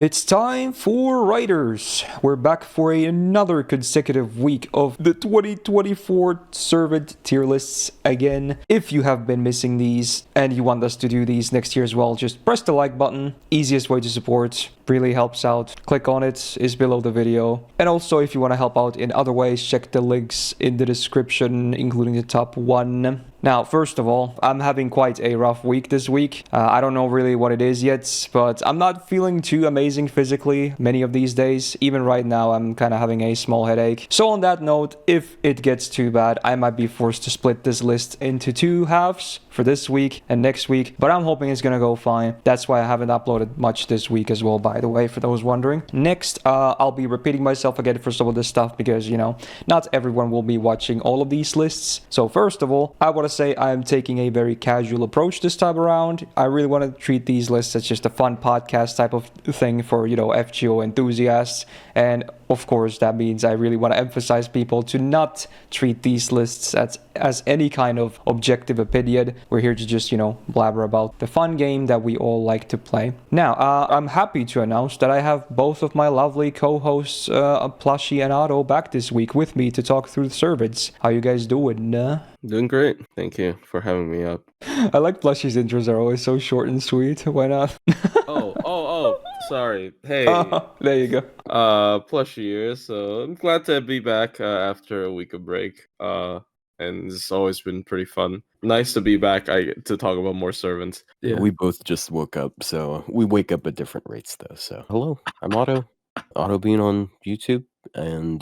It's time for Writers. We're back for another consecutive week of the 2024 servant tier lists again. If you have been missing these and you want us to do these next year as well, just press the like button. Easiest way to support, really helps out. Click on it, is below the video. And also if you want to help out in other ways, check the links in the description, including the top one. Now, first of all, I'm having quite a rough week this week. I don't know really what it is yet, but I'm not feeling too amazing physically many of these days. Even right now, I'm kind of having a small headache. So on that note, if it gets too bad, I might be forced to split this list into two halves for this week and next week, but I'm hoping it's gonna go fine. That's why I haven't uploaded much this week as well, by the way, for those wondering. Next, I'll be repeating myself again for some of this stuff because, you know, not everyone will be watching all of these lists. So first of all, I want to say I'm taking a very casual approach this time around. I really want to treat these lists as just a fun podcast type of thing for, you know, FGO enthusiasts. And of course, that means I really want to emphasize people to not treat these lists as any kind of objective opinion. We're here to just, you know, blabber about the fun game that we all like to play. Now, I'm happy to announce that I have both of my lovely co-hosts, Plushie and Otto, back this week with me to talk through the servants. How you guys doing? Doing great. Thank you for having me up. I like Plushie's intros are always so short and sweet. Why not? Oh, sorry. Hey. There you go. Plushie here. So I'm glad to be back after a week of break. And it's always been pretty fun. Nice to be back to talk about more servants. Yeah, we both just woke up, so we wake up at different rates though. So hello, I'm Otto. Otto being on YouTube, and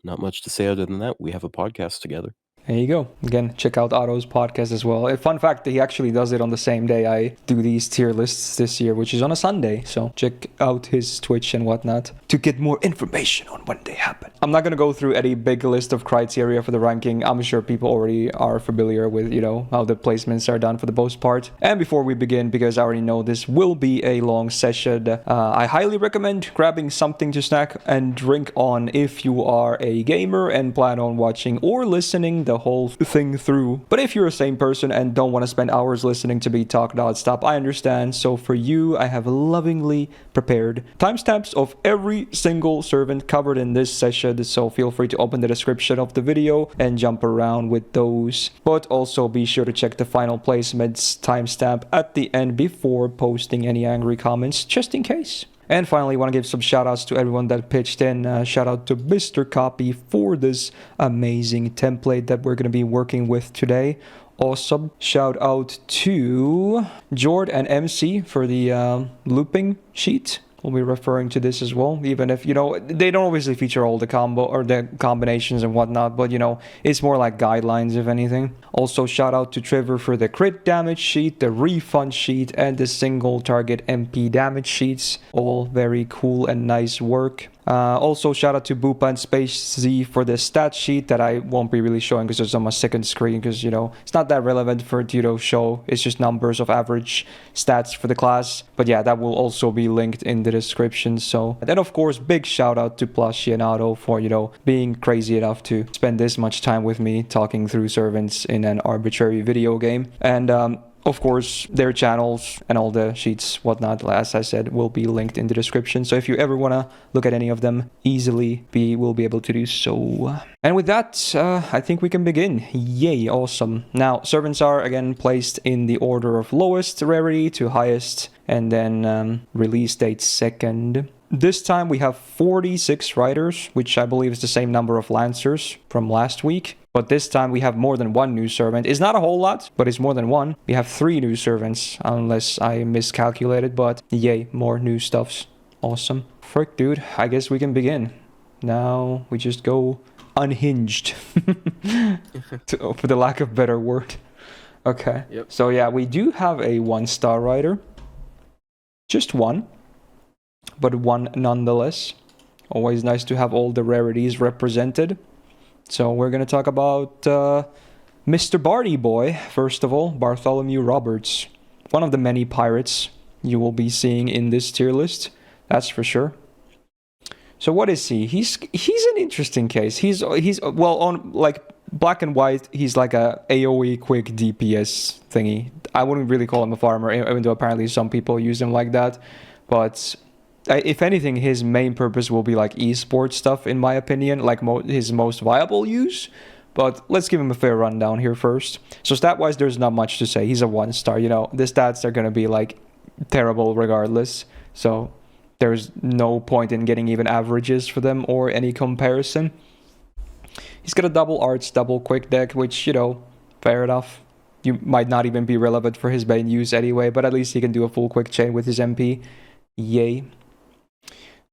not much to say other than that. We have a podcast together. There you go. Again, check out Otto's podcast as well. A fun fact, he actually does it on the same day I do these tier lists this year, which is on a Sunday. So check out his Twitch and whatnot to get more information on when they happen. I'm not going to go through any big list of criteria for the ranking. I'm sure people already are familiar with, you know, how the placements are done for the most part. And before we begin, because I already know this will be a long session, I highly recommend grabbing something to snack and drink on if you are a gamer and plan on watching or listening the whole thing through. But if you're a sane person and don't want to spend hours listening to me talk non-stop, I understand. So for you, I have lovingly prepared timestamps of every single servant covered in this session, so feel free to open the description of the video and jump around with those. But also be sure to check the final placements timestamp at the end before posting any angry comments, just in case. And finally, I want to give some shout-outs to everyone that pitched in. Shout out to Mr. Copy for this amazing template that we're going to be working with today. Awesome. Shout out to Jord and MC for the looping sheet. We'll be referring to this as well, even if, you know, they don't obviously feature all the combo or the combinations and whatnot, but, you know, it's more like guidelines, if anything. Also, shout out to Trevor for the crit damage sheet, the refund sheet, and the single target MP damage sheets. All very cool and nice work. Also, shout out to Boopa and Space Z for the stat sheet that I won't be really showing because it's on my second screen because, you know, it's not that relevant for it to show. It's just numbers of average stats for the class. But yeah, that will also be linked in the description. So then, of course, big shout out to Plushie and Otto for, you know, being crazy enough to spend this much time with me talking through servants in an arbitrary video game. And of course, their channels and all the sheets, whatnot, as I said, will be linked in the description. So if you ever want to look at any of them easily, we'll be able to do so. And with that, I think we can begin. Yay, awesome. Now, servants are, again, placed in the order of lowest rarity to highest, and then release date second. This time we have 46 riders, which I believe is the same number of lancers from last week. But this time we have more than one new servant. It's not a whole lot, but it's more than one. We have 3 new servants, unless I miscalculated, but yay, more new stuffs. Awesome. Frick, dude, I guess we can begin. Now we just go unhinged, for the lack of better word. Okay. Yep. So yeah, we do have a 1-star rider. Just one, but one nonetheless. Always nice to have all the rarities represented. So we're going to talk about Mr. Barty Boy, first of all, Bartholomew Roberts. One of the many pirates you will be seeing in this tier list, that's for sure. So what is he? He's an interesting case. He's well, on like black and white, he's like a AoE quick DPS thingy. I wouldn't really call him a farmer, even though apparently some people use him like that. But if anything, his main purpose will be like esports stuff, in my opinion, like his most viable use. But let's give him a fair rundown here first. So stat-wise, there's not much to say. He's a 1-star. You know, the stats are going to be like terrible regardless. So there's no point in getting even averages for them or any comparison. He's got a double arts, double quick deck, which, you know, fair enough. You might not even be relevant for his main use anyway, but at least he can do a full quick chain with his MP. Yay.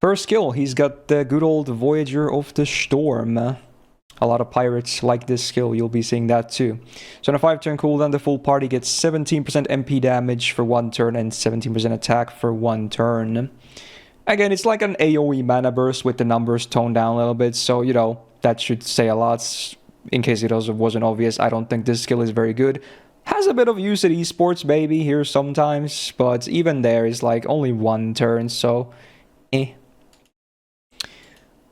First skill, he's got the good old Voyager of the Storm. A lot of pirates like this skill, you'll be seeing that too. So on a 5-turn cooldown, the full party gets 17% MP damage for 1 turn and 17% attack for 1 turn. Again, it's like an AoE mana burst with the numbers toned down a little bit, so, you know, that should say a lot. In case it also wasn't obvious, I don't think this skill is very good. Has a bit of use at esports, maybe, here sometimes, but even there is like only 1 turn, so eh.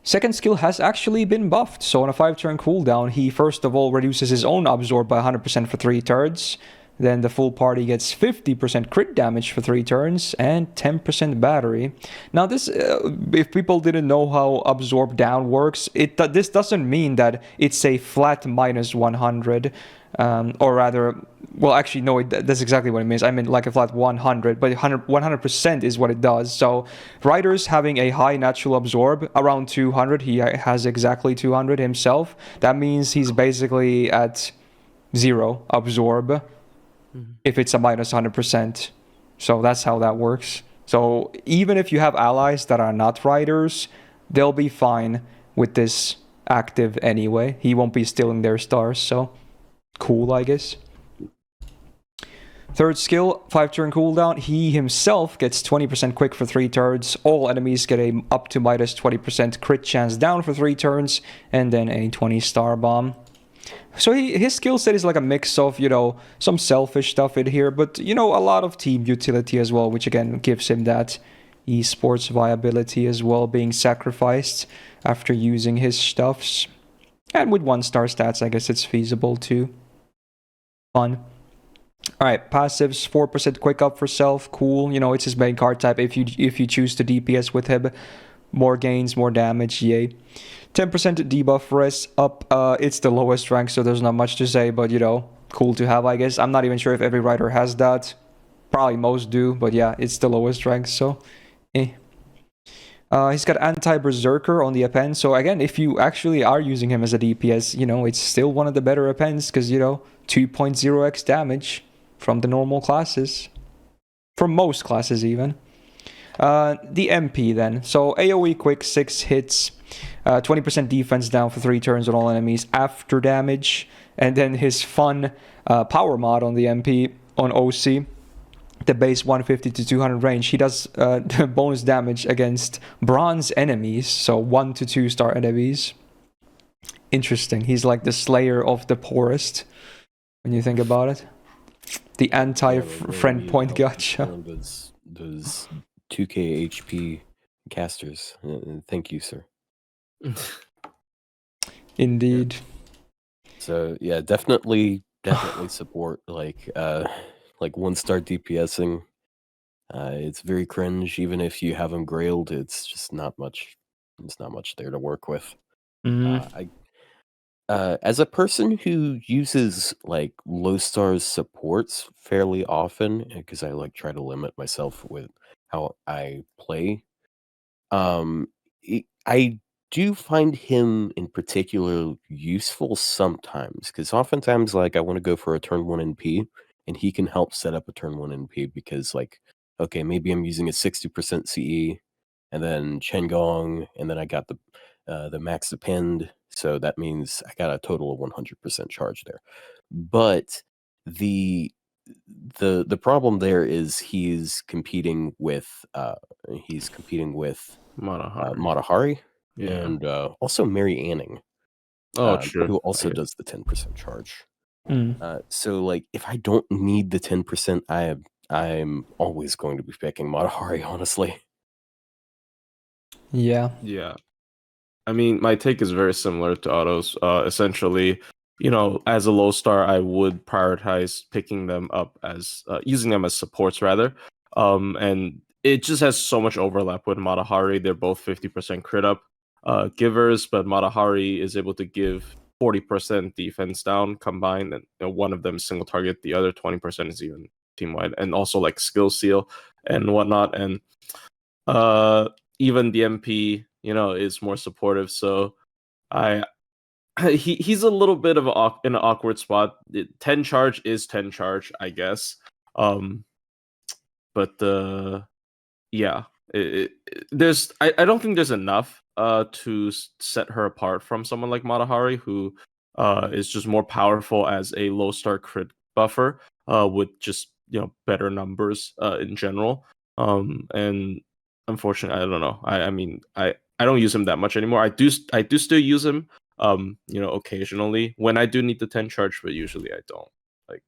Second skill has actually been buffed, so on a 5-turn cooldown, he first of all reduces his own absorb by 100% for 3 turns, then the full party gets 50% crit damage for 3 turns, and 10% battery. Now this, if people didn't know how absorb down works, this doesn't mean that it's a flat minus 100, or rather, well, actually, no, that's exactly what it means. I mean, like a flat 100, but 100% is what it does. So, Riders having a high natural absorb, around 200, he has exactly 200 himself. That means he's basically at 0 absorb if it's a minus 100%. So, that's how that works. So, even if you have allies that are not Riders, they'll be fine with this active anyway. He won't be stealing their stars, so cool, I guess. Third skill, 5-turn cooldown. He himself gets 20% quick for 3 turns. All enemies get a up to minus 20% crit chance down for 3 turns, and then a 20-star bomb. So his skill set is like a mix of, you know, some selfish stuff in here, but, you know, a lot of team utility as well, which again gives him that esports viability as well, being sacrificed after using his stuffs. And with 1-star stats, I guess it's feasible too. Fun. Alright, passives, 4% quick up for self, cool. You know, it's his main card type if you choose to DPS with him. More gains, more damage, yay. 10% debuff rest up, it's the lowest rank, so there's not much to say, but, you know, cool to have, I guess. I'm not even sure if every rider has that. Probably most do, but yeah, it's the lowest rank, so eh. He's got anti-berserker on the append, so again, if you actually are using him as a DPS, you know, it's still one of the better appends, because, you know, 2.0x damage from the normal classes. From most classes, even. The MP, then. So, AoE quick, 6 hits, 20% defense down for 3 turns on all enemies after damage, and then his fun power mod on the MP, on OC, the base 150 to 200 range, he does bonus damage against bronze enemies, so 1 to 2-star enemies. Interesting. He's like the slayer of the poorest, when you think about it. The anti-friend point gacha. Those 2k HP casters. Thank you, sir. Indeed. So yeah, definitely support like 1-star DPSing. It's very cringe. Even if you have them grailed, it's just not much. There's not much there to work with. As a person who uses like low stars supports fairly often, because I like try to limit myself with how I play, I do find him in particular useful sometimes, because oftentimes like I want to go for a turn 1 NP, and he can help set up a turn 1 NP, because like, okay, maybe I'm using a 60% CE, and then Chengong, and then I got the max append, so that means I got a total of 100% charge there. But the problem there is he's competing with Matahari Yeah. and also Mary Anning, True. who also does the 10% charge. Mm. So like if I don't need the 10%, I'm always going to be picking Matahari, honestly. Yeah. Yeah. I mean, my take is very similar to Otto's. Essentially, you know, as a low star, I would prioritize picking them up as using them as supports rather. And it just has so much overlap with Matahari. They're both 50% crit up givers, but Matahari is able to give 40% defense down combined, and one of them is single target, the other 20% is even team wide, and also like skill seal and whatnot. And even the MP, is more supportive. So he's a little bit of in an awkward spot. 10 charge is 10 charge, I guess. But yeah, there's I don't think there's enough to set her apart from someone like Matahari, who is just more powerful as a low star crit buffer with just better numbers in general. And unfortunately, I don't know. I mean, I don't use him that much anymore. I do still use him occasionally when I do need the 10 charge, but usually I don't. Like,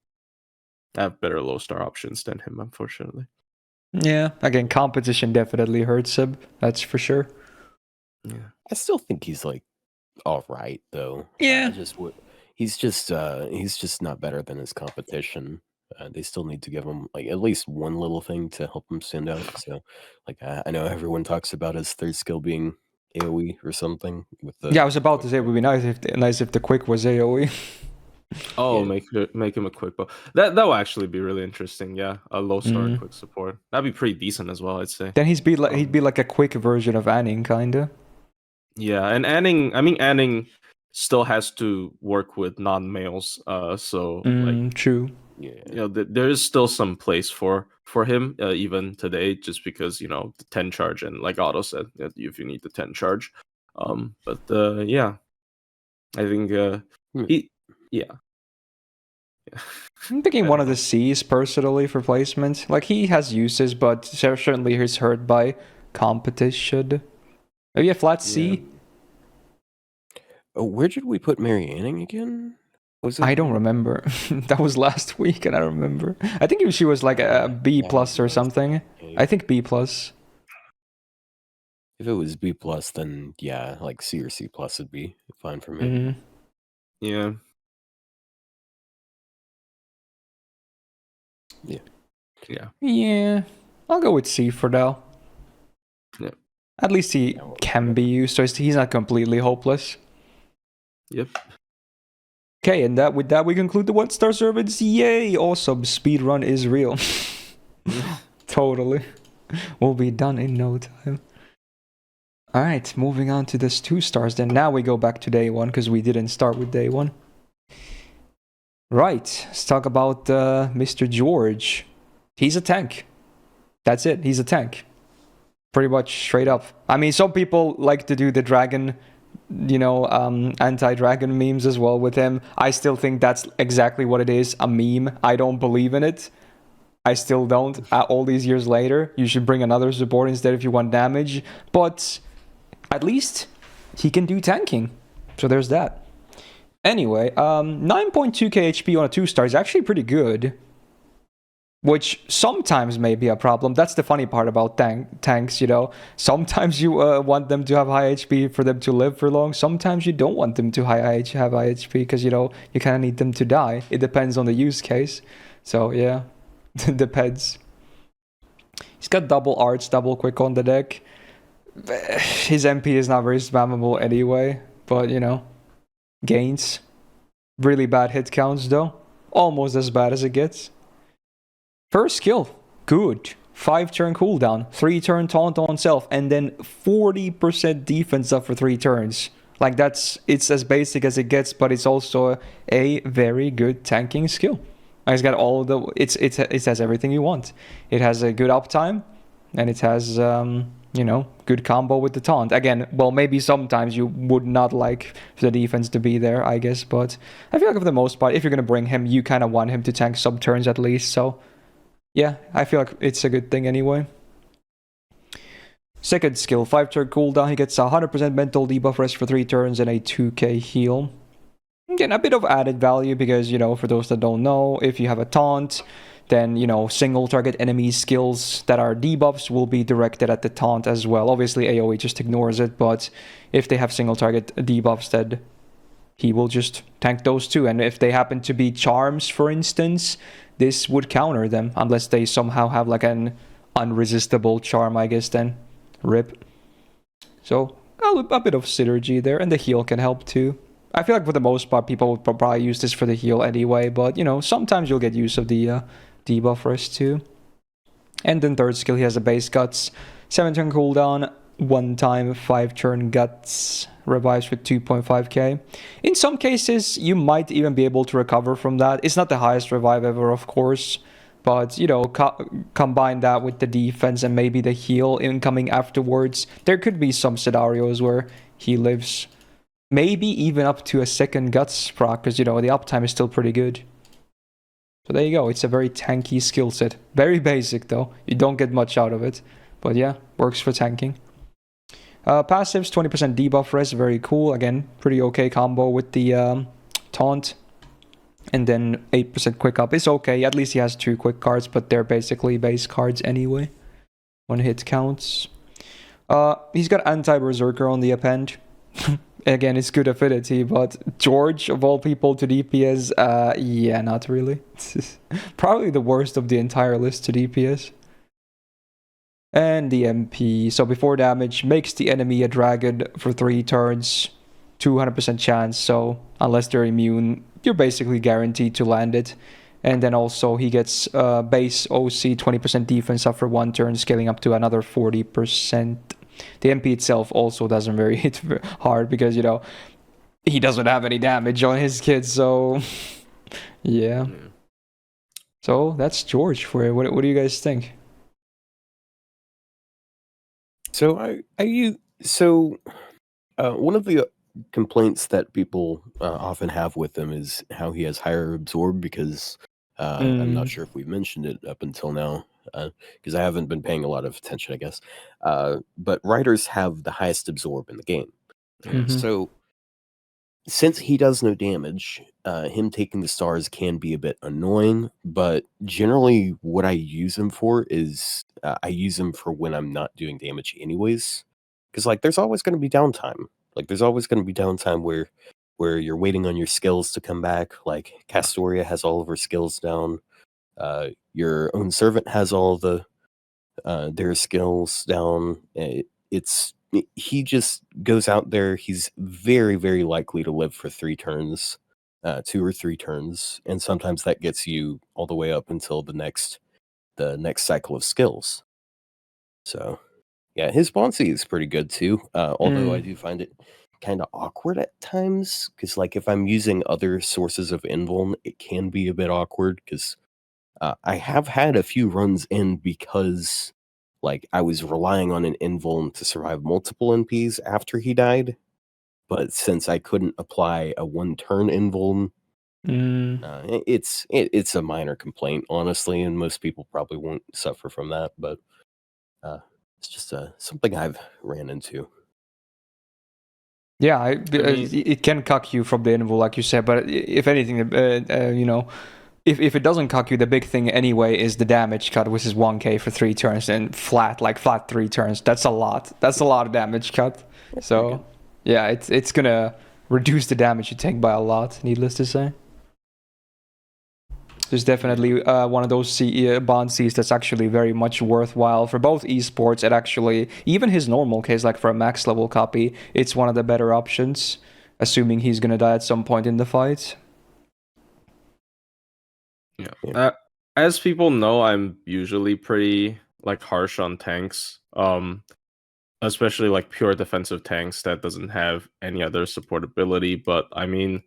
I have better low star options than him, unfortunately. Yeah, again, competition definitely hurts him. That's for sure. Yeah, I still think he's like all right though. Yeah. He's just not better than his competition. They still need to give him like at least one little thing to help him stand out. So, like I know everyone talks about his third skill being AOE or something. With the I was about to say it would be nice if the quick was AOE. Oh, Yeah. make him a quick bow. That will actually be really interesting. Yeah, a low star quick support. That'd be pretty decent as well, I'd say. Then he'd be like a quick version of Anning, kinda. Yeah, and Anning still has to work with non-males. So like, true. Yeah. There is still some place for him even today, just because the 10 charge, and like Otto said, if you need the 10 charge. But yeah, I think yeah. I'm picking one of the C's personally for placement. Like, he has uses, but certainly he's hurt by competition. Maybe a flat C? Oh, where did we put Mary Anning again? I don't remember. That was last week, and I don't remember. I think she was like a B plus or something. I think B plus. If it was B plus, then yeah, like C or C plus would be fine for me. Mm-hmm. Yeah. Yeah. I'll go with C for now. Yeah. At least he can be used, so he's not completely hopeless. Yep. Okay, and with that we conclude the 1-star servants. Yay! Awesome. Speedrun is real. Totally. We'll be done in no time. Alright, moving on to this 2 stars then. Now we go back to day 1, because we didn't start with day 1. Right, let's talk about Mr. George. He's a tank. That's it, he's a tank. Pretty much straight up. I mean, some people like to do the dragon, anti-dragon memes as well with him. I still think that's exactly what it is, a meme. I don't believe in it. I still don't. All these years later, you should bring another support instead if you want damage. But at least he can do tanking. So there's that. Anyway, 9.2k HP on a 2-star is actually pretty good. Which sometimes may be a problem. That's the funny part about tanks, Sometimes you want them to have high HP for them to live for long. Sometimes you don't want them to have high HP because, you kind of need them to die. It depends on the use case. So, yeah, it depends. He's got double arts, double quick on the deck. His MP is not very spammable anyway, but, gains. Really bad hit counts, though. Almost as bad as it gets. First skill, good. 5-turn cooldown, 3-turn taunt on self, and then 40% defense up for 3 turns. Like, it's as basic as it gets, but it's also a very good tanking skill. It's got all of the, it has everything you want. It has a good uptime, and it has, good combo with the taunt. Again, well, maybe sometimes you would not like the defense to be there, I guess, but I feel like for the most part, if you're going to bring him, you kind of want him to tank some turns at least, so yeah, I feel like it's a good thing anyway. Second skill, 5-turn cooldown. He gets 100% mental debuff rest for 3 turns and a 2k heal. Again, a bit of added value because, for those that don't know, if you have a taunt, then, single target enemy skills that are debuffs will be directed at the taunt as well. Obviously, AoE just ignores it, but if they have single target debuffs, then he will just tank those too. And if they happen to be charms, for instance, this would counter them unless they somehow have like an unresistible charm, I guess, then. Rip. So, a bit of synergy there, and the heal can help too. I feel like for the most part, people would probably use this for the heal anyway, but, sometimes you'll get use of the debuff rest too. And then third skill, he has a base guts. 7-turn cooldown, 1 time, 5-turn guts, revives with 2.5k. In some cases, you might even be able to recover from that. It's not the highest revive ever, of course, but, combine that with the defense and maybe the heal incoming afterwards. There could be some scenarios where he lives maybe even up to a second guts proc, because, the uptime is still pretty good. So there you go. It's a very tanky skill set. Very basic, though. You don't get much out of it. But yeah, works for tanking. Passives, 20% debuff res. Very cool. Again, pretty okay combo with the taunt. And then 8% quick up is okay. At least he has 2 quick cards, but they're basically base cards anyway. 1 hit counts. He's got anti-berserker on the append. Again, it's good affinity, but George, of all people, to DPS, yeah, not really. Probably the worst of the entire list to DPS. And the MP, so before damage, makes the enemy a dragon for 3 turns, 200% chance, so unless they're immune, you're basically guaranteed to land it. And then also he gets base OC, 20% defense after 1 turn, scaling up to another 40%. The MP itself also doesn't very hit hard because, he doesn't have any damage on his kids, so yeah. So that's George for it. What do you guys think? So one of the complaints that people often have with him is how he has higher absorb, because I'm not sure if we've mentioned it up until now, because I haven't been paying a lot of attention, I guess. But riders have the highest absorb in the game. So since he does no damage, him taking the stars can be a bit annoying, but generally what I use him for is I use him for when I'm not doing damage anyways. Because there's always going to be downtime. There's always going to be downtime where you're waiting on your skills to come back. Castoria has all of her skills down. Your own servant has all the their skills down. He just goes out there. He's very, very likely to live for 3 turns, 2 or 3 turns, and sometimes that gets you all the way up until the next cycle of skills. So, yeah, his Bonsi is pretty good too. Although I do find it kind of awkward at times, because if I'm using other sources of invuln, it can be a bit awkward, because I have had a few runs in because I was relying on an invuln to survive multiple NPs after he died, but since I couldn't apply a 1-turn invuln, it's a minor complaint, honestly, and most people probably won't suffer from that, but it's just something I've ran into. Yeah, it can cuck you from the invul, like you said, but if anything, if it doesn't cuck you, the big thing anyway is the damage cut, which is 1k for 3 turns, and flat 3 turns. That's a lot. That's a lot of damage cut. So, yeah, it's gonna reduce the damage you take by a lot, needless to say. There's definitely one of those bond Cs that's actually very much worthwhile for both esports and actually even his normal case, for a max level copy. It's one of the better options, assuming he's gonna die at some point in the fight. Yeah. As people know, I'm usually pretty harsh on tanks. Especially pure defensive tanks that doesn't have any other support ability. But I mean,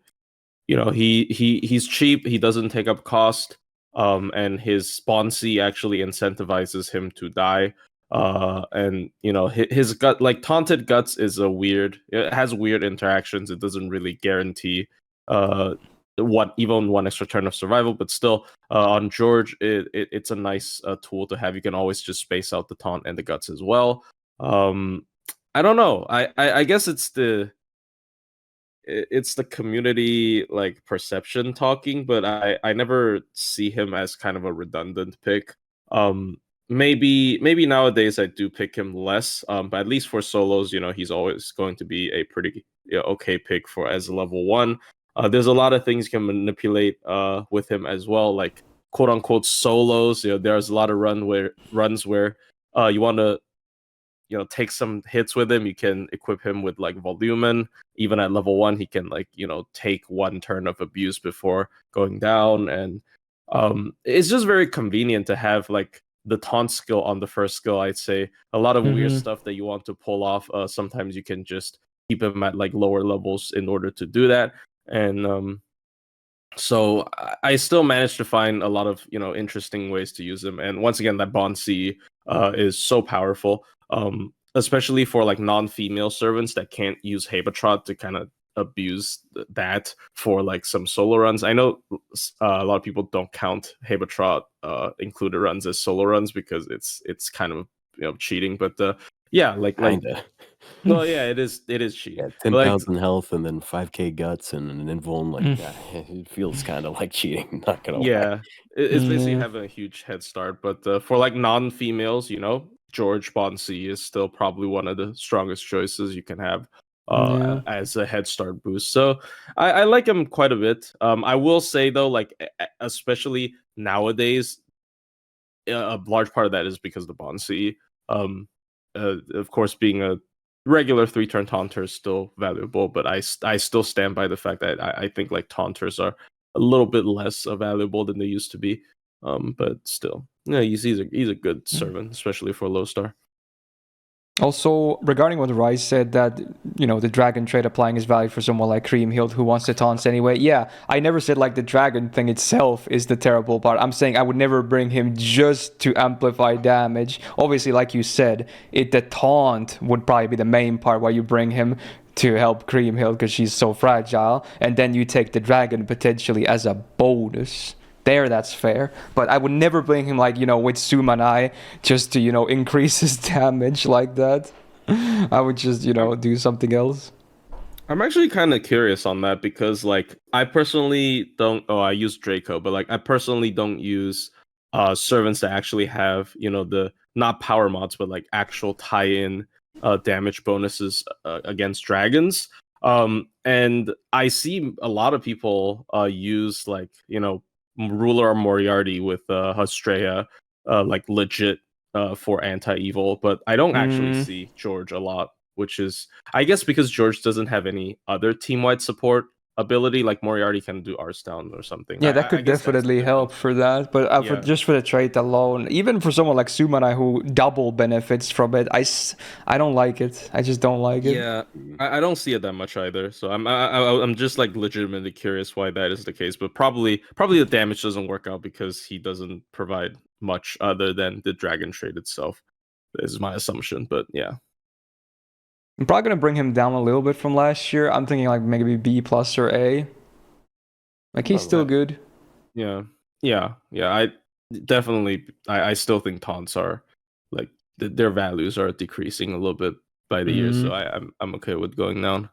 he's cheap, he doesn't take up cost, and his spawn C actually incentivizes him to die. And his gut, taunted guts is it has weird interactions. It doesn't really guarantee even 1 extra turn of survival, but still on George it's a nice tool to have. You can always just space out the taunt and the guts as well. I don't know, I guess it's the community perception talking, but I never see him as kind of a redundant pick. Maybe nowadays I do pick him less, but at least for solos, he's always going to be a pretty okay pick for as a level 1. There's a lot of things you can manipulate with him as well, quote unquote solos. There's a lot of runs where you want to take some hits with him. You can equip him with like Volumen. Even at level 1, he can like take one turn of abuse before going down, and it's just very convenient to have like the taunt skill on the first skill. I'd say a lot of weird stuff that you want to pull off, sometimes you can just keep him at like lower levels in order to do that. And so I still managed to find a lot of interesting ways to use him. And once again, that Bonsi is so powerful, especially for like non-female servants that can't use Habetrot to kind of abuse that for like some solo runs. I know a lot of people don't count Habetrot included runs as solo runs because it's kind of cheating, but yeah, like Kinda. well, yeah, it is cheating. Yeah, But, like, 10,000 health and then 5k guts and an invuln, like, yeah, it feels kind of like cheating, not gonna lie. yeah, it's basically having a huge head start. But for like non-females, George Bonsi is still probably one of the strongest choices you can have as a head start boost. So I like him quite a bit. I will say though, like especially nowadays, a large part of that is because of the Bonsi. Of course, being a regular 3-turn taunter is still valuable, but I still stand by the fact that I think like taunters are a little bit less valuable than they used to be. But still, yeah, he's a good servant, especially for low star. Also, regarding what Rice said, that the dragon trait applying is valid for someone like Creamhild who wants to taunt anyway. Yeah, I never said like the dragon thing itself is the terrible part. I'm saying I would never bring him just to amplify damage. Obviously, like you said, the taunt would probably be the main part why you bring him to help Creamhild because she's so fragile, and then you take the dragon potentially as a bonus. There, that's fair, but I would never bring him like with Sumanai just to increase his damage like that. I would just do something else. I'm actually kind of curious on that because like I personally don't. Oh, I use Draco, but like I personally don't use servants that actually have the not power mods but like actual tie-in damage bonuses against dragons. And I see a lot of people use like Ruler or Moriarty with Hustrea, like legit for anti-evil, but I don't actually see George a lot, which is, I guess, because George doesn't have any other team-wide support ability, like Moriarty can do Arse down or something. Yeah, that could definitely help for that, but just for the trait alone, even for someone like Sumanai who double benefits from it, I don't like it. I just don't like it. Yeah, I don't see it that much either. So I'm just like legitimately curious why that is the case, but probably the damage doesn't work out because he doesn't provide much other than the dragon trait itself. Is my assumption, but yeah. I'm probably gonna bring him down a little bit from last year. I'm thinking like maybe B+ or A. Like he's still good. Yeah. I definitely. I still think taunts are like their values are decreasing a little bit by the year, so I'm okay with going down.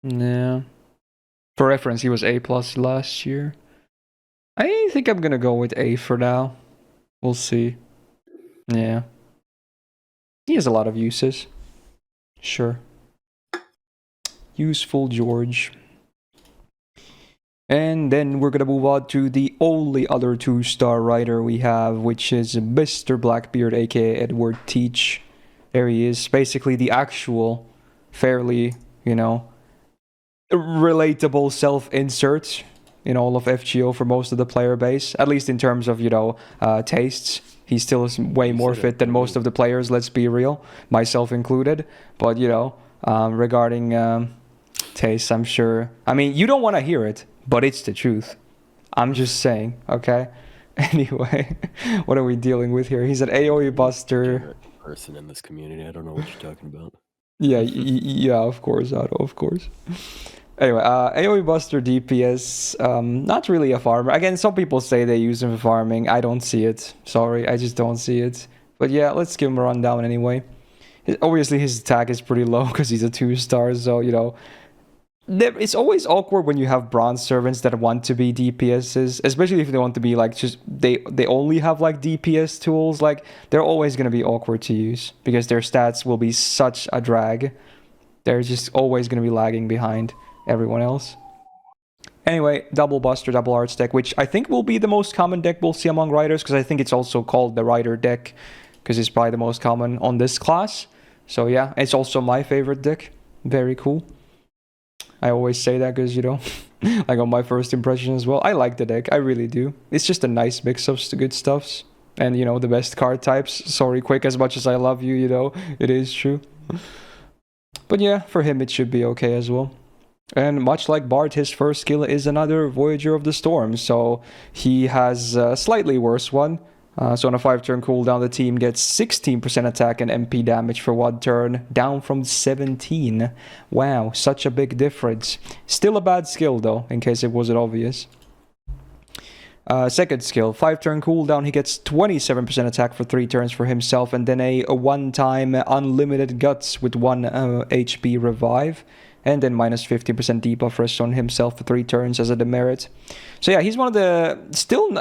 Yeah. For reference, he was A+ last year. I think I'm gonna go with A for now. We'll see. Yeah. He has a lot of uses. Sure. Useful George. And then we're gonna move on to the only other 2-star rider we have, which is Mr. Blackbeard, aka Edward Teach. There he is, basically the actual, fairly, relatable self-insert in all of FGO for most of the player base, at least in terms of, tastes. He still is way more fit than most of the players, let's be real, myself included. But, regarding tastes, I'm sure. I mean, you don't want to hear it, but it's the truth. I'm just saying, okay? Anyway, what are we dealing with here? He's an AoE buster. Person in this community, I don't know what you're talking about. Yeah, of course, Otto, of course. Anyway, AoE buster DPS, not really a farmer. Again, some people say they use him for farming. I don't see it. Sorry, I just don't see it. But yeah, let's give him a rundown anyway. Obviously, his attack is pretty low because he's a 2-star, so, it's always awkward when you have bronze servants that want to be DPSs, especially if they want to be like just they only have like DPS tools. Like they're always going to be awkward to use because their stats will be such a drag. They're just always going to be lagging behind everyone else. Anyway, double Buster, double Arts deck, which I think will be the most common deck we'll see among Riders, because I think it's also called the Rider deck, because it's probably the most common on this class. So yeah, it's also my favorite deck. Very cool. I always say that because, like on my first impression as well, I like the deck. I really do. It's just a nice mix of good stuffs. And, the best card types. Sorry, Quick, as much as I love you, it is true. But yeah, for him it should be okay as well. And much like Bart, his first skill is another Voyager of the Storm, so he has a slightly worse one. So on a 5-turn cooldown, the team gets 16% attack and MP damage for 1 turn, down from 17. Wow, such a big difference. Still a bad skill though, in case it wasn't obvious. Second skill, 5-turn cooldown, he gets 27% attack for 3 turns for himself, and then a one-time unlimited guts with 1 HP revive. And then minus 50% debuff rest on himself for 3 turns as a demerit. So yeah, he's one of the...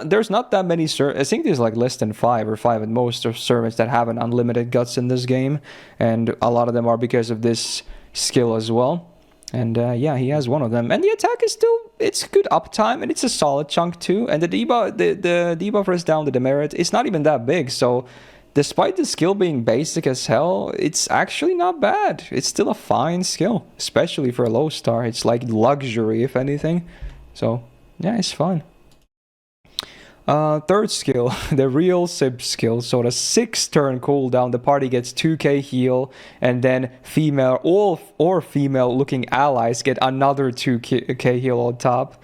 there's not that many... I think there's like less than 5 or 5 at most of servants that have an unlimited guts in this game. And a lot of them are because of this skill as well. And yeah, he has one of them. And the attack is still... it's good uptime and it's a solid chunk too. And the debuff rest down, the demerit, it's not even that big. So... despite the skill being basic as hell, it's actually not bad. It's still a fine skill, especially for a low star. It's like luxury, if anything. So, yeah, it's fine. Third skill, the real Sib skill. So the 6-turn cooldown, the party gets 2k heal, and then female or female-looking allies get another 2k heal on top.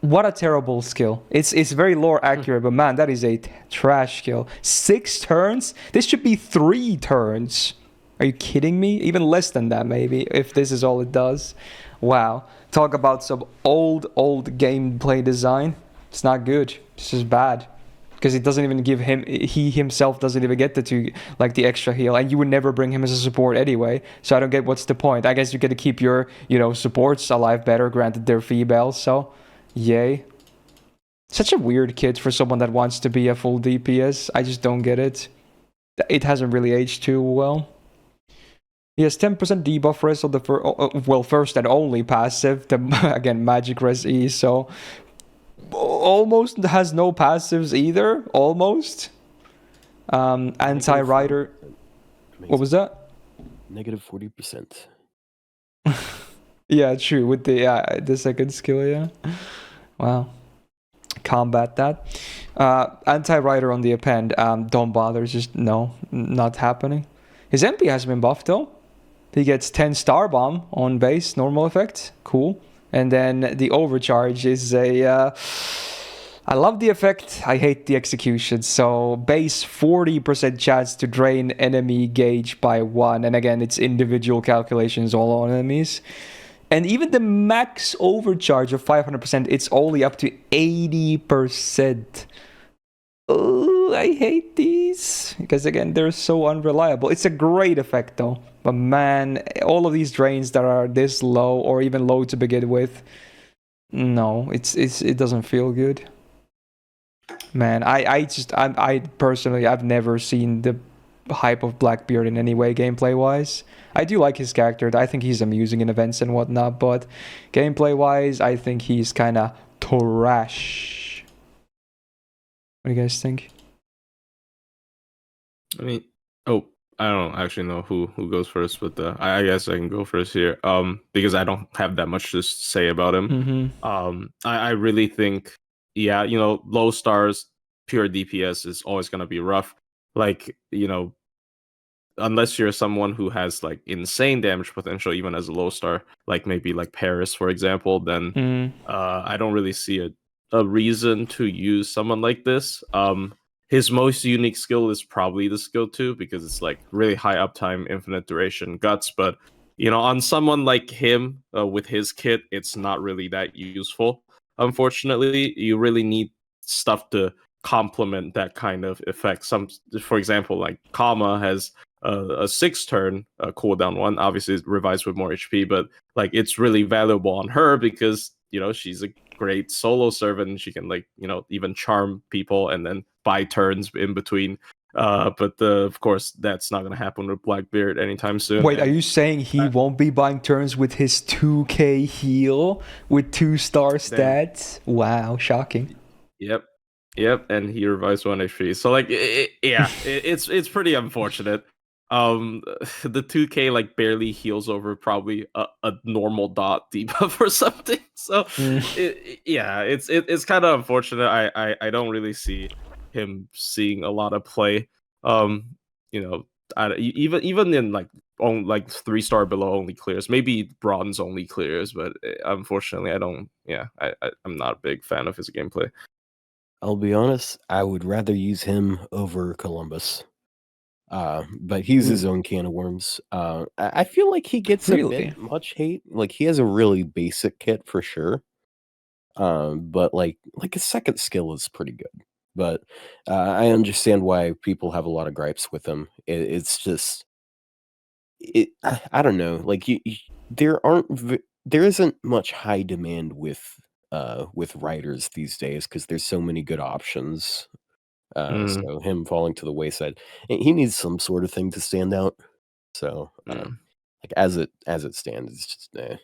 What a terrible skill. It's very lore accurate, but man, that is a trash skill. 6 turns? This should be 3 turns. Are you kidding me? Even less than that, maybe, if this is all it does. Wow. Talk about some old gameplay design. It's not good. This is bad. Because it doesn't even give him... he himself doesn't even get the extra heal. And you would never bring him as a support anyway. So I don't get what's the point. I guess you get to keep your, supports alive better. Granted, they're females, so... yay. Such a weird kid for someone that wants to be a full DPS. I just don't get it. It hasn't really aged too well. He has 10% debuff rest on the first and only passive. Again, magic res E, so almost has no passives either. Almost. Anti-rider. What was that? Negative 40%. Yeah, true. With the second skill, yeah. Wow. Combat that. Anti-rider on the append. Don't bother. Just no, not happening. His MP has been buffed though. He gets 10 star bomb on base, normal effect. Cool. And then the overcharge is a... I love the effect. I hate the execution. So base 40% chance to drain enemy gauge by 1. And again, it's individual calculations all on enemies. And even the max overcharge of 500%, it's only up to 80%. Oh, I hate these. Because again, they're so unreliable. It's a great effect though. But man, all of these drains that are this low or even low to begin with, no, it doesn't feel good. Man, I personally, I've never seen the hype of Blackbeard in any way gameplay wise. I do like his character. I think he's amusing in events and whatnot, but gameplay wise, I think he's kind of trash. What do you guys think? I mean, I don't actually know who goes first, but I guess I can go first here. Because I don't have that much to say about him. Mm-hmm. I really think, yeah, low stars, pure DPS is always gonna be rough. Like, unless you're someone who has like insane damage potential, even as a low star, like maybe like Paris, for example, then I don't really see a reason to use someone like this. His most unique skill is probably the skill 2 because it's like really high uptime, infinite duration guts. But on someone like him with his kit, it's not really that useful. Unfortunately, you really need stuff to complement that kind of effect. For example, like Kama has a 6-turn cooldown one. Obviously, it revives with more HP, but like it's really valuable on her because she's a great solo servant. She can even charm people and then buy turns in between But of course, that's not gonna happen with Blackbeard anytime soon. Wait, are you saying he won't be buying turns with his 2k heal with 2-star stats? Wow, shocking. Yep, and he revives 1 HP. So like, it's pretty unfortunate. The 2k like barely heals over probably a normal dot debuff or something. So it's kind of unfortunate. I don't really see him seeing a lot of play. You know, even in like 3-star below only clears, maybe bronze only clears, but unfortunately I don't. Yeah, I'm not a big fan of his gameplay. I'll be honest, I would rather use him over Columbus. But he's his own can of worms. I feel like he gets a bit much hate. Like he has a really basic kit for sure. But like his second skill is pretty good. But I understand why people have a lot of gripes with him. It's just I don't know. Like there isn't much high demand with writers these days because there's so many good options. So him falling to the wayside, he needs some sort of thing to stand out. So like as it stands, it's just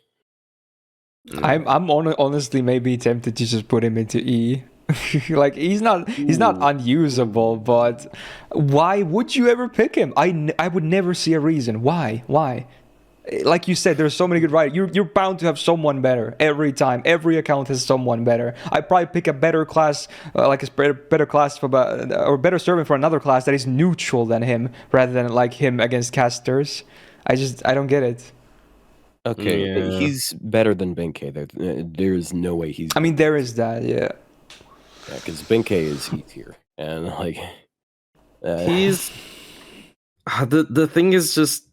I'm honestly maybe tempted to just put him into E. Like he's not unusable, but why would you ever pick him? I would never see a reason. Why? Like you said, there's so many good writers. You're bound to have someone better every time. Every account has someone better. I probably pick a better class, like a better class or better servant for another class that is neutral than him, rather than like him against casters. I don't get it. Okay, he's better than Benkei. There's no way he's. I mean, there is that, yeah. Yeah, because Benkei is E tier, and like he's the thing is just.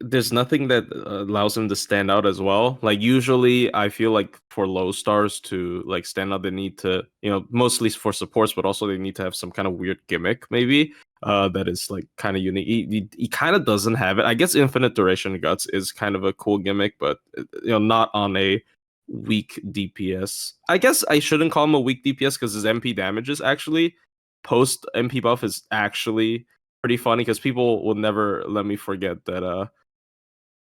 There's nothing that allows him to stand out as well. Like usually I feel like for low stars to like stand out, they need to, mostly for supports, but also they need to have some kind of weird gimmick maybe that is like kind of unique. He kind of doesn't have it. I guess Infinite Duration Guts is kind of a cool gimmick, but not on a weak DPS. I guess I shouldn't call him a weak DPS because his MP damage is actually post MP buff is actually pretty funny because people will never let me forget that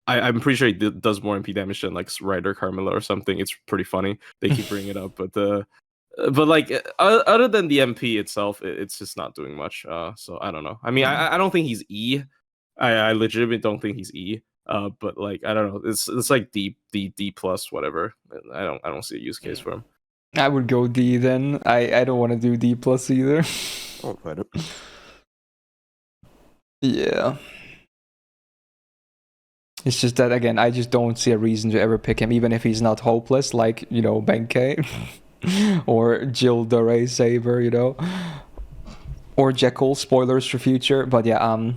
I'm pretty sure he does more MP damage than like Ryder Carmilla or something. It's pretty funny. They keep bringing it up, but like other than the MP itself, it's just not doing much. So I don't know. I mean, I don't think he's E. I legitimately don't think he's E. But like I don't know. It's like D plus whatever. I don't see a use case for him. I would go D then. I don't want to do D plus either. I'll fight it. Yeah. It's just that, again, I just don't see a reason to ever pick him, even if he's not hopeless, like, Benkei. Or Jill the Ray Saber, Or Jekyll, spoilers for future. But yeah,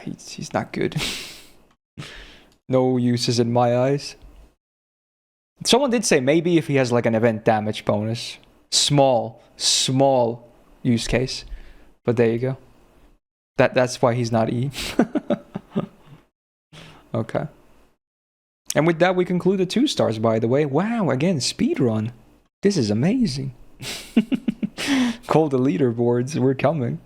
he's not good. No uses in my eyes. Someone did say maybe if he has like an event damage bonus. Small use case. But there you go. That's why he's not E. Okay. And with that, we conclude the 2 stars, by the way. Wow, again, speedrun. This is amazing. Call the leaderboards. We're coming.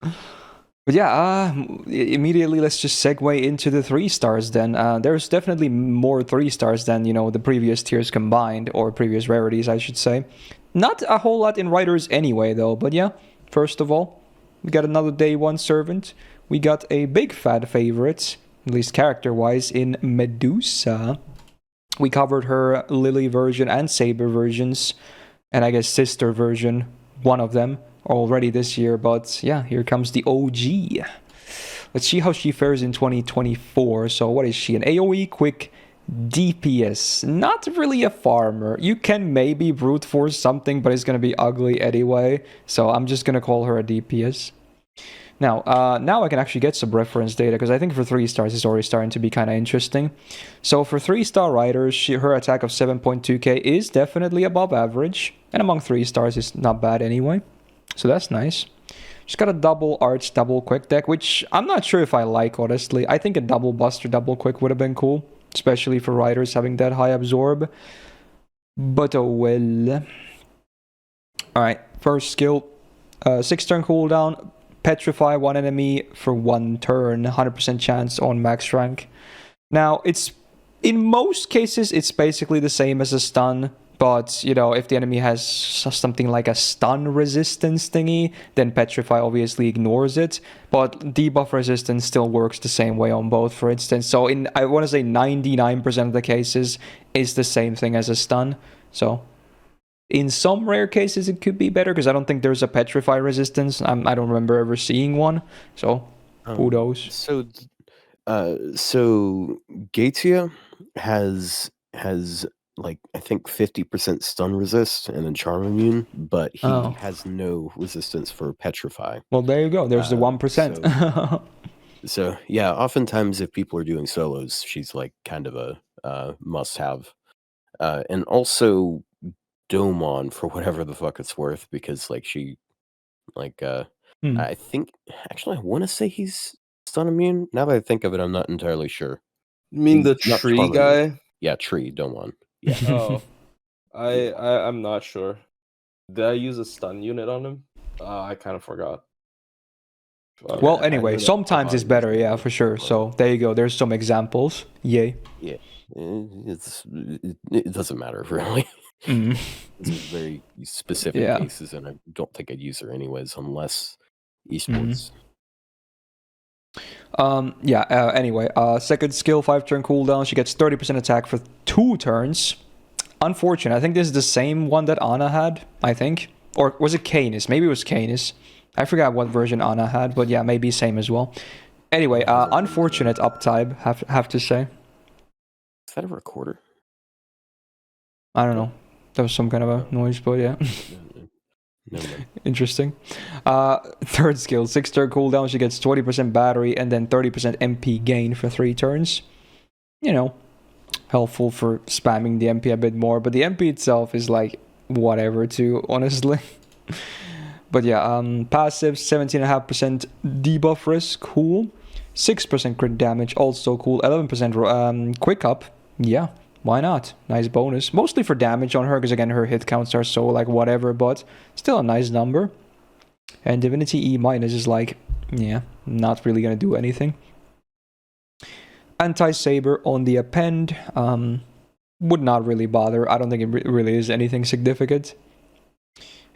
But yeah, immediately let's just segue into the 3 stars then. There's definitely more 3 stars than, the previous tiers combined, or previous rarities, I should say. Not a whole lot in writers anyway, though. But yeah, first of all, we got another day 1 servant. We got a big fat favorite, at least character-wise, in Medusa. We covered her Lily version and Saber versions, and I guess sister version, one of them, already this year. But yeah, here comes the OG. Let's see how she fares in 2024. So what is she? An AoE quick DPS. Not really a farmer. You can maybe brute force something, but it's going to be ugly anyway. So I'm just going to call her a DPS. Now I can actually get some reference data, because I think for 3 stars it's already starting to be kind of interesting. So for 3-star riders, her attack of 7.2k is definitely above average, and among 3 stars it's not bad anyway. So that's nice. She's got a double arch, double quick deck, which I'm not sure if I like, honestly. I think a double buster, double quick would have been cool, especially for riders having that high absorb. But oh well. Alright, first skill. 6-turn cooldown. Petrify one enemy for 1 turn. 100% chance on max rank. Now, it's in most cases, it's basically the same as a stun. But, if the enemy has something like a stun resistance thingy, then Petrify obviously ignores it. But debuff resistance still works the same way on both, for instance. So I want to say 99% of the cases is the same thing as a stun. So in some rare cases, it could be better, because I don't think there's a Petrify resistance. I don't remember ever seeing one. So who knows? So Gatia has like, I think 50% stun resist and a charm immune, but he has no resistance for Petrify. Well, there you go. There's the 1%. So yeah, oftentimes if people are doing solos, she's like kind of a must-have. And also Domon, for whatever the fuck it's worth, because like she, like I think, actually I want to say he's stun immune. Now that I think of it, I'm not entirely sure. You mean the Not tree charm guy? immune. Yeah, tree Domon. Yeah. Oh, I'm not sure. Did I use a stun unit on him? I kind of forgot. Well, anyway, sometimes it's better, yeah, for sure. So there you go. There's some examples. Yay. Yeah, it doesn't matter really. It's very specific cases, and I don't think I'd use her anyways unless esports. Anyway, second skill, 5-turn cooldown. She gets 30% attack for 2 turns. Unfortunate. I think this is the same one that Ana had, I think. Or was it Caenis? Maybe it was Caenis. I forgot what version Ana had, but yeah, maybe same as well. Anyway, unfortunate uptype, have to say. Is that a recorder? I don't know. That was some kind of a noise, but yeah. No. Interesting. Third skill, 6-turn cooldown. She gets 20% battery and then 30% MP gain for 3 turns. Helpful for spamming the MP a bit more, but the MP itself is like whatever too, honestly. But yeah, passive 17.5% debuff risk, cool. 6% crit damage, also cool. 11% quick up, yeah, why not? Nice bonus, mostly for damage on her, because again her hit counts are so like whatever, but still a nice number. And Divinity E- is like, yeah, not really gonna do anything. Anti-Saber on the append, would not really bother. I don't think it really is anything significant.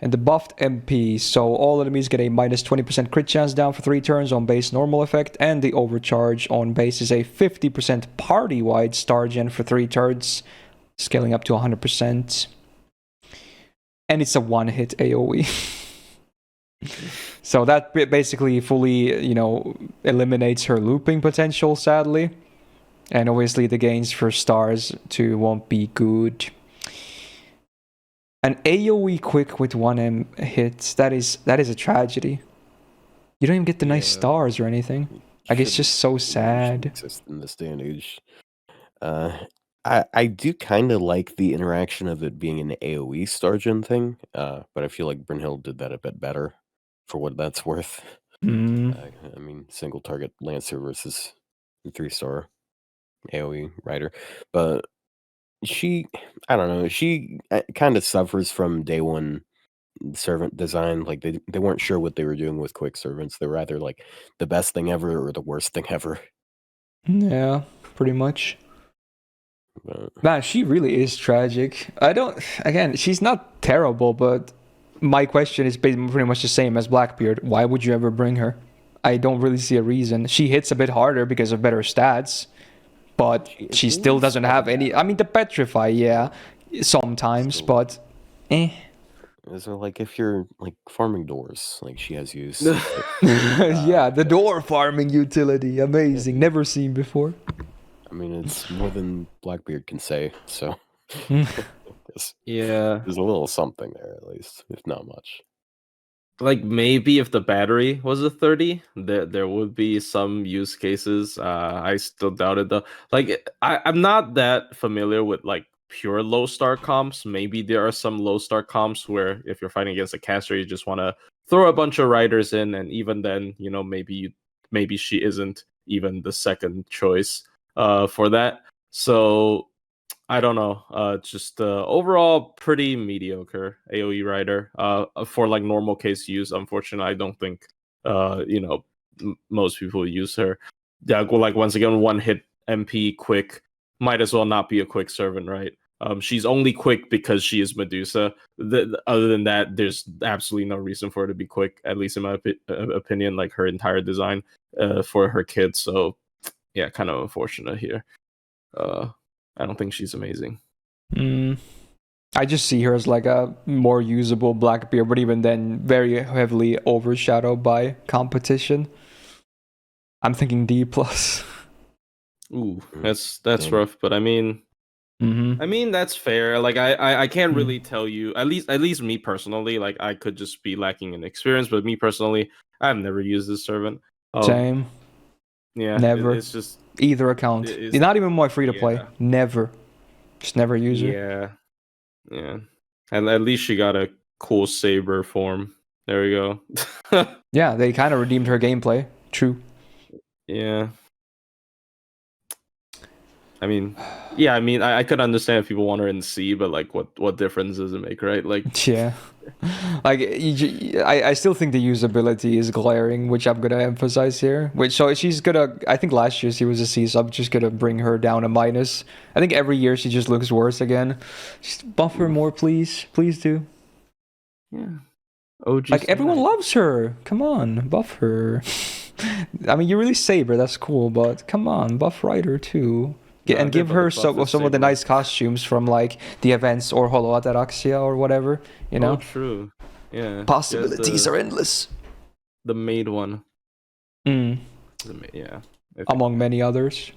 And the buffed MP, so all enemies get a minus 20% crit chance down for 3 turns on base normal effect, and the overcharge on base is a 50% party-wide star gen for 3 turns, scaling up to 100%. And it's a one-hit AoE. So that basically fully, eliminates her looping potential, sadly. And obviously the gains for stars too won't be good. An AoE quick with 1M hits, that is a tragedy. You don't even get the nice stars or anything. Like, it's just so sad. Exist in this day and age. I do kind of like the interaction of it being an AoE star gen thing, but I feel like Brynhild did that a bit better, for what that's worth. I mean, single target Lancer versus 3-star AoE Rider, but I don't know, she kind of suffers from day one servant design. Like, they weren't sure what they were doing with quick servants. They were either like the best thing ever or the worst thing ever. Yeah, pretty much. But Man, she really is tragic. She's not terrible, but my question is pretty much the same as Blackbeard. Why would you ever bring her? I don't really see a reason. She hits a bit harder because of better stats, but she still doesn't have any. I mean, the Petrify, yeah, sometimes, but so like, if you're like farming doors, like, she has use. yeah, the door farming utility, amazing, never seen before. I mean, it's more than Blackbeard can say, so Yeah, there's a little something there, at least, if not much. like maybe if the battery was a 30, there would be some use cases. I still doubt it though. Like, I'm not that familiar with like pure low star comps. Maybe there are some low star comps where if you're fighting against a caster, you just want to throw a bunch of riders in, and even then, maybe she isn't even the second choice for that. So I don't know. Just overall pretty mediocre AOE writer. For like normal case use, unfortunately, I don't think most people use her. Yeah, go like once again, one hit MP quick. Might as well not be a quick servant, right? She's only quick because she is Medusa. Other than that, there's absolutely no reason for her to be quick. At least in my opinion, like her entire design for her kids. So yeah, kind of unfortunate here. I don't think she's amazing. I just see her as like a more usable Blackbeard, but even then, very heavily overshadowed by competition. I'm thinking D+. Ooh, that's rough, but I mean, that's fair. Like I can't really tell you. At least me personally, like I could just be lacking in experience. But me personally, I've never used this servant. Same. Yeah, never. It's just either account. It's not even my free to play. Yeah. Never. Just never use her. Yeah. And at least she got a cool saber form. There we go. Yeah, they kind of redeemed her gameplay. True. Yeah. I mean, I could understand if people want her in C, but like, what difference does it make, right? Like, yeah, like I still think the usability is glaring, which I'm gonna emphasize here. So she's gonna. I think last year she was a C, so I'm just gonna bring her down a minus. I think every year she just looks worse again. Just buff her more, please. Please do. Yeah. OG. Like everyone loves her. Come on, buff her. I mean, you really Saber, that's cool, but come on, buff Ryder too. And give her some of the nice costumes from like the events or Holo Ataraxia or whatever, you know? Oh, true. Yeah. Possibilities are endless. The maid one. Yeah. Among many others.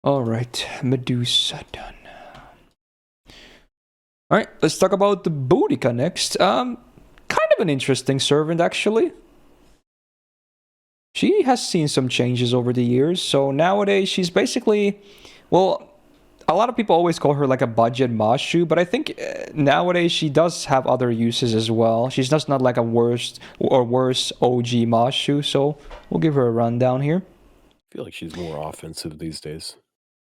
Alright, Medusa done. Alright, let's talk about the Boudica next. Kind of an interesting servant, actually. She has seen some changes over the years, so nowadays she's basically, well, a lot of people always call her like a budget Mashu, but I think nowadays she does have other uses as well. She's just not like a worse OG Mashu, so we'll give her a rundown here. I feel like she's more offensive these days.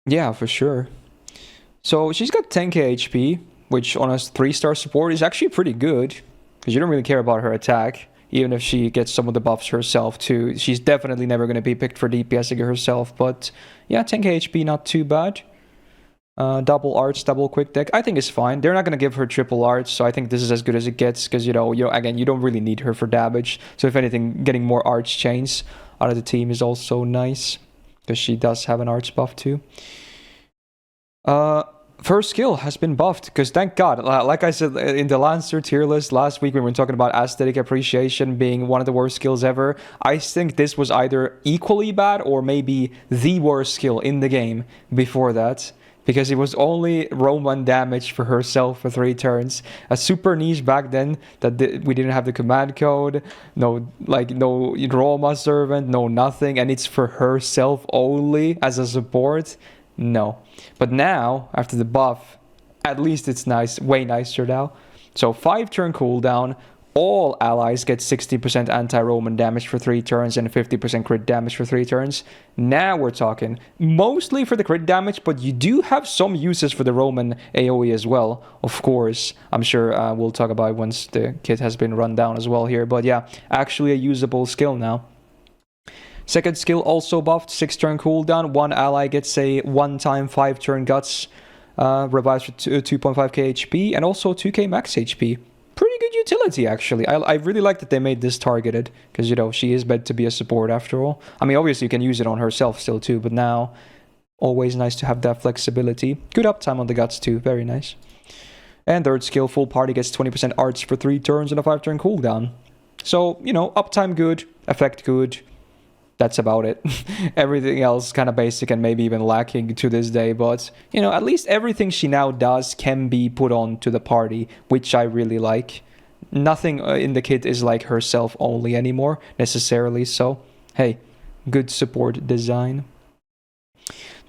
Yeah, for sure. So she's got 10k HP, which on a 3-star support is actually pretty good, because you don't really care about her attack. Even if she gets some of the buffs herself too. She's definitely never going to be picked for DPSing herself. But yeah, 10k HP, not too bad. Double arts, double quick deck. I think it's fine. They're not going to give her triple arts, so I think this is as good as it gets. Because, again, you don't really need her for damage. So if anything, getting more arts chains out of the team is also nice. Because she does have an arts buff too. First skill has been buffed, because thank God, like I said in the Lancer tier list last week when we were talking about aesthetic appreciation being one of the worst skills ever, I think this was either equally bad or maybe the worst skill in the game before that, because it was only Roman damage for herself for 3 turns. A super niche back then that we didn't have the command code, no Roma servant, no nothing, and it's for herself only as a support. No. But now, after the buff, at least it's nice, way nicer now. So 5-turn cooldown, all allies get 60% anti-Roman damage for 3 turns and 50% crit damage for 3 turns. Now we're talking mostly for the crit damage, but you do have some uses for the Roman AoE as well. Of course, I'm sure we'll talk about it once the kit has been run down as well here. But yeah, actually a usable skill now. Second skill also buffed, 6-turn cooldown. One ally gets a 1-time 5-turn guts, revives for 2.5k HP, and also 2k max HP. Pretty good utility, actually. I really like that they made this targeted, because, she is meant to be a support after all. I mean, obviously you can use it on herself still too, but now, always nice to have that flexibility. Good uptime on the guts too, very nice. And third skill, full party gets 20% arts for 3 turns and a 5-turn cooldown. So, uptime good, effect good. That's about it. Everything else kind of basic and maybe even lacking to this day, but at least everything she now does can be put on to the party, which I really like. Nothing in the kit is like herself only anymore necessarily, so hey, good support design.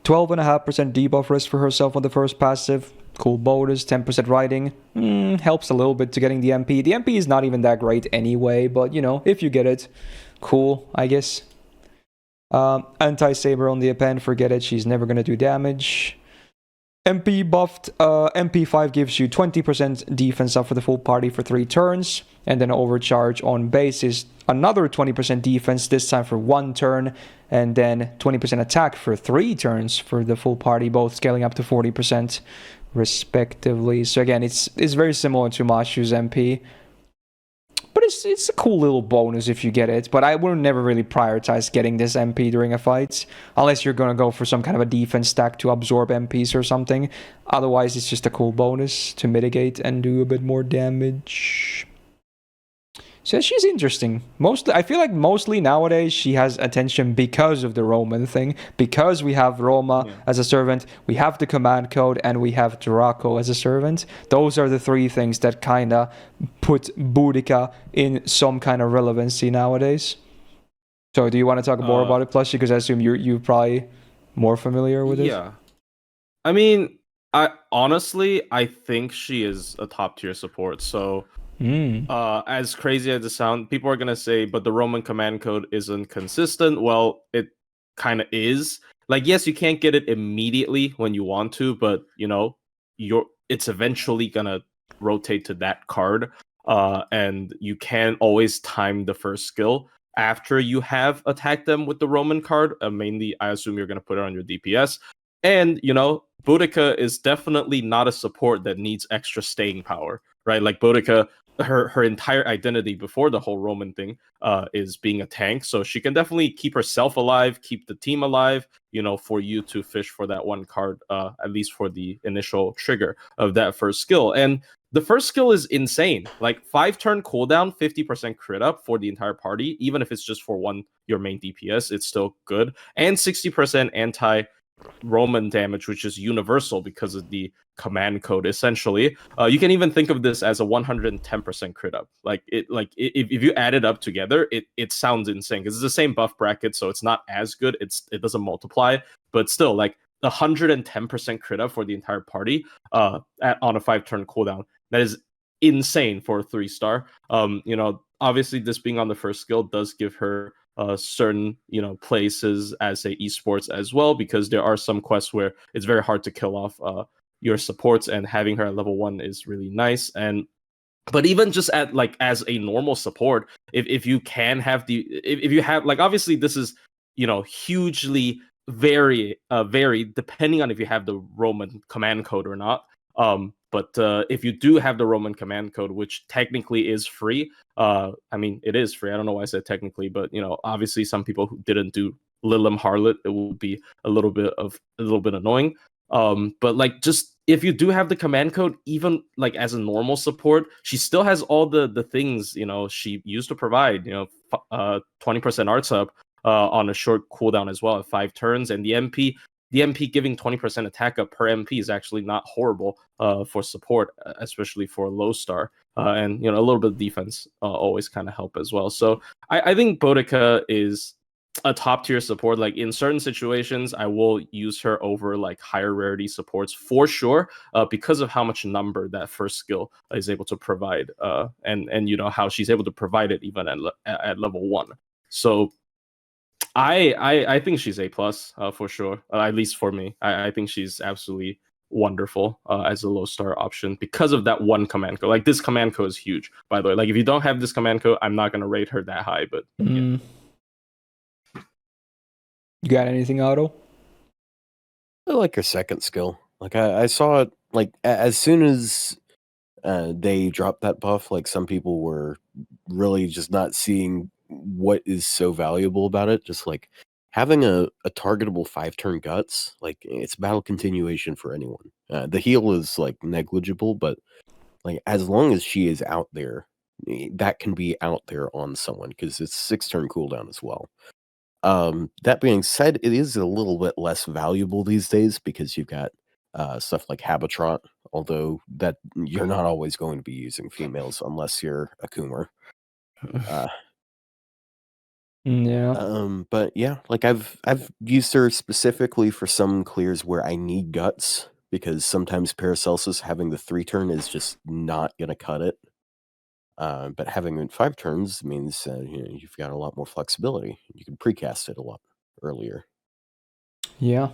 12.5% debuff risk for herself on the first passive. Cool bonus, 10% riding. Helps a little bit to getting the MP. The MP is not even that great anyway, but if you get it, cool, I guess. Anti-Saber on the append, forget it, she's never going to do damage. MP buffed, MP5 gives you 20% defense up for the full party for 3 turns, and then Overcharge on base is another 20% defense, this time for 1 turn, and then 20% attack for 3 turns for the full party, both scaling up to 40% respectively. So again, it's very similar to Mashu's MP. But it's a cool little bonus if you get it. But I would never really prioritize getting this MP during a fight. Unless you're going to go for some kind of a defense stack to absorb MPs or something. Otherwise, it's just a cool bonus to mitigate and do a bit more damage. So she's interesting. I feel like mostly nowadays she has attention because of the Roman thing. Because we have Roma as a servant, we have the command code, and we have Draco as a servant. Those are the 3 things that kind of put Boudica in some kind of relevancy nowadays. So do you want to talk more about it, Plushie? Because I assume you're probably more familiar with it. Yeah. I mean, I think she is a top tier support. So as crazy as it sounds, people are gonna say, but the Roman command code isn't consistent. Well, it kind of is. Like, yes, you can't get it immediately when you want to, but you know, it's eventually gonna rotate to that card. And you can always time the first skill after you have attacked them with the Roman card. Mainly, I assume you're gonna put it on your DPS. And you know, Boudica is definitely not a support that needs extra staying power, right? Like Boudica, her entire identity before the whole Roman thing is being a tank, so she can definitely keep herself alive, keep the team alive, you know, for you to fish for that one card, at least for the initial trigger of that first skill. And the first skill is insane, like 5-turn cooldown, 50% crit up for the entire party, even if it's just for your main DPS, it's still good, and 60% anti-Roman damage, which is universal because of the command code. Essentially, you can even think of this as a 110% crit up. If you add it up together, it sounds insane because it's the same buff bracket, so it's not as good. It doesn't multiply, but still, like 110% crit up for the entire party on a 5-turn cooldown. That is insane for a 3-star. You know, obviously this being on the first skill does give her certain, you know, places as a esports as well, because there are some quests where it's very hard to kill off your supports, and having her at level 1 is really nice. But even just at like as a normal support, if you can have if you have, like, obviously this is, you know, hugely varied depending on if you have the Roman command code or not. But if you do have the Roman command code, which technically is free, I mean, it is free. I don't know why I said technically, but you know, obviously some people who didn't do Lilim Harlot, it will be a little bit annoying. But like, just if you do have the command code, even like as a normal support, she still has all the things, you know, she used to provide, you know, 20% arts up on a short cooldown as well at 5 turns, and the MP giving 20% attack up per MP is actually not horrible for support, especially for a low star. And you know, a little bit of defense always kind of help as well. So I think Boudica is a top tier support. Like in certain situations, I will use her over like higher rarity supports for sure, because of how much number that first skill is able to provide, and you know how she's able to provide it even at level 1. So I think she's A plus for sure. At least for me, I think she's absolutely wonderful as a low star option because of that one command code. Like this command code is huge, by the way. Like if you don't have this command code, I'm not gonna rate her that high. But yeah. You got anything, Otto? I like her second skill. Like I saw it like as soon as they dropped that buff. Like some people were really just not seeing what is so valuable about it. Just like having a targetable 5-turn guts, like it's battle continuation for anyone. The heal is like negligible, but like as long as she is out there, that can be out there on someone because it's 6-turn cooldown as well. That being said, it is a little bit less valuable these days because you've got stuff like Habetrot, although that you're not always going to be using females unless you're a Coomer. Yeah. But yeah, like I've used her specifically for some clears where I need guts because sometimes Paracelsus having the 3-turn is just not gonna cut it. But having it 5 turns means you know, you've got a lot more flexibility. You can precast it a lot earlier. Yeah.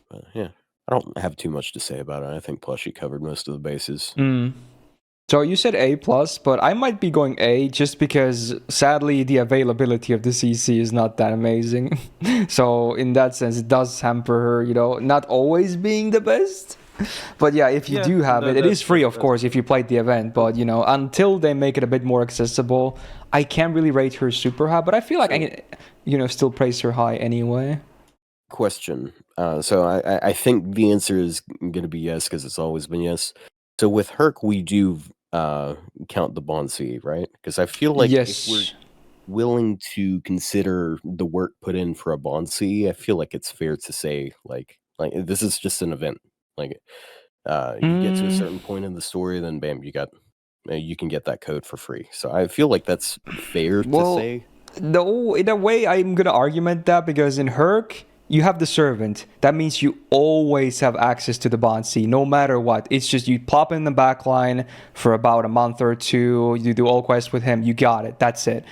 But yeah, I don't have too much to say about it. I think Plushie covered most of the bases. So you said A+, but I might be going A just because, sadly, the availability of the CC is not that amazing. So in that sense, it does hamper her, not always being the best. But yeah, if you do have it is free, of course, if you played the event. But, until they make it a bit more accessible, I can't really rate her super high. But I feel like I can, still praise her high anyway. Question. So I think the answer is going to be yes, because it's always been yes. So with Herc, we do count the Bonsi, right? Because I feel like if we're willing to consider the work put in for a Bonsi, I feel like it's fair to say like this is just an event. Like you get to a certain point in the story, then bam, you can get that code for free. So I feel like that's fair to say. No, in a way, I'm gonna argument that because in Herc, you have the servant. That means you always have access to the Bonsi, no matter what. It's just you plop in the backline for about a month or two. You do all quests with him. You got it. That's it.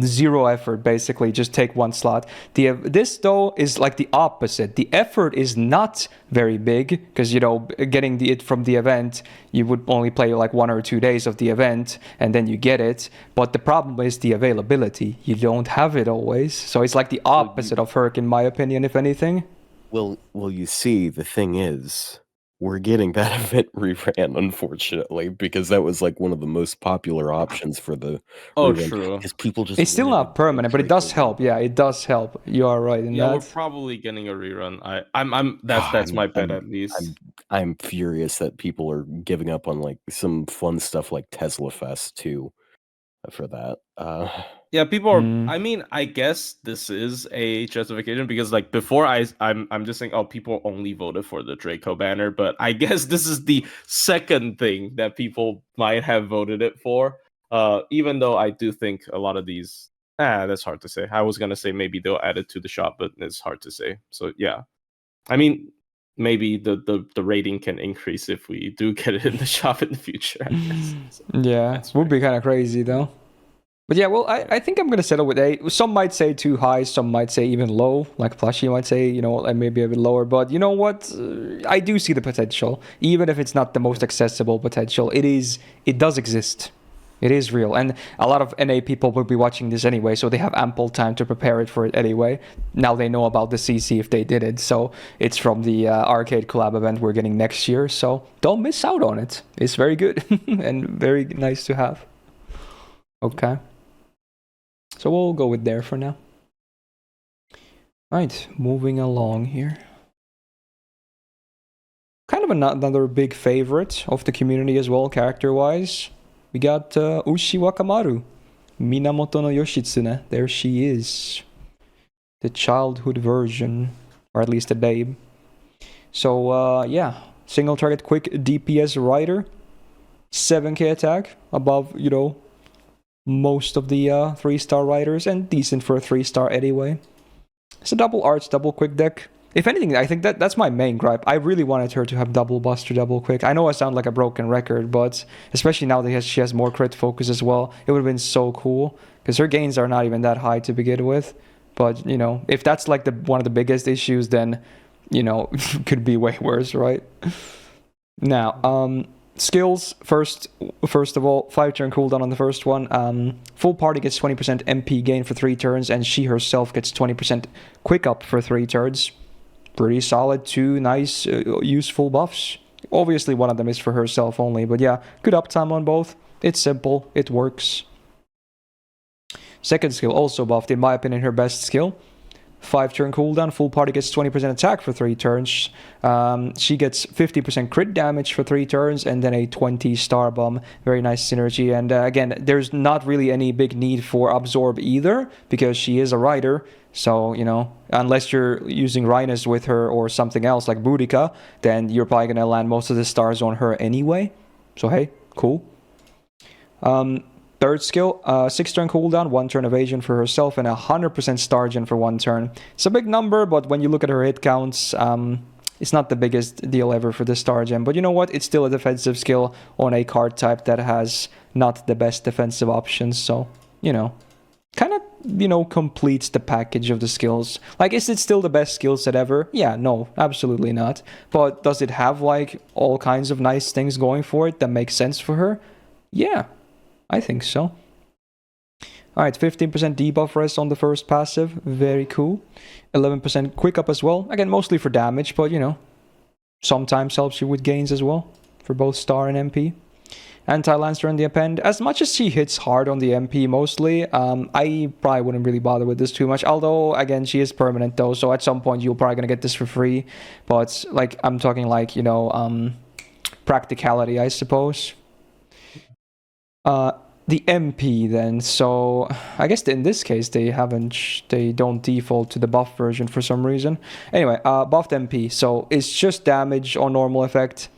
Zero effort, basically. Just take one slot. This, though, is like the opposite. The effort is not very big because, getting it from the event, you would only play like 1 or 2 days of the event and then you get it. But the problem is the availability. You don't have it always. So it's like the opposite of Herc, in my opinion, if anything. Well, you see, the thing is, we're getting that event reran, unfortunately, because that was like one of the most popular options for the rerun. True. Because people just it's still not permanent, but it does help. Yeah, it does help. You are right in that. Yeah, we're probably getting a rerun. That's my bet at least. I'm furious that people are giving up on like some fun stuff like Tesla Fest too for that. Yeah, people are. I mean, I guess this is a justification because, like, before I'm just saying, oh, people only voted for the Draco banner, but I guess this is the second thing that people might have voted it for. Even though I do think a lot of these, that's hard to say. I was gonna say maybe they'll add it to the shop, but it's hard to say. So yeah, I mean, maybe the rating can increase if we do get it in the shop in the future. I guess. So, yeah, it would be kind of crazy though. But yeah, well, I think I'm going to settle with A. Some might say too high, some might say even low. Like Plushie might say, maybe a bit lower. But you know what? I do see the potential. Even if it's not the most accessible potential, it does exist. It is real. And a lot of NA people will be watching this anyway, so they have ample time to prepare it for it anyway. Now they know about the CC if they did it. So it's from the arcade collab event we're getting next year. So don't miss out on it. It's very good and very nice to have. Okay. So we'll go with there for now. Alright, moving along here. Kind of another big favorite of the community as well, character-wise. We got Ushiwakamaru, Minamoto no Yoshitsune. There she is. The childhood version, or at least a babe. So, yeah. Single target quick DPS rider. 7k attack, above, most of the 3-star riders, and decent for a 3-star anyway. It's a double arch, double quick deck. If anything, I think that's my main gripe. I really wanted her to have double buster, double quick. I know I sound like a broken record, but especially now that she has more crit focus as well, it would have been so cool. Because her gains are not even that high to begin with. But, if that's like one of the biggest issues, then, could be way worse, right? Now, skills, first of all, 5-turn cooldown on the first one. Full party gets 20% MP gain for 3 turns, and she herself gets 20% quick up for 3 turns. Pretty solid, 2 nice, useful buffs. Obviously, one of them is for herself only, but yeah, good uptime on both. It's simple, it works. Second skill, also buffed, in my opinion, her best skill. 5-turn cooldown, full party gets 20% attack for 3 turns. She gets 50% crit damage for 3 turns, and then a 20 star bomb. Very nice synergy. And again, there's not really any big need for absorb either, because she is a rider. So, unless you're using Reines with her or something else like Boudica, then you're probably going to land most of the stars on her anyway. So, hey, cool. Third skill, 6-turn cooldown, 1-turn evasion for herself, and 100% star gen for 1 turn. It's a big number, but when you look at her hit counts, it's not the biggest deal ever for the star gen. But you know what? It's still a defensive skill on a card type that has not the best defensive options. So, kind of completes the package of the skills. Like, is it still the best skill set ever? Yeah, no, absolutely not. But does it have, like, all kinds of nice things going for it that make sense for her? Yeah, I think so. Alright, 15% debuff rest on the first passive. Very cool. 11% quick up as well. Again, mostly for damage, but, sometimes helps you with gains as well. For both star and MP. Anti-Lancer on the append. As much as she hits hard on the MP mostly, I probably wouldn't really bother with this too much. Although, again, she is permanent though, so at some point you're probably gonna get this for free. But, like, I'm talking like, practicality, I suppose. The MP then, so I guess in this case they don't default to the buff version for some reason. Anyway, buffed MP, so it's just damage on normal effect.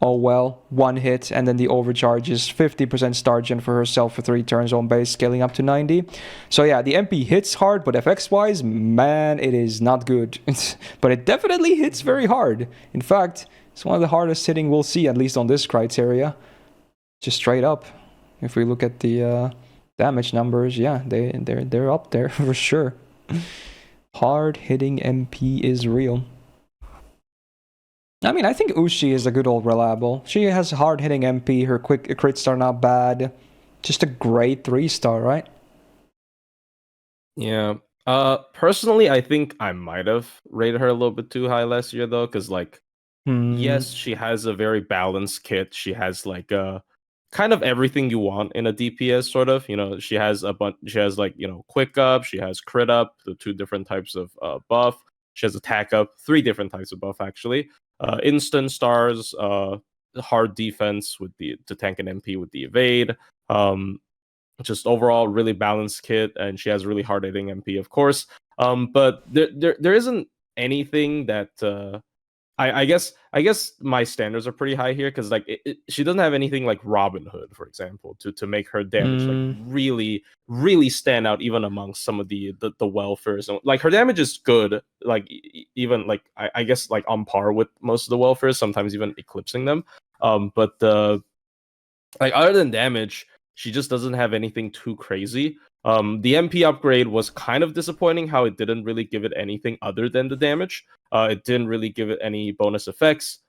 Oh well, 1 hit, and then the overcharge is 50% star gen for herself for 3 turns on base, scaling up to 90. So yeah, the MP hits hard, but FX-wise, man, it is not good. But it definitely hits very hard. In fact, it's one of the hardest hitting we'll see, at least on this criteria. Just straight up. If we look at the damage numbers, yeah, they're up there for sure. Hard hitting MP is real. I mean, I think Ushi is a good old reliable. She has hard hitting MP, her quick crits are not bad. Just a great 3-star, right? Yeah. Personally, I think I might have rated her a little bit too high last year though, because yes, she has a very balanced kit. She has like kind of everything you want in a DPS sort of. She has quick up, she has crit up, the 2 different types of buff. She has attack up, 3 different types of buff actually. Instant stars, hard defense to tank an MP with the evade. Just overall really balanced kit, and she has really hard hitting MP, of course. But there isn't anything that I guess my standards are pretty high here, because she doesn't have anything like Robin Hood, for example, to make her damage like really really stand out even amongst some of the welfares. Like her damage is good, like even like I guess like on par with most of the welfares, sometimes even eclipsing them. But like other than damage, she just doesn't have anything too crazy. The MP upgrade was kind of disappointing, how it didn't really give it anything other than the damage. It didn't really give it any bonus effects,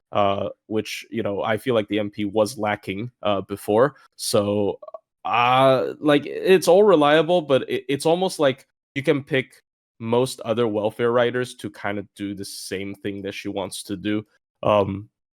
which, I feel like the MP was lacking before. So, like, it's all reliable, but it's almost like you can pick most other welfare writers to kind of do the same thing that she wants to do.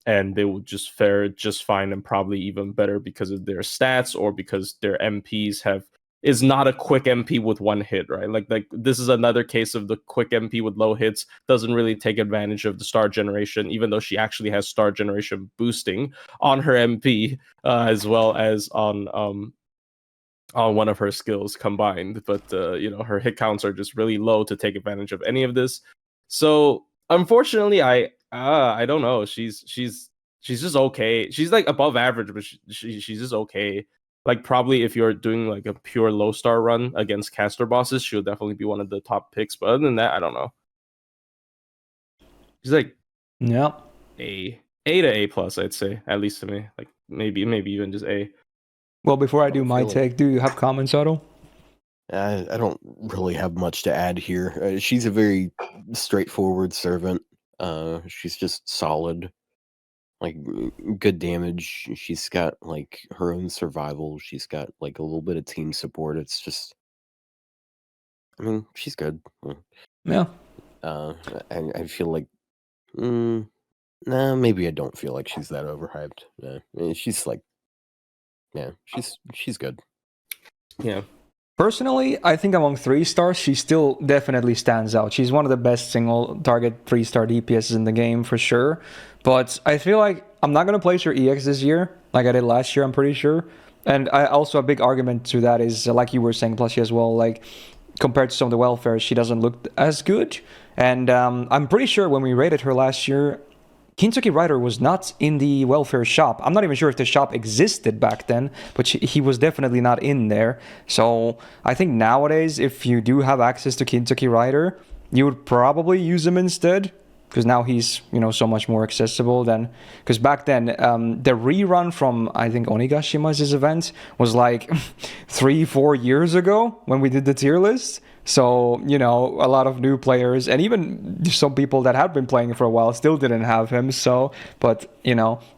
And they would just fare just fine and probably even better because of their stats, or because their MPs is not a quick MP with 1 hit, right? Like this is another case of the quick MP with low hits doesn't really take advantage of the star generation, even though she actually has star generation boosting on her MP, as well as on one of her skills combined. But her hit counts are just really low to take advantage of any of this. So unfortunately, I don't know. She's just okay. She's like above average, but she's just okay. Like, probably if you're doing like a pure low star run against caster bosses, she'll definitely be one of the top picks. But other than that, I don't know. She's like, yeah, A to A plus, I'd say, at least to me. Like maybe even just A. Well, before I do my take, do you have comments, Otto? I don't really have much to add here. She's a very straightforward servant. She's just solid. Like, good damage. She's got like her own survival. She's got like a little bit of team support. It's just, I mean, she's good. Yeah. I feel like, nah, maybe I don't feel like she's that overhyped. Yeah, she's like, yeah, she's good. Yeah. Personally, I think among 3-stars, she still definitely stands out. She's one of the best single target 3-star DPSs in the game for sure. But I feel like I'm not going to place her EX this year like I did last year, I'm pretty sure. And I also, a big argument to that is, like you were saying, Plushy, as well, like compared to some of the welfares, she doesn't look as good. And I'm pretty sure when we rated her last year, Kintoki Rider was not in the welfare shop. I'm not even sure if the shop existed back then, but he was definitely not in there. So I think nowadays, if you do have access to Kintoki Rider, you would probably use him instead. because now he's, so much more accessible than, because back then the rerun from, I think, Onigashima's event was like 3-4 years ago when we did the tier list. So, a lot of new players and even some people that had been playing for a while still didn't have him. So, but,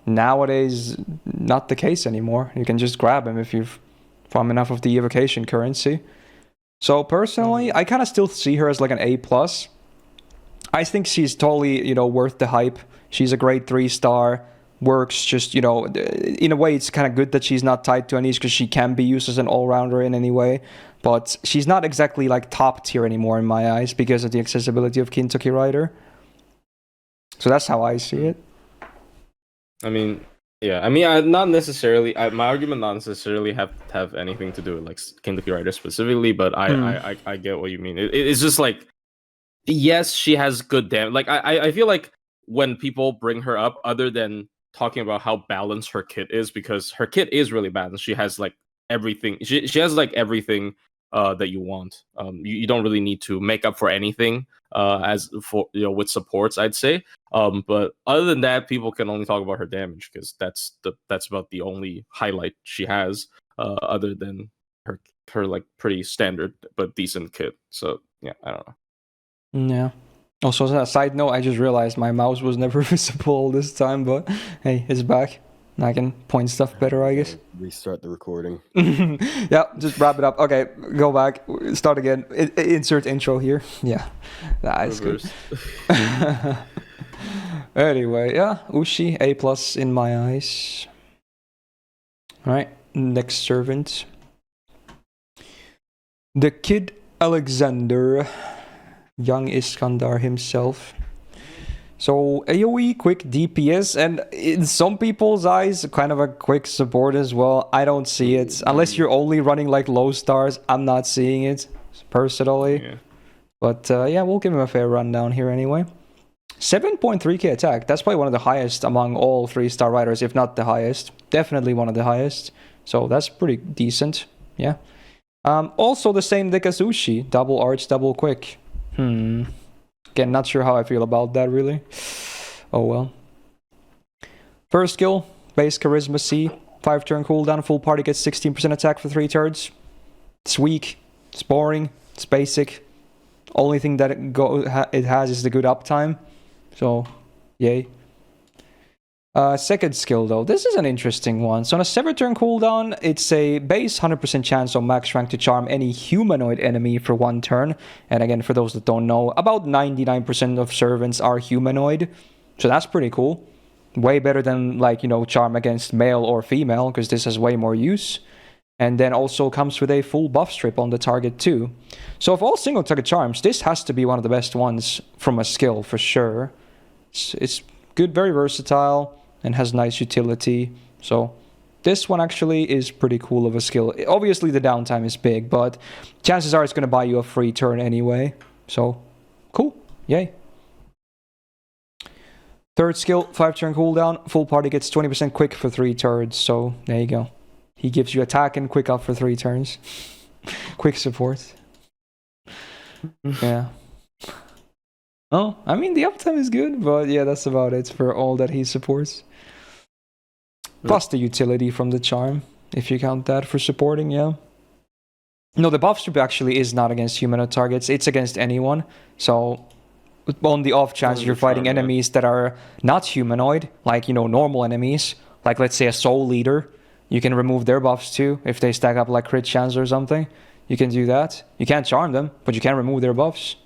nowadays, not the case anymore. You can just grab him if you've farmed enough of the evocation currency. So personally, I kind of still see her as like an A+. I think she's totally, worth the hype. She's a great 3-star. Works just, in a way, it's kind of good that she's not tied to any because she can be used as an all-rounder in any way. But she's not exactly like top tier anymore in my eyes because of the accessibility of Kintoki Rider. So that's how I see it. I mean, yeah. I mean, not necessarily. My argument not necessarily have anything to do with like Kintoki Rider specifically, but I get what you mean. It's just like, yes, she has good damage. Like I feel like when people bring her up, other than talking about how balanced her kit is, because her kit is really balanced. She has like everything. She has like everything that you want. You don't really need to make up for anything as for with supports, I'd say. But other than that, people can only talk about her damage because that's about the only highlight she has, other than her like pretty standard but decent kit. So yeah, I don't know. Yeah. Also, as a side note, I just realized my mouse was never visible this time, but hey, it's back. I can point stuff better, I guess. Restart the recording. Yeah, just wrap it up. Okay, go back. Start again. Insert intro here. Yeah, that's good. Anyway, yeah, Ushi, A+ in my eyes. All right, next servant. The Kid Alexander, young Iskandar himself. So AoE, quick DPS, and in some people's eyes, kind of a quick support as well. I don't see it. Unless you're only running like low stars, I'm not seeing it, personally. Yeah. But yeah, we'll give him a fair rundown here anyway. 7.3k attack. That's probably one of the highest among all 3-star riders, if not the highest. Definitely one of the highest. So that's pretty decent. Yeah. Also the same deck as Ushi. Double arch, double quick. Again, not sure how I feel about that, really. Oh well. First skill, base Charisma C. 5-turn cooldown, full party gets 16% attack for 3 turns. It's weak, it's boring, it's basic. Only thing that it has is the good uptime. So, yay. Second skill though, this is an interesting one. So on a 7-turn cooldown, it's a base 100% chance on max rank to charm any humanoid enemy for 1 turn. And again, for those that don't know, about 99% of servants are humanoid. So that's pretty cool. Way better than like, charm against male or female, because this has way more use. And then also comes with a full buff strip on the target too. So of all single target charms, this has to be one of the best ones from a skill for sure. It's good, very versatile, and has nice utility. So this one actually is pretty cool of a skill. Obviously the downtime is big, but chances are it's going to buy you a free turn anyway. So cool, yay. Third skill, 5-turn cooldown, full party gets 20% quick for 3 turns. So there you go. He gives you attack and quick up for 3 turns. Quick support. Yeah. Oh, I mean, the uptime is good, but yeah, that's about it for all that he supports. Plus the utility from the charm, if you count that for supporting, yeah. No, the buff strip actually is not against humanoid targets, it's against anyone. So, on the off chance you're fighting enemies that are not humanoid, like, normal enemies, like let's say a soul leader, you can remove their buffs too, if they stack up like crit chance or something. You can do that. You can't charm them, but you can remove their buffs.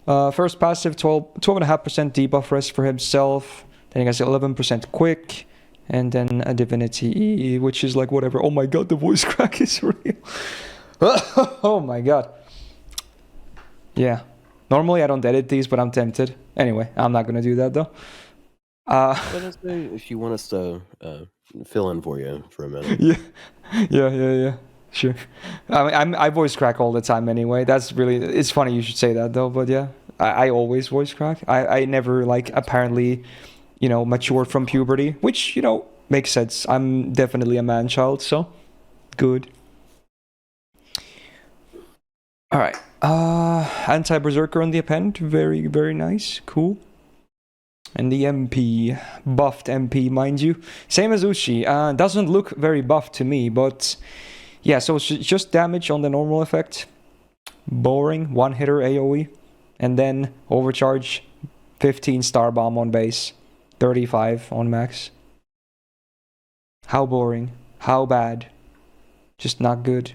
First passive, 12.5% debuff rest for himself. Then he has 11% quick. And then a divinity, which is like whatever. Oh my god, the voice crack is real. Oh my god. Yeah. Normally I don't edit these, but I'm tempted. Anyway, I'm not going to do that though. If you want us to fill in for you for a minute. Yeah. Sure. I voice crack all the time anyway. That's really, it's funny you should say that though, but yeah. I always voice crack. I never like apparently, matured from puberty, which, makes sense. I'm definitely a man child, so good. All right. Anti-Berserker on the append. Very, very nice. Cool. And the MP. Buffed MP, mind you. Same as Ushi. Doesn't look very buffed to me, but... Yeah, so it's just damage on the normal effect. Boring. One-hitter AoE. And then overcharge. 15 star bomb on base. 35 on max. How boring. How bad. Just not good.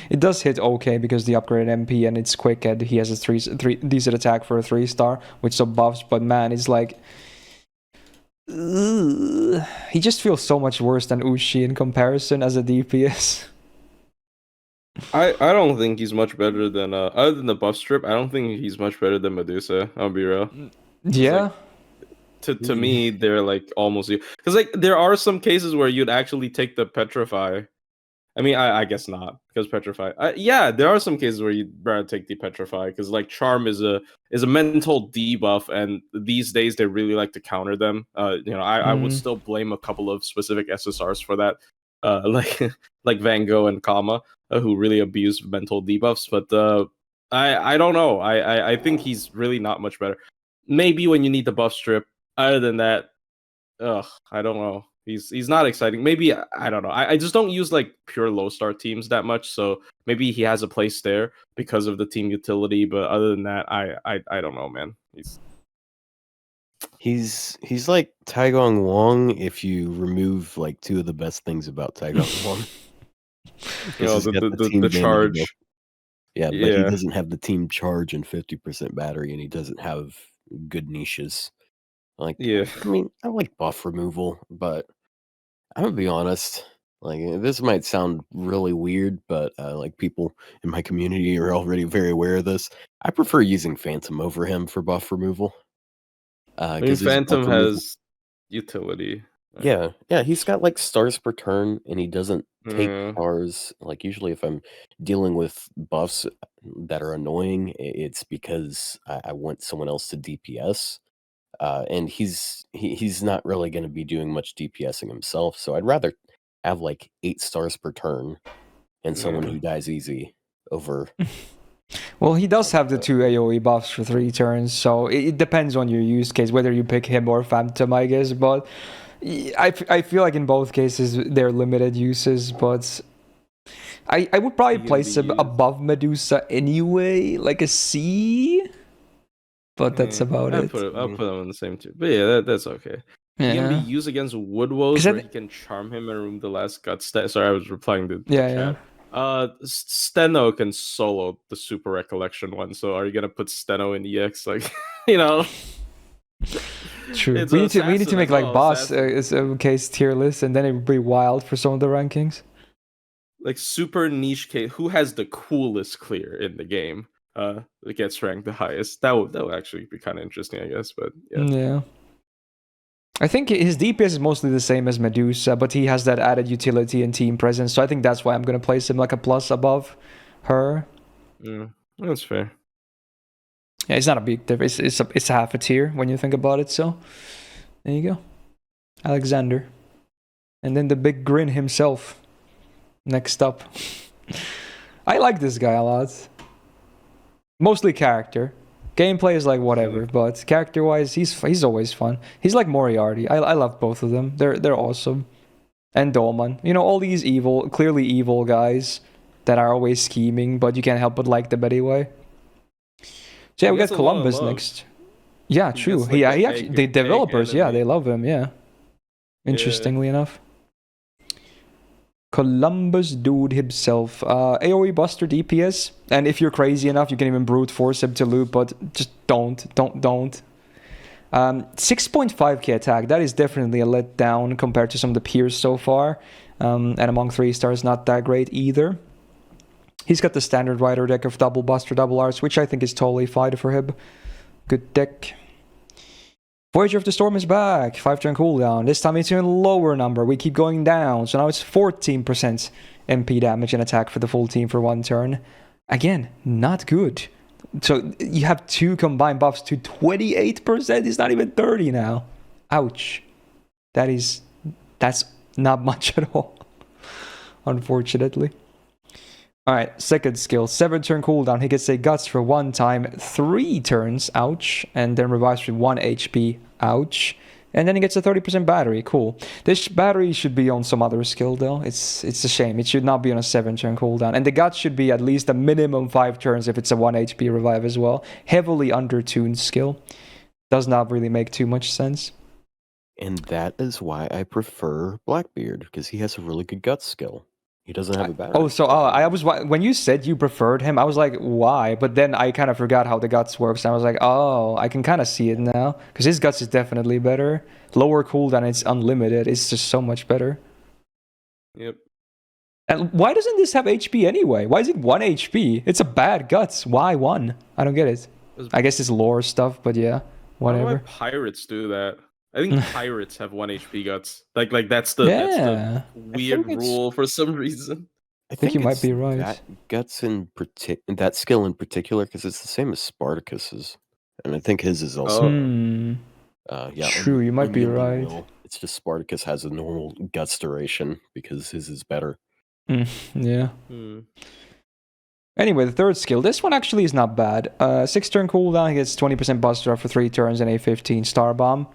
It does hit okay because the upgraded MP and it's quick and he has a 3 decent attack for a 3-star, which some buffs, but man, it's like... He just feels so much worse than Ushi in comparison as a DPS. I don't think he's much better than other than the buff strip. I don't think he's much better than Medusa. I'll be real. Yeah. Like, to me, they're like almost because like there are some cases where you'd actually take the petrify. I mean, I guess not because petrify. Yeah, there are some cases where you'd rather take the petrify because like charm is a mental debuff, and these days they really like to counter them. I would still blame a couple of specific SSRs for that, like Van Gogh and Kama, who really abuse mental debuffs. But I don't know. I think he's really not much better. Maybe when you need the buff strip. Other than that, I don't know. He's not exciting. Maybe I don't know. I just don't use like pure low star teams that much. So maybe he has a place there because of the team utility. But other than that, I don't know, man. He's like Tai Gong Wang if you remove like two of the best things about Tai Gong Wang. The charge. Yeah, but he doesn't have the team charge and 50% battery, and he doesn't have good niches. Like, yeah, I mean, I like buff removal, but I'm gonna be honest. Like, this might sound really weird, but like people in my community are already very aware of this. I prefer using Phantom over him for buff removal. I mean, Phantom has utility. Yeah, he's got like stars per turn, and he doesn't take stars. Like usually, if I'm dealing with buffs that are annoying, it's because I want someone else to DPS. And he's not really going to be doing much DPSing himself, so I'd rather have like 8 stars per turn and someone who dies easy over. Well, he does have the 2 AoE buffs for 3 turns, so it depends on your use case, whether you pick him or Phantom, I guess, but I feel like in both cases they're limited uses, but I would probably place him above Medusa anyway, like a C. But that's about it. I'll put him on the same tier. But yeah, that's okay. He can be used against Woodwoes, where he can charm him and remove the last gut stat. Sorry, I was replying to the chat. Steno can solo the Super Recollection one. So are you gonna put Steno in EX? Like, you know. True. We need to make like boss case tier list, and then it would be wild for some of the rankings. Like super niche case. Who has the coolest clear in the game? It gets ranked the highest. That would actually be kind of interesting, I guess. But yeah. I think his DPS is mostly the same as Medusa, but he has that added utility and team presence. So I think that's why I'm gonna place him like a plus above her. That's fair. Yeah, it's not a big difference. It's a half a tier when you think about it. So there you go, Alexander, and then the big grin himself. Next up, I like this guy a lot. Mostly character. Gameplay is like whatever, but character-wise, he's always fun. He's like Moriarty. I love both of them. They're awesome. And Dolman. You know, all these clearly evil guys that are always scheming, but you can't help but like them anyway. So yeah, we got Columbus next. Yeah, true. Like he actually the developers, they love him. Yeah. Interestingly enough. Columbus dude himself. AoE buster DPS. And if you're crazy enough, you can even brute force him to loot, but just don't. 6.5k attack. That is definitely a letdown compared to some of the peers so far. And among 3 stars, not that great either. He's got the standard rider deck of double buster, double arts, which I think is totally fine for him. Good deck. Voyager of the Storm is back. 5-turn cooldown. This time it's even a lower number. We keep going down. So now it's 14% MP damage and attack for the full team for 1 turn. Again, not good. So you have 2 combined buffs to 28%. It's not even 30 now. Ouch. That's not much at all. Unfortunately. Alright, second skill. 7-turn cooldown. He gets a Guts for 1 time, 3 turns. Ouch. And then revives for 1 HP. Ouch. And then he gets a 30% battery. Cool. This battery should be on some other skill though. It's a shame. It should not be on a 7-turn cooldown. And the Guts should be at least a minimum 5 turns if it's a 1 HP revive as well. Heavily undertuned skill. Does not really make too much sense. And that is why I prefer Blackbeard, because he has a really good Guts skill. He doesn't have a battery. Oh, so I was when you said you preferred him, I was like, why? But then I kind of forgot how the Guts works. And I was like, oh, I can kind of see it now, because his Guts is definitely better. Lower cooldown, it's unlimited. It's just so much better. Yep. And why doesn't this have HP anyway? Why is it 1 HP? It's a bad Guts. Why 1? I don't get it. I guess it's lore stuff, but yeah, whatever. Why do pirates do that? I think pirates have 1 HP Guts. Like that's the weird rule for some reason. I think you might be right. That Guts that skill in particular, because it's the same as Spartacus's, and I think his is also. Yeah, true. You might be right. It's just Spartacus has a normal Guts duration because his is better. Yeah. Anyway, the third skill. This one actually is not bad. 6-turn cooldown. He gets 20% buster for 3 turns and a 15 star bomb.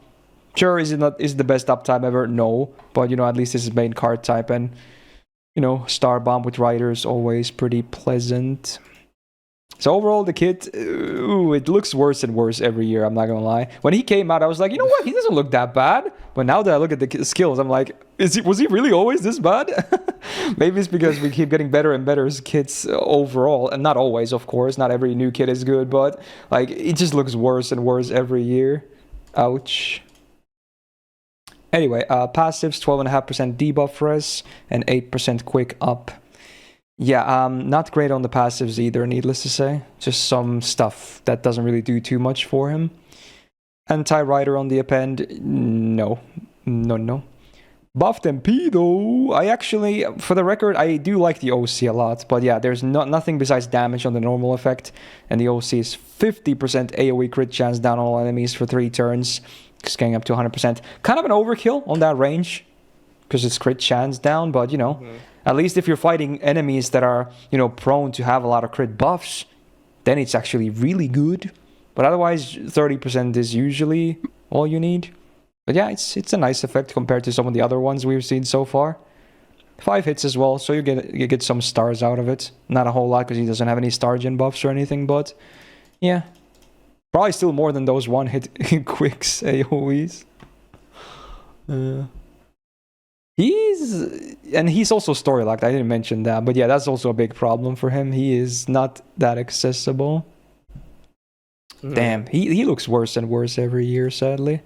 Sure, is it the best uptime ever? No, but at least this is main card type, and star bomb with riders always pretty pleasant. So overall, the kit, it looks worse and worse every year. I'm not gonna lie. When he came out, I was like, you know what? He doesn't look that bad. But now that I look at the skills, I'm like, was he really always this bad? Maybe it's because we keep getting better and better as kits overall, and not always, of course. Not every new kit is good, but like it just looks worse and worse every year. Ouch. Anyway, passives 12.5% debuff res and 8% quick up. Yeah, not great on the passives either, needless to say. Just some stuff that doesn't really do too much for him. Anti-rider on the append, no. Buffed MP though, I actually, for the record, I do like the OC a lot. But yeah, there's nothing besides damage on the normal effect. And the OC is 50% AoE crit chance down on all enemies for 3 turns. Getting up to 100%. Kind of an overkill on that range, because it's crit chance down, but at least if you're fighting enemies that are, prone to have a lot of crit buffs, then it's actually really good. But otherwise, 30% is usually all you need. But yeah, it's a nice effect compared to some of the other ones we've seen so far. 5 hits as well, so you get some stars out of it. Not a whole lot, because he doesn't have any star gen buffs or anything, but yeah. Probably still more than those 1-hit quicks AoEs. He's also story locked. I didn't mention that, but yeah, that's also a big problem for him. He is not that accessible. Damn, he looks worse and worse every year, sadly.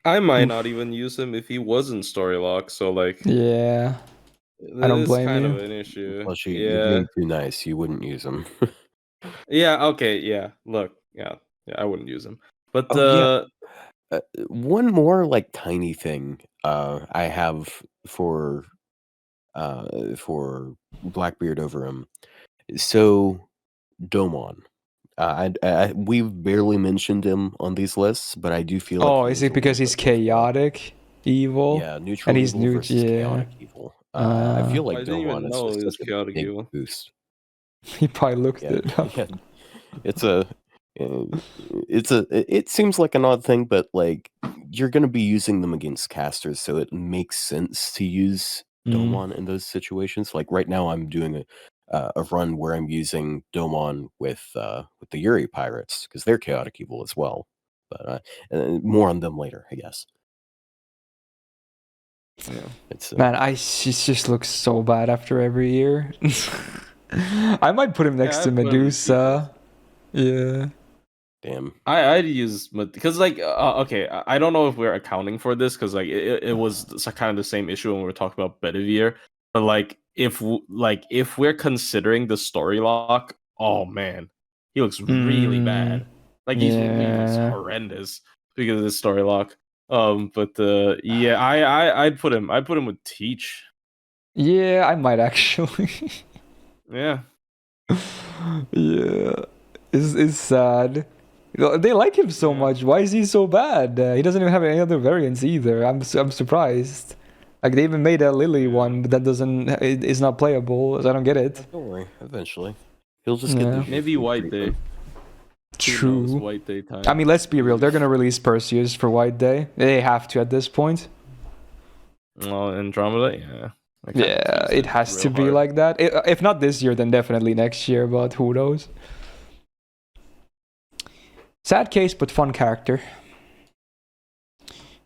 I might not even use him if he wasn't story locked. So like, yeah, I don't blame kind you. of an issue. Plus, you're being too nice. You wouldn't use him. Yeah. Okay. Yeah. Look. Yeah. I wouldn't use him. But one more like tiny thing I have for Blackbeard over him. So Domon. We've barely mentioned him on these lists, but I do feel. Oh, is it because he's chaotic evil? Yeah, neutral and he's evil versus chaotic evil. I feel like I didn't even Domon know is it was such a chaotic big evil. boost. He probably looked it up. Yeah. It seems like an odd thing, but like you're going to be using them against casters, so it makes sense to use Domon in those situations. Like right now, I'm doing a run where I'm using Domon with the Yuri pirates because they're chaotic evil as well. But more on them later, I guess. Yeah, man, she just looks so bad after every year. I might put him next to Medusa. Yeah. Damn. I'd use because like okay, I don't know if we're accounting for this because like it was kind of the same issue when we were talking about Bedivere, but like if we're considering the story lock, oh man, he looks really bad. Like he looks horrendous because of this story lock. But yeah, I'd put him with Teach. Yeah, I might actually. Yeah. Yeah. It's sad. They like him so much. Why is he so bad? He doesn't even have any other variants either. I'm surprised. Like they even made a Lily one, but that is not playable. So I don't get it. Don't worry, eventually. He'll just get the Maybe White Day. True. Who knows, White Day time. I mean, let's be real. They're gonna release Perseus for White Day. They have to at this point. Well, Andromeda, yeah. Yeah, it has to be like that. If not this year, then definitely next year. But who knows? Sad case, but fun character.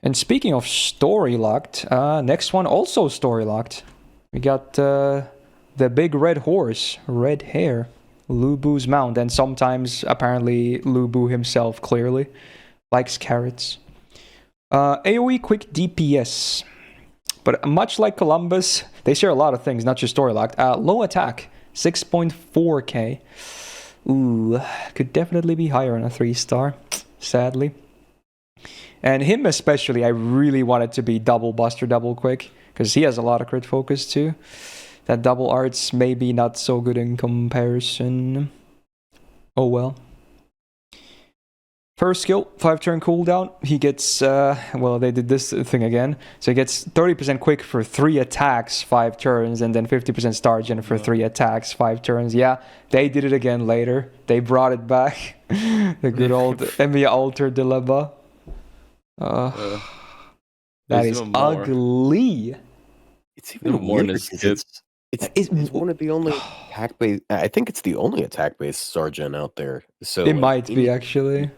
And speaking of story locked, next one also story locked. We got the big red horse, red hair, Lu Bu's mount, and sometimes apparently Lu Bu himself clearly likes carrots. AoE quick DPS, but much like Columbus, they share a lot of things, not just story locked. Low attack, 6.4k. Ooh, could definitely be higher on a 3-star, sadly. And him especially, I really want it to be double buster, double quick, because he has a lot of crit focus too. That double arts maybe not so good in comparison. Oh well. First skill, 5-turn cooldown. He gets, well, they did this thing again. So he gets 30% quick for 3 attacks, 5 turns, and then 50% star gen for 3 attacks, 5 turns. Yeah, they did it again later. They brought it back. The good old Emiya Alter dilemma. That is ugly. It's even more because it's one of the only attack based. I think it's the only attack based star gen out there. So it might be actually.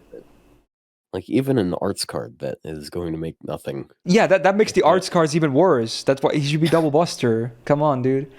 Like even an arts card that is going to make nothing. Yeah, that makes the arts cards even worse. That's why he should be double buster. Come on, dude.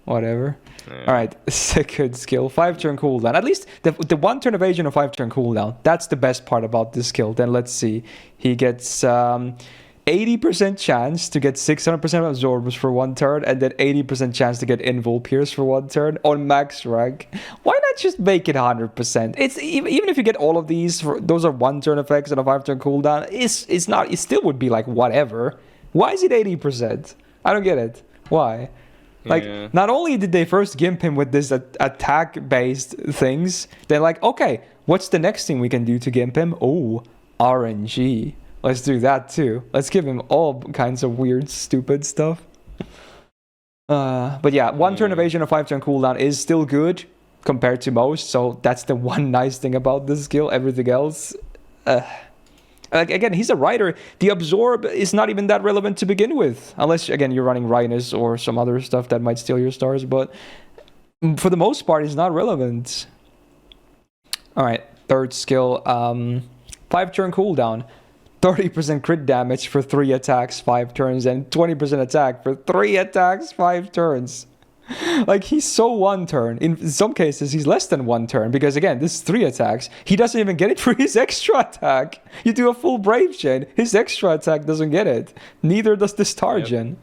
Whatever. Yeah. All right, second skill, 5-turn cooldown. At least the 1-turn evasion of 5-turn cooldown. That's the best part about this skill. Then let's see. He gets 80% chance to get 600% absorbers for 1 turn, and then 80% chance to get invul pierce for 1 turn on max rank. Why not just make it 100%? It's even if you get all of these, those are 1-turn effects and a 5-turn cooldown. It's not. It still would be like whatever. Why is it 80%? I don't get it. Why? Like, not only did they first gimp him with this attack-based things, they're like, okay, what's the next thing we can do to gimp him? Oh, RNG. Let's do that too. Let's give him all kinds of weird, stupid stuff. But yeah, 1-turn evasion of 5-turn cooldown is still good compared to most, so that's the one nice thing about this skill. Everything else... Like, again, he's a rider. The absorb is not even that relevant to begin with. Unless, again, you're running Reines or some other stuff that might steal your stars. But for the most part, it's not relevant. Alright, third skill. 5-turn cooldown. 30% crit damage for 3 attacks, 5 turns. And 20% attack for 3 attacks, 5 turns. Like, he's so 1 turn. In some cases, he's less than 1 turn. Because, again, this is 3 attacks. He doesn't even get it for his extra attack. You do a full Brave Chain. His extra attack doesn't get it. Neither does the Star Gen.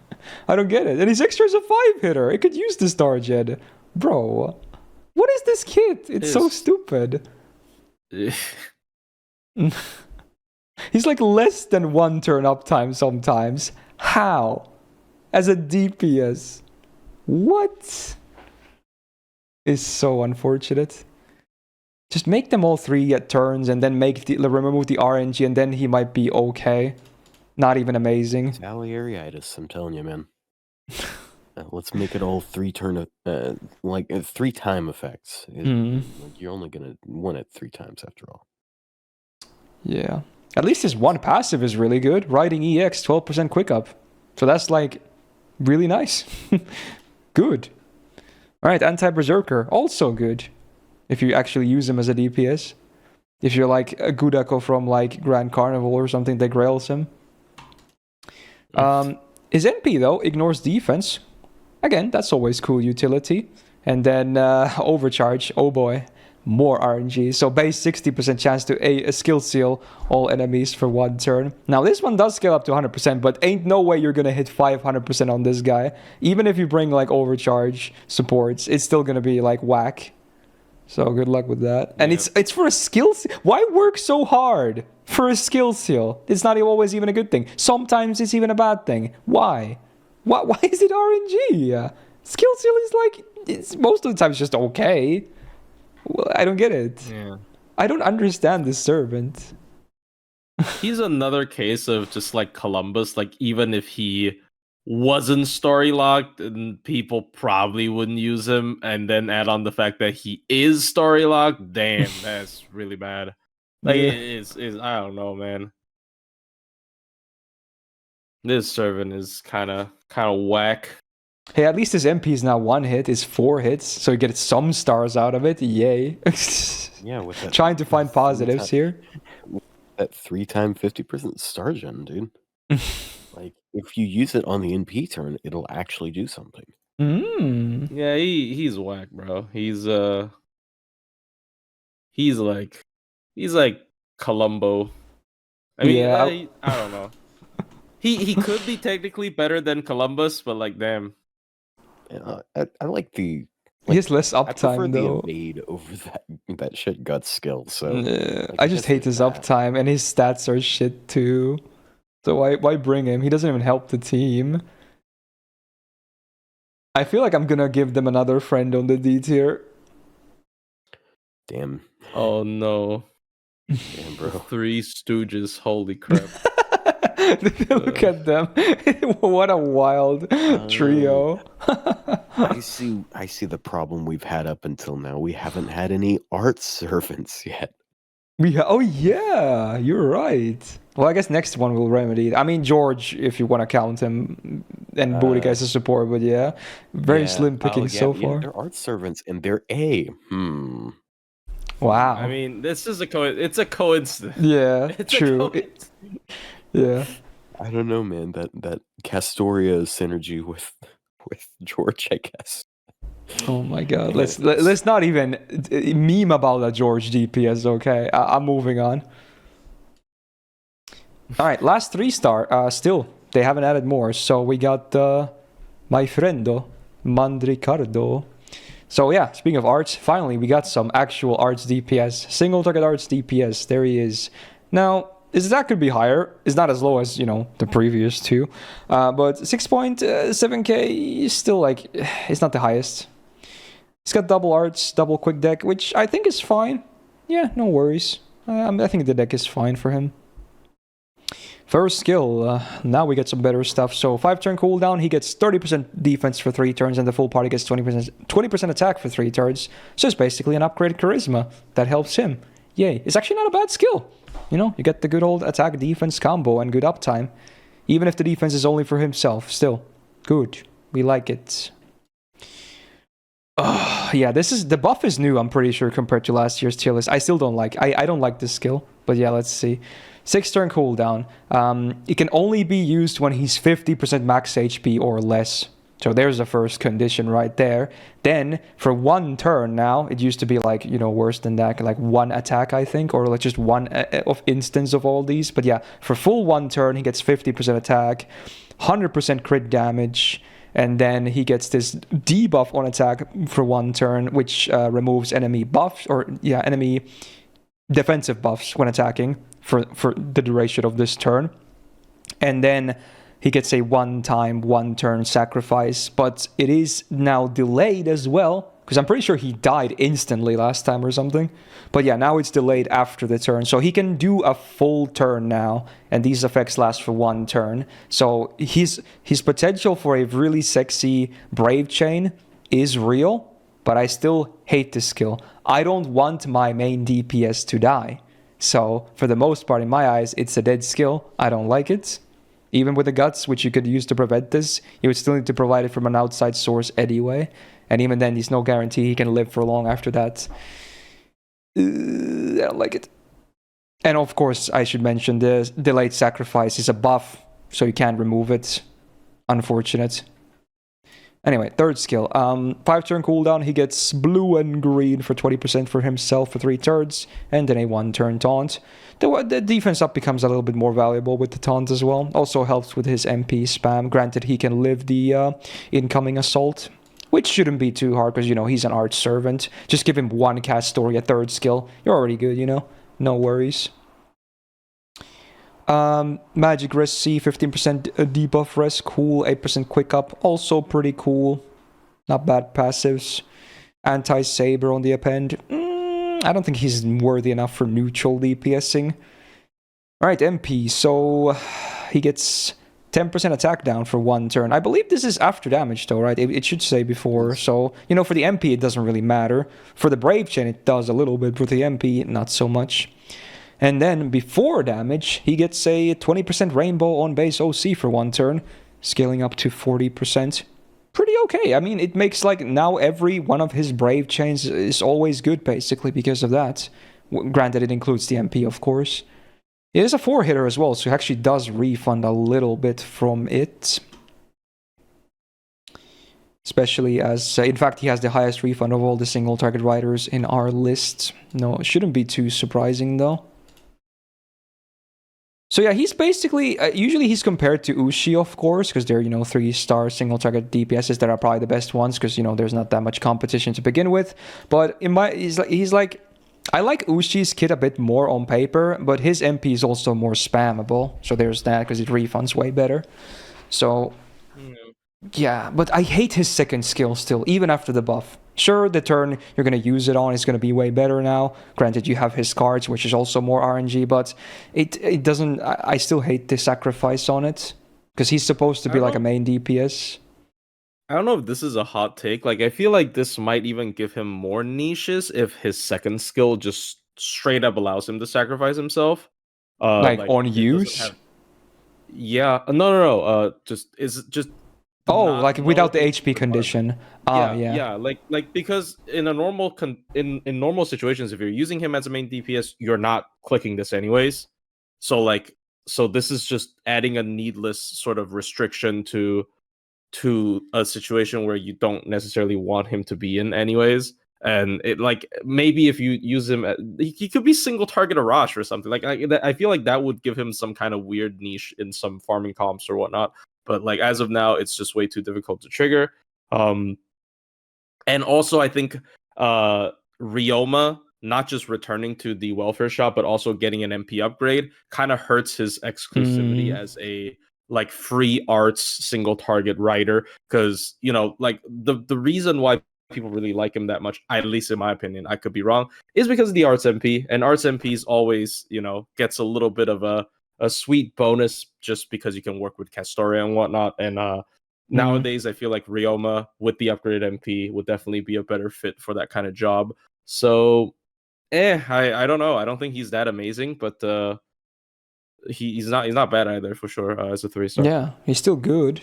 I don't get it. And his extra is a 5-hitter. It could use the Star Gen. Bro, what is this kit? It's so stupid. He's like less than 1 turn uptime sometimes. How? As a DPS. What? Is so unfortunate. Just make them all 3 at turns and then remove the RNG and then he might be okay. Not even amazing. Salieriitis, I'm telling you, man. Let's make it all 3 turn, 3 time effects. You're only gonna win it 3 times after all. Yeah. At least his 1 passive is really good. Riding EX, 12% quick up. So that's like really nice. Good. Alright, Anti-Berserker, also good. If you actually use him as a DPS. If you're like a Gudako from like Grand Carnival or something that grails him. His NP though ignores defense. Again, that's always cool utility. And then Overcharge, oh boy. More RNG. So base 60% chance to a skill seal all enemies for 1 turn. Now this one does scale up to 100%, but ain't no way you're gonna hit 500% on this guy. Even if you bring like overcharge supports, it's still gonna be like whack. So good luck with that. And it's for a skill seal. Why work so hard for a skill seal? It's not always even a good thing. Sometimes it's even a bad thing. Why? Why is it RNG? Skill seal is like, it's most of the time it's just okay. Well, I don't get it. Yeah. I don't understand this servant. He's another case of just like Columbus. Like even if he wasn't story locked, and people probably wouldn't use him, and then add on the fact that he is story locked. Damn, that's really bad. Like Yeah. it's I don't know, man. This servant is kind of whack. Hey, at least his MP is now 1 hit, is 4 hits, so he gets some stars out of it. Yay. Yeah, with that. Trying to find positives here. That 3-time 50% star gen, dude. Like, if you use it on the NP turn, it'll actually do something. Yeah, he's whack, bro. He's like Columbo. I mean, Yeah. I don't know. He could be technically better than Columbus, but like, damn. I like the. He has less I prefer uptime the though. evade over that shit gut skill. So like, I just hate there's his that. uptime, and his stats are shit too. So why bring him? He doesn't even help the team. I feel like I'm gonna give them another friend on the D tier. Damn. Oh no. Damn, bro. Three Stooges. Holy crap. Look at them. What a wild trio. I see the problem we've had up until now. We haven't had any art servants yet. Oh yeah, you're right. Well, I guess next one will remedy it. I mean, George, if you want to count him, and Boudica as a support, but yeah, very slim picking so far. They're art servants and they're A. Wow. I mean, this is it's a coincidence. Yeah, It's true. Yeah. I don't know, man. That Castoria synergy with George, I guess. Oh my god. Let's not even meme about that George DPS, okay? I'm moving on. Alright, last 3-star. Still, they haven't added more. So we got my friendo, Mandricardo. So yeah, speaking of arts, finally we got some actual arts DPS. Single target arts DPS. There he is. Now, that could be higher. It's not as low as, the previous two. But 6.7k is still like, it's not the highest. He's got double arts, double quick deck, which I think is fine. Yeah, no worries. I think the deck is fine for him. First skill, now we get some better stuff. So 5-turn cooldown, he gets 30% defense for 3 turns, and the full party gets 20% attack for 3 turns. So it's basically an upgraded charisma that helps him. Yay. It's actually not a bad skill. You get the good old attack defense combo and good uptime. Even if the defense is only for himself, still good. We like it. Yeah, the buff is new, I'm pretty sure, compared to last year's tier list. I still don't like. I don't like this skill, but yeah, let's see. 6-turn cooldown. It can only be used when he's 50% max HP or less. So there's the first condition right there. Then for 1 turn now, it used to be like, worse than that, like 1 attack, I think, or like just 1 instance of all these. But yeah, for full 1 turn, he gets 50% attack, 100% crit damage, and then he gets this debuff on attack for 1 turn, which removes enemy buffs, enemy defensive buffs when attacking for the duration of this turn. And then he gets a 1-time, 1-turn sacrifice, but it is now delayed as well, because I'm pretty sure he died instantly last time or something. But yeah, now it's delayed after the turn, so he can do a full turn now, and these effects last for 1 turn. So his potential for a really sexy Brave Chain is real, but I still hate this skill. I don't want my main DPS to die. So for the most part, in my eyes, it's a dead skill. I don't like it. Even with the guts, which you could use to prevent this, you would still need to provide it from an outside source anyway. And even then, there's no guarantee he can live for long after that. I don't like it. And of course, I should mention the delayed sacrifice is a buff, so you can't remove it. Unfortunate. Anyway, 3rd skill. 5-turn cooldown, he gets blue and green for 20% for himself for 3 turns, and then a 1-turn taunt. The defense up becomes a little bit more valuable with the taunt as well. Also helps with his MP spam. Granted, he can live the incoming assault, which shouldn't be too hard because, he's an art servant. Just give him 1 cast story, a 3rd skill. You're already good, No worries. Magic Rest C, 15% debuff rest, cool. 8% quick up, also pretty cool. Not bad passives. Anti-Saber on the append. I don't think he's worthy enough for neutral DPSing. All right, MP. So he gets 10% attack down for 1 turn. I believe this is after damage, though, right? It should say before. So, for the MP, it doesn't really matter. For the Brave Chain, it does a little bit. For the MP, not so much. And then, before damage, he gets a 20% Rainbow on base OC for 1 turn, scaling up to 40%. Pretty okay. I mean, it makes, now every one of his Brave Chains is always good, basically, because of that. Granted, it includes the MP, of course. It is a 4-hitter as well, so he actually does refund a little bit from it. Especially as, in fact, he has the highest refund of all the single target riders in our list. No, it shouldn't be too surprising, though. So yeah, he's basically, usually he's compared to Ushi, of course, because they're, 3-star single target DPSs that are probably the best ones, because, there's not that much competition to begin with. But he's like, I like Ushi's kit a bit more on paper, but his MP is also more spammable. So there's that, because it refunds way better. So, yeah, but I hate his second skill still, even after the buff. Sure, the turn you're going to use it on is going to be way better now. Granted, you have his cards, which is also more RNG, but it doesn't... I still hate the sacrifice on it, because he's supposed to be like a main DPS. I don't know if this is a hot take. I feel like this might even give him more niches if his second skill just straight up allows him to sacrifice himself. On use? Yeah. No. Just without the HP condition. Yeah. Because in a normal in normal situations, if you're using him as a main DPS, you're not clicking this anyways. So this is just adding a needless sort of restriction to a situation where you don't necessarily want him to be in anyways. And it maybe if you use him, he could be single target Arash or something. I feel like that would give him some kind of weird niche in some farming comps or whatnot. But as of now, it's just way too difficult to trigger. And also I think Ryouma not just returning to the welfare shop, but also getting an MP upgrade kind of hurts his exclusivity as a free arts single target writer, because the reason why people really like him that much, at least in my opinion, I could be wrong, is because of the arts MP, and arts MPs always gets a little bit of a sweet bonus just because you can work with Castoria and whatnot. And nowadays I feel like Ryouma with the upgraded MP would definitely be a better fit for that kind of job. So I don't know, I don't think he's that amazing, but he's not bad either, for sure, as a 3-star. Yeah, he's still good.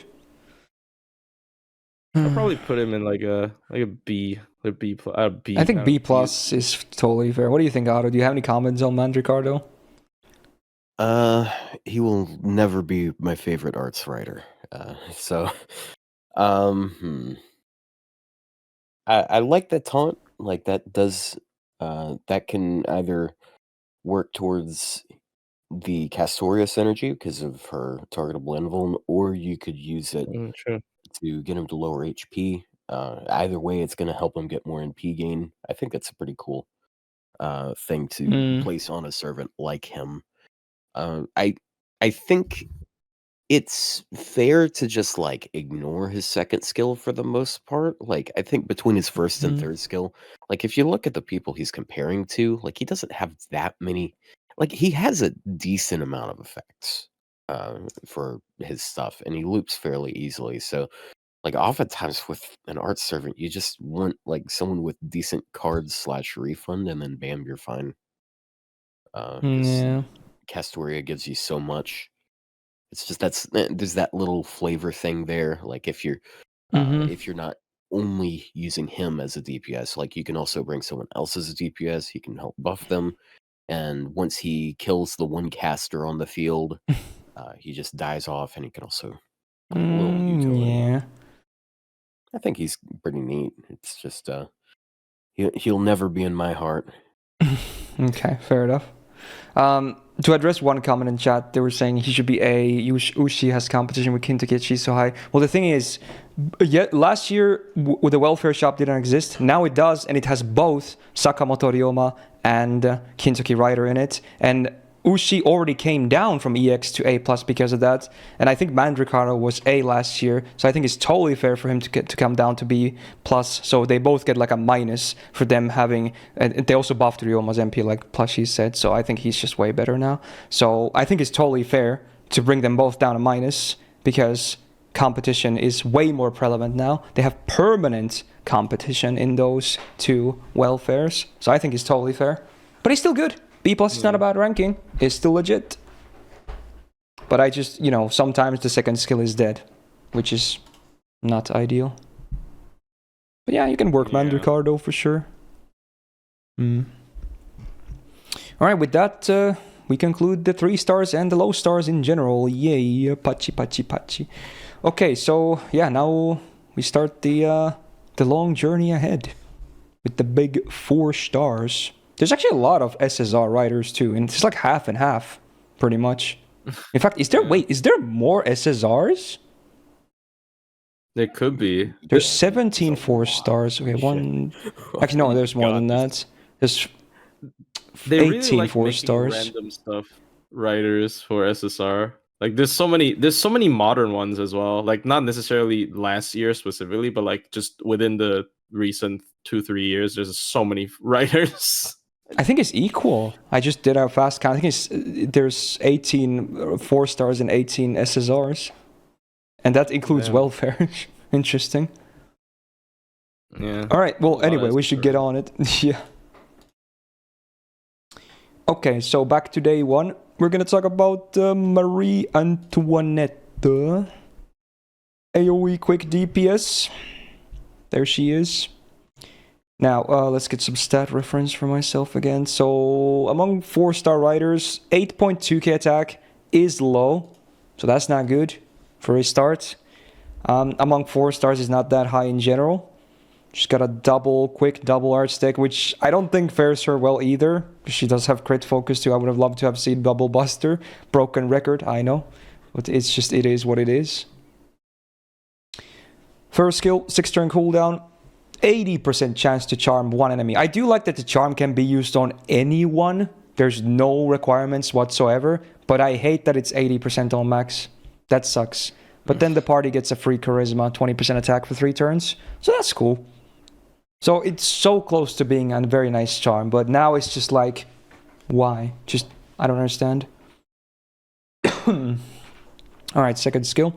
I'll probably put him in a B. A B. I think B plus is totally fair. What do you think, Otto? Do you have any comments on Mandricardo? He will never be my favorite arts writer. I like that taunt. That does that can either work towards the Castoria synergy because of her targetable invuln, or you could use it to get him to lower HP. Either way, it's going to help him get more NP gain. I think that's a pretty cool thing to place on a servant like him. I think it's fair to just ignore his second skill for the most part. I think between his first and third skill, if you look at the people he's comparing to, he doesn't have that many. He has a decent amount of effects for his stuff, and he loops fairly easily. So, oftentimes with an art servant, you just want someone with decent cards / refund, and then bam, you're fine. Castoria gives you so much. It's just there's that little flavor thing there. If you're not only using him as a DPS, you can also bring someone else as a DPS. He can help buff them, and once he kills the one caster on the field, he just dies off, and he can also yeah. I think he's pretty neat. It's just he'll never be in my heart. Okay, fair enough. To address one comment in chat, they were saying he should be A. Ushi has competition with Kintoki, she's so high. Well, the thing is, last year the welfare shop didn't exist. Now it does, and it has both Sakamoto Ryouma and Kintoki Rider in it. And Ushi already came down from EX to A plus because of that, and I think Mandricardo was A last year, so I think it's totally fair for him to come down to B plus. So they both get like a minus for them having, and they also buffed Ryouma's MP like Plushie said. So I think he's just way better now. So I think it's totally fair to bring them both down a minus because competition is way more prevalent now. They have permanent competition in those two welfares, so I think it's totally fair. But he's still good. B plus is not a bad ranking. It's still legit. But I just, sometimes the second skill is dead, which is not ideal. But yeah, you can work Mandricardo for sure. Alright, with that, we conclude the 3 stars and the low stars in general. Yay, pachi. Okay, so yeah, now we start the long journey ahead with the big 4 stars. There's actually a lot of SSR riders too, and it's like half and half, pretty much. In fact, is there more SSRs? There could be. There's 17 4 stars. Okay, one. Actually, no, there's more than that. There's 18 really like 4 stars. Random stuff riders for SSR. Like there's so many modern ones as well. Like not necessarily last year specifically, but like just within the recent 2-3 years, there's so many riders. I think it's equal. I just did a fast count. I think there's 18 4 stars and 18 SSRs. And that includes welfare. Interesting. Yeah. All right. Well, anyway, we should get on it. Yeah. Okay, so back to day 1. We're going to talk about Marie Antoinette. AoE quick DPS. There she is. Now, let's get some stat reference for myself again. So, among 4-star riders, 8.2k attack is low. So that's not good for a start. Among 4 stars is not that high in general. She's got a quick double arch stick, which I don't think fares her well either. She does have crit focus too. I would have loved to have seen Double Buster. Broken record, I know. But it is what it is. First skill, 6-turn cooldown. 80% chance to charm one enemy. I do like that the charm can be used on anyone. There's no requirements whatsoever. But I hate that it's 80% on max. That sucks. But then the party gets a free charisma, 20% attack for 3 turns. So that's cool. So it's so close to being a very nice charm. But now it's just like, why? I don't understand. Alright, second skill.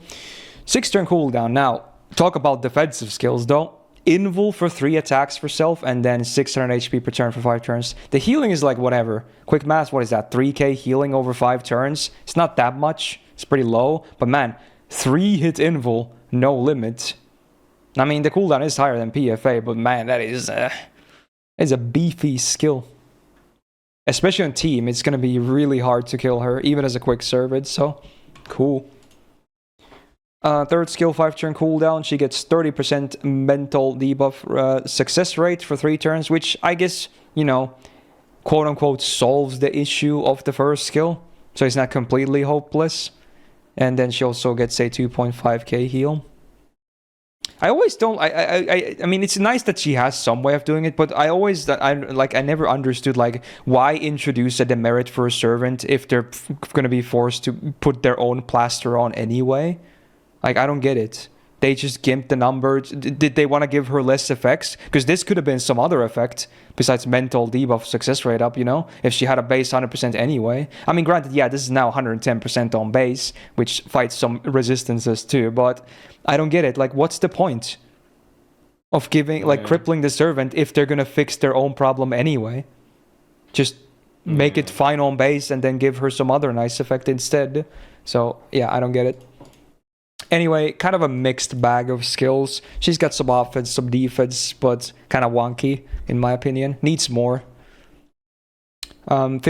6-turn cooldown. Now, talk about defensive skills though. Invul for 3 attacks for self, and then 600 HP per turn for 5 turns. The healing is like whatever. Quick math, what is that? 3k healing over 5 turns? It's not that much. It's pretty low. But man, 3-hit invul, no limit. I mean, the cooldown is higher than PFA, but man, that is a beefy skill. Especially on team, it's going to be really hard to kill her, even as a quick servant, so cool. Third skill, 5-turn cooldown. She gets 30% mental debuff success rate for 3 turns, which I guess, quote-unquote solves the issue of the first skill. So it's not completely hopeless. And then she also gets a 2.5k heal. I always don't... I mean, it's nice that she has some way of doing it, but I never understood, why introduce a demerit for a servant if they're going to be forced to put their own plaster on anyway. I don't get it. They just gimped the numbers. Did they want to give her less effects? Because this could have been some other effect besides mental debuff success rate up, if she had a base 100% anyway. I mean, granted, yeah, this is now 110% on base, which fights some resistances too, but I don't get it. What's the point of giving, crippling the servant if they're going to fix their own problem anyway? Just make it fine on base and then give her some other nice effect instead. So, yeah, I don't get it. Anyway, kind of a mixed bag of skills. She's got some offense, some defense, but kind of wonky, in my opinion. Needs more. 15%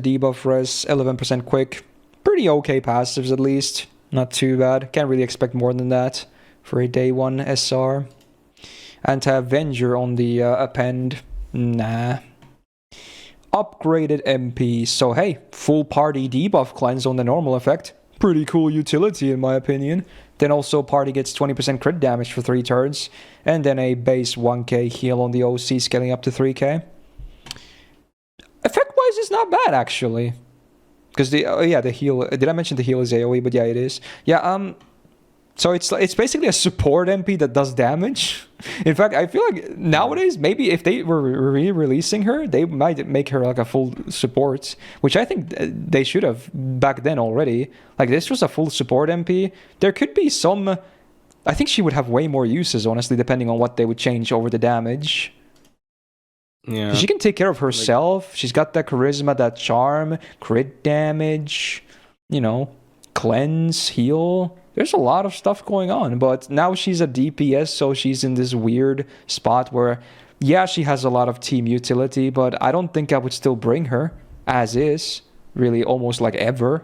debuff res, 11% quick. Pretty okay passives, at least. Not too bad. Can't really expect more than that for a day 1 SR. Anti-Avenger on the append. Nah. Upgraded MP. So, hey, full party debuff cleanse on the normal effect. Pretty cool utility in my opinion. Then also party gets 20% crit damage for 3 turns. And then a base 1k heal on the OC scaling up to 3k. Effect-wise, it's not bad actually. Because the heal. Did I mention the heal is AoE? But yeah, it is. Yeah. So it's basically a support MP that does damage. In fact, I feel like nowadays maybe if they were re-releasing her, they might make her like a full support, which I think they should have back then already. Like this was a full support MP. There could be some. I think she would have way more uses, honestly, depending on what they would change over the damage. Yeah. She can take care of herself. She's got that charisma, that charm, crit damage, cleanse, heal. There's a lot of stuff going on, but now she's a DPS, so she's in this weird spot where, yeah, she has a lot of team utility, but I don't think I would still bring her as is, really almost like ever.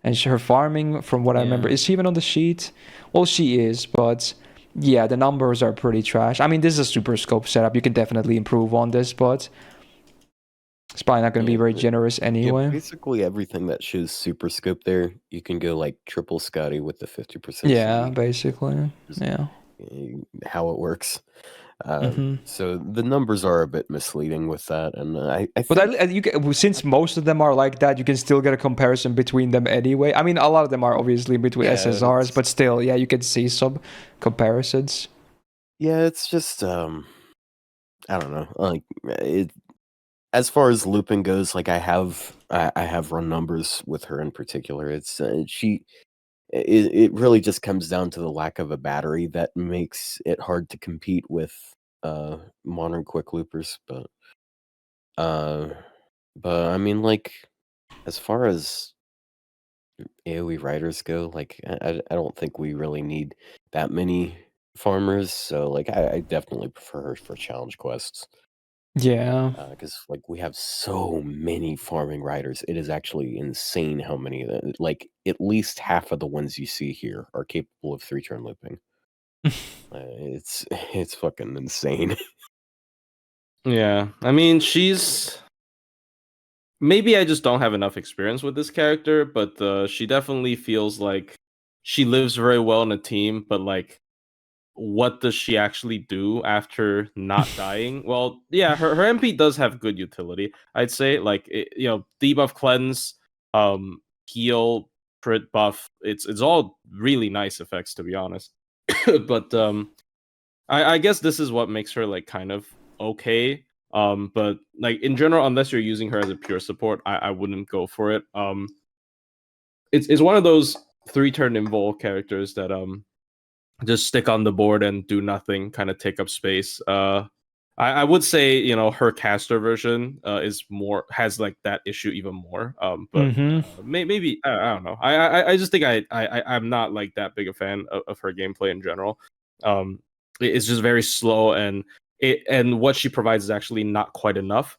And her farming, from what I remember, is she even on the sheet? Well, she is, but yeah, the numbers are pretty trash. I mean, this is a super scope setup. You can definitely improve on this, but it's probably not going to be very generous anyway. Yeah, basically everything that shows super scope there, you can go like triple Scotty with the 50%. Yeah, basically. Yeah. How it works. So the numbers are a bit misleading with that, and I think... But since most of them are like that, you can still get a comparison between them anyway. I mean, a lot of them are obviously between SSRs, but still, yeah, you can see some comparisons. Yeah, it's just I don't know. Like as far as looping goes, like I have run numbers with her in particular. It's it really just comes down to the lack of a battery that makes it hard to compete with modern quick loopers. But I mean, like, as far as AoE riders go, like I don't think we really need that many farmers. So like I definitely prefer her for challenge quests. Yeah. Because like we have so many farming riders, it is actually insane how many. Like at least half of the ones you see here are capable of 3-turn looping. It's fucking insane. Yeah, I mean, maybe I just don't have enough experience with this character, but she definitely feels like she lives very well in a team, but like, what does she actually do after not dying? Well, yeah, her MP does have good utility, I'd say. Like, debuff, cleanse, heal, crit buff. It's all really nice effects, to be honest. But I guess this is what makes her like kind of okay. But like in general, unless you're using her as a pure support, I wouldn't go for it. It's one of those 3-turn invol characters that just stick on the board and do nothing, kind of take up space. I would say her caster version has like that issue even more. But maybe I don't know. I just think I'm not like that big a fan of her gameplay in general. It's just very slow, and what she provides is actually not quite enough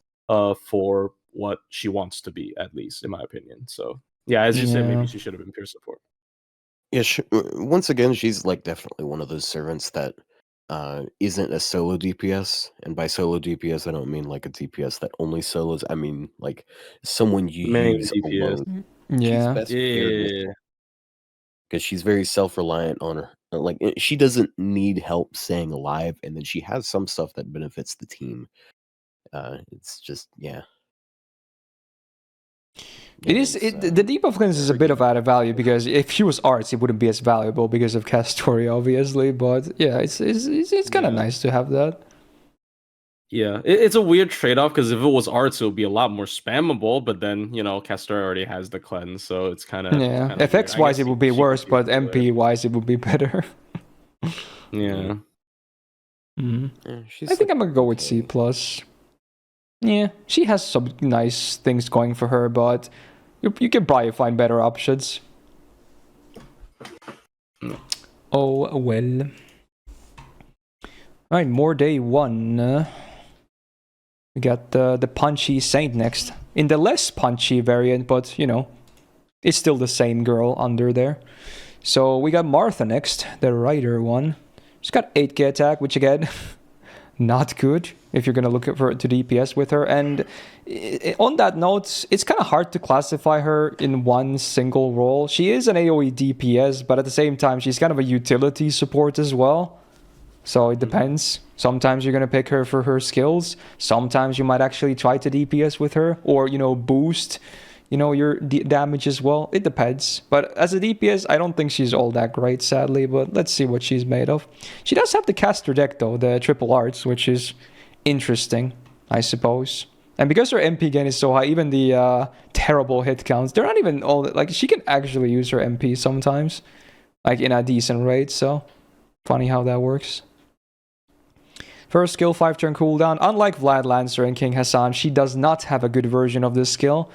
for what she wants to be, at least in my opinion. So yeah, as you said, maybe she should have been pure support. Yeah, once again, she's like definitely one of those servants that isn't a solo DPS, and by solo DPS I don't mean like a DPS that only solos. I mean like someone you use DPS. alone. Yeah, because she's very self-reliant on her. Like she doesn't need help staying alive, and then she has some stuff that benefits the team. It's just the debuff cleanse is a bit of added value, because if she was arts, it wouldn't be as valuable because of Castoria, obviously. But yeah, it's kind of nice to have that. Yeah, it's a weird trade-off, because if it was arts, it would be a lot more spammable. But then Castoria already has the cleanse, so it's kind of FX wise it would be worse, but MP wise it would be better. Yeah. I think I'm gonna go with C+. Yeah, she has some nice things going for her, but you can probably find better options. Oh well. Alright, more day 1. We got the punchy Saint next. In the less punchy variant, but it's still the same girl under there. So we got Martha next, the rider one. She's got 8k attack, which again, not good if you're gonna look to DPS with her. And on that note, it's kind of hard to classify her in one single role. She is an AoE DPS, but at the same time, she's kind of a utility support as well. So it depends. Sometimes you're gonna pick her for her skills. Sometimes you might actually try to DPS with her, or boost your damage as well. It depends. But as a DPS, I don't think she's all that great, sadly. But let's see what she's made of. She does have the caster deck, though, the triple arts, which is interesting, I suppose. And because her MP gain is so high, even the terrible hit counts, they're not even all... Like, she can actually use her MP sometimes, like, in a decent rate. So, funny how that works. First skill, 5-turn cooldown. Unlike Vlad Lancer and King Hassan, she does not have a good version of this skill.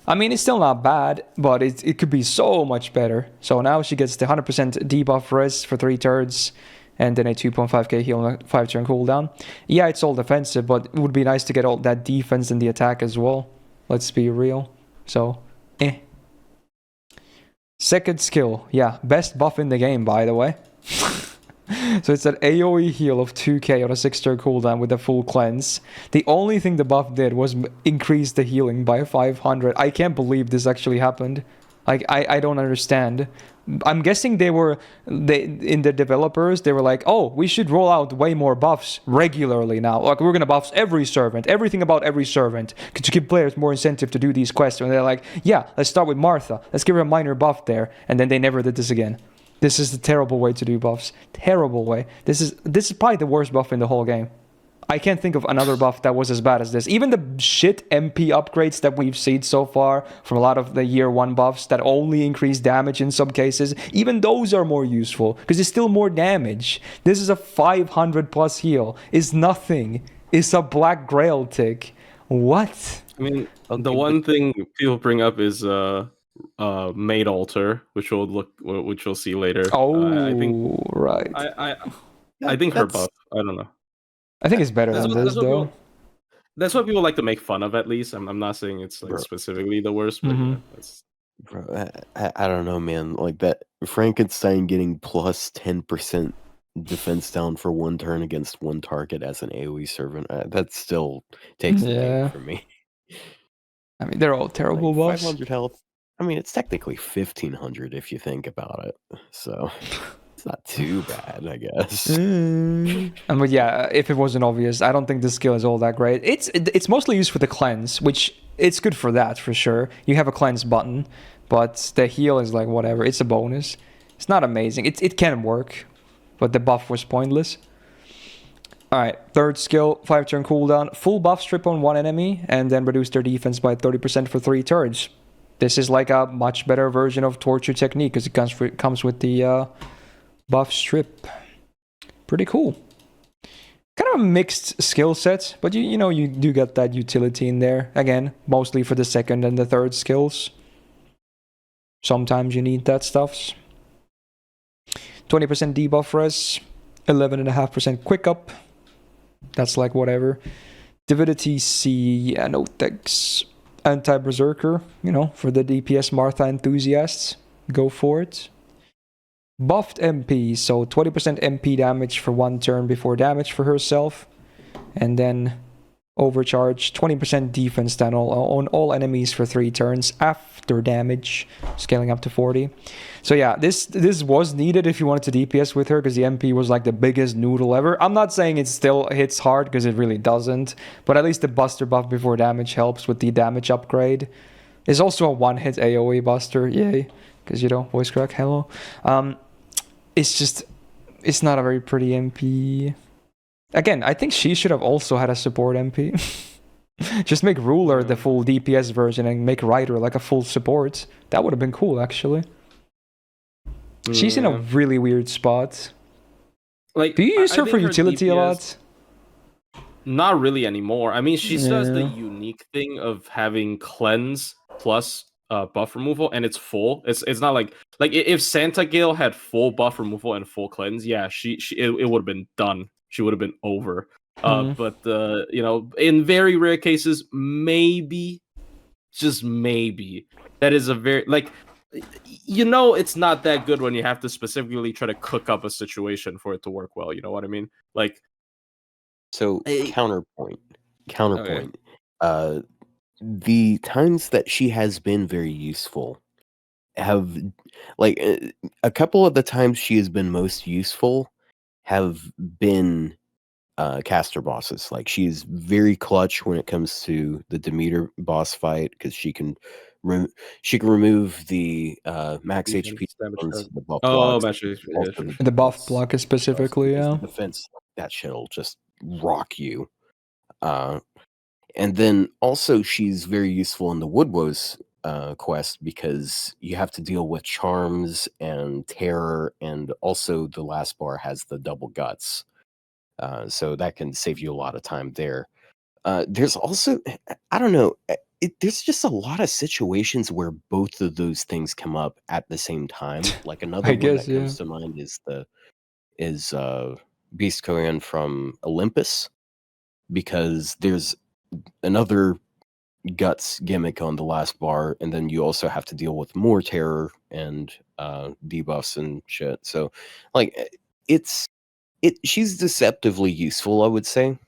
I mean, it's still not bad, but it could be so much better. So now she gets the 100% debuff res for 3 turns, and then a 2.5k heal on a 5-turn cooldown. Yeah, it's all defensive, but it would be nice to get all that defense and the attack as well. Let's be real. So, Second skill. Yeah, best buff in the game, by the way. So it's an AoE heal of 2k on a 6-turn cooldown with a full cleanse. The only thing the buff did was increase the healing by 500. I can't believe this actually happened. Like, I don't understand. I'm guessing in the developers, they were like, oh, we should roll out way more buffs regularly now. Like, we're going to buff every servant, everything about every servant, to give players more incentive to do these quests. And they're like, yeah, let's start with Martha. Let's give her a minor buff there. And then they never did this again. This is the terrible way to do buffs. Terrible way. This is probably the worst buff in the whole game. I can't think of another buff that was as bad as this. Even the shit MP upgrades that we've seen so far from a lot of the year 1 buffs that only increase damage in some cases, even those are more useful because it's still more damage. This is a 500 plus heal. It's nothing. It's a Black Grail tick. What? I mean, the one thing people bring up is Maid Altar, which we'll see later. Oh, I think, right. I think her buff. I don't know. I think it's better than this, though. That's what people like to make fun of, at least. I'm not saying it's like specifically the worst, but Bro, I don't know, man. Like that Frankenstein getting plus 10% defense down for 1 turn against 1 target as an AoE servant. That still takes the bait for me. I mean, they're all terrible buffs. 500 health. I mean, it's technically 1500 if you think about it. So it's not too bad, I guess. But yeah, if it wasn't obvious, I don't think this skill is all that great. It's mostly used for the cleanse, which it's good for that for sure. You have a cleanse button, but the heal is like whatever. It's a bonus. It's not amazing. It can work, but the buff was pointless. Alright, third skill, 5-turn cooldown. Full buff strip on 1 enemy, and then reduce their defense by 30% for 3 turns. This is like a much better version of Torture Technique, because it comes with the buff strip. Pretty cool. Kind of a mixed skill set, but you do get that utility in there. Again, mostly for the second and the third skills. Sometimes you need that stuff. 20% debuff res, 11.5% quick up. That's like whatever. Divinity C, yeah, no thanks. Anti-Berserker, for the DPS Martha enthusiasts. Go for it. Buffed MP, so 20% MP damage for 1 turn before damage for herself. And then overcharge, 20% defense down on all enemies for 3 turns after damage, scaling up to 40. So yeah, this was needed if you wanted to DPS with her, because the MP was like the biggest noodle ever. I'm not saying it still hits hard, because it really doesn't, but at least the buster buff before damage helps with the damage upgrade. It's also a 1-hit AoE buster, yay, because voice crack, hello. It's not a very pretty MP. Again, I think she should have also had a support MP. Just make Ruler the full DPS version and make Rider like a full support. That would have been cool, actually. She's in a really weird spot. Like, do you use her for utility DPS, a lot? Not really anymore. I mean, she does the unique thing of having cleanse plus buff removal, and it's full. It's not like if Santa Gale had full buff removal and full cleanse, yeah, it would have been done. She would have been over. But in very rare cases, maybe, just maybe, that is a very it's not that good when you have to specifically try to cook up a situation for it to work well. You know what I mean? So counterpoint. Okay. The times that she has been very useful have a couple of the times she has been most useful have been caster bosses. Like, she's very clutch when it comes to the Demeter boss fight, because she can She can remove the max Defense, HP damage and card. the buff Oh, blocks. match HP, yeah, Also sure. The buff defense. block is specifically, Because yeah. the defense, that shit'll just rock you. And then also she's very useful in the Woodwoes quest because you have to deal with charms and terror, and also the last bar has the double guts. So that can save you a lot of time there. There's also, I don't know, there's just a lot of situations where both of those things come up at the same time. Like another I one guess, that comes to mind is Beast Korean from Olympus, because there's another guts gimmick on the last bar, and then you also have to deal with more terror and debuffs and shit. So like she's deceptively useful, I would say.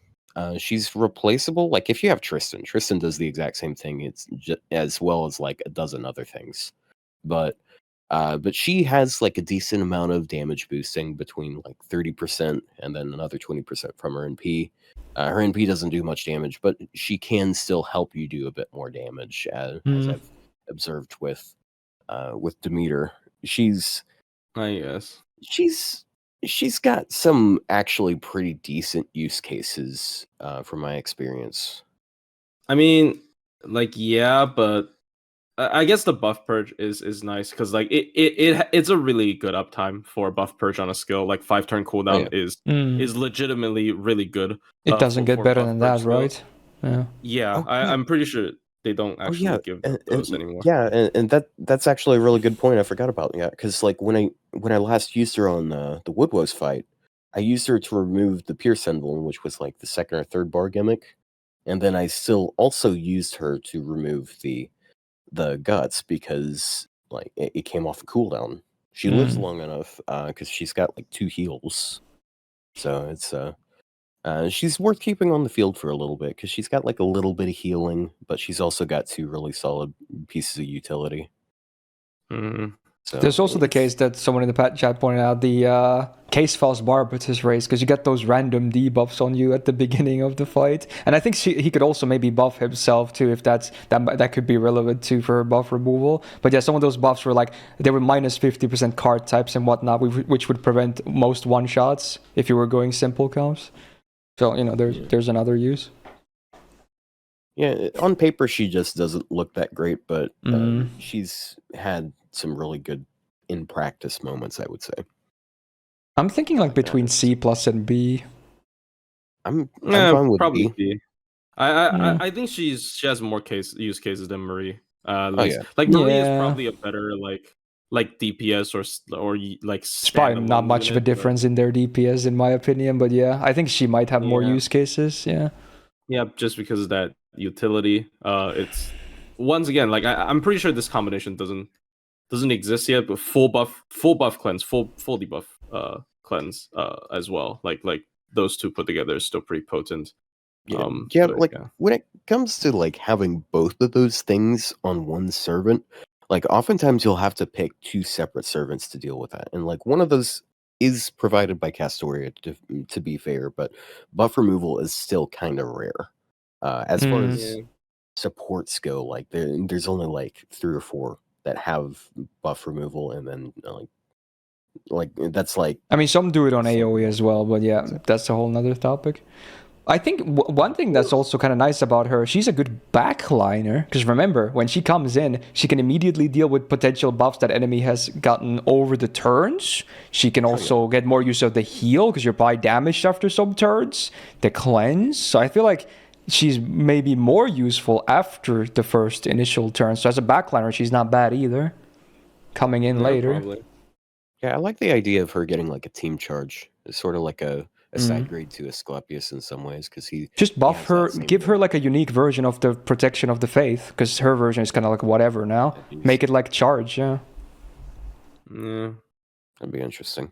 She's replaceable. Like if you have Tristan does the exact same thing. It's as well as like a dozen other things, but she has like a decent amount of damage boosting, between like 30% and then another 20% from her NP. Her NP doesn't do much damage, but she can still help you do a bit more damage, as I've observed with Demeter. I guess. She's got some actually pretty decent use cases from my experience. I mean, like, yeah, but I guess the buff purge is nice because like it's a really good uptime for buff purge on a skill. Like 5-turn cooldown is legitimately really good. It doesn't get for better buff than purge that, right? skills. Yeah. Yeah, Oh, yeah. I'm pretty sure they don't actually give those anymore. Yeah, and that's actually a really good point. I forgot about because like when I last used her on the Woodwoes fight, I used her to remove the Pierce Emblem, which was like the second or third bar gimmick, and then I still also used her to remove the guts because like it came off the cooldown. She lives long enough because she's got like 2 heals, so it's she's worth keeping on the field for a little bit because she's got like a little bit of healing, but she's also got 2 really solid pieces of utility. So there's also the case that someone in the chat pointed out, the case false Barbatus race, because you get those random debuffs on you at the beginning of the fight, and I think he could also maybe buff himself too, if that could be relevant too for buff removal. But yeah, some of those buffs were like they were minus 50% card types and whatnot, which would prevent most one shots if you were going simple counts. So there's another use. Yeah, on paper she just doesn't look that great, but she's had some really good in practice moments, I would say. I'm thinking like between C+ and B. I'm fine with probably B. B. I think she has more use cases than Marie. Marie is probably a better like DPS or like it's probably not much of a difference in their DPS in my opinion, but yeah, I think she might have more use cases. Yeah, just because of that utility. It's once again like I'm pretty sure this combination doesn't exist yet, but full buff cleanse, full debuff cleanse as well. Like those two put together is still pretty potent. When it comes to like having both of those things on one servant, like oftentimes you'll have to pick 2 separate servants to deal with that, and like one of those is provided by Castoria to be fair, but buff removal is still kind of rare. As far as supports go, like there's only like 3 or 4 that have buff removal, and then like that's like, I mean, some do it on AoE as well, but yeah, that's a whole nother topic. I think one thing that's also kind of nice about her, she's a good backliner, because remember, when she comes in, she can immediately deal with potential buffs that enemy has gotten over the turns. She can also get more use of the heal, because you're probably damaged after some turns, the cleanse. So I feel like she's maybe more useful after the first initial turn. So as a backliner, she's not bad either, coming in later. Probably. Yeah, I like the idea of her getting like a team charge. It's sort of like a side grade to Asclepius in some ways, because he just buff her, give her like a unique version of the protection of the faith, because her version is kind of like whatever now. Make it like charge, yeah. That'd be interesting.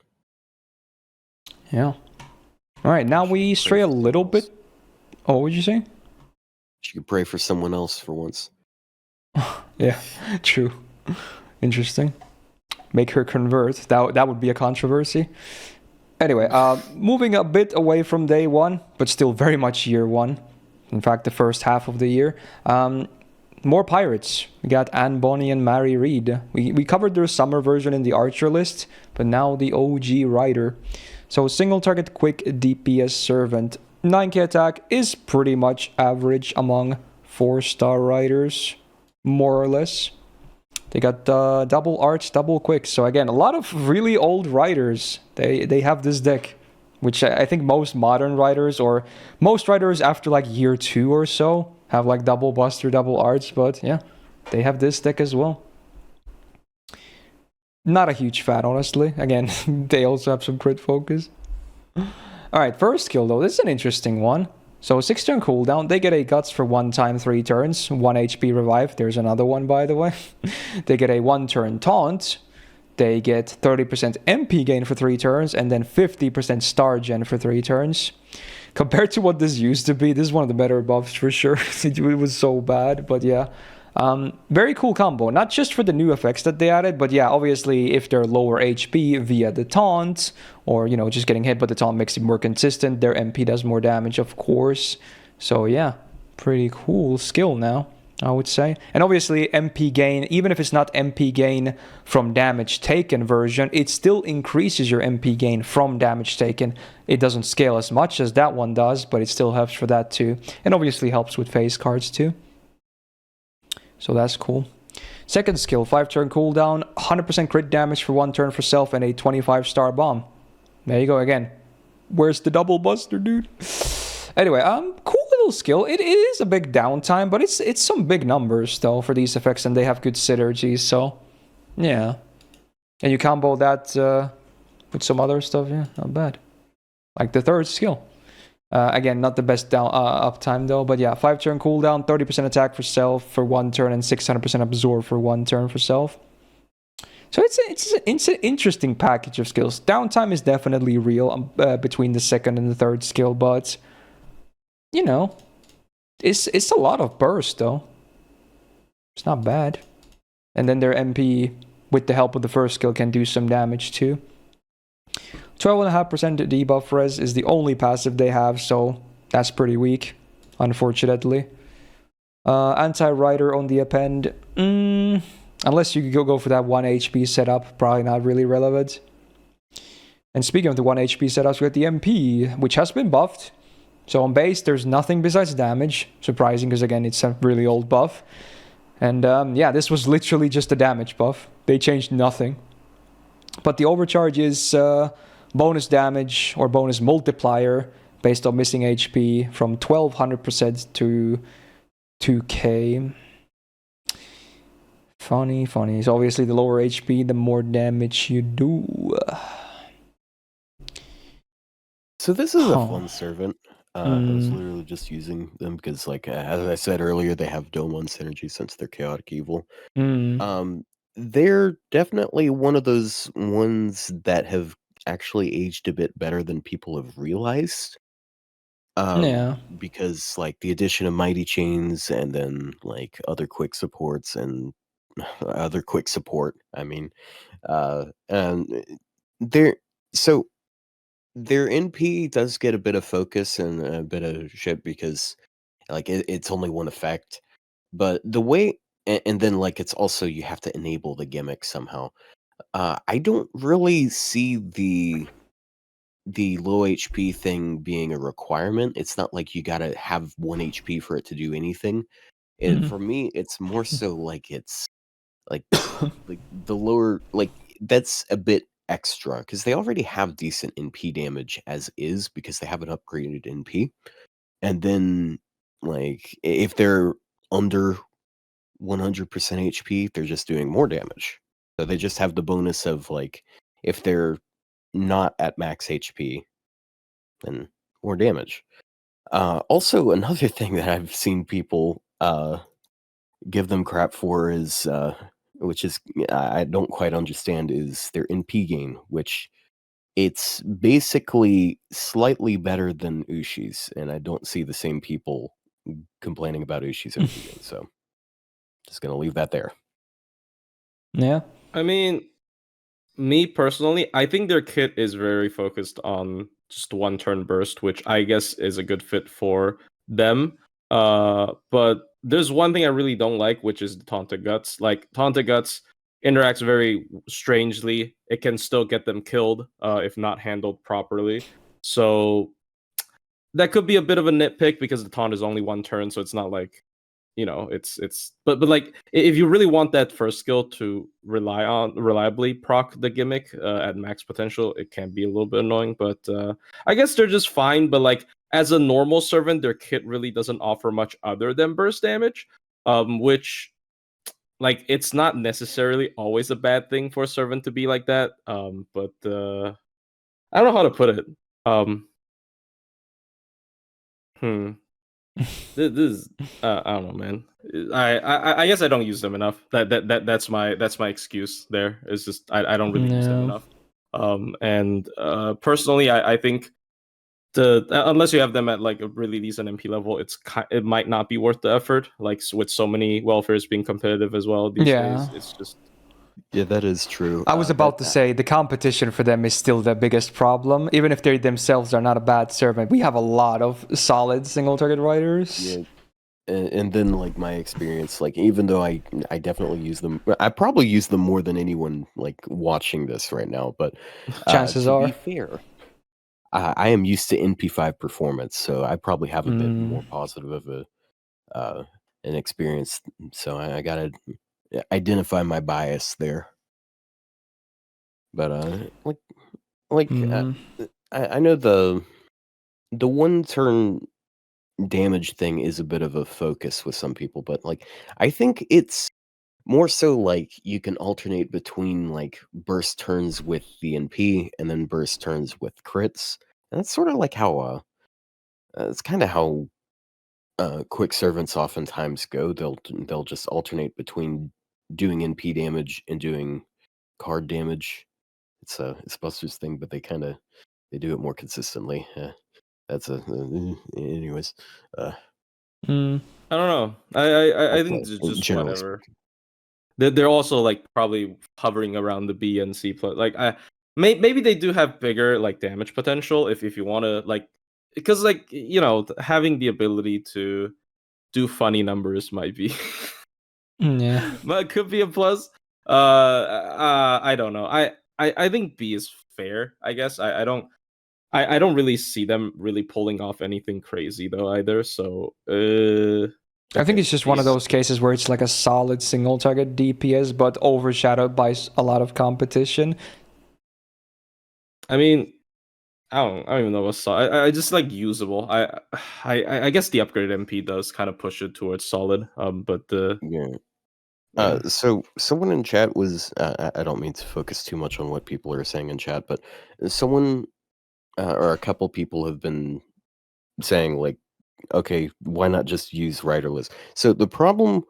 Yeah. All right, now we stray a little bit. Oh, what would you say? She could pray for someone else for once. Yeah, true. Interesting. Make her convert. That would be a controversy. Anyway, moving a bit away from day 1, but still very much year 1. In fact, the first half of the year. more pirates. We got Anne Bonny and Mary Reed. We covered their summer version in the Archer list, but now the OG rider. So single target quick DPS servant. 9k attack is pretty much average among 4-star riders, more or less. They got double arts, double quick. So again, a lot of really old riders. They have this deck, which I think most modern riders or most riders after like year 2 or so have like double buster, double arts. But yeah, they have this deck as well. Not a huge fan, honestly. Again, they also have some crit focus. Alright, first skill though, this is an interesting one. So 6 turn cooldown, they get a guts for 1 time 3 turns, 1 HP revive, there's another one by the way. They get a 1 turn taunt, they get 30% MP gain for 3 turns, and then 50% star gen for 3 turns. Compared to what this used to be, this is one of the better buffs for sure. It was so bad, but yeah. Very cool combo, not just for the new effects that they added, but yeah, obviously if they're lower HP via the taunt, or you know, just getting hit, but the taunt makes it more consistent, their MP does more damage, of course. So yeah, pretty cool skill now, I would say. And obviously MP gain, even if it's not MP gain from damage taken version, it still increases your MP gain from damage taken. It doesn't scale as much as that one does, but it still helps for that too. And obviously helps with face cards too. So that's cool. Second skill, 5 turn cooldown, 100% crit damage for 1 turn for self, and a 25-star bomb. There you go again. Where's the double buster, dude? Anyway, cool little skill. It is a big downtime, but it's some big numbers though for these effects, and they have good synergies. So yeah, and you combo that with some other stuff. Yeah, not bad. Like the third skill. Again, not the best down uptime though, but yeah, 5 turn cooldown, 30% attack for self for 1 turn, and 600% absorb for 1 turn for self. So it's an interesting package of skills. Downtime is definitely real between the second and the third skill, but you know, it's a lot of burst though. It's not bad. And then their MP, with the help of the first skill, can do some damage too. 12.5% debuff res is the only passive they have, so that's pretty weak, unfortunately. Anti-rider on the append, unless you go for that 1 HP setup, probably not really relevant. And speaking of the 1 HP setups, we got the MP, which has been buffed. So on base, there's nothing besides damage. Surprising, because again, it's a really old buff. And yeah, this was literally just a damage buff. They changed nothing. But the overcharge is bonus damage or bonus multiplier based on missing HP from 1200% to 2k. Funny. So obviously the lower HP, the more damage you do. So this is a fun servant. I was literally just using them because, like, as I said earlier, they have Dome 1 synergy since they're chaotic evil. They're definitely one of those ones that have actually aged a bit better than people have realized. Yeah. Because, like, the addition of Mighty Chains and then, like, other quick supports and other quick support, I mean, and they're... So, their NP does get a bit of focus and a bit of shit because, like, it's only one effect. But the way... And then, like, it's also, you have to enable the gimmick somehow. I don't really see the low HP thing being a requirement. It's not like you gotta have 1 HP for it to do anything. For me, it's more so like it's like the lower, like, that's a bit extra because they already have decent NP damage as is because they have an upgraded NP. And then, like, if they're under 100% HP, they're just doing more damage. So they just have the bonus of, like, if they're not at max HP, then more damage. Also, another thing that I've seen people give them crap for is, which is I don't quite understand, is their NP gain, which it's basically slightly better than Ushi's, and I don't see the same people complaining about Ushi's NP gain. So, just gonna leave that there. Yeah. I mean, me personally, I think their kit is very focused on just 1 turn burst, which I guess is a good fit for them. But there's one thing I really don't like, which is the Taunted Guts. Like, Taunted Guts interacts very strangely. It can still get them killed if not handled properly. So that could be a bit of a nitpick because the taunt is only one turn, so it's not like, it's but like, if you really want that first skill to reliably proc the gimmick at max potential, it can be a little bit annoying. But I guess they're just fine. But like, as a normal servant, their kit really doesn't offer much other than burst damage, which, like, it's not necessarily always a bad thing for a servant to be like that. But I don't know how to put it. This is, I don't know, man. I guess I don't use them enough. That's my excuse. There, it's just I don't really use them enough. And personally, I think unless you have them at like a really decent MP level, it might not be worth the effort. Like, with so many welfares being competitive as well these days, it's just. Yeah, that is true. I was about to say the competition for them is still the biggest problem. Even if they themselves are not a bad servant, we have a lot of solid single target riders. Yeah. And then, like, my experience, like, even though I definitely use them, I probably use them more than anyone, like, watching this right now. But chances are, to be fair, I am used to NP5 performance, so I probably have a bit more positive of an experience. So I gotta identify my bias there. But I know the one turn damage thing is a bit of a focus with some people, but like, I think it's more so like you can alternate between like burst turns with the NP and then burst turns with crits. And that's sort of like how it's kind of how quick servants oftentimes go. They'll just alternate between doing NP damage and doing card damage. It's Buster's thing, but they do it more consistently. That's anyways. I don't know. I think it's just whatever. They're also like probably hovering around the B and C plus. Like, maybe they do have bigger like damage potential if you want to, like, because like, having the ability to do funny numbers might be but it could be a plus. I don't know. I think B is fair, I guess. I don't really see them really pulling off anything crazy though either. So I think it's just one of those cases where it's like a solid single target DPS, but overshadowed by a lot of competition. I mean, I don't even know what's solid. I just like usable. I guess the upgraded MP does kind of push it towards solid. But so someone in chat was I don't mean to focus too much on what people are saying in chat, but someone or a couple people have been saying like, okay, why not just use riderless? So the problem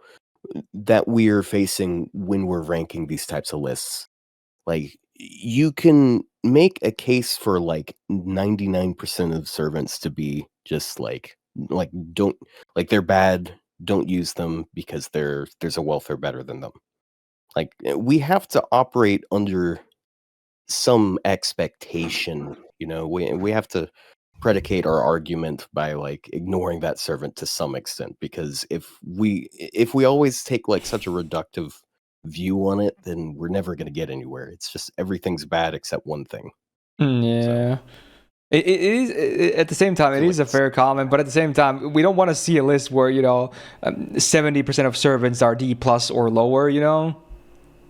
that we're facing when we're ranking these types of lists, like, you can make a case for like 99% of servants to be just like don't, like, they're bad, don't use them because there's a welfare better than them. Like, we have to operate under some expectation, we have to predicate our argument by like ignoring that servant to some extent, because if we always take like such a reductive view on it, then we're never going to get anywhere. It's just everything's bad except one thing. Yeah. So. It is, at the same time, it is a fair comment, but at the same time, we don't want to see a list where 70% of servants are D plus or lower,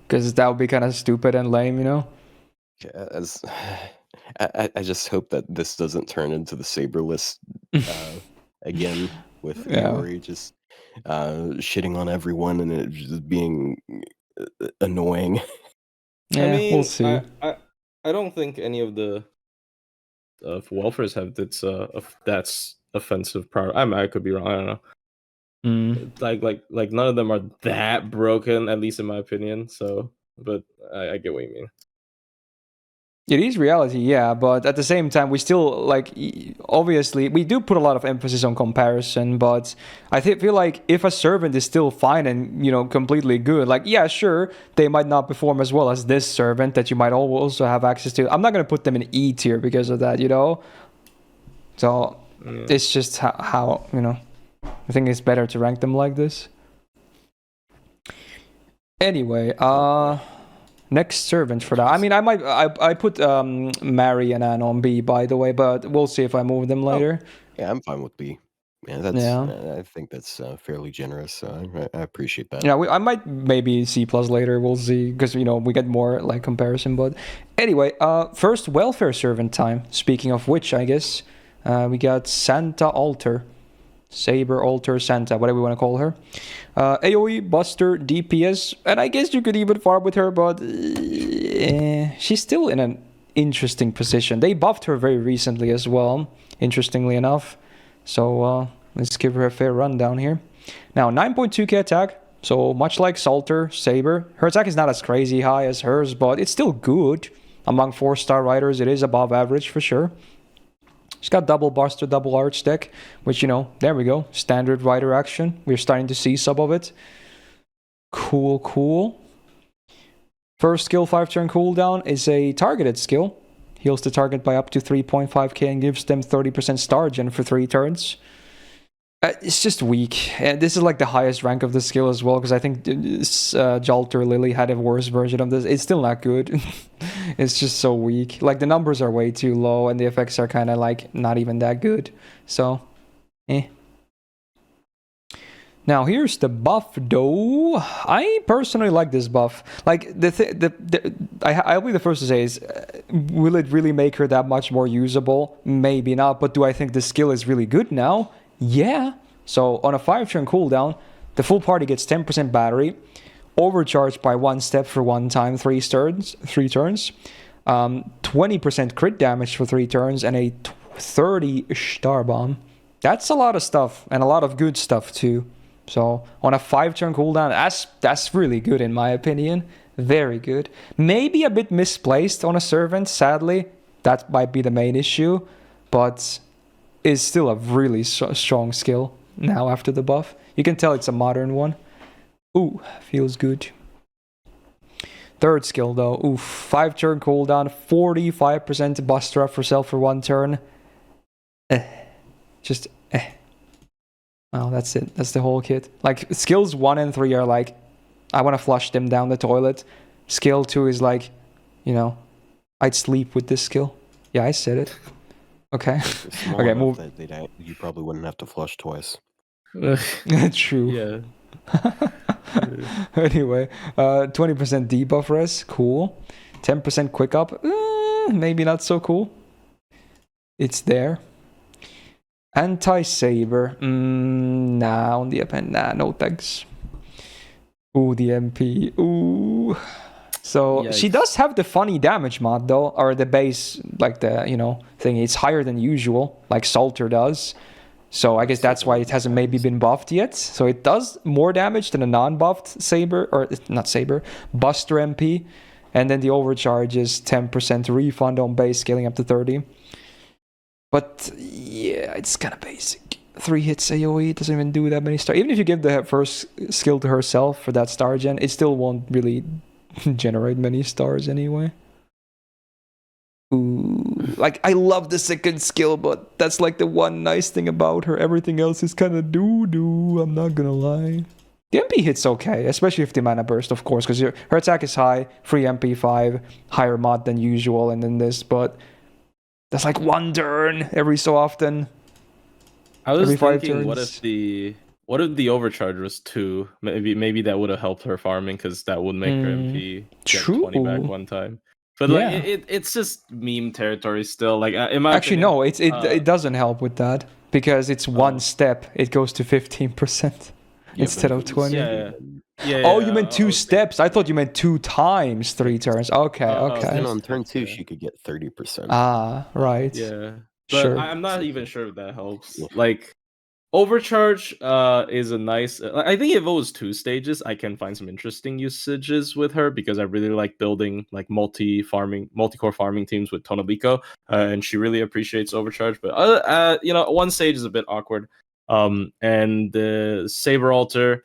because that would be kind of stupid and lame, I just hope that this doesn't turn into the Saber list again with Iori just shitting on everyone and it just being annoying. Yeah, I mean, we'll see. I don't think any of the welfares have that's offensive prior. I could be wrong. I don't know. Like none of them are that broken, at least in my opinion. So, but I get what you mean. It is reality, yeah, but at the same time, we still, like, obviously, we do put a lot of emphasis on comparison, but I feel like if a servant is still fine and, completely good, like, yeah, sure, they might not perform as well as this servant that you might also have access to. I'm not going to put them in E tier because of that, So, it's just how. I think it's better to rank them like this. Anyway, next servant for that. I mean, I put Mary and Anne on B, by the way, but we'll see if I move them later. Yeah, I'm fine with B. Yeah, I think that's fairly generous. So I appreciate that. Yeah, I might maybe C+ later. We'll see, because we get more like comparison. But anyway, first welfare servant time. Speaking of which, I guess we got Santa Altar, Saber Altar Santa, whatever we want to call her. AOE, Buster, DPS, and I guess you could even farm with her, but she's still in an interesting position. They buffed her very recently as well, interestingly enough. So let's give her a fair rundown here. Now, 9.2k attack, so much like Salter, Saber. Her attack is not as crazy high as hers, but it's still good. Among 4-star riders, it is above average for sure. She's got double Buster, double Arch deck, which, there we go. Standard rider action. We're starting to see some of it. Cool. First skill 5-turn cooldown is a targeted skill. Heals the target by up to 3.5k and gives them 30% star gen for 3 turns. It's just weak. And this is like the highest rank of the skill as well, because I think Jalter Lily had a worse version of this. It's still not good. It's just so weak. Like, the numbers are way too low, and the effects are kind of like not even that good. So, Now, here's the buff, though. I personally like this buff. Like, I'll be the first to say is, will it really make her that much more usable? Maybe not, but do I think the skill is really good now? Yeah. So, on a 5-turn cooldown, the full party gets 10% battery, overcharged by 1 step for 1 time, 3 turns, 20% crit damage for 3 turns, and a 30 Ishtar bomb. That's a lot of stuff, and a lot of good stuff, too. So, on a 5-turn cooldown, that's really good in my opinion. Very good. Maybe a bit misplaced on a servant, sadly. That might be the main issue. But is still a really strong skill now after the buff. You can tell it's a modern one. Ooh, feels good. Third skill though. Ooh, 5-turn cooldown, 45% buster up for self for 1 turn. Oh, that's it. That's the whole kit. Like, skills 1 and 3 are like, I want to flush them down the toilet. Skill 2 is like, I'd sleep with this skill. Yeah, I said it. Okay. Okay, move. You probably wouldn't have to flush twice. True. Yeah. Anyway, 20% debuff res. Cool. 10% quick up. Maybe not so cool. It's there. Anti-Saber. Nah, on the append. Nah, no thanks. Ooh, the MP. Ooh. So, yikes. She does have the funny damage mod, though. Or the base, like the, thing. It's higher than usual, like Salter does. So, I guess that's why it hasn't maybe been buffed yet. So, it does more damage than a non-buffed Saber. Or, not Saber. Buster MP. And then the overcharge is 10% refund on base, scaling up to 30. But yeah, it's kind of basic. 3 hits AoE, doesn't even do that many stars. Even if you give the first skill to herself for that star gen, it still won't really generate many stars anyway. Ooh, like, I love the second skill, but that's like the one nice thing about her. Everything else is kind of doo-doo, I'm not gonna lie. The MP hits okay, especially if the mana burst, of course, because her attack is high, free MP 5, higher mod than usual, and then this, but that's like 1 turn every so often. I was thinking, what if the overcharge was 2? Maybe that would have helped her farming, because that would make her MP get 20 back 1 time. But yeah. Like it's just meme territory still. Like, in my opinion, no, it doesn't help with that, because it's 1 step. It goes to 15% instead of 20. Yeah. Oh, you meant 2 steps. I thought you meant 2 times 3 turns. Okay. And on turn 2, she could get 30%. Ah, right. Yeah, but sure. I'm not even sure if that helps. Like, overcharge is a nice. I think if it was 2 stages, I can find some interesting usages with her, because I really like building like multi-core farming teams with Tonalico, and she really appreciates overcharge. But 1 stage is a bit awkward. And the Saber Altar,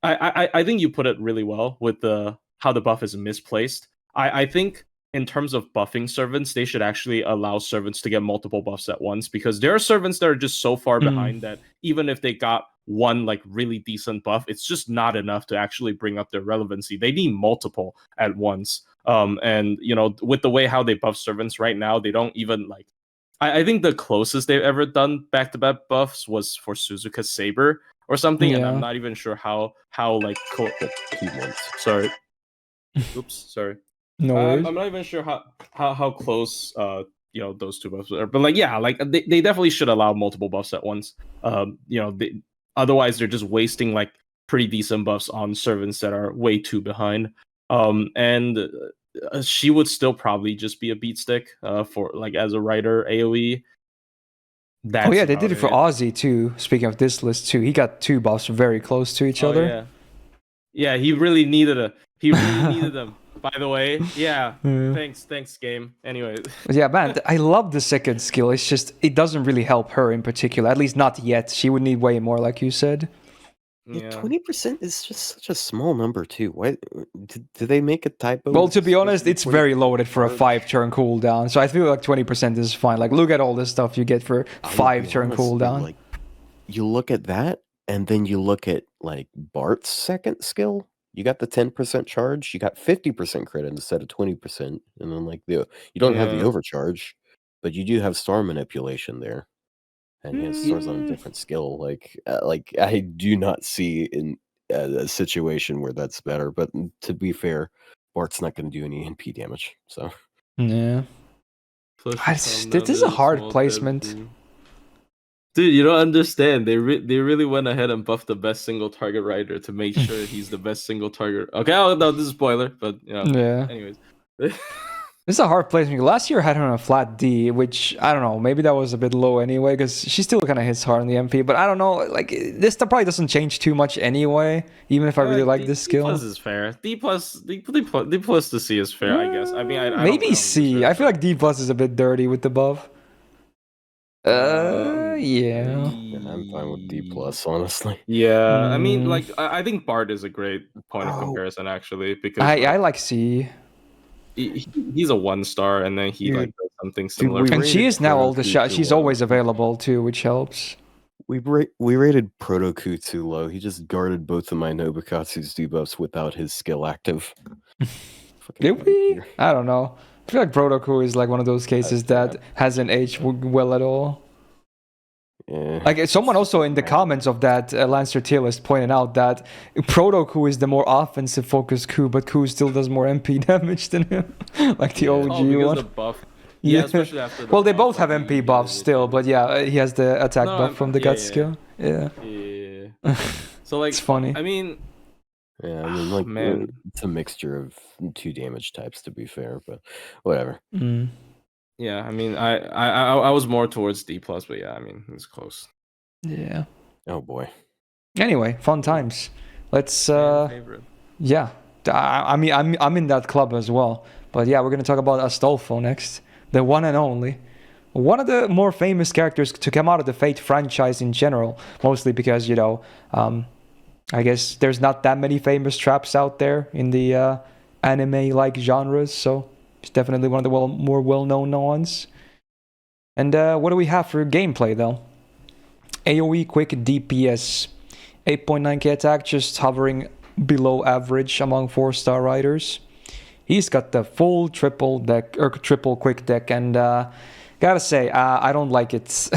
I think you put it really well with how the buff is misplaced. I think in terms of buffing servants, they should actually allow servants to get multiple buffs at once, because there are servants that are just so far behind that even if they got one like really decent buff, it's just not enough to actually bring up their relevancy. They need multiple at once. And you know, with the way how they buff servants right now, they don't even like. I think the closest they've ever done back-to-back buffs was for Suzuka's Saber or something, and I'm not even sure how like sorry. Oops, sorry. No worries. I'm not even sure how close you know, those two buffs are, but like yeah, like they definitely should allow multiple buffs at once. You know, otherwise they're just wasting like pretty decent buffs on servants that are way too behind. And she would still probably just be a beat stick for like as a writer AoE. Oh yeah, they did it for Ozzy too. Speaking of this list too, he got 2 buffs very close to each other. Yeah, he really needed them. By the way, yeah. Thanks, game. Anyway. Yeah, man, I love the second skill. It's just it doesn't really help her in particular. At least not yet. She would need way more, like you said. Yeah, 20% is just such a small number too. Why did they make a typo? Well, to be honest, it's very loaded for a 5-turn cooldown. So I feel like 20% is fine. Like, look at all this stuff you get for 5-turn cooldown. Like, you look at that, and then you look at like Bart's second skill. You got the 10% charge. You got 50% credit instead of 20%, and then like you don't have the overcharge, but you do have star manipulation there. And he has stars on a different skill. Like I do not see in a situation where that's better. But to be fair, Bart's not going to do any NP damage. So yeah, this is a hard placement. Dude, you don't understand. They really went ahead and buffed the best single target rider to make sure he's the best single target. Okay, no, this is a spoiler, but you know. Yeah. Anyways. This is a hard placement. Last year I had her on a flat D, which I don't know, maybe that was a bit low anyway, because she still kind of hits hard on the MP. But I don't know, like this probably doesn't change too much anyway. Even if I really like this skill. D plus is fair. D plus to C is fair, I guess. I mean, I maybe C. I feel like D plus is a bit dirty with the buff. Yeah. I'm fine with D plus, honestly. Yeah, I mean, like I think Bard is a great point of comparison actually, because I like C. He's a 1-star, and then he like does something similar. And she is now all the shot. She's always available too, which helps. We rated Protoku too low. He just guarded both of my Nobukatsu's debuffs without his skill active. Did we? I don't know. I feel like Protoku is like one of those cases that hasn't aged well at all. Yeah. Like someone also in the comments of that Lancer tier list pointed out that Proto-Ku is the more offensive focused Ku, but Ku still does more MP damage than him, like the OG one. The buff. Yeah, especially after well, they both have MP buffs still, but yeah, he has the attack buff from the gut skill. Yeah. So like, it's funny. I mean, yeah, I mean, like, man, it's a mixture of 2 damage types to be fair, but whatever. Yeah, I mean, I was more towards D plus, but yeah, I mean, it's close. Yeah. Oh boy. Anyway, fun times. Let's. Yeah, I mean, I'm in that club as well. But yeah, we're gonna talk about Astolfo next, the one and only, one of the more famous characters to come out of the Fate franchise in general. Mostly because I guess there's not that many famous traps out there in the anime-like genres, so. It's definitely one of the more well-known ones. And what do we have for gameplay, though? AoE quick DPS. 8.9k attack, just hovering below average among 4-star riders. He's got the full triple quick deck, and gotta say, I don't like it.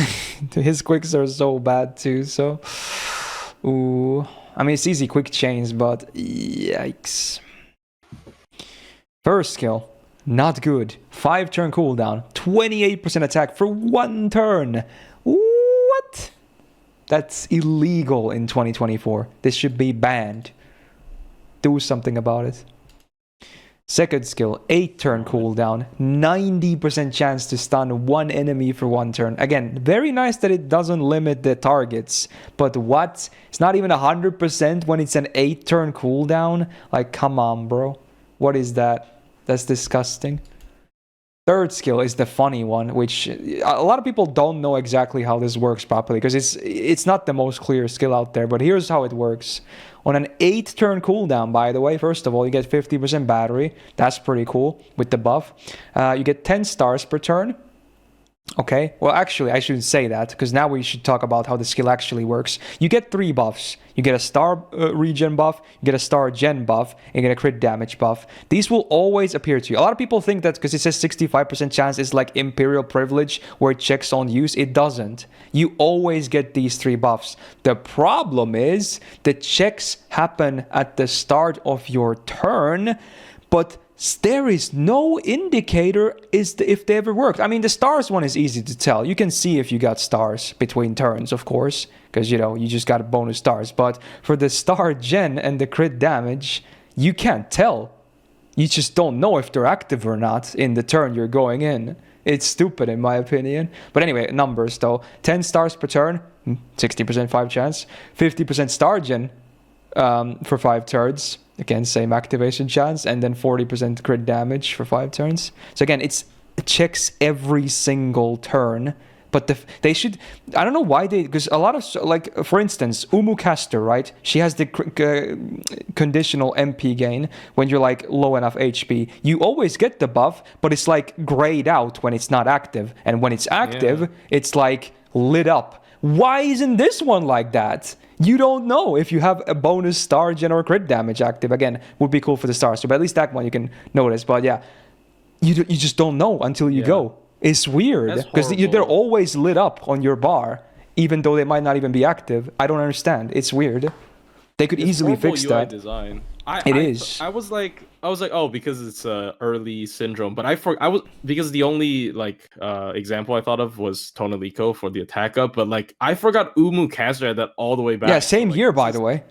His quicks are so bad, too, so... Ooh. I mean, it's easy quick chains, but yikes. First skill. Not good. 5-turn cooldown. 28% attack for 1 turn. What? That's illegal in 2024. This should be banned. Do something about it. Second skill. 8-turn cooldown. 90% chance to stun 1 enemy for 1 turn. Again, very nice that it doesn't limit the targets. But what? It's not even 100% when it's an 8-turn cooldown? Like, come on, bro. What is that? That's disgusting. Third skill is the funny one, which a lot of people don't know exactly how this works properly because it's not the most clear skill out there, but here's how it works. On an 8-turn cooldown, by the way, first of all, you get 50% battery. That's pretty cool with the buff. You get 10 stars per turn. Okay, well, actually, I shouldn't say that because now we should talk about how the skill actually works. You get 3 buffs. You get a star regen buff, you get a star gen buff, and you get a crit damage buff. These will always appear to you. A lot of people think that because it says 65% chance is like Imperial privilege where it checks on use. It doesn't. You always get these 3 buffs. The problem is the checks happen at the start of your turn, but there is no indicator if they ever worked. I mean, the stars one is easy to tell. You can see if you got stars between turns, of course, because, you know, you just got bonus stars. But for the star gen and the crit damage, you can't tell. You just don't know if they're active or not in the turn you're going in. It's stupid, in my opinion. But anyway, numbers, though. 10 stars per turn, 60% 5 chance. 50% star gen for 5 turns. Again, same activation chance, and then 40% crit damage for 5 turns. So again, it checks every single turn, but they should. I don't know why because a lot of, like, for instance, Umucaster, right? She has the conditional MP gain when you're like low enough HP. You always get the buff, but it's like grayed out when it's not active, and when it's active, it's like lit up. Why isn't this one like that? You don't know if you have a bonus star gen or crit damage active. Again, would be cool for the stars. So, but at least that one you can notice. But yeah, you just don't know until you go. It's weird because they're always lit up on your bar, even though they might not even be active. I don't understand. It's weird. They could easily fix that. Design. It is. I was like, oh, because it's a early syndrome. But because the only like example I thought of was Tonalico for the attack up. But like I forgot Umucaster had that all the way back. Yeah, same here, by the way.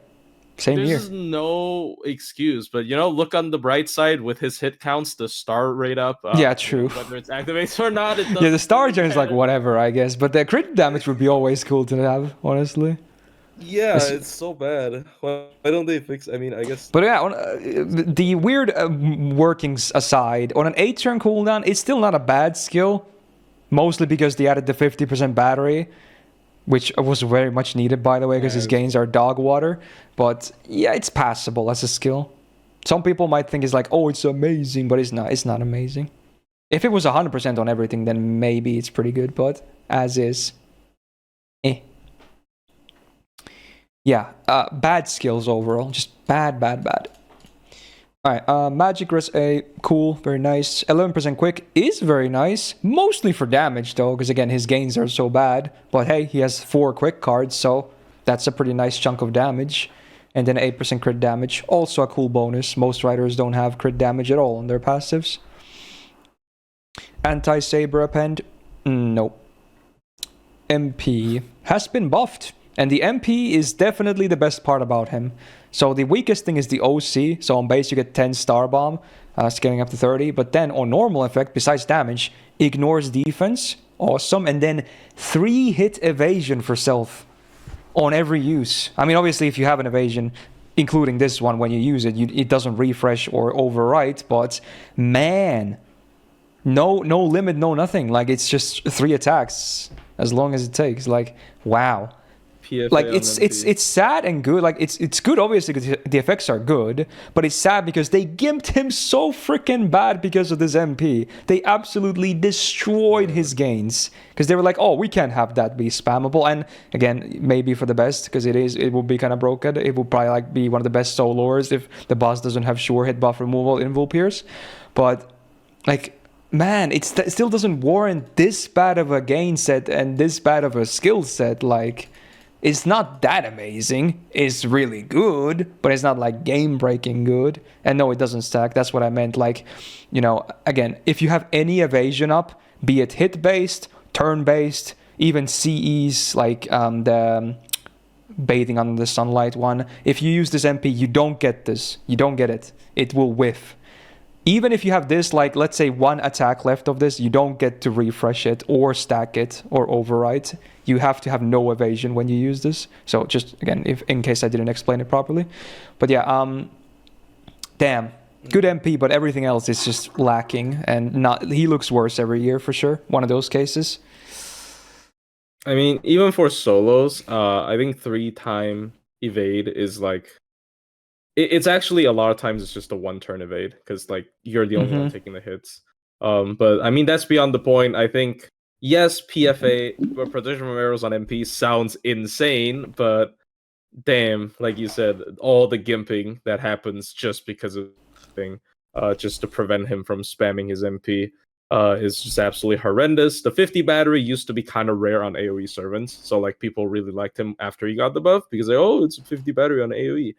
Same here. There's no excuse, but you know, look on the bright side with his hit counts, the star rate up. Yeah, true. Whether it's activates or not, it yeah, the star gen is like whatever, I guess. But the crit damage would be always cool to have, honestly. Yeah, it's so bad. Why don't they fix? I mean, I guess. But yeah, the weird workings aside, on an 8-turn cooldown, it's still not a bad skill. Mostly because they added the 50% battery, which was very much needed, by the way, because his gains are dog water. But yeah, it's passable as a skill. Some people might think it's like, oh, it's amazing, but it's not. It's not amazing. If it was 100% on everything, then maybe it's pretty good. But as is, Yeah, bad skills overall. Just bad. Alright, Magic Res A, cool, very nice. 11% quick is very nice. Mostly for damage though, because again, his gains are so bad. But hey, he has 4 quick cards, so that's a pretty nice chunk of damage. And then 8% crit damage, also a cool bonus. Most riders don't have crit damage at all on their passives. Anti-Saber Append, nope. MP has been buffed. And the MP is definitely the best part about him. So the weakest thing is the OC. So on base you get 10 Star Bomb, scaling up to 30. But then on normal effect, besides damage, ignores defense. Awesome. And then 3-hit evasion for self on every use. I mean, obviously if you have an evasion, including this one, when you use it, it doesn't refresh or overwrite. But man, no limit, no nothing. Like it's just 3 attacks as long as it takes. Like, wow. Like it's sad and good. Like it's good obviously because the effects are good, but it's sad because they gimped him so freaking bad because of this MP. They absolutely destroyed his gains because they were like, oh, we can't have that be spammable. And again, maybe for the best because it will be kind of broken. It will probably like be one of the best soloers if the boss doesn't have sure hit buff removal in Vulpierce. But like, man, it still doesn't warrant this bad of a gain set and this bad of a skill set. Like, it's not that amazing. It's really good, but it's not like game-breaking good. And no, it doesn't stack. That's what I meant. Like, you know, again, if you have any evasion up, be it hit-based, turn-based, even CEs, like the Bathing Under the Sunlight one, if you use this MP, you don't get this. You don't get it. It will whiff. Even if you have this, like, let's say 1 attack left of this, you don't get to refresh it or stack it or overwrite. You have to have no evasion when you use this. So just, again, in case I didn't explain it properly. But yeah, damn. Good MP, but everything else is just lacking, and not. He looks worse every year for sure. One of those cases. I mean, even for solos, I think 3-time evade is like it's actually a lot of times it's just a 1-turn evade because like you're the only one taking the hits. But I mean that's beyond the point. I think yes, PFA or protection from arrows on MP sounds insane, but damn, like you said, all the gimping that happens just because of thing, just to prevent him from spamming his MP. Is just absolutely horrendous. The 50 battery used to be kind of rare on AoE servants, so like people really liked him after he got the buff because like, oh, it's a 50 battery on AoE.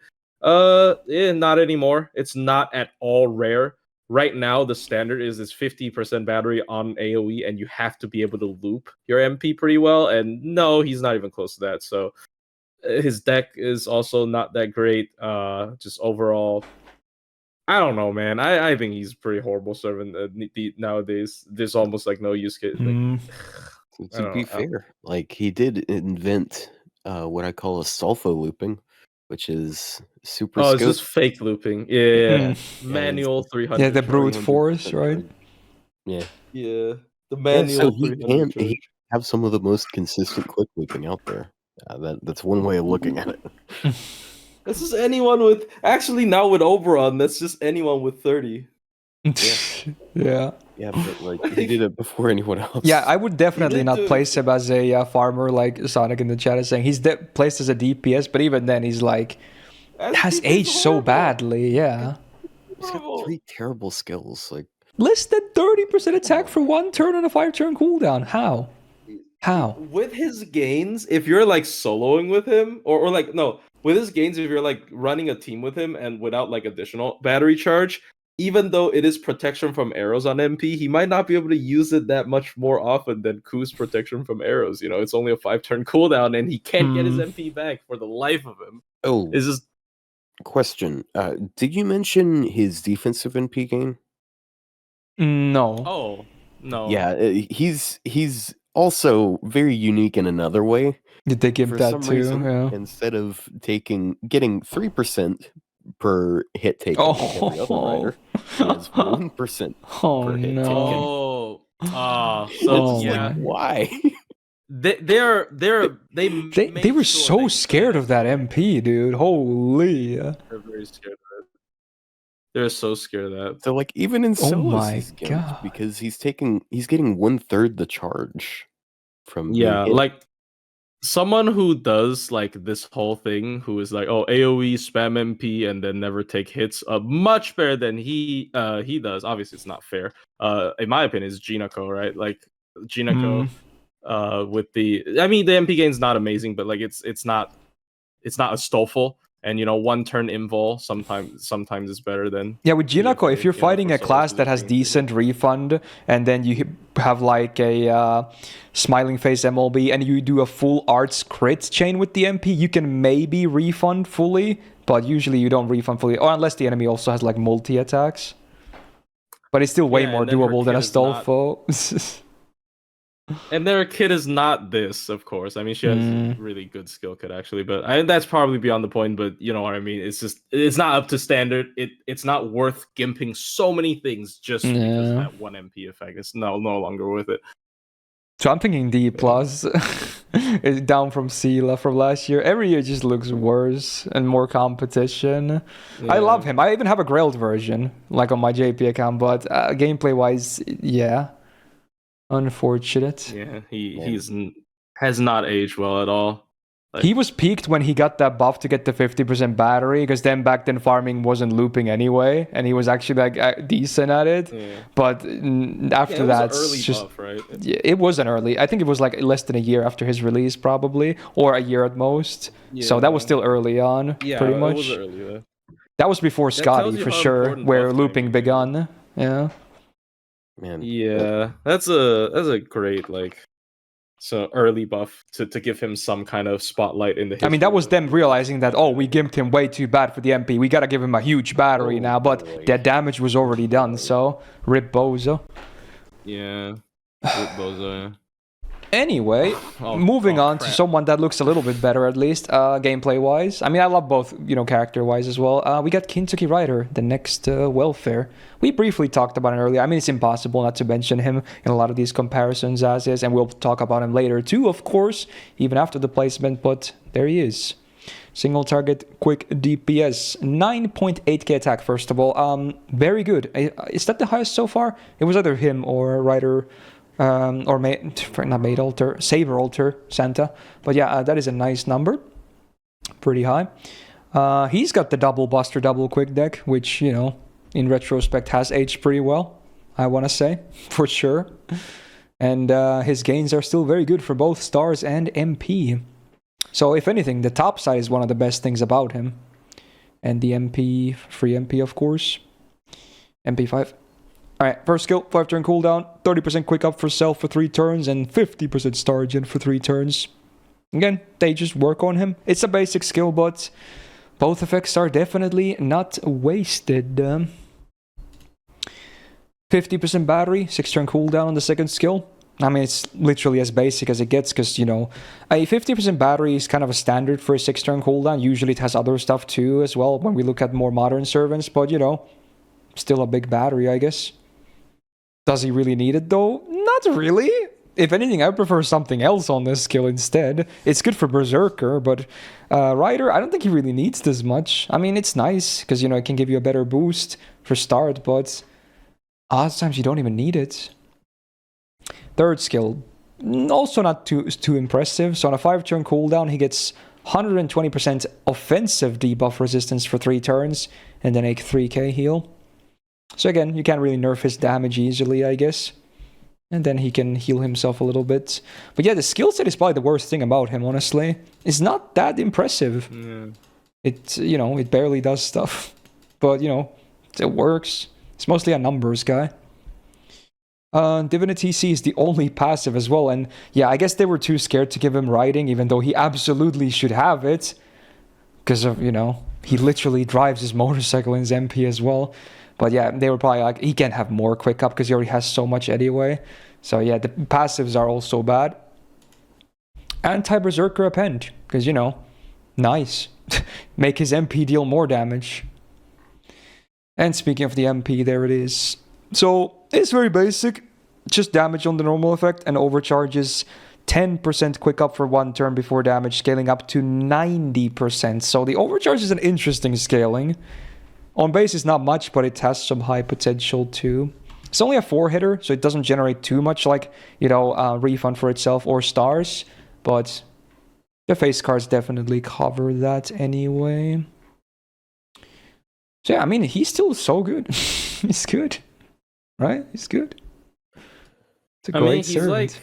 Not anymore. It's not at all rare. Right now, the standard is 50% battery on AoE, and you have to be able to loop your MP pretty well. And no, he's not even close to that. So his deck is also not that great. Just overall. I don't know, man. I think he's pretty horrible servant nowadays. There's almost like no use case. Like, to be fair, like he did invent what I call Astolfo looping, which is super. Oh, it's just fake looping. Yeah. Manual 300. Yeah, the brute force, right? Yeah. Yeah. The manual. So he have some of the most consistent quick looping out there. That's one way of looking at it. This is anyone with actually now with Oberon. That's just anyone with 30. Yeah. Yeah, but like he did it before anyone else. Yeah, I would definitely not place him as a farmer like Sonic in the chat is saying. He's placed as a DPS, but even then he's like has aged so badly. Yeah. He's got 3 terrible skills. Like less than 30% attack for 1 turn on a 5-turn cooldown. How? With his gains, if you're like soloing with him, or like no, with his gains, if you're like running a team with him and without like additional battery charge, even though it is protection from arrows on MP, he might not be able to use it that much more often than Ku's protection from arrows. You know, it's only a 5-turn cooldown, and he can't get his MP back for the life of him. Oh, is this question? Did you mention his defensive NP gain? No. Oh no. Yeah, he's also very unique in another way. Did they give that too? Reason, yeah. Instead of getting 3% per hit taken like every other rider, he has 1% per hit taken. So yeah. Like, why? They were so scared of that MP, dude. Holy. They're very scared of it. They're so scared of that. So like even in solos, my he's gimped God. because he's getting 1/3 the charge from like someone who does like this whole thing, who is like, oh, AoE spam MP and then never take hits, much better than he does. Obviously, it's not fair. In my opinion, is Jinako, right? Like Jinako, with the MP gain's not amazing, but like it's not Astolfo. And 1-turn invul sometimes is better than. Yeah, with Jinako, if you're fighting a class that has decent refund, and then you have like a smiling face MLB, and you do a full arts crit chain with the MP, you can maybe refund fully, but usually you don't refund fully, or unless the enemy also has like multi attacks. But it's still way more doable than Astolfo. And their kid is not this, of course. I mean, she has a really good skill kit, actually, but that's probably beyond the point. But you know what I mean? It's not up to standard. It's not worth gimping so many things just because of that 1 MP effect. It's no longer worth it. So I'm thinking D plus is down from Sela from last year. Every year just looks worse and more competition. Yeah. I love him. I even have a Grailed version, like on my JP account, but gameplay wise, yeah. Unfortunate. Yeah, he has not aged well at all. Like, he was peaked when he got that buff to get the 50% battery, because then back then farming wasn't looping anyway, and he was actually like decent at it. Yeah. But after that, it was an early buff, right? Yeah, it was an early. I think it was like less than a year after his release, probably, or a year at most. Yeah. So that was still early on, pretty much. It was early, yeah. That was before Scotty for sure, where looping begun. Yeah. Man. Yeah, that's a great early buff to give him some kind of spotlight in the history. I mean, that was them realizing that, we gimped him way too bad for the MP. We gotta give him a huge battery now, but that damage was already done, so rip Bozo. Yeah, rip Bozo. Anyway, moving on to someone that looks a little bit better, at least, gameplay-wise. I mean, I love both, character-wise as well. We got Kintoki Rider, the next welfare. We briefly talked about him earlier. I mean, it's impossible not to mention him in a lot of these comparisons as is, and we'll talk about him later too, of course, even after the placement, but there he is. Single target, quick DPS, 9.8k attack, first of all. Very good. Is that the highest so far? It was either him or Rider... or not Made Alter, Saber Alter Santa. But yeah, that is a nice number. Pretty high. He's got the double Buster, double quick deck, which, in retrospect has aged pretty well, I want to say, for sure. And his gains are still very good for both stars and MP. So if anything, the top side is one of the best things about him. And the MP, free MP, of course. MP5. Alright, first skill, 5 turn cooldown, 30% quick up for self for 3 turns, and 50% star gen for 3 turns. Again, they just work on him. It's a basic skill, but both effects are definitely not wasted. 50% battery, 6 turn cooldown on the second skill. I mean, it's literally as basic as it gets, because, a 50% battery is kind of a standard for a 6 turn cooldown. Usually it has other stuff too as well when we look at more modern servants, but, still a big battery, I guess. Does he really need it though? Not really. If anything, I prefer something else on this skill instead. It's good for Berserker, but Rider, I don't think he really needs this much. I mean, it's nice, because, it can give you a better boost for start, but a lot of times you don't even need it. Third skill, also not too impressive. So on a 5 turn cooldown, he gets 120% offensive debuff resistance for 3 turns, and then a 3k heal. So again, you can't really nerf his damage easily, I guess. And then he can heal himself a little bit. But yeah, the skill set is probably the worst thing about him, honestly. It's not that impressive. It, it barely does stuff. But, it works. It's mostly a numbers guy. Divinity C is the only passive as well. And yeah, I guess they were too scared to give him riding, even though he absolutely should have it. Because of, he literally drives his motorcycle in his MP as well. But yeah, they were probably like, he can't have more quick up because he already has so much anyway. So yeah, the passives are also bad. Anti-Berserker Append, because, nice. Make his MP deal more damage. And speaking of the MP, there it is. So it's very basic. Just damage on the normal effect and overcharges 10% quick up for 1 turn before damage, scaling up to 90%. So the overcharge is an interesting scaling. On base is not much, but it has some high potential too. It's only a 4-hitter, so it doesn't generate too much like, refund for itself or stars. But the face cards definitely cover that anyway. So yeah, I mean, he's still so good. He's good. Right? He's good. It's a great servant.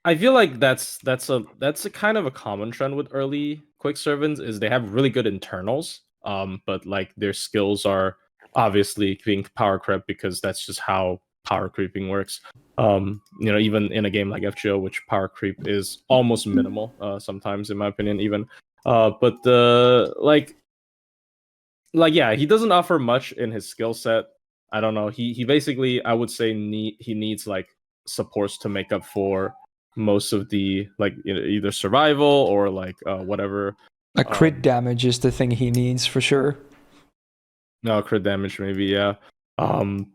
I feel like that's a kind of a common trend with early quick servants, is they have really good internals. But like their skills are obviously being power crept, because that's just how power creeping works. Even in a game like FGO, which power creep is almost minimal, sometimes in my opinion, even. But yeah, he doesn't offer much in his skill set. I don't know. He basically, I would say, he needs like supports to make up for most of the either survival or whatever. A crit damage is the thing he needs for sure. No, crit damage maybe, yeah. But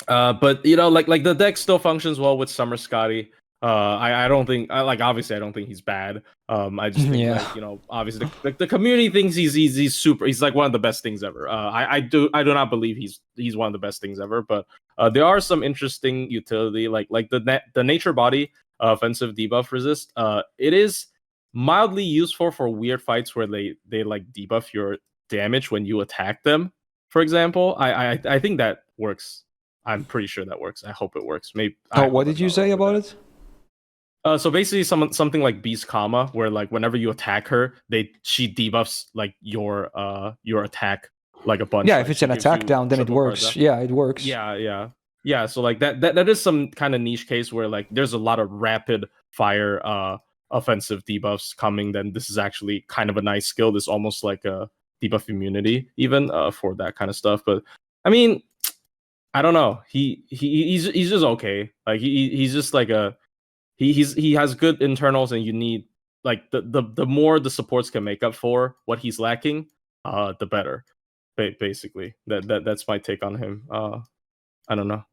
the deck still functions well with Summer Scotty. I don't think obviously I don't think he's bad. I just think obviously the community thinks he's super. He's like one of the best things ever. I do not believe he's one of the best things ever. But there are some interesting utility like the nature body offensive debuff resist. It is mildly useful for weird fights where they like debuff your damage when you attack them. For example, I think that works. I'm pretty sure that works. I hope it works. Maybe. What did you say about it? So basically, something like Beast Kama, where like whenever you attack her, she debuffs like your attack like a bunch. Yeah, if it's an attack down, then it works. Yeah, it works. Yeah. So like that is some kind of niche case where like there's a lot of rapid fire offensive debuffs coming. Then this is actually kind of a nice skill. This almost like a debuff immunity even for that kind of stuff. But I mean, I don't know. He's just okay. Like he's just like he has good internals, and you need like the more the supports can make up for what he's lacking, the better. Basically, that's my take on him. I don't know.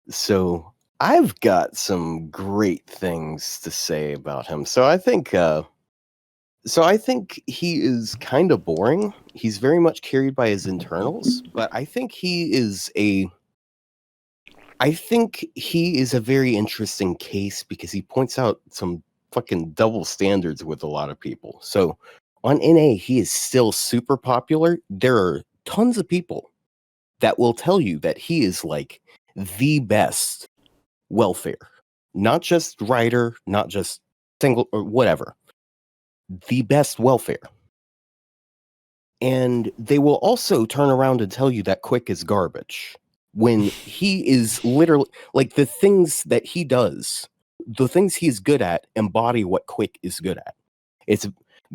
So I've got some great things to say about him. So I think he is kind of boring. He's very much carried by his internals, but I think he is a very interesting case because he points out some fucking double standards with a lot of people. So on NA, he is still super popular. There are tons of people that will tell you that he is like the best welfare, not just writer, not just single or whatever, the best welfare. And they will also turn around and tell you that Quick is garbage when he is literally like the things that he does, the things he's good at embody what Quick is good at. It's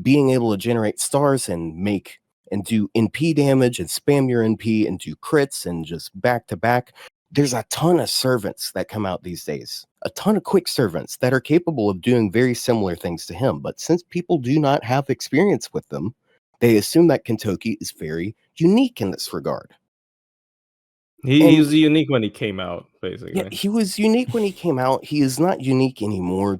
being able to generate stars and make and do NP damage and spam your NP and do crits and just back to back. There's a ton of servants that come out these days, a ton of Quick servants that are capable of doing very similar things to him. But since people do not have experience with them, they assume that Kintoki is very unique in this regard. He was unique when he came out, basically. Yeah, he was unique when he came out. He is not unique anymore.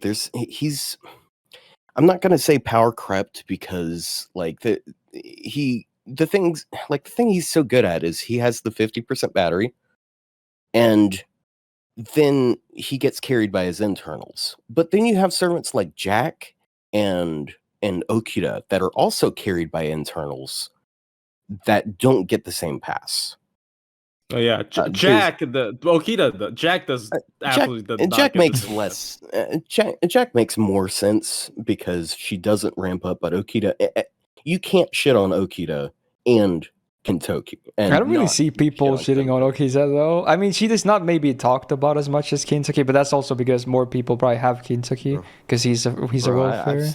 I'm not gonna say power crept because like the thing he's so good at is he has the 50% battery, and then he gets carried by his internals. But then you have servants like Jack and Okita that are also carried by internals that don't get the same pass. Oh yeah, Jack Jack does absolutely does not Jack get makes the same less. Jack makes more sense because she doesn't ramp up, but Okita, you can't shit on Okita and Kintoki. And I don't really see people shitting on Okita though. I mean, she does not maybe talked about as much as Kintoki, but that's also because more people probably have Kintoki because he's a welfare.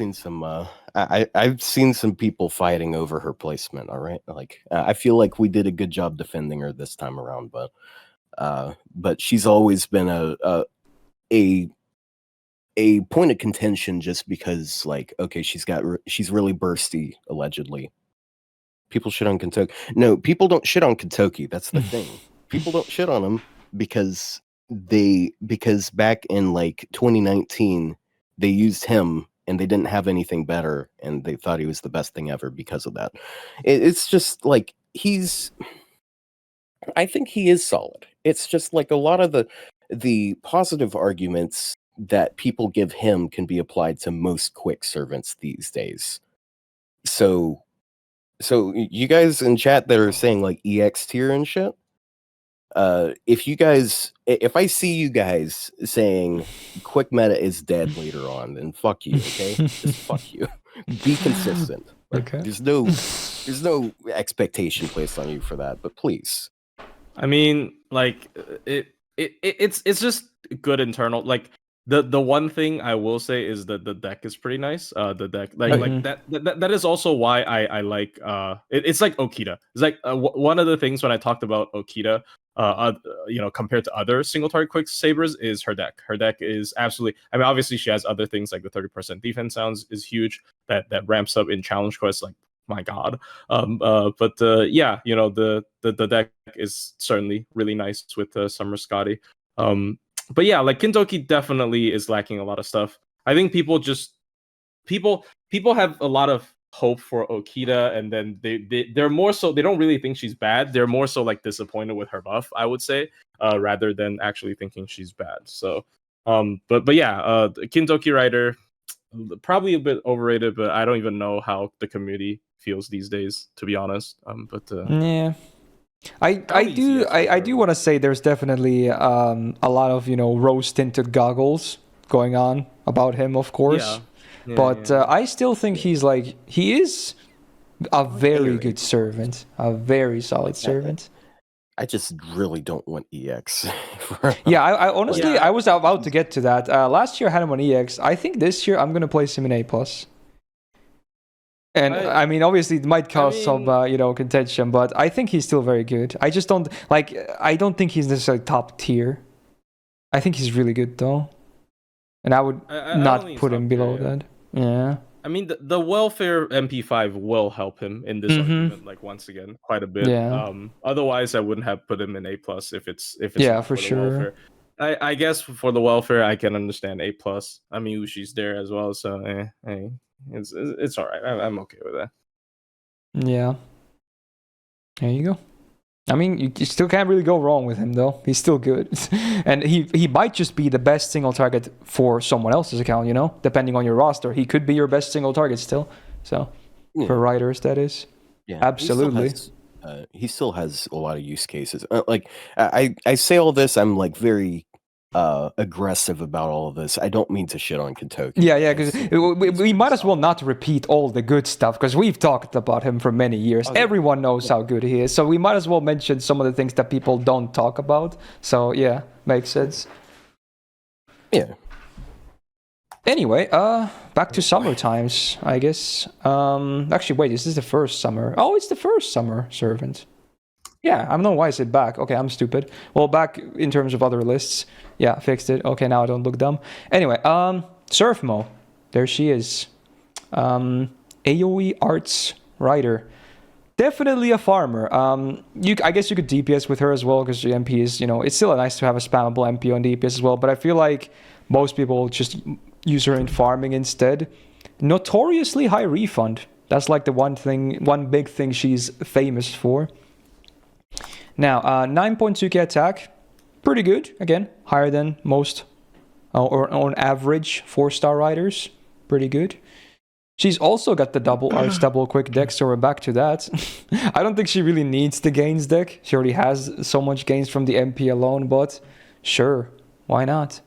I've seen some people fighting over her placement. All right, like I feel like we did a good job defending her this time around, but she's always been a point of contention just because like okay, she's really bursty allegedly. People shit on Kintoki. No, people don't shit on Kintoki. That's the thing. People don't shit on him because back in like 2019 they used him and they didn't have anything better and they thought he was the best thing ever because of that. It's just like I think he is solid. It's just like a lot of the positive arguments that people give him can be applied to most Quick servants these days. So you guys in chat that are saying like EX tier and shit, if I see you guys saying Quick meta is dead later on, then fuck you, okay? Just fuck you. Be consistent. Like, okay. There's no expectation placed on you for that, but please. I mean, like it's just good internal. Like the one thing I will say is that the deck is pretty nice. The deck like that is also why I like it's like Okita. It's like one of the things when I talked about Okita compared to other single target Quick sabers is her deck. Her deck is absolutely. I mean, obviously she has other things like the 30% defense sounds is huge that ramps up in challenge quests. Like my god, yeah, the deck is certainly really nice with Summer Scotty. But yeah, like Kintoki definitely is lacking a lot of stuff. I think people have a lot of hope for Okita, and then they're more so they don't really think she's bad. They're more so like disappointed with her buff, I would say, rather than actually thinking she's bad. So, but yeah, Kintoki Rider probably a bit overrated, but I don't even know how the community feels these days, to be honest. Yeah. I do want to say there's definitely a lot of rose tinted goggles going on about him, of course. But I still think he is a very good servant, a very solid servant. I just really don't want EX. Yeah, I honestly I was about to get to that. Last year I had him on EX. I think this year I'm gonna place him in A+. And I mean, obviously, it might cause some, contention, but I think he's still very good. I just don't I don't think he's necessarily top tier. I think he's really good though. And I would I don't not think it's put him up below there, yeah. that. Yeah. I mean, the welfare MP5 will help him in this argument, like once again, quite a bit. Yeah. Otherwise, I wouldn't have put him in A plus if it's Yeah, not for for the sure. welfare. I guess for the welfare, I can understand A plus. I mean, Ushi's there as well, so it's all right. I'm okay with that. Yeah. There you go. I mean, you still can't really go wrong with him, though. He's still good. And he might just be the best single target for someone else's account, you know? Depending on your roster. He could be your best single target still. So, for riders, that is. Yeah, Absolutely. He still has a lot of use cases. Like, I say all this, I'm like very aggressive about all of this. I don't mean to shit on Kintoki. Yeah, because we might as well not repeat all the good stuff, because we've talked about him for many years. Everyone knows how good he is, so we might as well mention some of the things that people don't talk about. So yeah, makes sense. Yeah. Anyway, back to summer times, I guess. Actually, wait, is this the first summer? Oh, it's the first summer servant. Yeah, I don't know why I said back. Okay, I'm stupid. Well, back in terms of other lists. Yeah, fixed it. Okay, now I don't look dumb. Anyway, Surfmo. There she is. AoE Arts Writer. Definitely a farmer. I guess you could DPS with her as well, because the MP is, it's still nice to have a spammable MP on DPS as well, but I feel like most people just use her in farming instead. Notoriously high refund. That's like the one big thing she's famous for. Now, 9.2k attack, pretty good. Again, higher than most, or on average, 4-star riders. Pretty good. She's also got the double arts, double quick deck, so we're back to that. I don't think she really needs the gains deck. She already has so much gains from the MP alone, but sure, why not?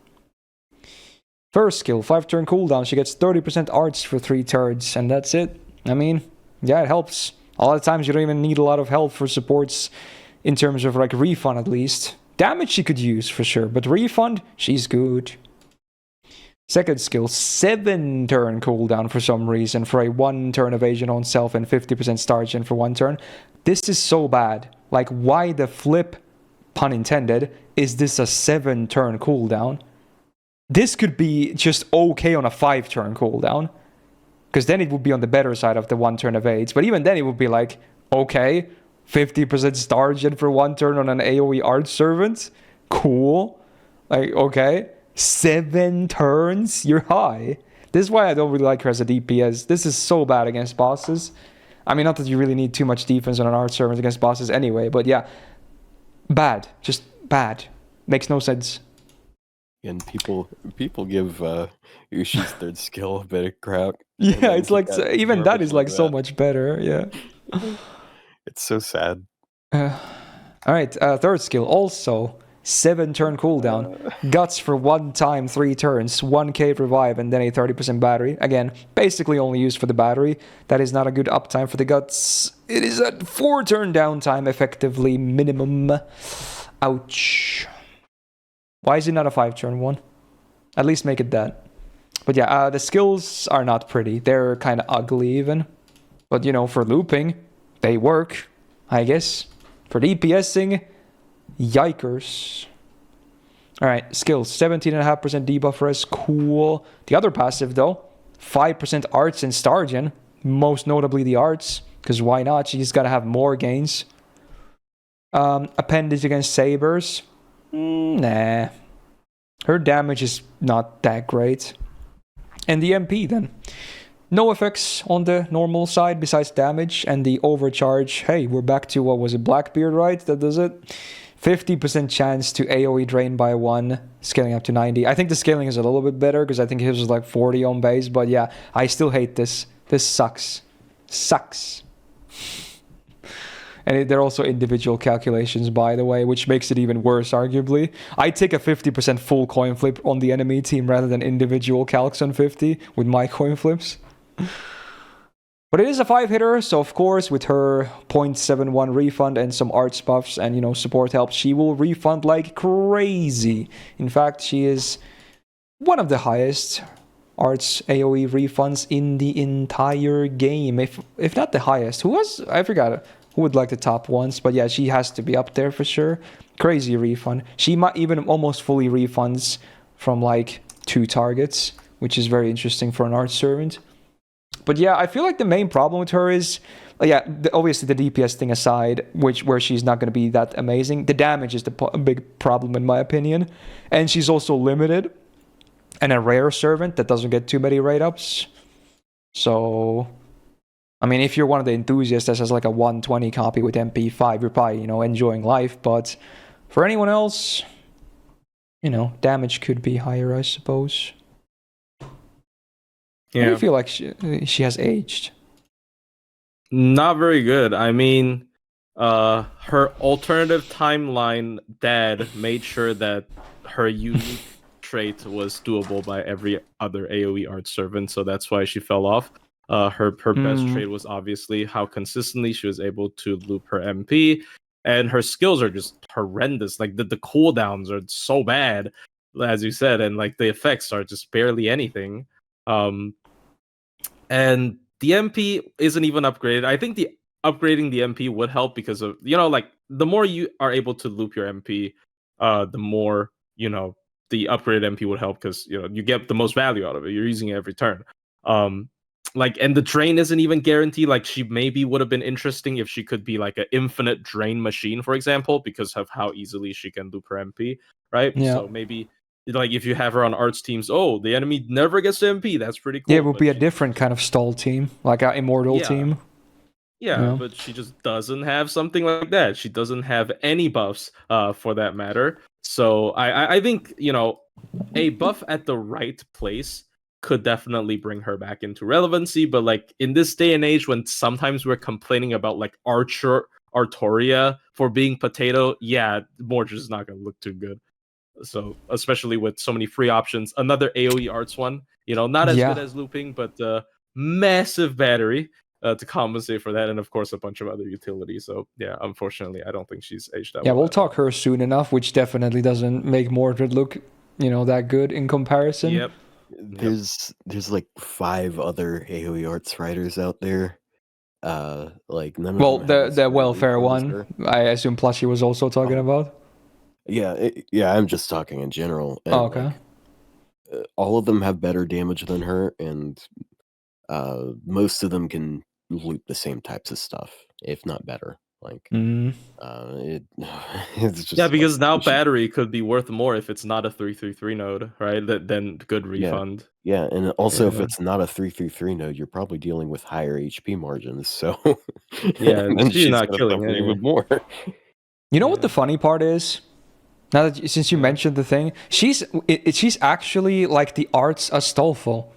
First skill, 5-turn cooldown. She gets 30% arts for 3 turns, and that's it. I mean, yeah, it helps. A lot of times you don't even need a lot of help for supports in terms of like refund at least. Damage she could use for sure, but refund, she's good. Second skill, 7-turn cooldown for some reason for a 1-turn evasion on self and 50% star gen for 1 turn. This is so bad. Like, why the flip, pun intended, is this a 7-turn cooldown? This could be just okay on a 5-turn cooldown, because then it would be on the better side of the 1-turn evades. But even then it would be like, okay, 50% star gen for 1 turn on an AoE art servant? Cool. Like, okay. 7 turns? You're high. This is why I don't really like her as a DPS. This is so bad against bosses. I mean, not that you really need too much defense on an art servant against bosses anyway, but yeah. Bad. Just bad. Makes no sense. And people give Ushi's third skill a bit of crap. Yeah, it's like, even that is like so much better, yeah. It's so sad. Alright, third skill, also 7-turn cooldown. Guts for 1 time, 3 turns, 1k revive, and then a 30% battery. Again, basically only used for the battery. That is not a good uptime for the guts. It is a 4-turn downtime, effectively minimum. Ouch. Why is it not a 5-turn one? At least make it that. But yeah, the skills are not pretty. They're kind of ugly even. But for looping, they work, I guess. For DPSing, yikers. Alright, skills. 17.5% debuff res, cool. The other passive though, 5% arts and star gen. Most notably the arts, because why not? She's got to have more gains. Appendage against sabers. Nah. Her damage is not that great. And the MP then. No effects on the normal side besides damage and the overcharge. Hey, we're back to, what was it, Blackbeard, right? That does it. 50% chance to AoE drain by 1, scaling up to 90. I think the scaling is a little bit better because I think his was like 40 on base. But yeah, I still hate this. This sucks. Sucks. And they're also individual calculations, by the way, which makes it even worse, arguably. I take a 50% full coin flip on the enemy team rather than individual calcs on 50 with my coin flips. But it is a 5-hitter, so of course, with her 0.71 refund and some arts buffs and, support help, she will refund like crazy. In fact, she is one of the highest arts AoE refunds in the entire game. If not the highest. Who was? I forgot who would like the top ones, but yeah, she has to be up there for sure. Crazy refund. She might even almost fully refunds from like 2 targets, which is very interesting for an Arch Servant. But yeah, I feel like the main problem with her is, obviously the DPS thing aside, where she's not going to be that amazing, the damage is a big problem in my opinion. And she's also limited, and a rare servant that doesn't get too many rate-ups. So, I mean, if you're one of the enthusiasts that has like a 120 copy with MP5, you're probably, enjoying life. But for anyone else, damage could be higher, I suppose. Yeah. I feel like she has aged. Not very good. I mean, her alternative timeline dad made sure that her unique trait was doable by every other AoE Arch Servant, so that's why she fell off. Her best trait was obviously how consistently she was able to loop her MP, and her skills are just horrendous. Like the cooldowns are so bad, as you said, and like the effects are just barely anything. And the MP isn't even upgraded. I think upgrading the MP would help because of, like the more you are able to loop your MP, the more, the upgraded MP would help because, you get the most value out of it. You're using it every turn. And the drain isn't even guaranteed. Like she maybe would have been interesting if she could be like an infinite drain machine, for example, because of how easily she can loop her MP, right? Yeah. So maybe like if you have her on Arch teams, the enemy never gets to MP. That's pretty cool. Yeah, it would be a different kind of stall team, like an immortal team. Yeah, but she just doesn't have something like that. She doesn't have any buffs, for that matter. So I think a buff at the right place could definitely bring her back into relevancy. But like in this day and age, when sometimes we're complaining about like Artoria for being potato, Mordred is not going to look too good. So especially with so many free options, another AoE arts one, not as good as looping, but massive battery to compensate for that, and of course a bunch of other utilities. So unfortunately, I don't think she's aged that well. Yeah, we'll talk her soon enough, which definitely doesn't make Mordred look, that good in comparison. Yep. There's like 5 other AoE arts writers out there. Like none of them the welfare one, I assume Plushy was also talking about. Yeah, I'm just talking in general. And, okay. All of them have better damage than her, and most of them can loop the same types of stuff, if not better. Like, it's just because now battery could be worth more if it's not a 333 node, right? Than good refund. Yeah, and also if it's not a 333 node, you're probably dealing with higher HP margins. So and she's not killing it even more. You know what the funny part is? Now that since you mentioned the thing, she's actually like the arts Astolfo.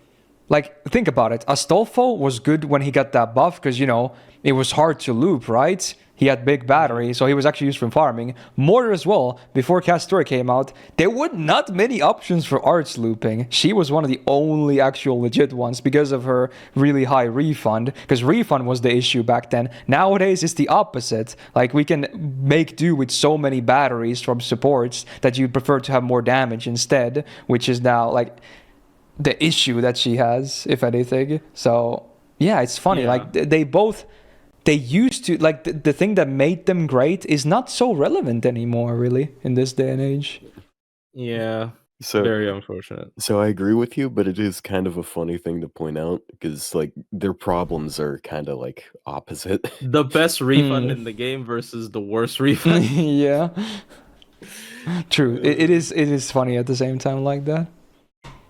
Like, think about it. Astolfo was good when he got that buff because, it was hard to loop, right? He had big battery, so he was actually used for farming. Mordred as well, before Castoria came out, there were not many options for arts looping. She was one of the only actual legit ones because of her really high refund, because refund was the issue back then. Nowadays, it's the opposite. Like, we can make do with so many batteries from supports that you prefer to have more damage instead, which is now, like, the issue that she has, if anything. So, yeah, it's funny. Like, they used to, like, the thing that made them great is not so relevant anymore, really, in this day and age. Yeah, so very unfortunate. So I agree with you, but it is kind of a funny thing to point out because, like, their problems are kind of like opposite. The best refund in the game versus the worst refund. Yeah, true. It is funny at the same time like that.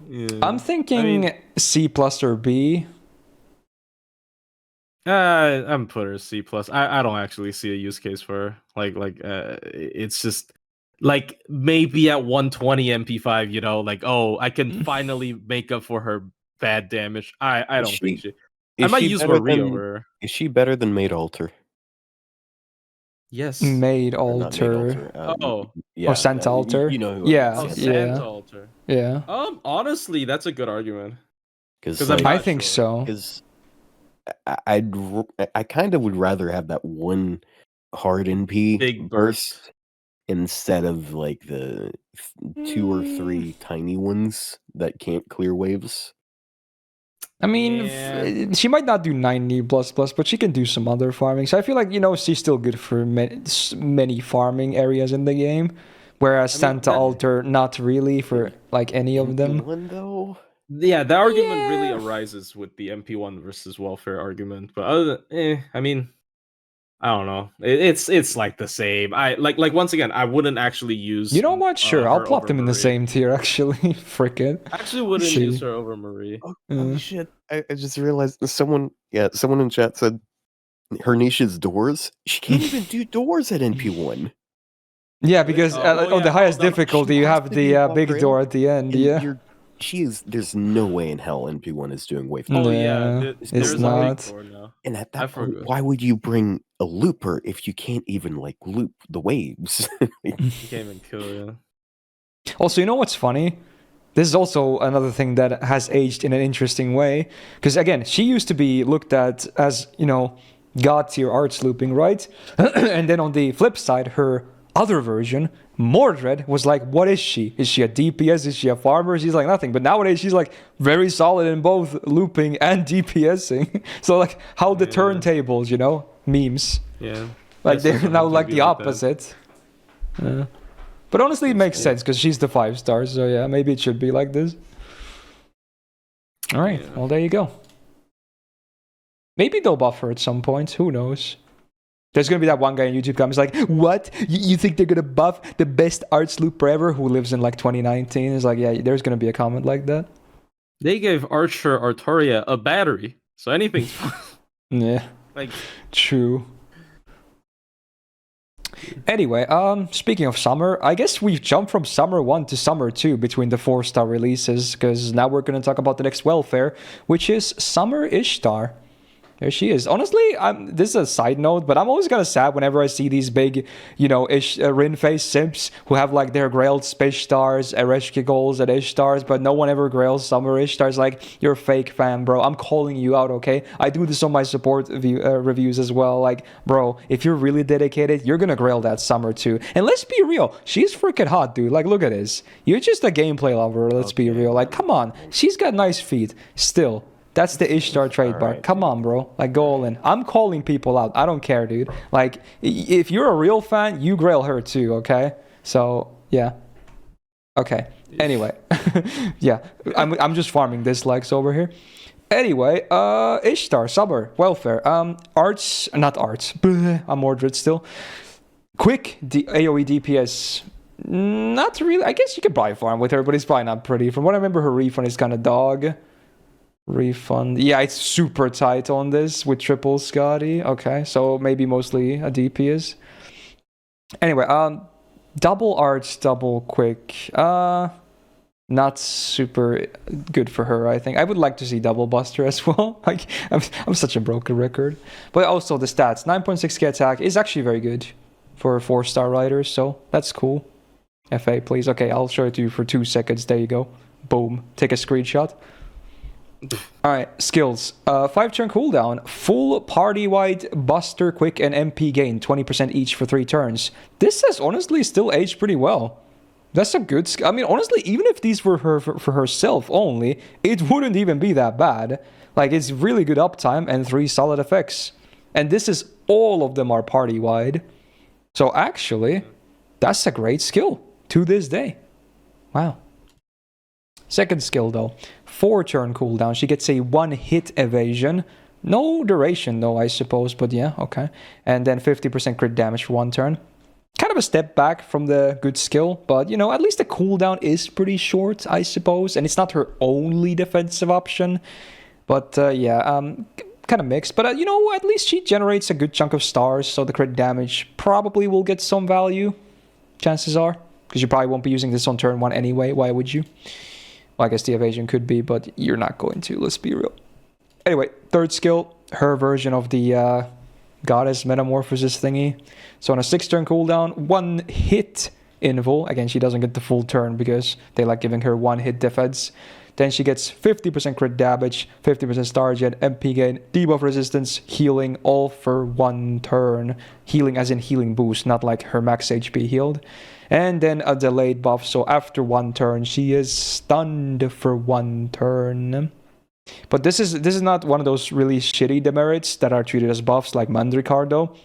Yeah. I'm thinking C+ or B. I'm put her C+. I don't actually see a use case for her. It's just like maybe at 120 MP5, like, I can finally make up for her bad damage. I don't think she. I might use Marie over her. Is she better than Maid Altar? Yes. Maid Altar. Sant Altar. You know who Sant Altar. Yeah. Honestly, that's a good argument. Because I think so. Because I kind of would rather have that one hard NP big burst instead of like the 2 or 3 tiny ones that can't clear waves. I mean, she might not do 90++, but she can do some other farming. So I feel like, she's still good for many farming areas in the game. Whereas I mean, Santa that- Altar, not really for like any of them. One though. Yeah, the argument really Yeah. arises with the MP1 versus welfare argument. But other than, I mean, I don't know. It's like the same. I like once again, I wouldn't actually use. You know what? Sure, I'll her plop over them in the Marie. same tier. Actually, frickin'. I actually wouldn't See. use her over Marie. Oh shit! I just realized someone in chat said her niche is doors. She can't even do doors at NP1. Yeah, because on the highest difficulty, you have to be the big upgraded, door at the end. And Yeah. there's no way in hell NP1 is doing wave. Oh Yeah, yeah, it's there's not. a big door now. And at I that point, forgot. why would you bring a looper if you can't even like loop the waves? You can't even kill you. Also, you know what's funny? This is also another thing that has aged in an interesting way. Because again, she used to be looked at as, god tier arts looping, right? And then on the flip side, her other version, Mordred, was like, what is she? Is she a DPS? Is she a farmer? She's like nothing. But nowadays, she's like very solid in both looping and DPSing. So like, how the turntables, memes. Yeah. Like Yes, they're now like be the like that. opposite. Yeah. But honestly, it makes sense because she's the 5-star. So yeah, maybe it should be like this. All right. Yeah. Well, there you go. Maybe they'll buff her at some point. Who knows? There's going to be that one guy in YouTube comments like, what? You think they're going to buff the best arts looper ever who lives in like 2019? It's like, yeah, there's going to be a comment like that. They gave Archer Artoria a battery, so anything's Yeah, like. true. Anyway, speaking of summer, I guess we've jumped from summer 1 to summer 2 between the 4-star releases, because now we're going to talk about the next welfare, which is Summer Ishtar. There she is. Honestly, this is a side note, but I'm always kind of sad whenever I see these big, Rin-face simps who have like their grailed space stars, Ereshkigal goals at Ishtars, but no one ever grails Summer Ishtars. Like, you're a fake fan, bro. I'm calling you out, okay? I do this on my support reviews as well. Like, bro, if you're really dedicated, you're gonna grail that Summer too. And let's be real, she's freaking hot, dude. Like, look at this. You're just a gameplay lover, let's be real. Like, come on. She's got nice feet. Still. That's the Ishtar trademark. Right. Come on, bro. Like, go all in. I'm calling people out. I don't care, dude. Like, if you're a real fan, you grail her too, okay? So, yeah. Okay. Anyway. Yeah. I'm just farming dislikes over here. Anyway, Ishtar Summer welfare. Arts, not arts. I'm Mordred still. Quick AoE DPS. Not really. I guess you could buy farm with her, but it's probably not pretty. From what I remember, her refund is kind of dog. Refund. Yeah, it's super tight on this with triple Scotty. Okay, so maybe mostly a DPS. Anyway, double arts, double quick. Not super good for her, I think. I would like to see double buster as well. Like, I'm such a broken record. But also the stats. 9.6k attack is actually very good for 4-star riders, so that's cool. FA, please. Okay, I'll show it to you for 2 seconds. There you go. Boom. Take a screenshot. Alright, skills. 5-turn cooldown. Full party-wide buster, quick, and MP gain. 20% each for 3 turns. This has honestly still aged pretty well. That's a good skill. I mean, honestly, even if these were for herself only, it wouldn't even be that bad. Like, it's really good uptime and 3 solid effects. And this is, all of them are party-wide. So actually, that's a great skill to this day. Wow. Second skill though, 4-turn cooldown. She gets a 1-hit evasion. No duration though, I suppose, but yeah, okay. And then 50% crit damage for 1 turn. Kind of a step back from the good skill, but at least the cooldown is pretty short, I suppose. And it's not her only defensive option. But yeah, kind of mixed. But at least she generates a good chunk of stars, so the crit damage probably will get some value. Chances are. Because you probably won't be using this on turn 1 anyway. Why would you? Well, I guess the evasion could be, but you're not going to, let's be real. Anyway, third skill, her version of the goddess metamorphosis thingy. So on a 6-turn cooldown, 1-hit invul. Again, she doesn't get the full turn because they like giving her 1-hit defense. Then she gets 50% crit damage, 50% star gen, MP gain, debuff resistance, healing, all for 1 turn. Healing as in healing boost, not like her max HP healed. And then a delayed buff, so after 1 turn, she is stunned for 1 turn. But this is not one of those really shitty demerits that are treated as buffs like Mandricardo.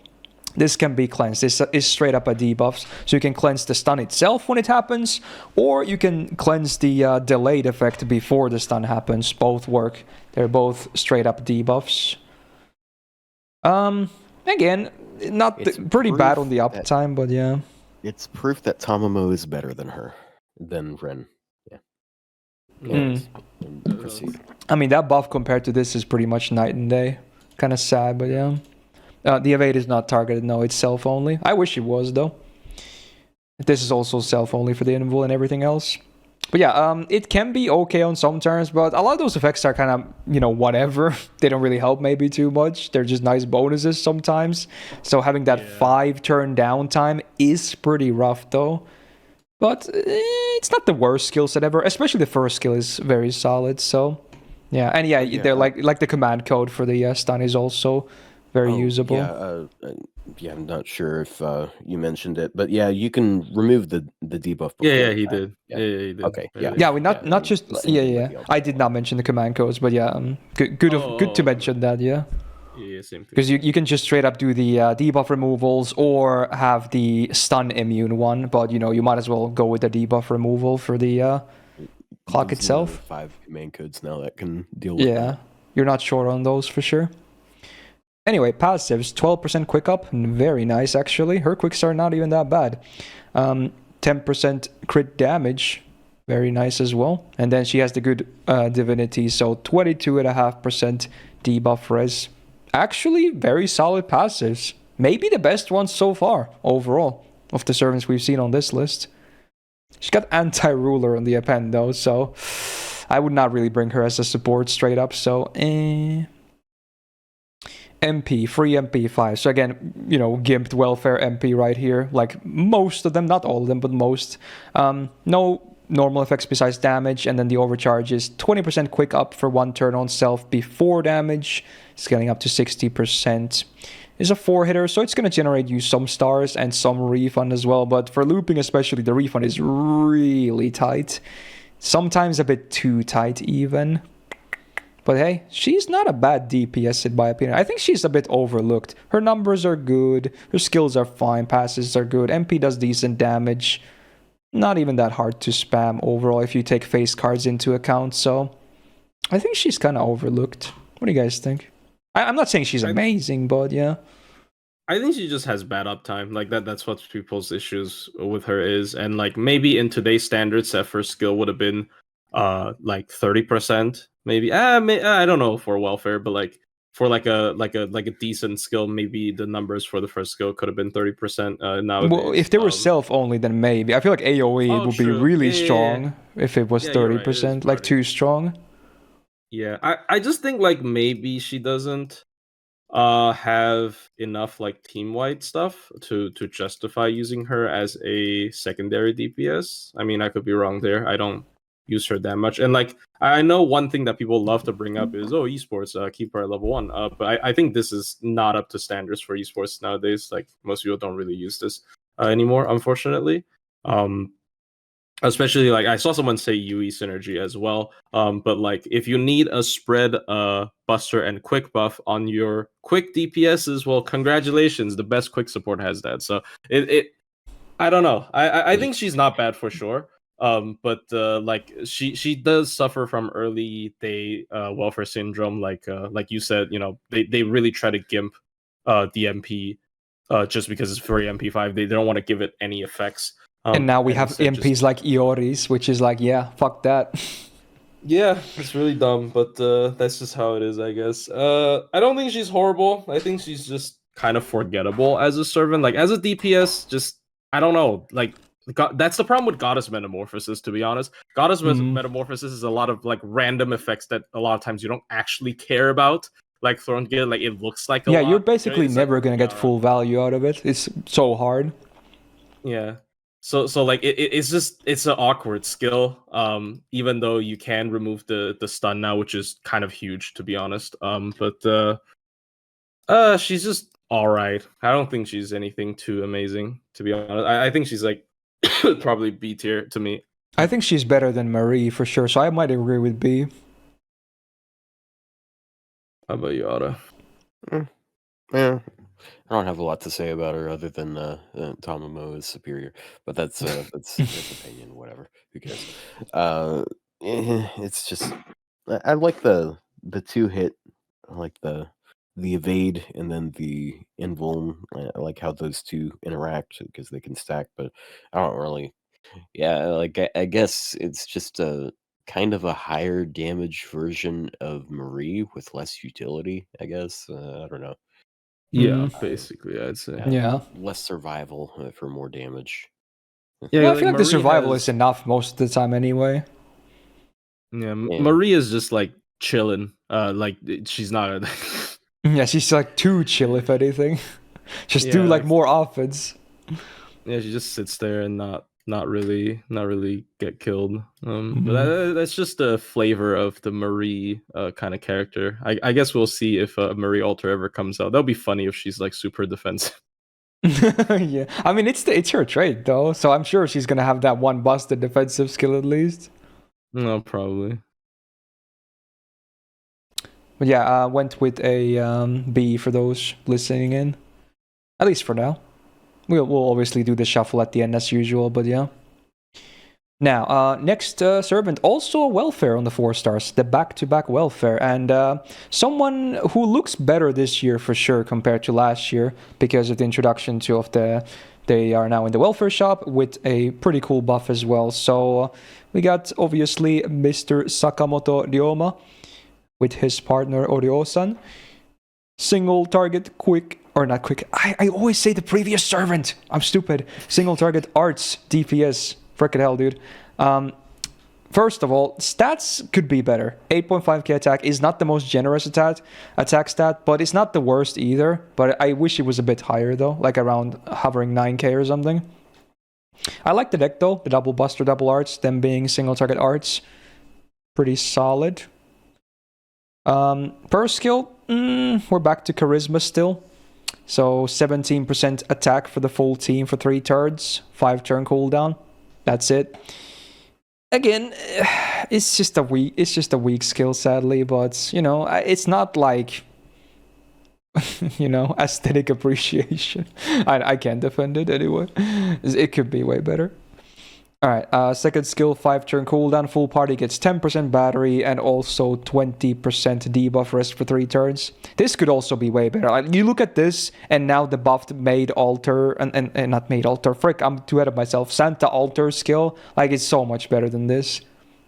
this can be cleansed. This is straight up a debuff. So you can cleanse the stun itself when it happens, or you can cleanse the delayed effect before the stun happens. Both work. They're both straight up debuffs. Again, pretty bad on the uptime, but yeah. It's proof that Tamamo is better than Ren. Yeah. Proceed. I mean, that buff compared to this is pretty much night and day. Kind of sad, but yeah. The evade is not targeted. No, it's self only. I wish it was though. This is also self only for the invul and everything else. But yeah, it can be okay on some turns, but a lot of those effects are kind of, whatever. They don't really help maybe too much. They're just nice bonuses sometimes. So having that 5-turn downtime is pretty rough though. But it's not the worst skill set ever. Especially the first skill is very solid. So yeah, and they're like the command code for the stun is also very usable. I'm not sure if you mentioned it, but yeah, you can remove the debuff. Before he did. Yeah, he did. Okay, not just I did not mention the command codes, but good to mention that. Yeah, same thing. Because you can just straight up do the debuff removals or have the stun immune one, but you might as well go with the debuff removal for the clock itself. 5 main codes now that can deal with that. You're not sure on those for sure. Anyway, passives, 12% quick up, very nice actually. Her quicks are not even that bad. 10% crit damage, very nice as well. And then she has the good divinity, so 22.5% debuff res. Actually, very solid passives. Maybe the best ones so far, overall, of the servants we've seen on this list. She's got anti-ruler on the append though, so I would not really bring her as a support straight up, so MP, free MP 5. So again, gimped welfare MP right here. Like most of them, not all of them, but most. No normal effects besides damage, and then the overcharge is 20% quick up for 1 turn on self before damage, scaling up to 60%. It's a 4-hitter, so it's going to generate you some stars and some refund as well, but for looping especially, the refund is really tight. Sometimes a bit too tight even. But hey, she's not a bad DPS in my opinion. I think she's a bit overlooked. Her numbers are good, her skills are fine, passes are good, MP does decent damage. Not even that hard to spam overall if you take face cards into account, so I think she's kind of overlooked. What do you guys think? I'm not saying she's amazing, but yeah. I think she just has bad uptime. Like that's what people's issues with her is. And like maybe in today's standards, that first skill would have been like 30%, maybe. I don't know for welfare, but like for like a decent skill, maybe the numbers for the first skill could have been 30%. Nowadays. Well, if they were self only, then maybe. I feel like AOE would be really strong if it was 30%, like too strong. Yeah, I just think like maybe she doesn't have enough like team-wide stuff to justify using her as a secondary DPS. I mean, I could be wrong there. I don't use her that much. And like I know one thing that people love to bring up is esports, keep her at level 1. But I think this is not up to standards for esports nowadays. Like most people don't really use this anymore, unfortunately. Especially like I saw someone say UE synergy as well. But like if you need a spread buster and quick buff on your quick DPSs, well, congratulations, the best quick support has that. So it I don't know. I think she's not bad for sure. But like she does suffer from early day welfare syndrome. Like you said, they really try to gimp the MP just because it's free MP5. They don't want to give it any effects. And now we have MPs like Ioris, which is like, yeah, fuck that. Yeah, it's really dumb, but that's just how it is, I guess. I don't think she's horrible. I think she's just kind of forgettable as a servant. Like, as a DPS, just, I don't know. Like, that's the problem with Goddess Metamorphosis, to be honest. Goddess Metamorphosis is a lot of, like, random effects that a lot of times you don't actually care about. Like, Thorn Gear, like, it looks like a lot. Yeah, you're basically never going to get full value out of it. It's so hard. Yeah. So like it's an awkward skill. Even though you can remove the stun now, which is kind of huge to be honest. But she's just all right. I don't think she's anything too amazing to be honest. I think she's like probably B tier to me. I think she's better than Marie for sure. So I might agree with B. How about you, Otta? Yeah. I don't have a lot to say about her other than Tamamo is superior, but that's his opinion. Whatever, who cares? It's just I like the 2-hit. I like the evade and then the invuln. I like how those two interact because they can stack, but I don't really. Yeah, like I guess it's just a kind of a higher damage version of Marie with less utility. I guess I don't know. Yeah, basically, I'd say. Yeah. Less survival for more damage. Yeah, Well, I like feel like the Marie survival has- is enough most of the time anyway. Yeah, Yeah. Marie is just like chilling. Like she's not. Yeah, she's like too chill if anything. Just do Yeah, like it's- more offense. Yeah, she just sits there and not really get killed. Mhm. But that's just the flavor of the Marie kind of character. I guess we'll see if Marie Alter ever comes out. That'll be funny if she's like super defensive. Yeah, I mean it's her trait though, so I'm sure she's gonna have that one busted defensive skill at least. No, probably. But yeah, I went with a B for those listening in, at least for now. We'll obviously do the shuffle at the end as usual, but yeah. Now, next servant, also a welfare on the 4 stars, the back-to-back welfare, and someone who looks better this year for sure compared to last year because of the introduction to they are now in the welfare shop with a pretty cool buff as well. So we got obviously Mr. Sakamoto Ryouma with his partner Oryo-san. Single target, quick, or not quick. I always say the previous servant. I'm stupid. Single target arts DPS. Frickin' hell, dude. First of all, stats could be better. 8.5k attack is not the most generous attack stat, but it's not the worst either. But I wish it was a bit higher though, like around hovering 9k or something. I like the deck though, the double buster, double arts, them being single target arts. Pretty solid. Per skill, we're back to charisma still. So 17% attack for the full team for 3 turns, 5 turn cooldown. That's it. Again, it's just a weak skill, sadly, but you know, it's not like you know, aesthetic appreciation. I can't defend it anyway. It could be way better. Alright, second skill, 5 turn cooldown, full party gets 10% battery and also 20% debuff rest for 3 turns. This could also be way better. Like, you look at this, and now the buffed Maid Alter, and not Maid Alter, frick, I'm too ahead of myself, Santa Alter skill, like, it's so much better than this.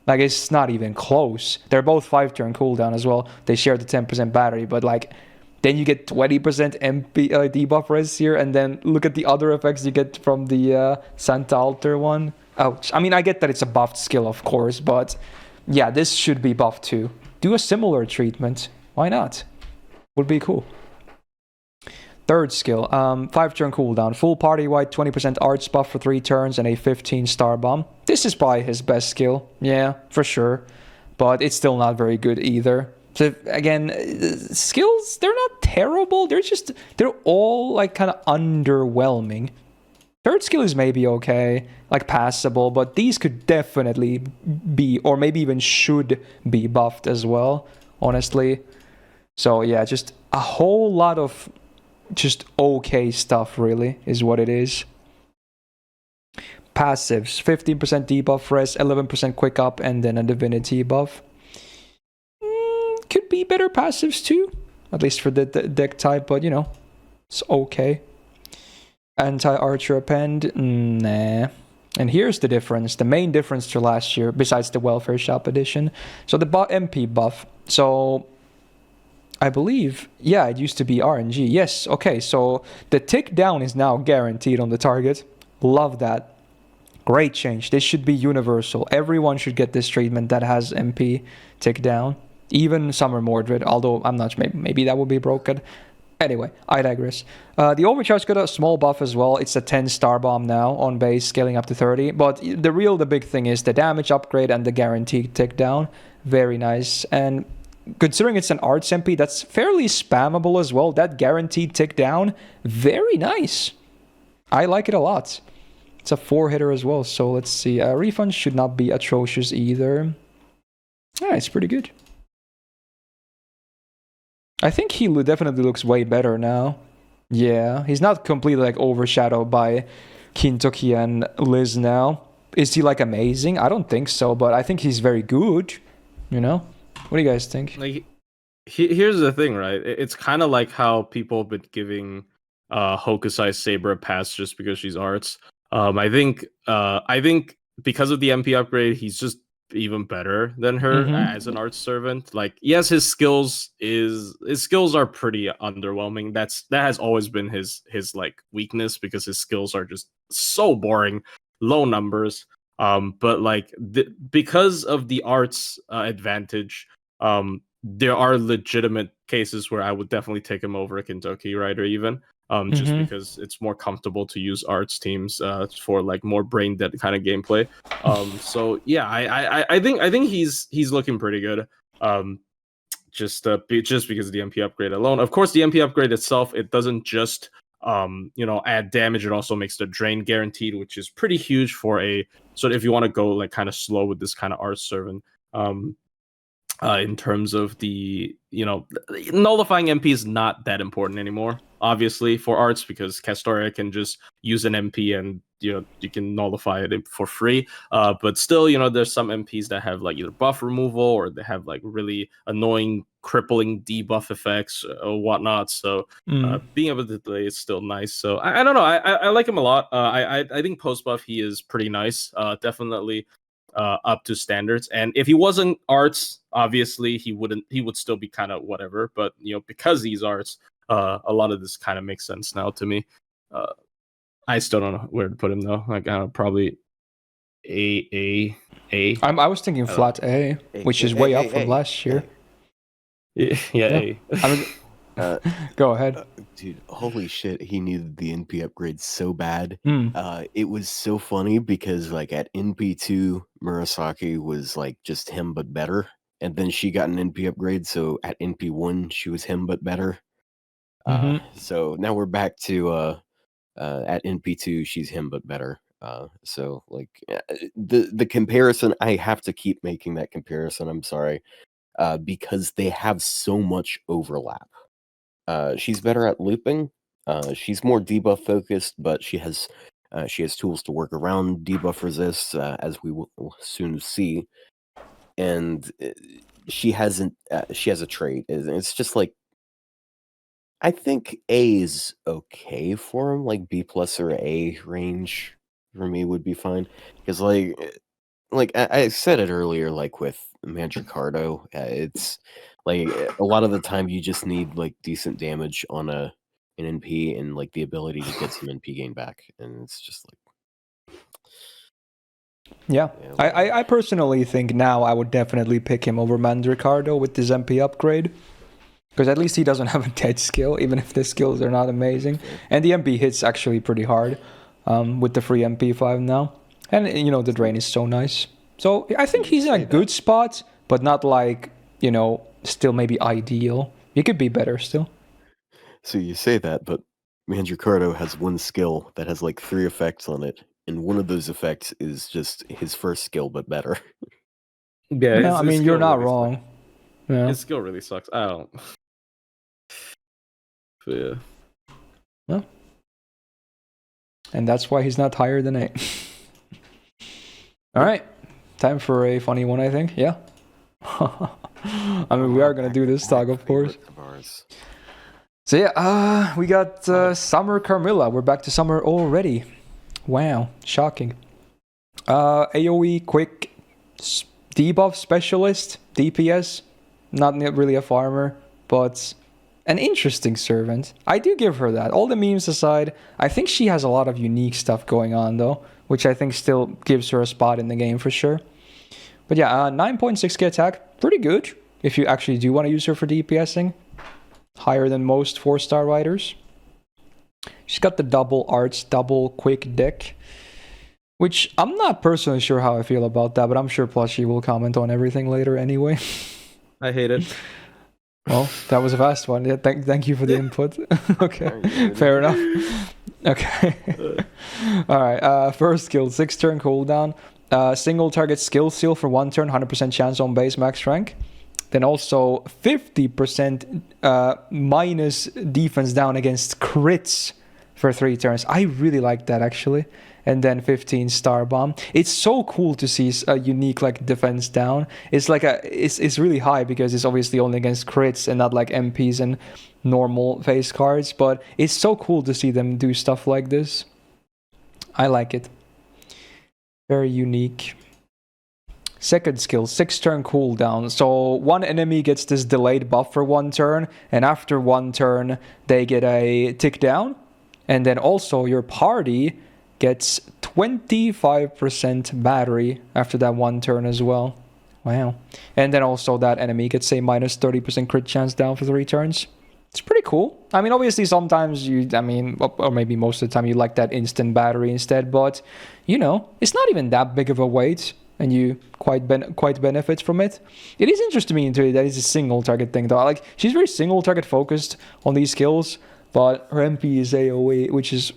Like, it's not even close. They're both 5 turn cooldown as well. They share the 10% battery, but like, then you get 20% MP debuff rest here, and then look at the other effects you get from the Santa Alter one. Ouch. I mean, I get that it's a buffed skill, of course, but yeah, this should be buffed too. Do a similar treatment. Why not? Would be cool. Third skill, 5 turn cooldown, full party wide, 20% arts buff for 3 turns, and a 15 star bomb. This is probably his best skill. Yeah, for sure. But it's still not very good either. So again, skills, they're not terrible. They're all like kind of underwhelming. Third skill is maybe okay, like passable, but these could definitely be, or maybe even should be buffed as well, honestly. So yeah, just a whole lot of just okay stuff, really, is what it is. Passives, 15% debuff rest, 11% quick up, and then a divinity buff. Could be better passives too, at least for the deck type, but you know, it's okay. Anti-archer append, nah. And here's the difference, the main difference to last year, besides the welfare shop edition. So the MP buff, so I believe, yeah, it used to be RNG. Yes, okay, so the tick down is now guaranteed on the target. Love that. Great change. This should be universal. Everyone should get this treatment that has MP tick down. Even Summer Mordred, although I'm not sure, maybe that would be broken. Anyway, I digress. The Overcharge got a small buff as well. It's a 10 star bomb now on base, scaling up to 30. But the big thing is the damage upgrade and the guaranteed tick down. Very nice. And considering it's an arts MP, that's fairly spammable as well. That guaranteed tick down, very nice. I like it a lot. It's a 4-hitter as well. So let's see. Refund should not be atrocious either. Yeah, it's pretty good. I think he definitely looks way better now. Yeah, he's not completely like overshadowed by Kintoki and Liz now. Is he like amazing? I don't think so, but I think he's very good. You know, what do you guys think? Like, here's the thing, right? It's kind of like how people have been giving Hokusai Saber a pass just because she's arts. I think because of the MP upgrade, he's just even better than her as an arts servant. Like, yes, his skills are pretty underwhelming. That has always been his like weakness, because his skills are just so boring, low numbers. But like because of the arts advantage, there are legitimate cases where I would definitely take him over a Kintoki, right? Or even just because it's more comfortable to use arts teams for like more brain dead kind of gameplay. So yeah, I think he's looking pretty good. Just because of the MP upgrade alone. Of course, the MP upgrade itself, it doesn't just add damage. It also makes the drain guaranteed, which is pretty huge for a sort of, if you want to go like kind of slow with this kind of arts servant. In terms of the, nullifying MP is not that important anymore, obviously, for arts, because Castoria can just use an MP and, you can nullify it for free. But still, there's some MPs that have like either buff removal or they have like really annoying, crippling debuff effects or whatnot. So being able to delay is still nice. So I don't know. I like him a lot. I think post buff he is pretty nice. Definitely up to standards. And if he wasn't arts, obviously he would still be kind of whatever. But because he's arts, a lot of this kind of makes sense now to me. I still don't know where to put him though. Like probably A. I was thinking flat A, which is way up from last year. Yeah. A. I mean, go ahead. Dude, holy shit, he needed the NP upgrade so bad. It was so funny because like at NP2, Murasaki was like just him but better. And then she got an NP upgrade, so at NP1 she was him but better. So now we're back to at NP2 she's him but better. So like the comparison, I have to keep making that comparison, I'm sorry. Because they have so much overlap. She's better at looping. She's more debuff focused, but she has tools to work around debuff resists, as we will soon see. And she has a trait. It's just like, I think A is okay for him. Like B plus or A range for me would be fine. Because like I said it earlier, like with Mandricardo, it's like a lot of the time you just need like decent damage on an NP and like the ability to get some NP gain back, and it's just like yeah. I personally think now I would definitely pick him over Mandricardo with this MP upgrade, because at least he doesn't have a dead skill, even if the skills are not amazing, and the MP hits actually pretty hard with the free MP5 now. And, the drain is so nice. So I think he's in a good spot, but not like, still maybe ideal. He could be better still. So you say that, but Mandricardo has one skill that has like 3 effects on it. And one of those effects is just his first skill, but better. Yeah, no, I mean, you're not wrong. Yeah. His skill really sucks. I don't. But yeah. Well. And that's why he's not higher than 8. All right, time for a funny one, I think. Yeah. I mean, we are gonna do this talk, of course. So yeah, we got Summer Carmilla. We're back to Summer already. Wow, shocking. AoE quick debuff specialist, DPS. Not really a farmer, but an interesting servant. I do give her that. All the memes aside, I think she has a lot of unique stuff going on though, which I think still gives her a spot in the game for sure. But yeah, 9.6k attack, pretty good if you actually do want to use her for DPSing. Higher than most 4-star riders. She's got the double arts, double quick deck, which I'm not personally sure how I feel about that, but I'm sure Plushie will comment on everything later anyway. I hate it. Well, that was a fast one. Yeah, thank you for the input. Okay, fair enough. Okay. All right. First skill, 6-turn cooldown. Single target skill seal for 1 turn, 100% chance on base max rank. Then also 50% minus defense down against crits for 3 turns. I really like that actually. And then 15 star bomb. It's so cool to see a unique like defense down. It's like it's really high because it's obviously only against crits and not like MPs and normal face cards. But it's so cool to see them do stuff like this. I like it. Very unique. Second skill, 6-turn cooldown. So one enemy gets this delayed buff for 1 turn, and after 1 turn they get a tick down, and then also your party gets 25% battery after that 1 turn as well. Wow. And then also that enemy gets a minus 30% crit chance down for 3 turns. It's pretty cool. I mean, obviously sometimes or maybe most of the time you like that instant battery instead, but you know, it's not even that big of a weight, and you quite benefit from it. It is interesting to me into that it's a single target thing though. Like, she's very single target focused on these skills, but her MP is AoE, which is,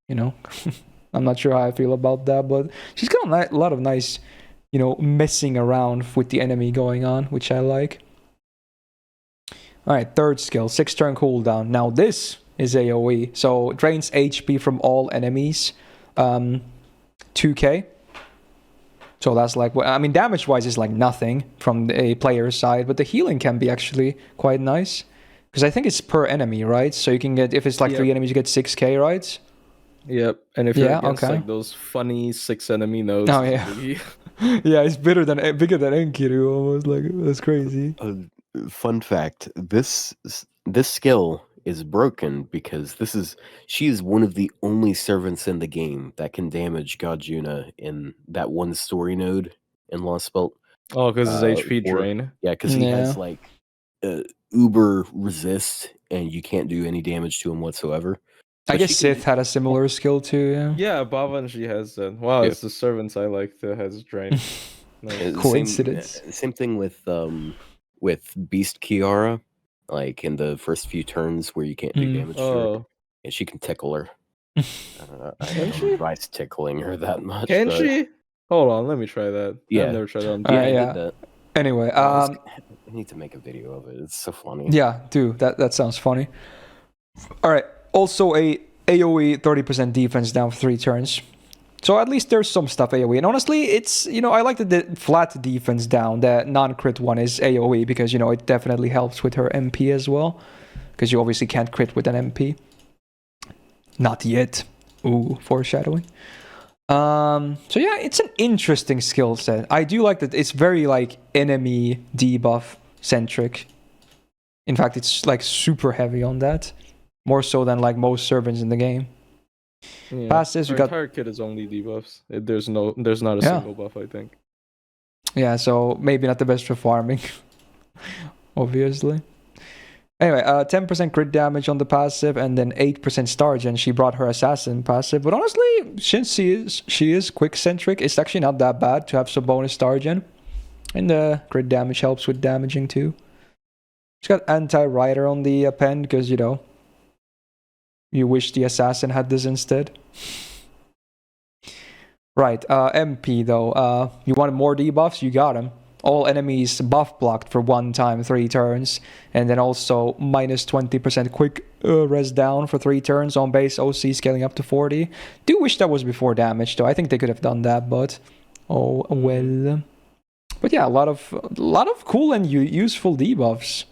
you know, I'm not sure how I feel about that, but she's got a lot of nice, you know, messing around with the enemy going on, which I like. Alright, third skill, 6-turn cooldown. Now this is AoE, so it drains HP from all enemies, 2k. So that's like, I mean, damage-wise is like nothing from a player's side, but the healing can be actually quite nice. Because I think it's per enemy, right? So you can get, if it's like 3 enemies, you get 6k, right? Yep, and if you're against like those funny 6 enemy nodes, oh yeah, yeah, it's bigger than Enkidu almost. Like, that's crazy. Fun fact: this skill is broken because she is one of the only servants in the game that can damage God Juna in that one story node in Lost Belt. Oh, because his HP drain. Yeah, because he has like uber resist, and you can't do any damage to him whatsoever. I guess Sith had a similar skill too. Yeah, Bavanji has that. Wow, it's the servants I like that has drain. Nice. Coincidence. Same thing with Beast Kiara, like in the first few turns where you can't do damage to her, and she can tickle her. I don't advise tickling her that much. Can she? Hold on, let me try that. Yeah, I've never tried that on I did that. Anyway, I need to make a video of it. It's so funny. Yeah, dude, that sounds funny. All right. Also, a AoE 30% defense down for 3 turns. So at least there's some stuff AoE. And honestly, it's, you know, I like the flat defense down. The non-crit one is AoE because, you know, it definitely helps with her MP as well. Because you obviously can't crit with an MP. Not yet. Ooh, foreshadowing. So yeah, it's an interesting skill set. I do like that it's very like enemy debuff centric. In fact, it's like super heavy on that. More so than like most servants in the game. Yeah. Passives, Our entire kit is only debuffs. There's not a single buff, I think. Yeah, so maybe not the best for farming. Obviously. Anyway, 10% crit damage on the passive, and then 8% star gen. She brought her assassin passive, but honestly, since she is quick centric, it's actually not that bad to have some bonus star gen. And the crit damage helps with damaging too. She's got anti-rider on the pen because, you know, you wish the assassin had this instead. Right, MP though. You want more debuffs? You got them. All enemies buff blocked for 1 time, 3 turns. And then also minus 20% quick res down for 3 turns on base OC scaling up to 40. Do wish that was before damage though. I think they could have done that, but oh well. But yeah, a lot of cool and useful debuffs.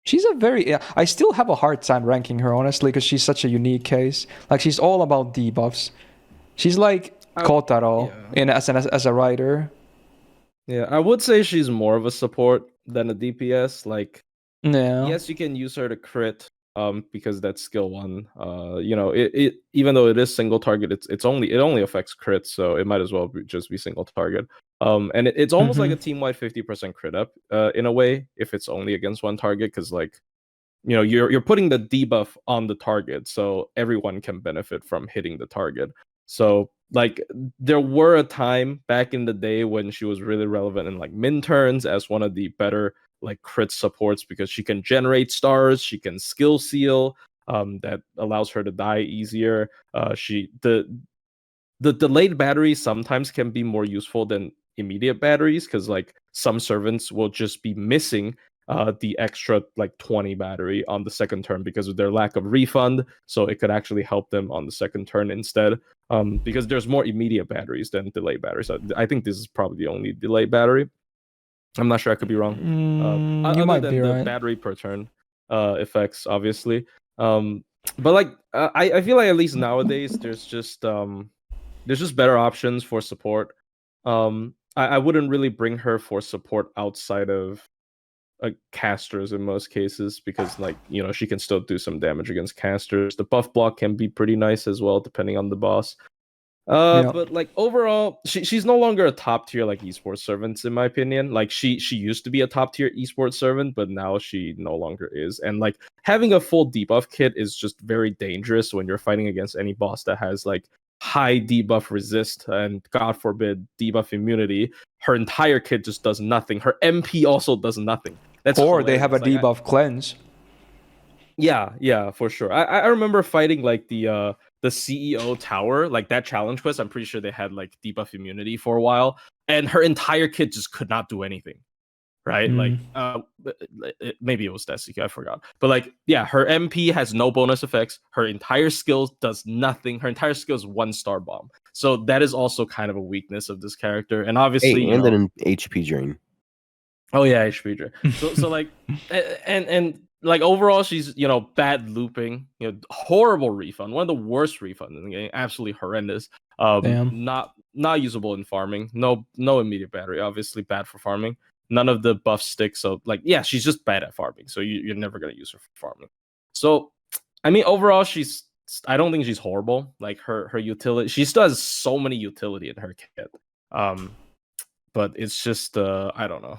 She's a very... I still have a hard time ranking her, honestly, because she's such a unique case. Like, she's all about debuffs. She's like Kotaro as a writer. Yeah, I would say she's more of a support than a DPS. Like, yes, you can use her to crit, because that's skill 1. You know, it even though it is single target, it only affects crits, so it might as well just be single target. And it's almost like a team-wide 50% crit up, in a way, if it's only against 1 target, because like, you know, you're putting the debuff on the target, so everyone can benefit from hitting the target. So like, there were a time back in the day when she was really relevant in like min turns as one of the better like crit supports, because she can generate stars, she can skill seal, that allows her to die easier. The delayed batteries sometimes can be more useful than immediate batteries, because like some servants will just be missing the extra like 20 battery on the second turn because of their lack of refund. So it could actually help them on the second turn instead. Because there's more immediate batteries than delayed batteries. So I think this is probably the only delayed battery. I'm not sure, I could be wrong. You might be the right. battery per turn effects, obviously. But like I feel like at least nowadays there's just better options for support. I wouldn't really bring her for support outside of casters in most cases because like she can still do some damage against casters. The buff block can be pretty nice as well depending on the boss. But like overall, she's no longer a top tier like esports servants in my opinion. Like she used to be a top tier esports servant, but now she no longer is. And like having a full debuff kit is just very dangerous when you're fighting against any boss that has like high debuff resist and god forbid debuff immunity. Her entire kit just does nothing. Her MP also does nothing. That's or hilarious. they have a debuff cleanse. Yeah, for sure. I remember fighting like the CEO tower, like that challenge quest. I'm pretty sure they had like debuff immunity for a while, and her entire kit just could not do anything. Right? Like maybe it was Desica, I forgot. But like, yeah, her MP has no bonus effects. Her entire skill does nothing. Her entire skill is 1-star bomb. So that is also kind of a weakness of this character. And obviously, and then an HP drain. Oh yeah, HP drain. So like, and like overall, she's bad looping, horrible refund, one of the worst refunds in the game, absolutely horrendous. Not usable in farming. No immediate battery, obviously bad for farming. None of the buff sticks. So like, yeah, she's just bad at farming. So you're never gonna use her for farming. So I mean, overall, I don't think she's horrible. Like her utility, she still has so many utility in her kit. But it's just I don't know.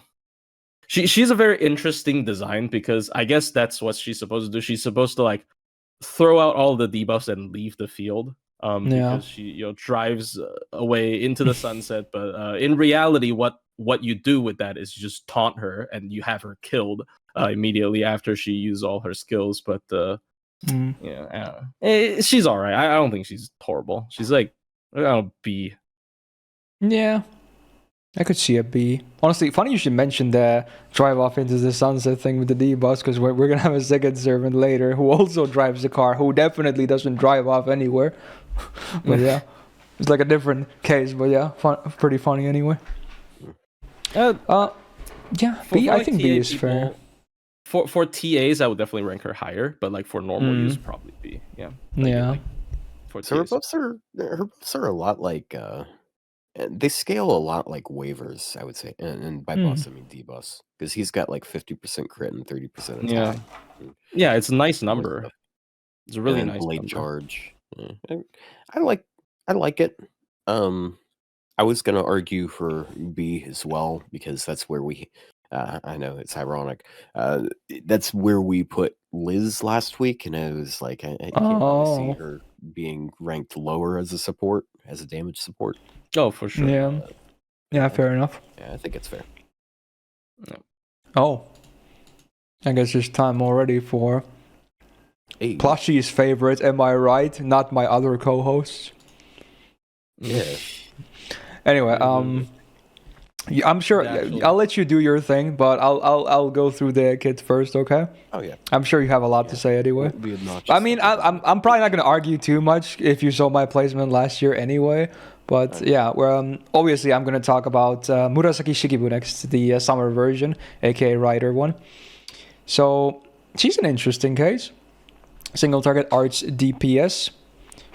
She's a very interesting design because I guess that's what she's supposed to do. She's supposed to like throw out all the debuffs and leave the field. Because she drives away into the sunset. But in reality, what you do with that is you just taunt her and you have her killed immediately after she used all her skills. But she's all right. I don't think she's horrible. She's like B. Yeah. I could see a B. Honestly, funny you should mention the drive off into the sunset thing with the debuffs, because we're going to have a second servant later who also drives the car, who definitely doesn't drive off anywhere. But yeah, it's like a different case, but yeah, pretty funny anyway. Yeah, B, I think B is fair. For TAs, I would definitely rank her higher, but like for normal use, probably B. Yeah. So her buffs are a lot like... they scale a lot like waivers, I would say, and by buffs I mean debuffs, because he's got like 50% crit and 30% attack. Yeah, it's a nice number. It's a really nice blade number. Charge. I like it. I was gonna argue for B as well because that's where we. I know it's ironic. That's where we put Liz last week, and I was like, I can't really see her being ranked lower as a damage support. Oh, for sure. Yeah, fair enough. Yeah, I think it's fair. Yeah. Oh, I guess it's time already for Plushie's favorite. Am I right? Not my other co-hosts. Yeah. Anyway, I'm sure I'll let you do your thing, but I'll go through the kit first, okay? Oh yeah. I'm sure you have a lot to say anyway. I mean, I'm probably not gonna argue too much if you saw my placement last year anyway. But yeah, obviously I'm gonna talk about Murasaki Shikibu next, the summer version, aka Rider one. So she's an interesting case. Single target arch DPS.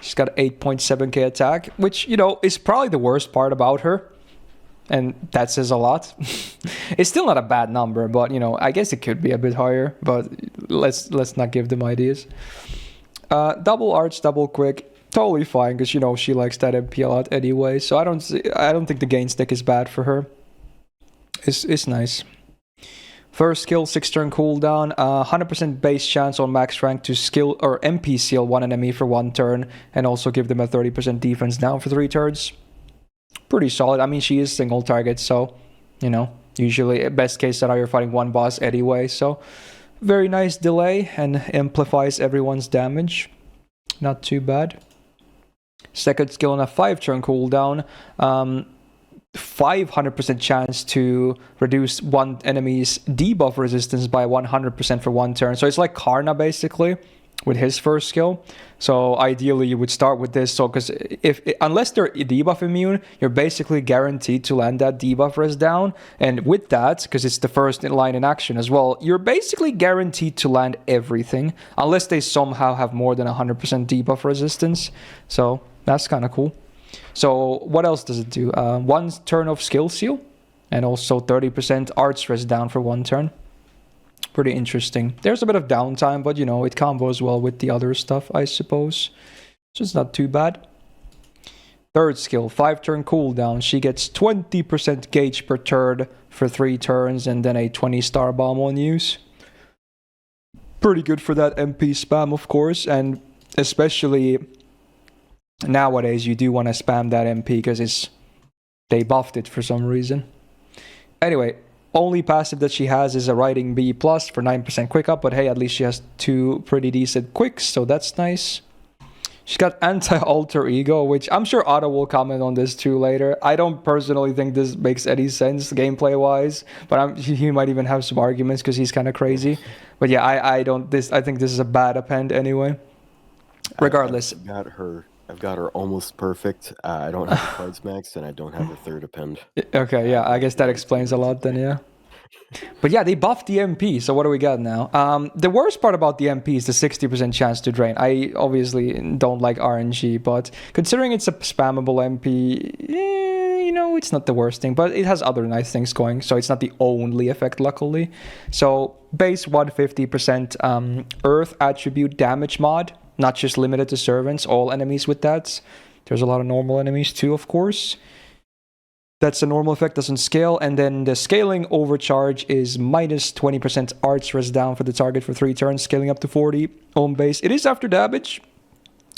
She's got 8.7k attack, which is probably the worst part about her. And that says a lot. It's still not a bad number, but I guess it could be a bit higher. But let's not give them ideas. Double arch, double quick, totally fine because she likes that MP a lot anyway. So I don't think the gain stick is bad for her. It's nice. First skill, 6-turn cooldown, 100% base chance on max rank to skill or MP seal one enemy for 1 turn, and also give them a 30% defense down for 3 turns. Pretty solid. I mean, she is single target, so usually best case scenario you're fighting one boss anyway. So very nice delay and amplifies everyone's damage. Not too bad. Second skill on a 5-turn cooldown. 500% chance to reduce one enemy's debuff resistance by 100% for one turn. So it's like Karna basically with his first skill. So ideally you would start with this. So because unless they're debuff immune, you're basically guaranteed to land that debuff res down. And with that, because it's the first line in action as well, you're basically guaranteed to land everything unless they somehow have more than 100% debuff resistance. So that's kind of cool. So what else does it do? 1 turn of skill seal and also 30% arts res down for 1 turn. Pretty interesting. There's a bit of downtime, but you know, it combos well with the other stuff, I suppose. So it's not too bad. Third skill, 5 turn cooldown. She gets 20% gauge per turn for 3 turns and then a 20 star bomb on use. Pretty good for that MP spam, of course, and especially nowadays you do want to spam that MP because they buffed it for some reason. Anyway, only passive that she has is a Riding B plus for 9% quick up, but hey, at least she has 2 pretty decent quicks, so that's nice. She's got anti-alter ego, which I'm sure Otto will comment on this too later. I don't personally think this makes any sense gameplay-wise, but he might even have some arguments because he's kind of crazy. But yeah, I think this is a bad append anyway. Regardless. I've got her almost perfect. I don't have the cards maxed, and I don't have her third append. Okay, yeah, I guess that explains a lot then, yeah. But yeah, they buffed the MP, so what do we got now? The worst part about the MP is the 60% chance to drain. I obviously don't like RNG, but considering it's a spammable MP, you know, it's not the worst thing, but it has other nice things going, so it's not the only effect, luckily. So, base 150% Earth attribute damage mod, not just limited to servants, all enemies with that. There's a lot of normal enemies too, of course. That's a normal effect, doesn't scale. And then the scaling overcharge is minus 20% arts res down for the target for 3 turns, scaling up to 40 home base. It is after damage,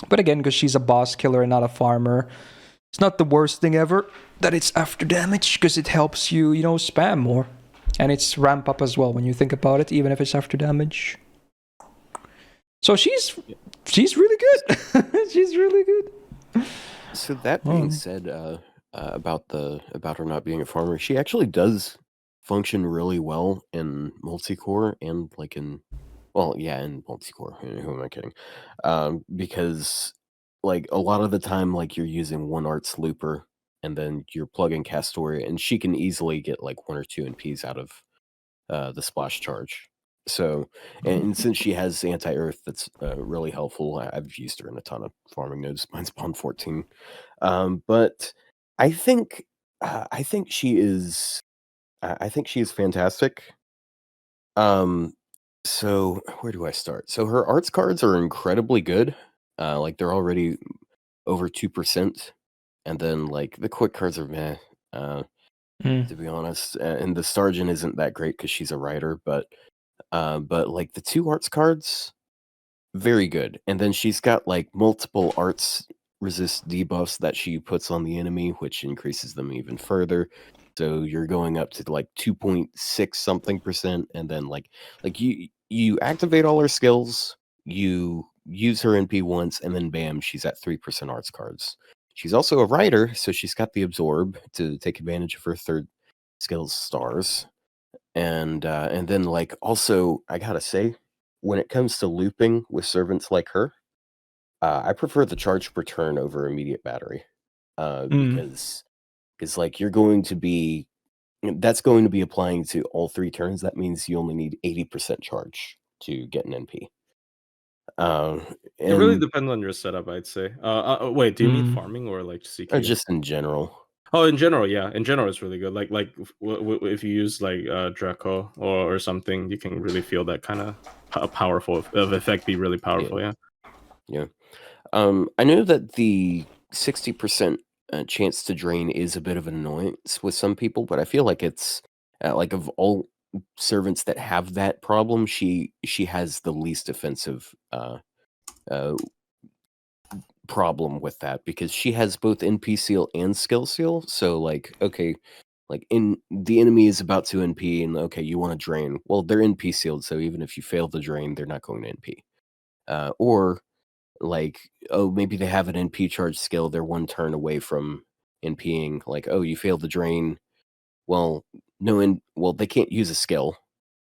but again, because she's a boss killer and not a farmer, it's not the worst thing ever that it's after damage, because it helps you, you know, spam more. And it's ramp up as well when you think about it, even if it's after damage. So she's really good. She's really good. So that being said, about her not being a farmer, she actually does function really well in multicore and like in multicore. Who am I kidding? Because like a lot of the time, like you're using one arts looper and then you're plugging Castoria, and she can easily get like 1 or 2 NPs out of the splash charge. So, and since she has anti-earth, that's really helpful. I've used her in a ton of farming nodes. Mine's Bond 14, but I think she is fantastic. So where do I start? So her arts cards are incredibly good. Like they're already over 2%, and then like the quick cards are meh. To be honest, and the Stargin isn't that great because she's a writer, but like the 2 arts cards, very good. And then she's got like multiple arts resist debuffs that she puts on the enemy, which increases them even further. So you're going up to like 2.6 something %, and then like you activate all her skills, you use her NP once, and then bam, she's at 3% arts cards. She's also a writer, so she's got the absorb to take advantage of her 3rd skills stars. And then like also I gotta say, when it comes to looping with servants like her, I prefer the charge per turn over immediate battery, because like that's going to be applying to all 3 turns. That means you only need 80% charge to get an NP. It really depends on your setup, I'd say. Wait, do you mean farming or like CQ? Just in general. Oh, in general, yeah. In general, it's really good. Like if you use like Draco or something, you can really feel that kind of powerful of effect be really powerful. Yeah. I know that the 60% chance to drain is a bit of an annoyance with some people, but I feel like it's like of all servants that have that problem, she has the least offensive problem with that, because she has both NP seal and skill seal. So like, okay, like in the enemy is about to NP, and okay, you want to drain. Well, they're NP sealed, so even if you fail the drain, they're not going to NP. Or like, oh, maybe they have an NP charge skill, they're 1 turn away from NPing, like, oh, you failed the drain. Well, they can't use a skill.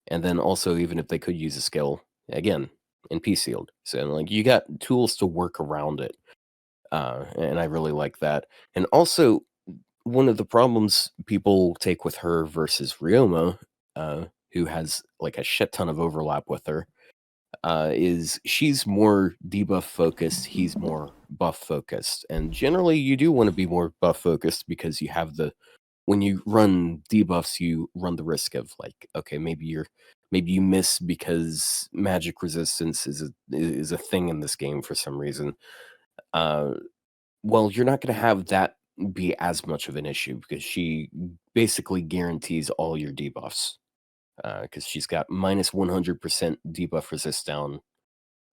And then also, even if they could use a skill, again, NP sealed. So like you got tools to work around it. And I really like that. And also, one of the problems people take with her versus Ryouma, who has like a shit ton of overlap with her, is she's more debuff focused, he's more buff focused. And generally, you do want to be more buff focused because you have when you run debuffs, you run the risk of like, okay, maybe you miss because magic resistance is a thing in this game for some reason. Well, you're not going to have that be as much of an issue because she basically guarantees all your debuffs. Because she's got minus 100% debuff resist down,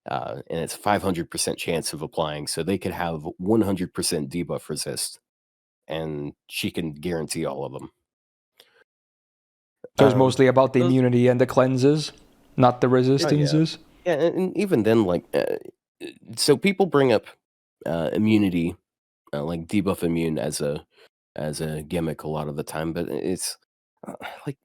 and it's 500% chance of applying. So they could have 100% debuff resist, and she can guarantee all of them. So it's mostly about the immunity and the cleanses, not the resistances. Yeah, and even then, like, so people bring up immunity, like debuff immune as a gimmick a lot of the time, but it's like,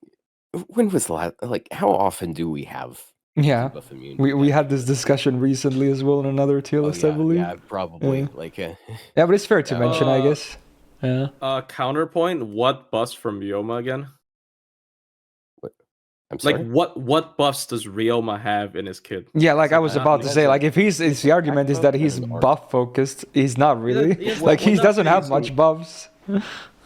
when was the last? Like, how often do we have? Yeah, Debuff immune? we had this discussion recently as well in another tier list, I believe. Yeah, probably. Yeah. Like, yeah, but it's fair to mention, I guess. Yeah. Counterpoint: what buffs from Ryouma again? I'm sorry? Like what buffs does Ryouma have in his kit? Yeah, like I was about to say, like if the argument is that he's buff focused, he's not really. Like he doesn't have much buffs.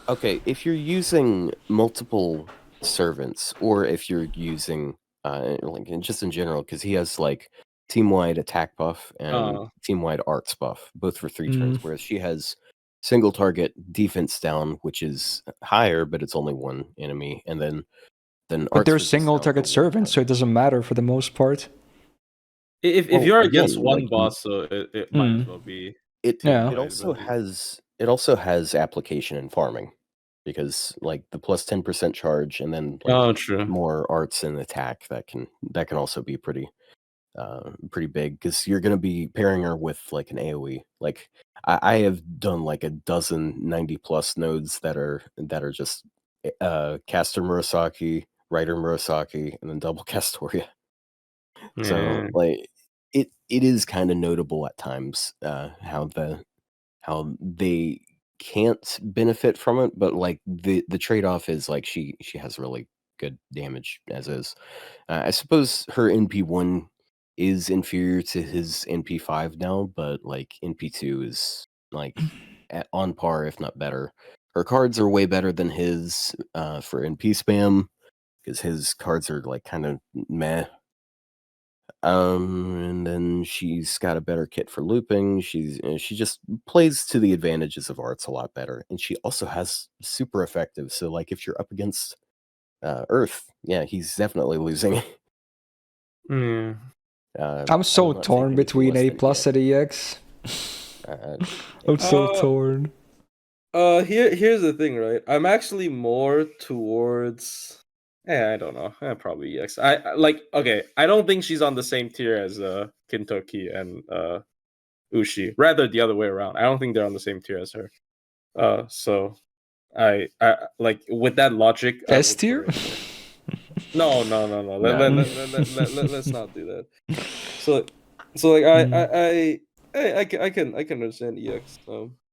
Okay, if you're using multiple servants, or if you're using like just in general, because he has like team-wide attack buff and team-wide arts buff, both for 3 turns, whereas she has single target defense down, which is higher, but it's only one enemy, and then but they're single target servants, so it doesn't matter for the most part. If you're against one boss, so it might as well be. It also has application in farming, because like the plus 10% charge, and then like true, more arts and attack that can also be pretty big, because you're gonna be pairing her with like an AoE. Like I have done like a dozen 90+ nodes that are just caster Murasaki, writer Murasaki, and then double Castoria. So like it is kind of notable at times how they can't benefit from it, but like the trade-off is like she has really good damage as is. I suppose her NP1 is inferior to his NP5 now, but like NP2 is like on par, if not better. Her cards are way better than his for NP spam, because his cards are like kind of meh. And then she's got a better kit for looping. She just plays to the advantages of arts a lot better, and she also has super effective. So like if you're up against Earth, yeah, he's definitely losing. I'm so torn between A+ and EX. I'm so torn. Here's the thing, right? I'm actually more towards. I don't know. Probably EX. I like. Okay, I don't think she's on the same tier as Kintoki and Ushi. Rather, the other way around. I don't think they're on the same tier as her. So I like, with that logic. S tier? No. Let's not do that. So like I can understand EX.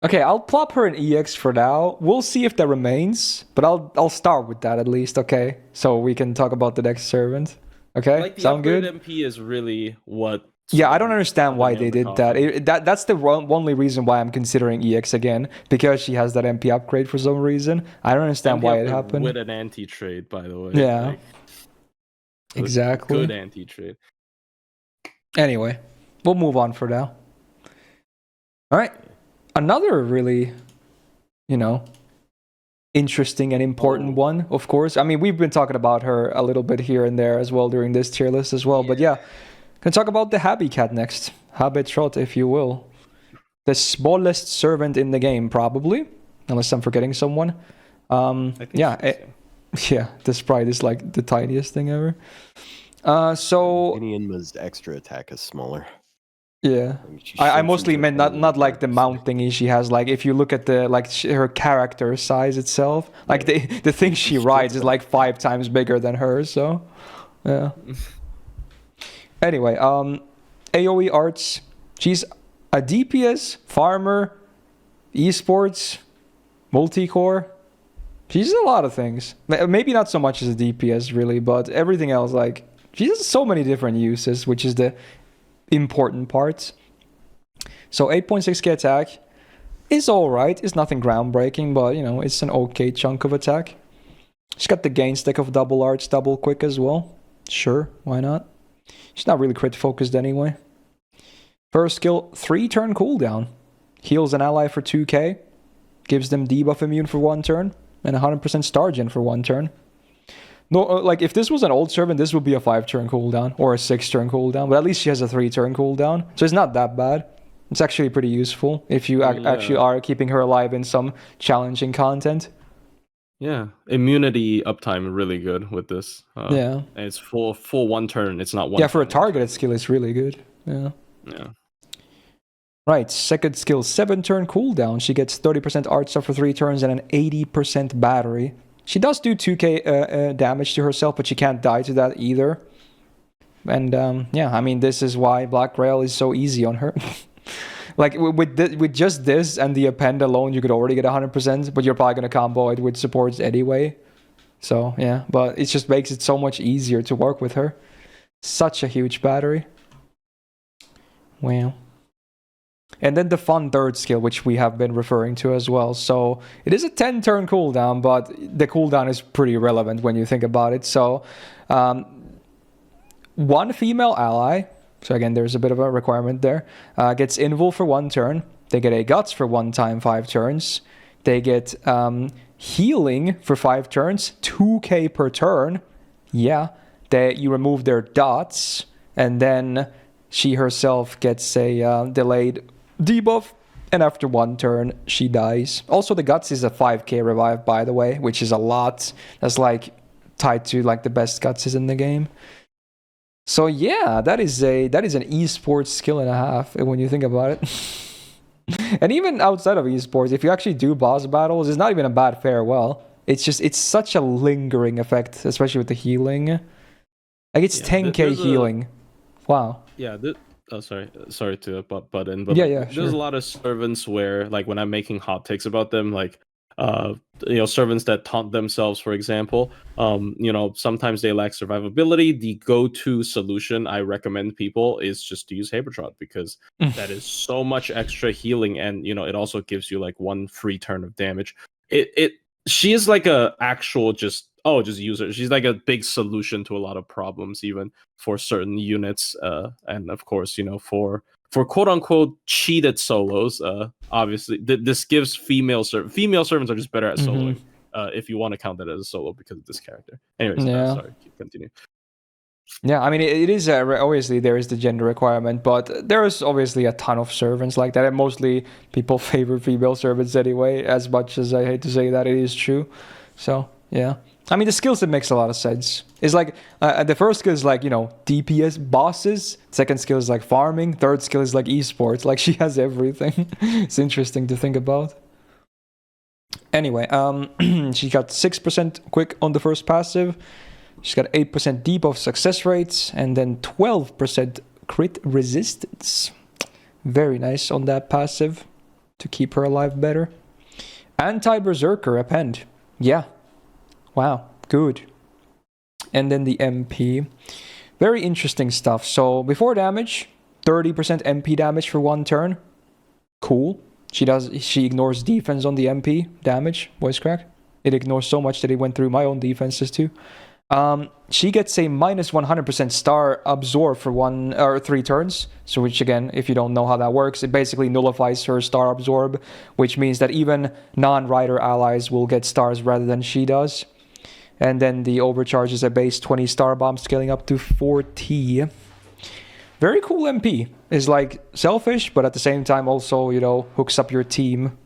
Okay, I'll plop her in EX for now. We'll see if that remains, but I'll start with that at least. Okay, so we can talk about the next servant. Okay, like the sound good? MP is really what. Yeah, I don't understand why they did that. That's the only reason why I'm considering EX again, because she has that MP upgrade for some reason. I don't understand why it happened. With an anti-trade, by the way. Yeah. Like, exactly. Good anti-trade. Anyway, we'll move on for now. All right. Another really, interesting and important one, of course. I mean, we've been talking about her a little bit here and there as well during this tier list as well. But yeah, can talk about the Habicat next. Habetrot, if you will. The smallest servant in the game, probably. Unless I'm forgetting someone. This pride is like the tiniest thing ever. So Enyanma's extra attack is smaller. Yeah. She I sheds mostly into meant not own like the darkness. mount thingy she has. Like if you look at the like her character size itself, like the thing she It's rides just is like 5 times bigger than hers. So yeah. Anyway, AOE arts. She's a DPS farmer, esports, multi-core. She's a lot of things. Maybe not so much as a DPS really, but everything else, like she has so many different uses, which is the important part. So 8.6k attack is alright. It's nothing groundbreaking, but you know, it's an okay chunk of attack. She's got the gain stack of double arts, double quick as well. Sure, why not? She's not really crit focused anyway. First skill, 3 turn cooldown. Heals an ally for 2k. Gives them debuff immune for 1 turn. And 100% star gen for 1 turn. No, like if this was an old servant, this would be a 5 turn cooldown or a 6 turn cooldown. But at least she has a 3 turn cooldown. So it's not that bad. It's actually pretty useful if you actually are keeping her alive in some challenging content. Yeah, immunity uptime really good with this. Yeah. And it's full 1 turn. It's not 1. Yeah, for a targeted skill, it's really good. Yeah. Yeah. Right, second skill, 7 turn cooldown. She gets 30% art stuff for 3 turns and an 80% battery. She does do 2k damage to herself, but she can't die to that either. And yeah, I mean, this is why Black Grail is so easy on her. Like with just this and the append alone, you could already get 100%, but you're probably going to combo it with supports anyway. So yeah, but it just makes it so much easier to work with her. Such a huge battery. Wow. And then the fun third skill, which we have been referring to as well. So it is a 10 turn cooldown, but the cooldown is pretty relevant when you think about it. So one female ally, so again, there's a bit of a requirement there, gets invul for 1 turn. They get a guts for 1 time 5 turns. They get healing for 5 turns, 2k per turn. Yeah, you remove their dots, and then she herself gets a delayed debuff, and after 1 turn, she dies. Also, the guts is a 5k revive, by the way, which is a lot. That's like tied to like the best guts is in the game. So yeah, that is an esports skill and a half when you think about it. And even outside of esports, if you actually do boss battles, it's not even a bad farewell. It's such a lingering effect, especially with the healing. Like it's 10k healing. Wow. Yeah. Sorry to butt in, but yeah, there's sure. a lot of servants where, like, when I'm making hot takes about them, like, servants that taunt themselves, for example, sometimes they lack survivability. The go-to solution I recommend people is just to use Habetrot, because that is so much extra healing, and it also gives you like 1 free turn of damage. She is like a actual just use her. She's like a big solution to a lot of problems, even for certain units, and of course, for quote unquote cheated solos. Obviously, this gives female servants are just better at soloing. If you want to count that as a solo because of this character. Anyways, sorry, continue. Yeah, I mean, it is obviously there is the gender requirement, but there is obviously a ton of servants like that, and mostly people favor female servants anyway. As much as I hate to say that, it is true. So yeah. I mean, the skill set makes a lot of sense. It's like, the first skill is like, DPS bosses. Second skill is like farming. Third skill is like esports. Like, she has everything. It's interesting to think about. Anyway, she got 6% quick on the first passive. She's got 8% debuff success rates. And then 12% crit resistance. Very nice on that passive to keep her alive better. Anti-Berserker append. Yeah. Wow, good. And then the MP. Very interesting stuff. So before damage, 30% MP damage for 1 turn. Cool. She ignores defense on the MP damage, voice crack. It ignores so much that it went through my own defenses too. She gets a minus 100% star absorb for 1 or 3 turns. So which again, if you don't know how that works, it basically nullifies her star absorb, which means that even non-rider allies will get stars rather than she does. And then the overcharge is a base 20 star bomb scaling up to 40. Very cool MP. Is like selfish, but at the same time also, hooks up your team.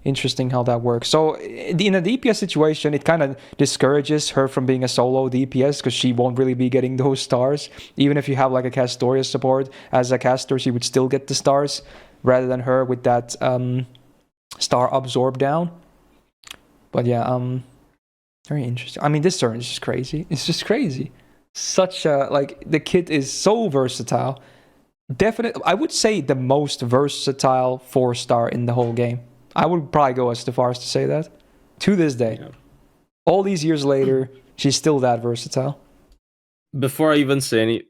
Interesting how that works. So in a DPS situation, it kind of discourages her from being a solo DPS because she won't really be getting those stars. Even if you have like a Castoria support as a caster, she would still get the stars rather than her with that star absorb down. But yeah, very interesting. I mean, this turn is just crazy. It's just crazy. Such a, like, the kit is so versatile. Definitely, I would say the most versatile 4-star in the whole game. I would probably go as far as to say that. To this day. Yeah. All these years later, she's still that versatile. Before I even say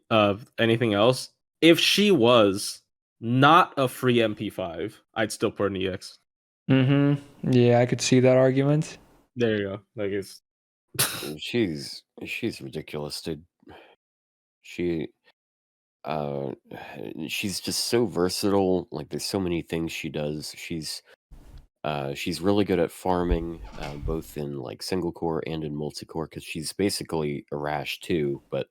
anything else, if she was not a free MP5, I'd still put an EX. Mm-hmm. Yeah, I could see that argument. There you go. Like, it's... she's ridiculous, dude. She's just so versatile. Like, there's so many things she does. She's really good at farming, both in like single core and in multi-core, because she's basically a Rash too. But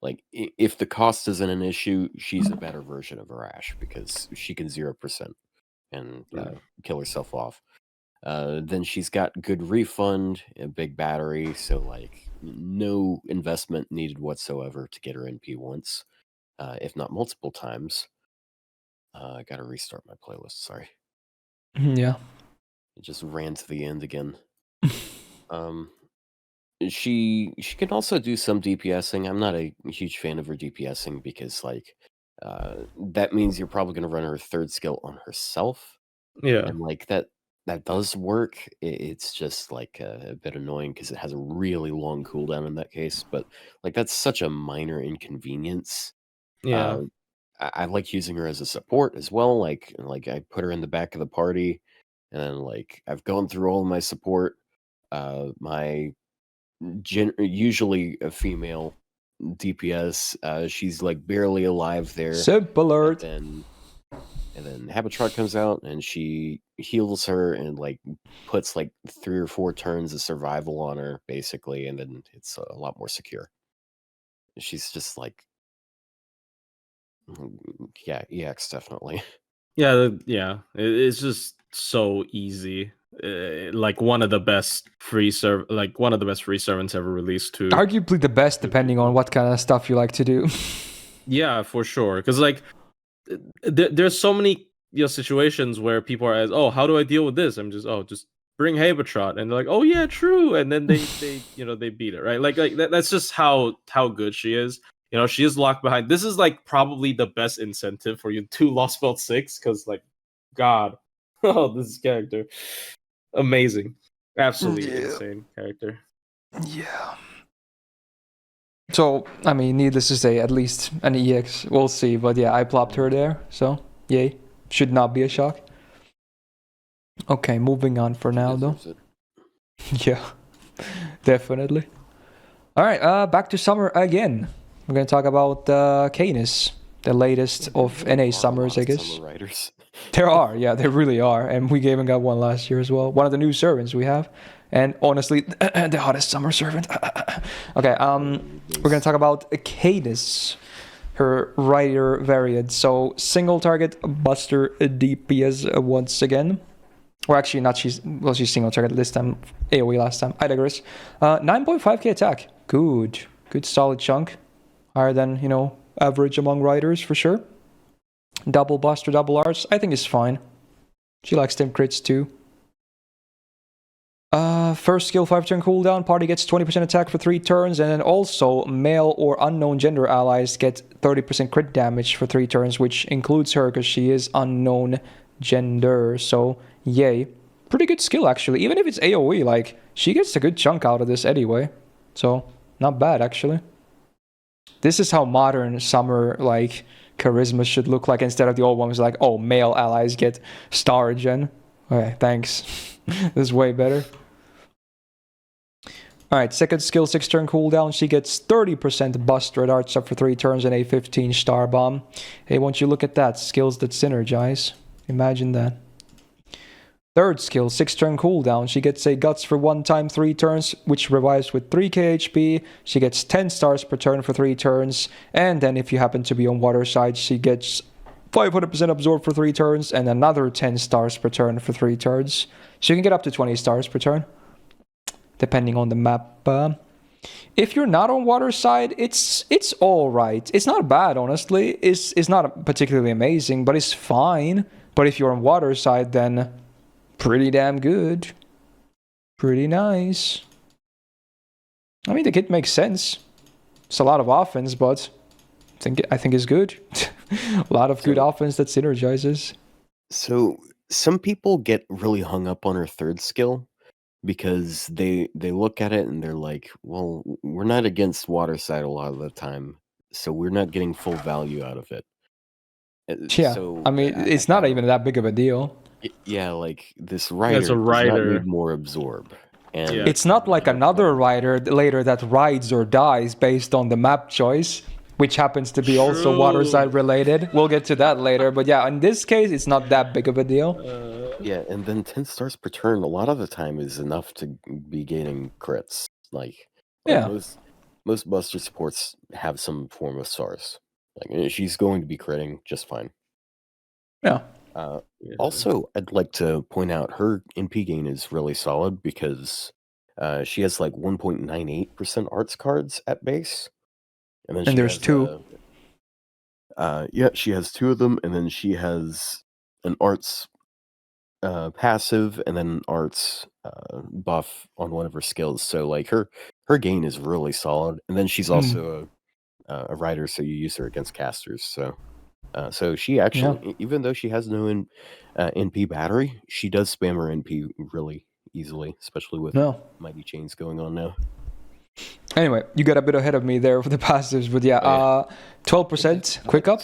like, if the cost isn't an issue, she's a better version of a Rash because she can 0% and kill herself off. Then she's got good refund, a big battery, so like no investment needed whatsoever to get her NP once, if not multiple times. I gotta restart my playlist. Sorry. Yeah. It just ran to the end again. She can also do some DPSing. I'm not a huge fan of her DPSing because like that means you're probably gonna run her third skill on herself. Yeah. And like that does work. It's just like a bit annoying because it has a really long cooldown in that case. But like that's such a minor inconvenience. Yeah. I like using her as a support as well. Like I put her in the back of the party. And then, like, I've gone through all of my support. My usually a female DPS. She's like barely alive there. Simple alert. And then Habetrot comes out and she heals her and like puts like 3 or 4 turns of survival on her basically, and then it's a lot more secure. She's just like, yeah, EX definitely. Yeah. It's just so easy. Like one of the best free servants ever released too. Arguably the best, depending on what kind of stuff you like to do. Yeah, for sure. Because like there's so many situations where people are as, oh, how do I deal with this? I'm just bring Habetrot, and they're like, oh yeah, true, and then they they beat it, right? Like that's just how good she is. She is locked behind. This is like probably the best incentive for you to Lost Belt 6 because like, God, oh, this character. Amazing. Absolutely insane character. Yeah. So, I mean, needless to say, at least an EX. We'll see. But yeah, I plopped her there. So, yay. Should not be a shock. Okay, moving on for now, though. Yeah, definitely. All right, back to summer again. We're going to talk about Caenis, the latest of NA summers, I guess. Summer writers. There are, yeah, there really are. And we even got one last year as well. One of the new servants we have. And honestly, the hottest summer servant. Okay, we're going to talk about Caenis, her writer variant. So, single target Buster DPS once again. Or actually, not she's single target this time. AoE last time. I digress. 9.5k attack. Good solid chunk. Higher than, average among writers for sure. Double Buster, double Arts, I think is fine. She likes them crits too. First skill 5-turn cooldown. Party gets 20% attack for 3 turns. And then also male or unknown gender allies get 30% crit damage for 3 turns, which includes her because she is unknown gender. So, yay. Pretty good skill actually. Even if it's AoE, like, she gets a good chunk out of this anyway. So, not bad actually. This is how modern summer, like, charisma should look like instead of the old ones like, oh, male allies get star gen. Okay, thanks. This is way better. Alright, second skill 6-turn cooldown. She gets 30% Buster at Arts up for 3 turns and a 15 star bomb. Hey, won't you look at that? Skills that synergize. Imagine that. Third skill, 6-turn cooldown. She gets a Guts for 1 time 3 turns, which revives with 3k HP. She gets 10 stars per turn for 3 turns. And then if you happen to be on water side, she gets 500% absorb for 3 turns, and another 10 stars per turn for 3 turns. So you can get up to 20 stars per turn, depending on the map. If you're not on water side, it's all right. It's not bad, honestly. It's not particularly amazing, but it's fine. But if you're on water side, then pretty damn good. Pretty nice. I mean, the kit makes sense. It's a lot of offense, but I think it's good. A lot of good offense that synergizes. So some people get really hung up on her third skill because they look at it and they're like, well, we're not against water side a lot of the time, so we're not getting full value out of it. Yeah, So I mean, it's not even that big of a deal. Yeah, like this rider As a does not rider. need more absorb. And Yeah. It's not like another rider later that rides or dies based on the map choice, which happens to be also water side related. We'll get to that later, but yeah, in this case, it's not that big of a deal. Yeah, and then 10 stars per turn a lot of the time is enough to be gaining crits. Like Yeah. most buster supports have some form of stars. Like she's going to be critting just fine. Yeah. Also, I'd like to point out her NP gain is really solid because she has like 1.98% arts cards at base. And then there's 2. Yeah, she has 2 of them, and then she has an arts passive and then arts buff on one of her skills. So like her gain is really solid, and then she's also a rider, so you use her against casters. So she actually, even though she has no NP battery, she does spam her NP really easily, especially with Mighty Chains going on now. Anyway, you got a bit ahead of me there for the passives, but yeah, 12% quick up.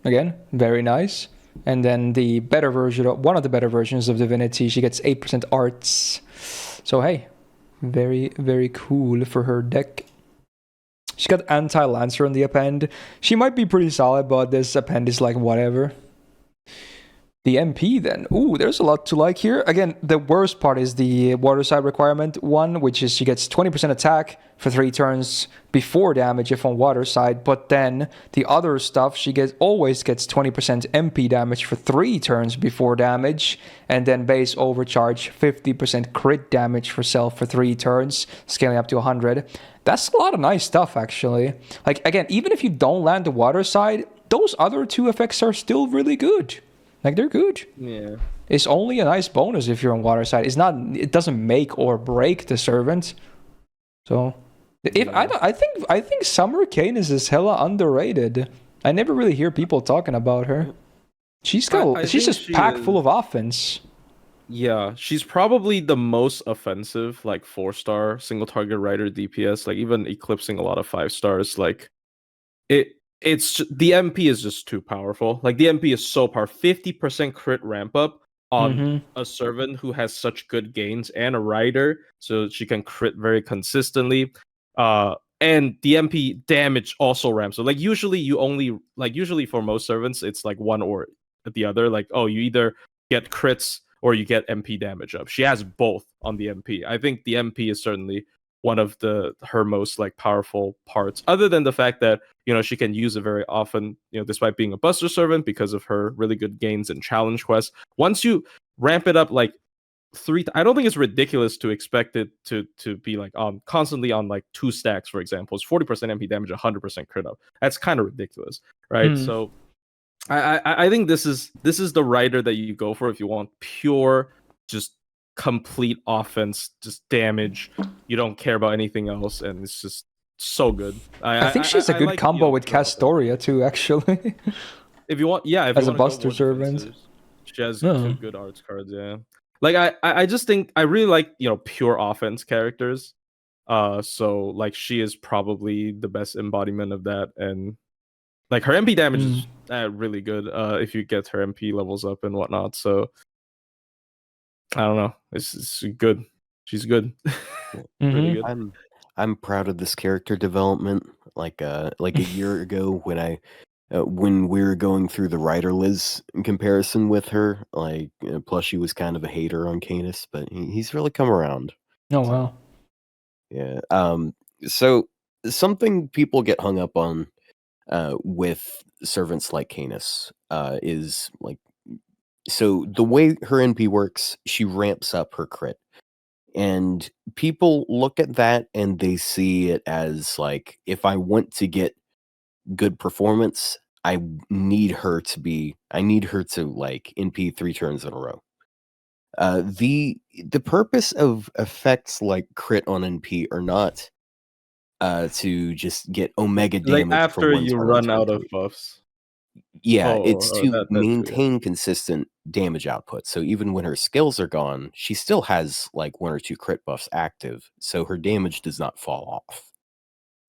Again, very nice. And then the better version, one of the better versions of Divinity, she gets 8% arts. So hey, very, very cool for her deck. She's got anti-lancer on the append. She might be pretty solid, but this append is like whatever. The MP then. Ooh, there's a lot to like here. Again, the worst part is the water side requirement one, which is she gets 20% attack for 3 turns before damage if on water side. But then the other stuff, she always gets 20% MP damage for 3 turns before damage. And then base overcharge, 50% crit damage for self for 3 turns, scaling up to 100. That's a lot of nice stuff, actually. Like, again, even if you don't land the water side, those other 2 effects are still really good. Like, they're good. Yeah. It's only a nice bonus if you're on water side. It doesn't make or break the servant. So, I think Summer Caenis is hella underrated. I never really hear people talking about her. She's just packed full of offense. Yeah, she's probably the most offensive, like 4-star single target rider DPS, like even eclipsing a lot of 5 stars. Like it's the MP is just too powerful. Like the MP is so powerful. 50% crit ramp up on a servant who has such good gains and a rider, so she can crit very consistently. And the MP damage also ramps. So like usually for most servants, it's like one or the other. Like, oh, you either get crits or you get MP damage up. She has both on the MP. I think the MP is certainly one of her most like powerful parts, other than the fact that, you know, she can use it very often, you know, despite being a buster servant because of her really good gains in challenge quests. Once you ramp it up like 3, I don't think it's ridiculous to expect it to be like constantly on like 2 stacks, for example. It's 40% MP damage, 100% crit up. That's kind of ridiculous, right? So I think this is the rider that you go for if you want pure, just complete offense, just damage. You don't care about anything else, and it's just so good. I think she's a good combo with Castoria too, actually. If you want, yeah, if as you a buster servant, she has 2 good arts cards. Yeah, like I just think I really like, you know, pure offense characters. So like she is probably the best embodiment of that, and like her MP damage is really good if you get her MP levels up and whatnot. So I don't know, it's good. She's good. Really good. I'm proud of this character development. Like a year ago when we were going through the Rider Liz in comparison with her, like Plushie was kind of a hater on Caenis, but he's really come around. Oh wow. Yeah. So something people get hung up on with servants like Caenis is like, so the way her NP works, she ramps up her crit. And people look at that and they see it as like, if I want to get good performance, I need her to like NP 3 turns in a row. The purpose of effects like crit on NP are not to just get omega damage Like after for one you turn run on out turn of 3. buffs. Yeah, Oh, it's to that too, yeah. maintain consistent damage output. So even when her skills are gone, she still has like 1 or 2 crit buffs active, so her damage does not fall off.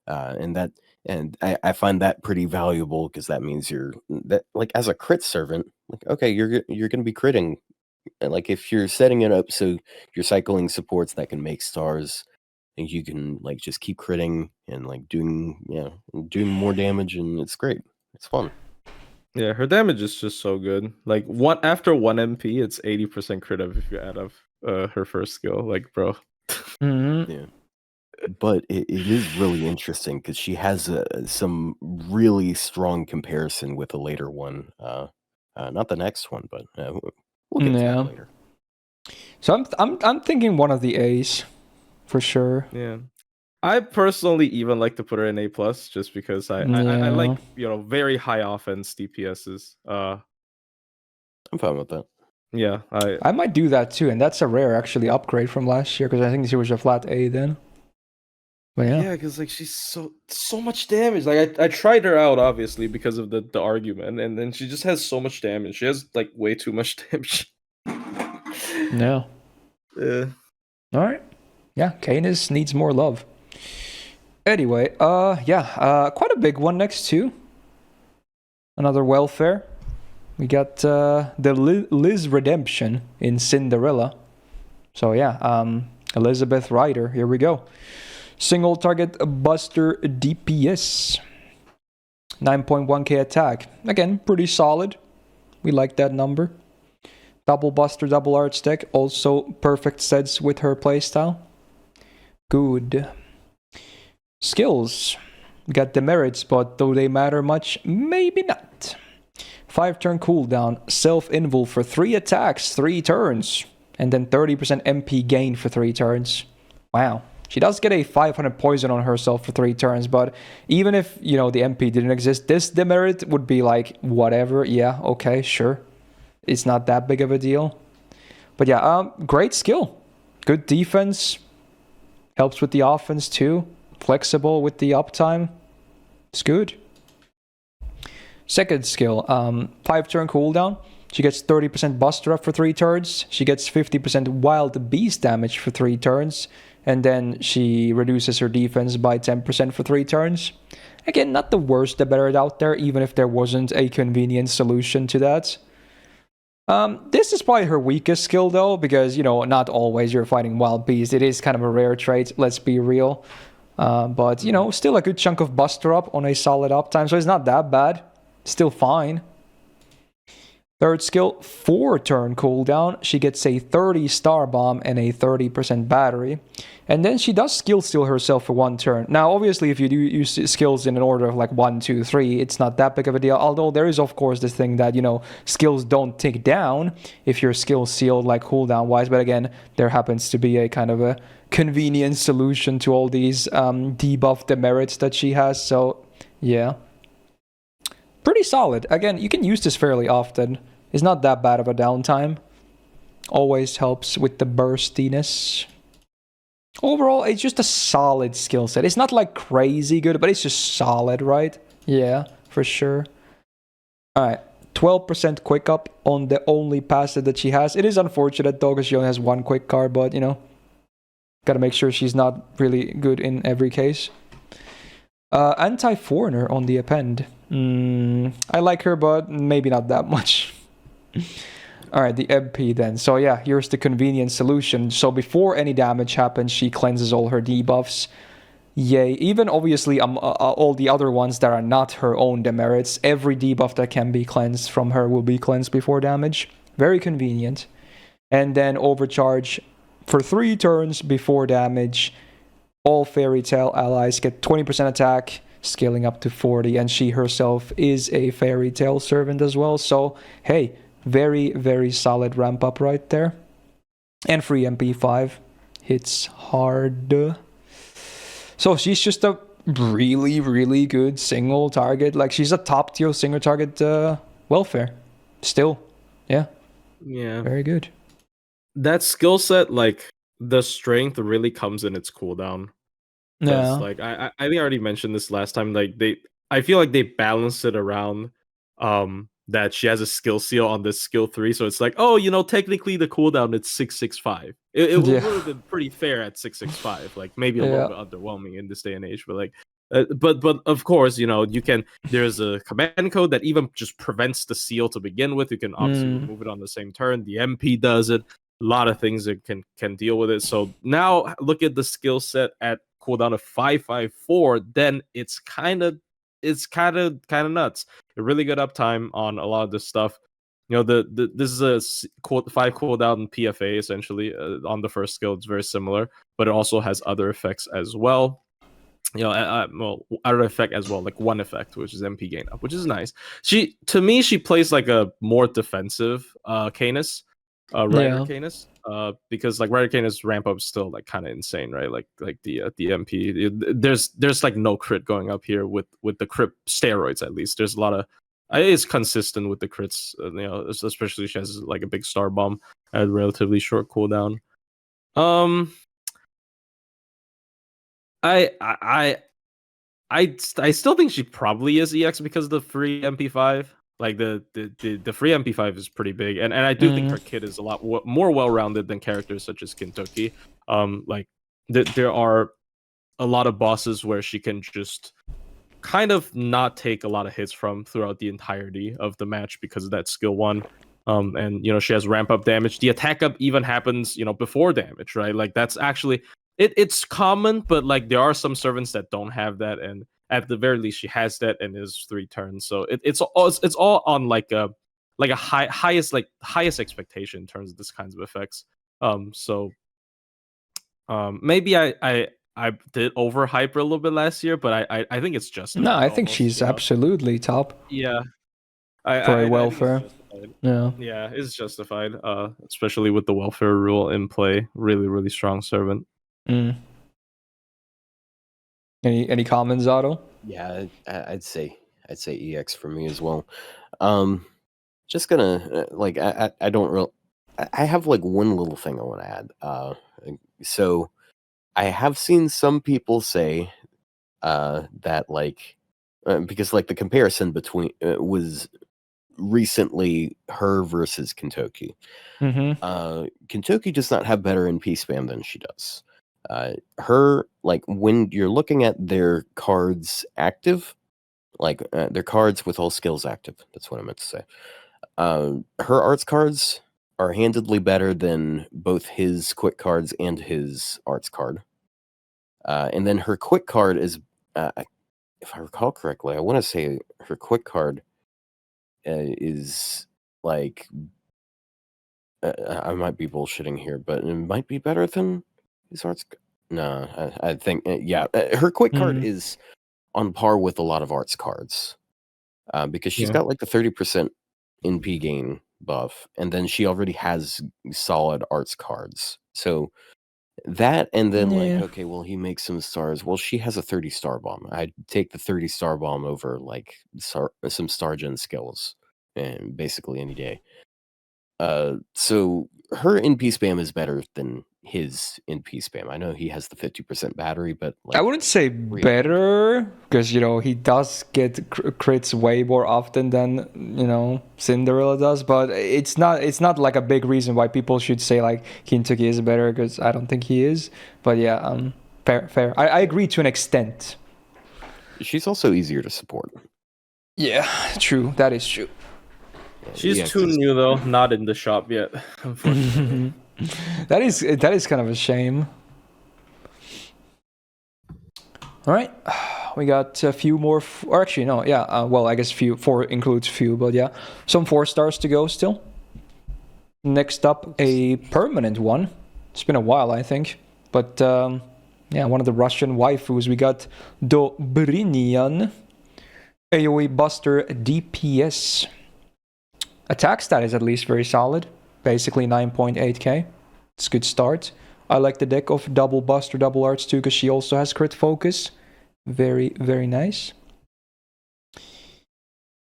And I find that pretty valuable because that means that like as a crit servant, like okay, you're going to be critting. And like if you're setting it up so you're cycling supports that can make stars, and you can like just keep critting and like doing more damage, and it's great. It's fun. Yeah, her damage is just so good. Like after 1 MP, it's 80% crit up if you add up her first skill. Like, bro. Mm-hmm. Yeah. But it is really interesting because she has some really strong comparison with a later one. Not the next one, but we'll get to that later. So I'm thinking one of the A's for sure. Yeah. I personally even like to put her in A+, just because I like, very high offense DPSs. I'm fine with that. Yeah, I might do that too, and that's a rare actually upgrade from last year because I think she was a flat A then. But yeah, because like she's so much damage. Like I tried her out obviously because of the argument, and then she just has so much damage. She has like way too much damage. No. Yeah. All right. Yeah, Caenis needs more love. Anyway, quite a big one next to another welfare. We got the Liz redemption in Cinderella. So yeah, Elizabeth Ryder. Here we go. Single target buster DPS. 9.1k attack. Again, pretty solid. We like that number. Double buster, double arch deck. Also perfect sets with her playstyle. Good. Skills. We got demerits, but do they matter much? Maybe not. 5-turn cooldown. Self-invul for 3 attacks, 3 turns. And then 30% MP gain for 3 turns. Wow. She does get a 500 poison on herself for 3 turns, but even if, the MP didn't exist, this demerit would be like, whatever, yeah, okay, sure. It's not that big of a deal. But yeah, great skill. Good defense. Helps with the offense too. Flexible with the uptime. It's good. Second skill, 5-turn cooldown. She gets 30% buster up for 3 turns. She gets 50% wild beast damage for 3 turns. And then she reduces her defense by 10% for 3 turns. Again, not the worst demerit out there, even if there wasn't a convenient solution to that. This is probably her weakest skill though, because, not always you're fighting wild beast. It is kind of a rare trait, let's be real. But, still a good chunk of buster up on a solid uptime, so it's not that bad. Still fine. Third skill, 4-turn cooldown. She gets a 30 star bomb and a 30% battery. And then she does skill steal herself for 1 turn. Now, obviously, if you do use skills in an order of like 1, 2, 3, it's not that big of a deal. Although there is, of course, this thing that, skills don't tick down if your skill sealed like cooldown wise. But again, there happens to be a kind of a convenient solution to all these debuff demerits that she has. So, yeah. Pretty solid. Again, you can use this fairly often. It's not that bad of a downtime. Always helps with the burstiness. Overall, it's just a solid skill set. It's not like crazy good, but it's just solid, right? Yeah, for sure. Alright, 12% quick up on the only passive that she has. It is unfortunate though, because she only has 1 quick card, but gotta make sure she's not really good in every case. Anti-foreigner on the append. I like her, but maybe not that much. Alright, the MP then. So yeah, here's the convenient solution. So before any damage happens, she cleanses all her debuffs. Yay. Even obviously all the other ones that are not her own demerits, every debuff that can be cleansed from her will be cleansed before damage. Very convenient. And then overcharge for 3 turns before damage. All fairy tale allies get 20% attack, scaling up to 40, and she herself is a fairy tale servant as well. So hey, very, very solid ramp up right there. And free MP5 hits hard. So she's just a really, really good single target. Like, she's a top tier single target welfare still. Yeah, very good. That skill set, like, the strength really comes in its cooldown. Yeah, Like, I think I already mentioned this last time. Like, I feel like they balanced it around that she has a skill seal on this skill 3, so it's like, oh, technically the cooldown it's 665. It would have been pretty fair at 665, like maybe a little bit underwhelming in this day and age, but like but of course, there's a command code that even just prevents the seal to begin with. You can obviously remove it on the same turn. The MP does it. A lot of things that can deal with it. So now look at the skill set at cooldown of 554, then it's kind of nuts. A really good uptime on a lot of this stuff. This is a 5 cooldown PFA essentially on the first skill. It's very similar, but it also has other effects as well. Other effect as well, like one effect, which is MP gain up, which is nice. She plays like a more defensive Caenis, Rider Caenis, because like Rider Caenis ramp up is still like kind of insane, right? Like the MP, there's like no crit going up here with the crit steroids. At least there's a lot of it's consistent with the crits, especially she has like a big star bomb at a relatively short cooldown. I still think she probably is EX because of the free MP5. Like the free MP5 is pretty big, and I do think her kit is a lot more well-rounded than characters such as Kintoki. Like there are a lot of bosses where she can just kind of not take a lot of hits from throughout the entirety of the match because of that skill 1. And she has ramp up damage. The attack up even happens before damage, right? Like that's actually it's common, but like there are some servants that don't have that, and at the very least she has that and is 3 turns. So it's all on like a highest expectation in terms of this kinds of effects. Maybe I did overhype her a little bit last year, but I think it's just no, I think she's absolutely top. Yeah, for a welfare. Yeah, it's justified, especially with the welfare rule in play. Really, really strong servant. Any comments, Otto? Yeah, I'd say EX for me as well. Just gonna I don't really. I have like one little thing I want to add. So I have seen some people say that like because like the comparison between was recently her versus Kintoki. Kintoki does not have better NP spam than she does. Her, like, when you're looking at their cards active, like their cards with all skills active, that's what I meant to say. Her arts cards are handedly better than both his quick cards and his arts card. And then her quick card is, if I recall correctly, I want to say her quick card is like, I might be bullshitting here, but it might be better than his arts. No, I think, yeah, her quick card is on par with a lot of arts cards because she's got like the 30% NP gain buff, and then she already has solid arts cards. So that, and then like, okay, well, he makes some stars. Well, she has a 30 star bomb. I'd take the 30 star bomb over like some star gen skills, and basically any day. So her NP spam is better than his NP spam. I know he has the 50% battery, but like, I wouldn't say better because he does get crits way more often than Cinderella does, but it's not like a big reason why people should say like Kintoki is better, because I don't think he is. But yeah, fair. I agree to an extent. She's also easier to support. Yeah, true. That is true. She's too new though, not in the shop yet, unfortunately. That is kind of a shame. All right, we got a few more, or actually no, yeah. Well, I guess 4 includes few, but yeah, some 4 stars to go still. Next up, a permanent one. It's been a while, I think, but Yeah, one of the Russian waifus. We got Dobrynya, AoE Buster DPS. Attack stat is at least very solid. Basically 9.8k. It's a good start. I like the deck of double Buster, double Arts too, because she also has crit focus. Very, very nice.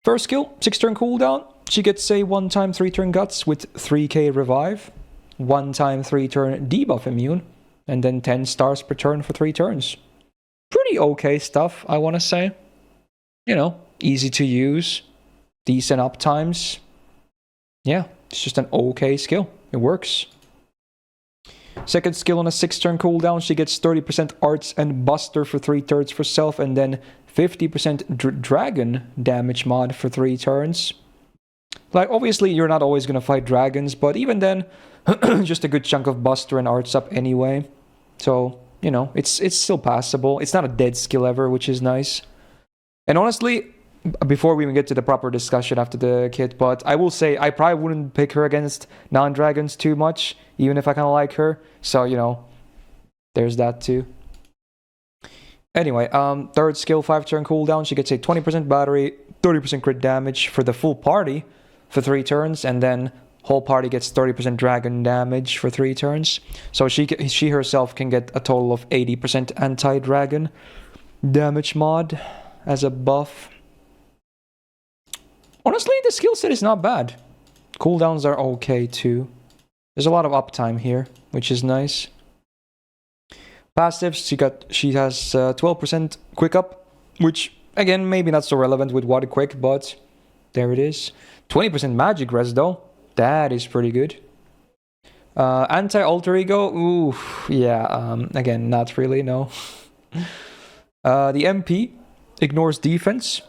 First skill, 6-turn cooldown. She gets a 1-time 3-turn Guts with 3k revive. 1-time 3-turn debuff immune. And then 10 stars per turn for 3 turns. Pretty okay stuff, I want to say. You know, easy to use. Decent uptimes. Yeah, it's just an okay skill. It works. Second skill on a 6-turn cooldown, she gets 30% Arts and Buster for 3 turns for self, and then 50% Dragon damage mod for 3 turns. Like, obviously, you're not always going to fight dragons, but even then, just a good chunk of Buster and Arts up anyway. So, you know, it's still passable. It's not a dead skill ever, which is nice. And honestly, before we even get to the proper discussion after the kit, but I will say I probably wouldn't pick her against non-dragons too much, even if I kind of like her. So, you know, there's that too. Anyway, third skill, 5-turn cooldown. She gets a 20% battery, 30% crit damage for the full party for 3 turns, and then whole party gets 30% dragon damage for 3 turns. So she herself can get a total of 80% anti-dragon damage mod as a buff. Honestly, the skill set is not bad. Cooldowns are okay too. There's a lot of uptime here, which is nice. Passives, she has 12% quick up, which again maybe not so relevant with water quick, but there it is. 20% magic res though. That is pretty good. Anti-alter ego, ooh, yeah. Again, not really, no. The MP ignores defense.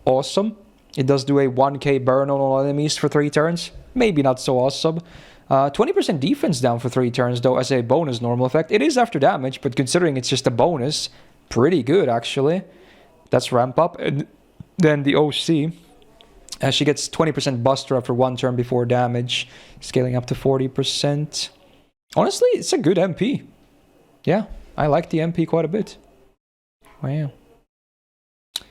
Awesome. It does do a 1k burn on all enemies for 3 turns. Maybe not so awesome. 20% defense down for 3 turns, though, as a bonus normal effect. It is after damage, but considering it's just a bonus, pretty good, actually. That's ramp up. And then the OC, she gets 20% Buster after 1 turn before damage, scaling up to 40%. Honestly, it's a good MP. Yeah, I like the MP quite a bit. Wow.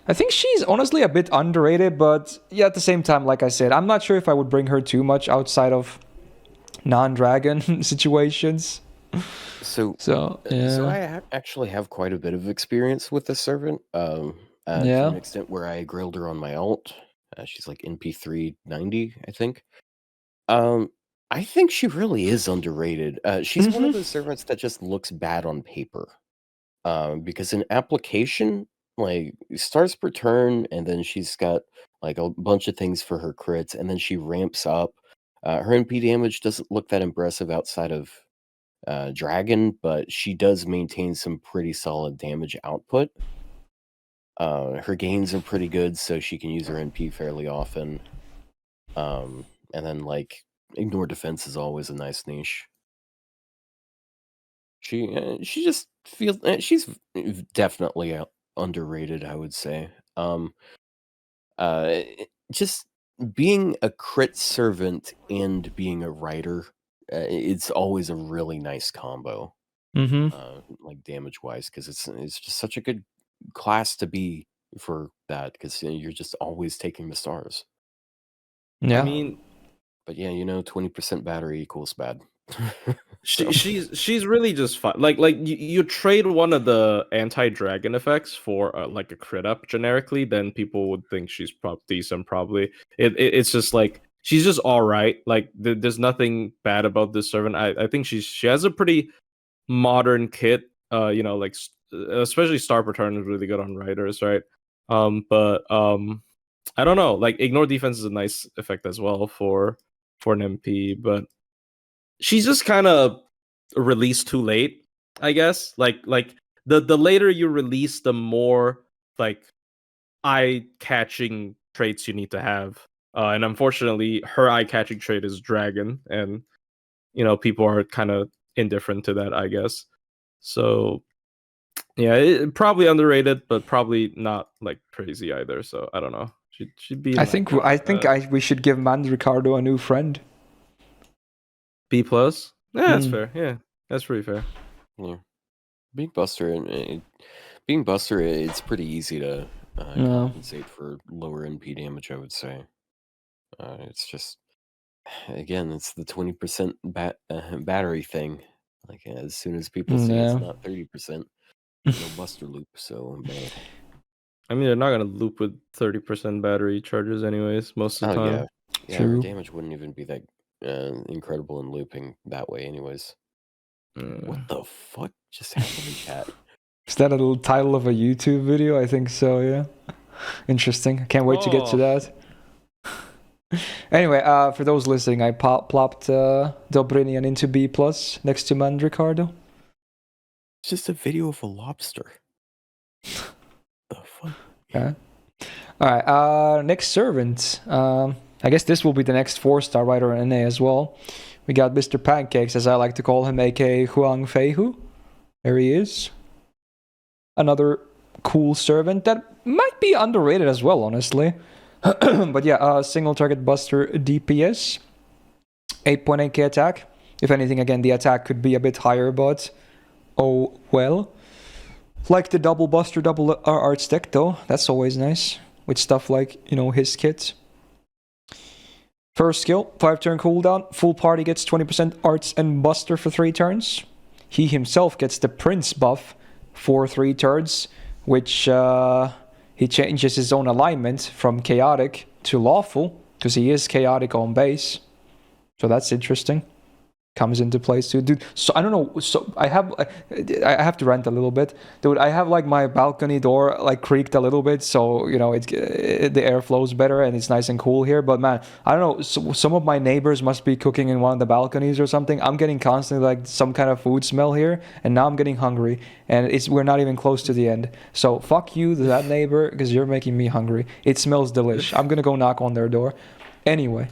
I think she's honestly a bit underrated, but yeah, at the same time, like I said, I'm not sure if I would bring her too much outside of non-dragon situations. So yeah. I actually have quite a bit of experience with the servant. To an extent where I grilled her on my alt. She's like NP390, I think. I think she really is underrated. She's one of those servants that just looks bad on paper. Because in application, like stars per turn, and then she's got like a bunch of things for her crits, and then she ramps up. Her MP damage doesn't look that impressive outside of Dragon, but she does maintain some pretty solid damage output. Her gains are pretty good, so she can use her NP fairly often. And then like ignore defense is always a nice niche. She just feels she's definitely underrated, I would say. Just being a crit servant and being a writer, it's always a really nice combo. Like damage wise, because it's just such a good class to be for that, because you're just always taking the stars. Yeah. I mean, but yeah, 20% battery equals bad. she's really just fun. Like you trade one of the anti-dragon effects for like a crit up generically, then people would think she's decent. Probably it's just like she's just all right. Like there's nothing bad about this servant. I think she has a pretty modern kit. Like especially Star per turn is really good on riders, right? But I don't know. Like ignore defense is a nice effect as well for an MP, but she's just kind of released too late, I guess. Like the later you release, the more like eye-catching traits you need to have. And unfortunately, her eye-catching trait is dragon, and people are kind of indifferent to that, I guess. So yeah, probably underrated, but probably not like crazy either. So I don't know. She'd be. I think we should give Mandricardo a new friend. B+. Yeah, that's fair. Yeah, that's pretty fair. Yeah. Being Buster, it's pretty easy to compensate for lower NP damage, I would say. It's just, again, it's the 20% battery thing. Like, as soon as people see it's not 30%, no Buster loop, so man. I mean, they're not gonna loop with 30% battery charges anyways, most of the time. Yeah, her damage wouldn't even be that incredible in looping that way anyways. What the fuck just happened in chat? Is that a little title of a YouTube video? I think so, yeah. Interesting. I can't wait to get to that. Anyway, for those listening, I plopped Dobrynya into B+ next to Mandricardo. It's just a video of a lobster. The fuck? Okay. Alright, next servant. I guess this will be the next 4-star writer in NA as well. We got Mr. Pancakes, as I like to call him, aka Huang Feihu. There he is. Another cool servant that might be underrated as well, honestly. But yeah, single target buster DPS. 8.8k attack. If anything, again, the attack could be a bit higher, but oh well. Like the double buster, double arts deck though. That's always nice. With stuff like, you know, his kit. First skill, 5-turn cooldown. Full party gets 20% arts and buster for 3 turns. He himself gets the prince buff for 3 turns, which he changes his own alignment from chaotic to lawful, because he is chaotic on base. So that's interesting. Comes into place too, dude. So I don't know. So I have to rant a little bit, dude. I have like my balcony door like creaked a little bit, so you know the air flows better and it's nice and cool here. But man, I don't know. So, some of my neighbors must be cooking in one of the balconies or something. I'm getting constantly like some kind of food smell here, and now I'm getting hungry, and we're not even close to the end. So fuck you, that neighbor, because you're making me hungry. It smells delish. I'm gonna go knock on their door. Anyway.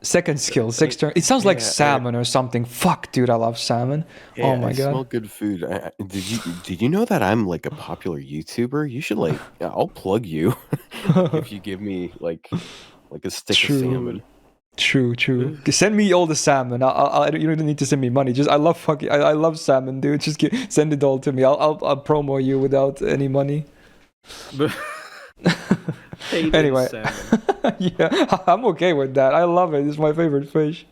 Second skill, 6 turn. It sounds like salmon or something. Fuck, dude, I love salmon. Yeah, oh my I god. Smell good food. Did you know that I'm like a popular YouTuber? You should I'll plug you if you give me like a stick of salmon. True. Send me all the salmon. You don't need to send me money. Just I love salmon, dude. Just send it all to me. I'll promo you without any money. Anyway, yeah, I'm okay with that. I love it. It's my favorite fish.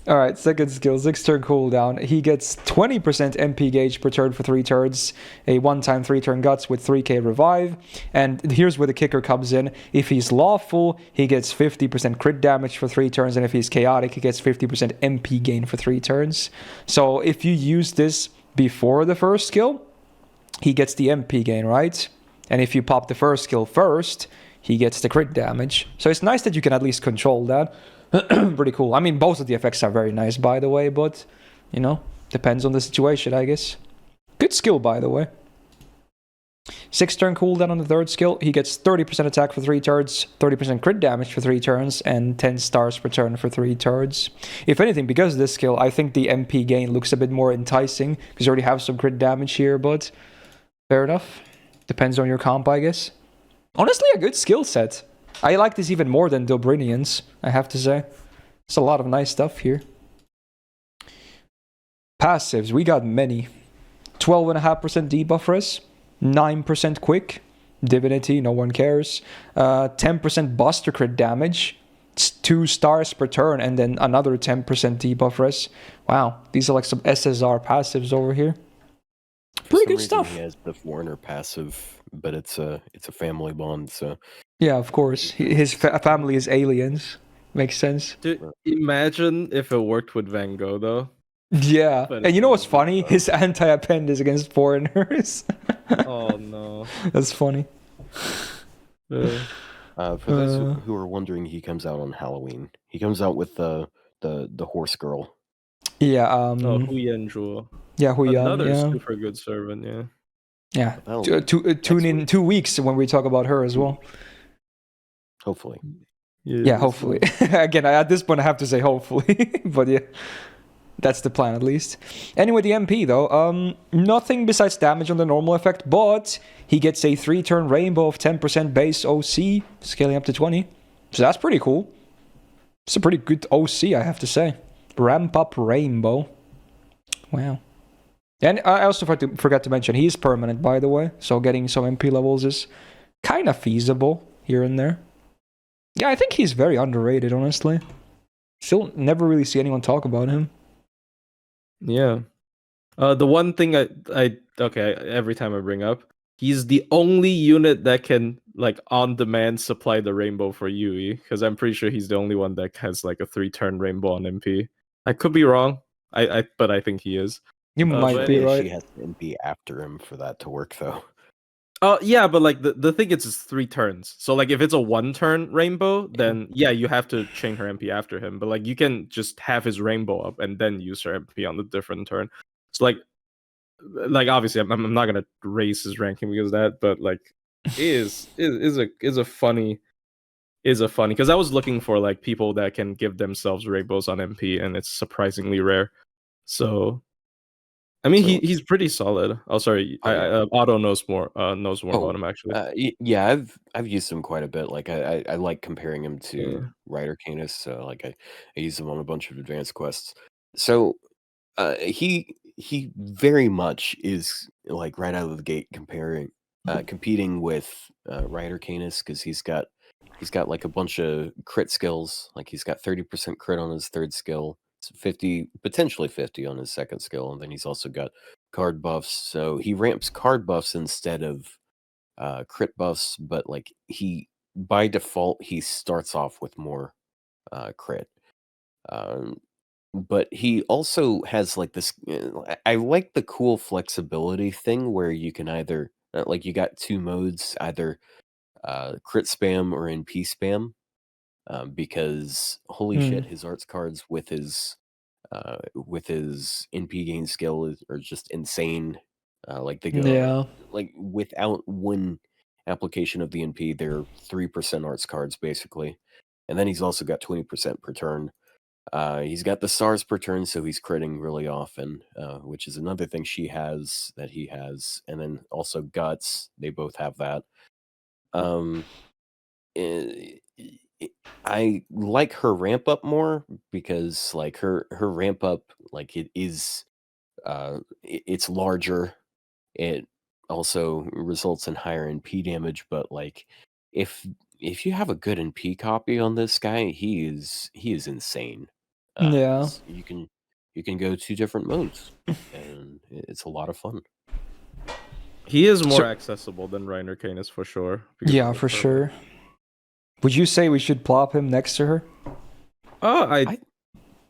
All right, second skill, 6-turn cooldown. He gets 20% MP gauge per turn for 3 turns, a 1-time 3-turn guts with 3k revive. And here's where the kicker comes in. If he's lawful, he gets 50% crit damage for 3 turns, and if he's chaotic, he gets 50% MP gain for 3 turns. So if you use this before the first skill, he gets the MP gain, right? And if you pop the first skill first, he gets the crit damage. So it's nice that you can at least control that. Pretty cool. I mean, both of the effects are very nice, by the way, but, you know, depends on the situation, I guess. Good skill, by the way. 6-turn cooldown on the third skill. He gets 30% attack for 3 turns, 30% crit damage for 3 turns, and 10 stars per turn for 3 turns. If anything, because of this skill, I think the MP gain looks a bit more enticing, because you already have some crit damage here, but fair enough. Depends on your comp, I guess. Honestly, a good skill set. I like this even more than Dobrynyan's, I have to say. There's a lot of nice stuff here. Passives, we got many. 12.5% debuff res, 9% quick, divinity, no one cares. 10% buster crit damage, 2 stars per turn, and then another 10% debuff res. Wow, these are like some SSR passives over here. Pretty good stuff. He has the foreigner passive, but it's a family bond, so yeah, of course. His family is aliens. Makes sense. Dude, imagine if it worked with Van Gogh, though. Yeah, and you know what's funny? His anti-append is against foreigners. Oh no, that's funny. For those who are wondering, he comes out on Halloween. He comes out with the horse girl. Yeah. Hu Yanzhuo. Yeah, Hu Yan. Another yeah. super good servant. Yeah. Yeah. Tune in 2 weeks when we talk about her as well. Hopefully. Yeah, hopefully. Again, at this point, I have to say hopefully, but yeah. That's the plan, at least. Anyway, the MP, though. Nothing besides damage on the normal effect, but he gets a 3-turn rainbow of 10% base OC, scaling up to 20. So that's pretty cool. It's a pretty good OC, I have to say. Ramp up rainbow. Wow. And I also forgot to mention he's permanent, by the way. So getting some MP levels is kind of feasible here and there. Yeah, I think he's very underrated, honestly. Still never really see anyone talk about him. Yeah. The one thing every time I bring up, he's the only unit that can like on demand supply the rainbow for Yui, because I'm pretty sure he's the only one that has like a 3-turn rainbow on MP. I could be wrong. But I think he is. You might but be Yeah, right. she has to be after him for that to work, though. Yeah, but like the thing is, it's 3 turns. So like if it's a 1-turn rainbow, then yeah, you have to chain her MP after him. But like you can just have his rainbow up and then use her MP on the different turn. So like obviously I'm not gonna raise his ranking because of that, but like is a funny because I was looking for like people that can give themselves rainbows on MP, and it's surprisingly rare. So I mean, So- he's pretty solid. Oh, sorry, yeah. Otto knows more about him actually. Yeah, I've used him quite a bit. Like I like comparing him to Yeah. Ryder Canis, so like I use him on a bunch of advanced quests. So he very much is like right out of the gate competing with Ryder Canis, because he's got like a bunch of crit skills. Like he's got 30% crit on his third skill, 50, potentially 50 on his second skill, and then he's also got card buffs. So he ramps card buffs instead of crit buffs, but like he by default he starts off with more crit. Um, but he also has like this. I like the cool flexibility thing where you can either like you got 2 modes, either crit spam or NP spam. Because holy shit, his arts cards with his NP gain skill are just insane. Like they go Yeah. like without one application of the NP, they're 3% arts cards basically, and then he's also got 20% per turn. He's got the stars per turn, so he's critting really often, which is another thing she has that he has, and then also guts. They both have that. Um, eh, I like her ramp up more because like her ramp up, like it is it's larger. It also results in higher NP damage, but like if you have a good NP copy on this guy, he is insane. Yeah. 'Cause you can go 2 different modes, and it's a lot of fun. He is more So- accessible than Reiner Canis for sure. because Yeah, of the for permanent. sure. Would you say we should plop him next to her? I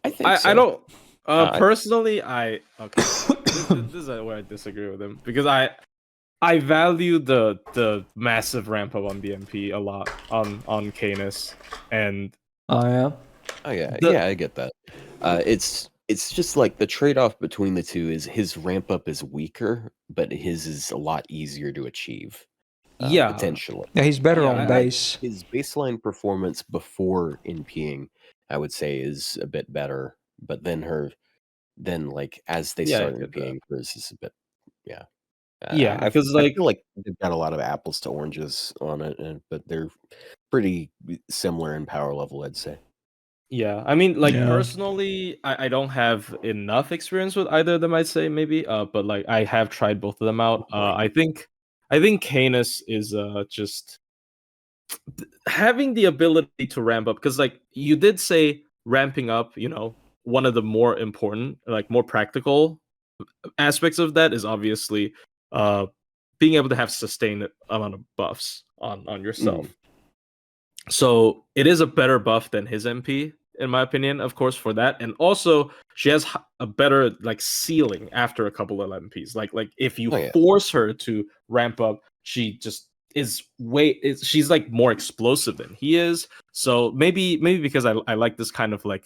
I think so. I don't I- personally this is where I disagree with him, because I value the massive ramp up on BMP a lot on Canis, and Oh yeah. Oh yeah, The- yeah, I get that. It's just like the trade-off between the two is his ramp up is weaker, but his is a lot easier to achieve. yeah, Potentially. Yeah, he's better Yeah, on base. His baseline performance before NPing, I would say, is a bit better, but then like as they Yeah, I start get that. NPing, hers is a bit, yeah. Yeah, I because I feel like they've got a lot of apples to oranges on it, but they're pretty similar in power level, I'd say. yeah, I mean, like Yeah. personally, I don't have enough experience with either of them, I'd say maybe. But like I have tried both of them out. I think Canis is just having the ability to ramp up, because like you did say ramping up, one of the more important, like more practical aspects of that is obviously being able to have sustained amount of buffs on yourself. So it is a better buff than his MP, in my opinion, of course, for that. And also she has a better like ceiling after a couple of MPs. Like if you Oh, yeah. force her to ramp up, she just she's like more explosive than he is. So maybe because I like this kind of like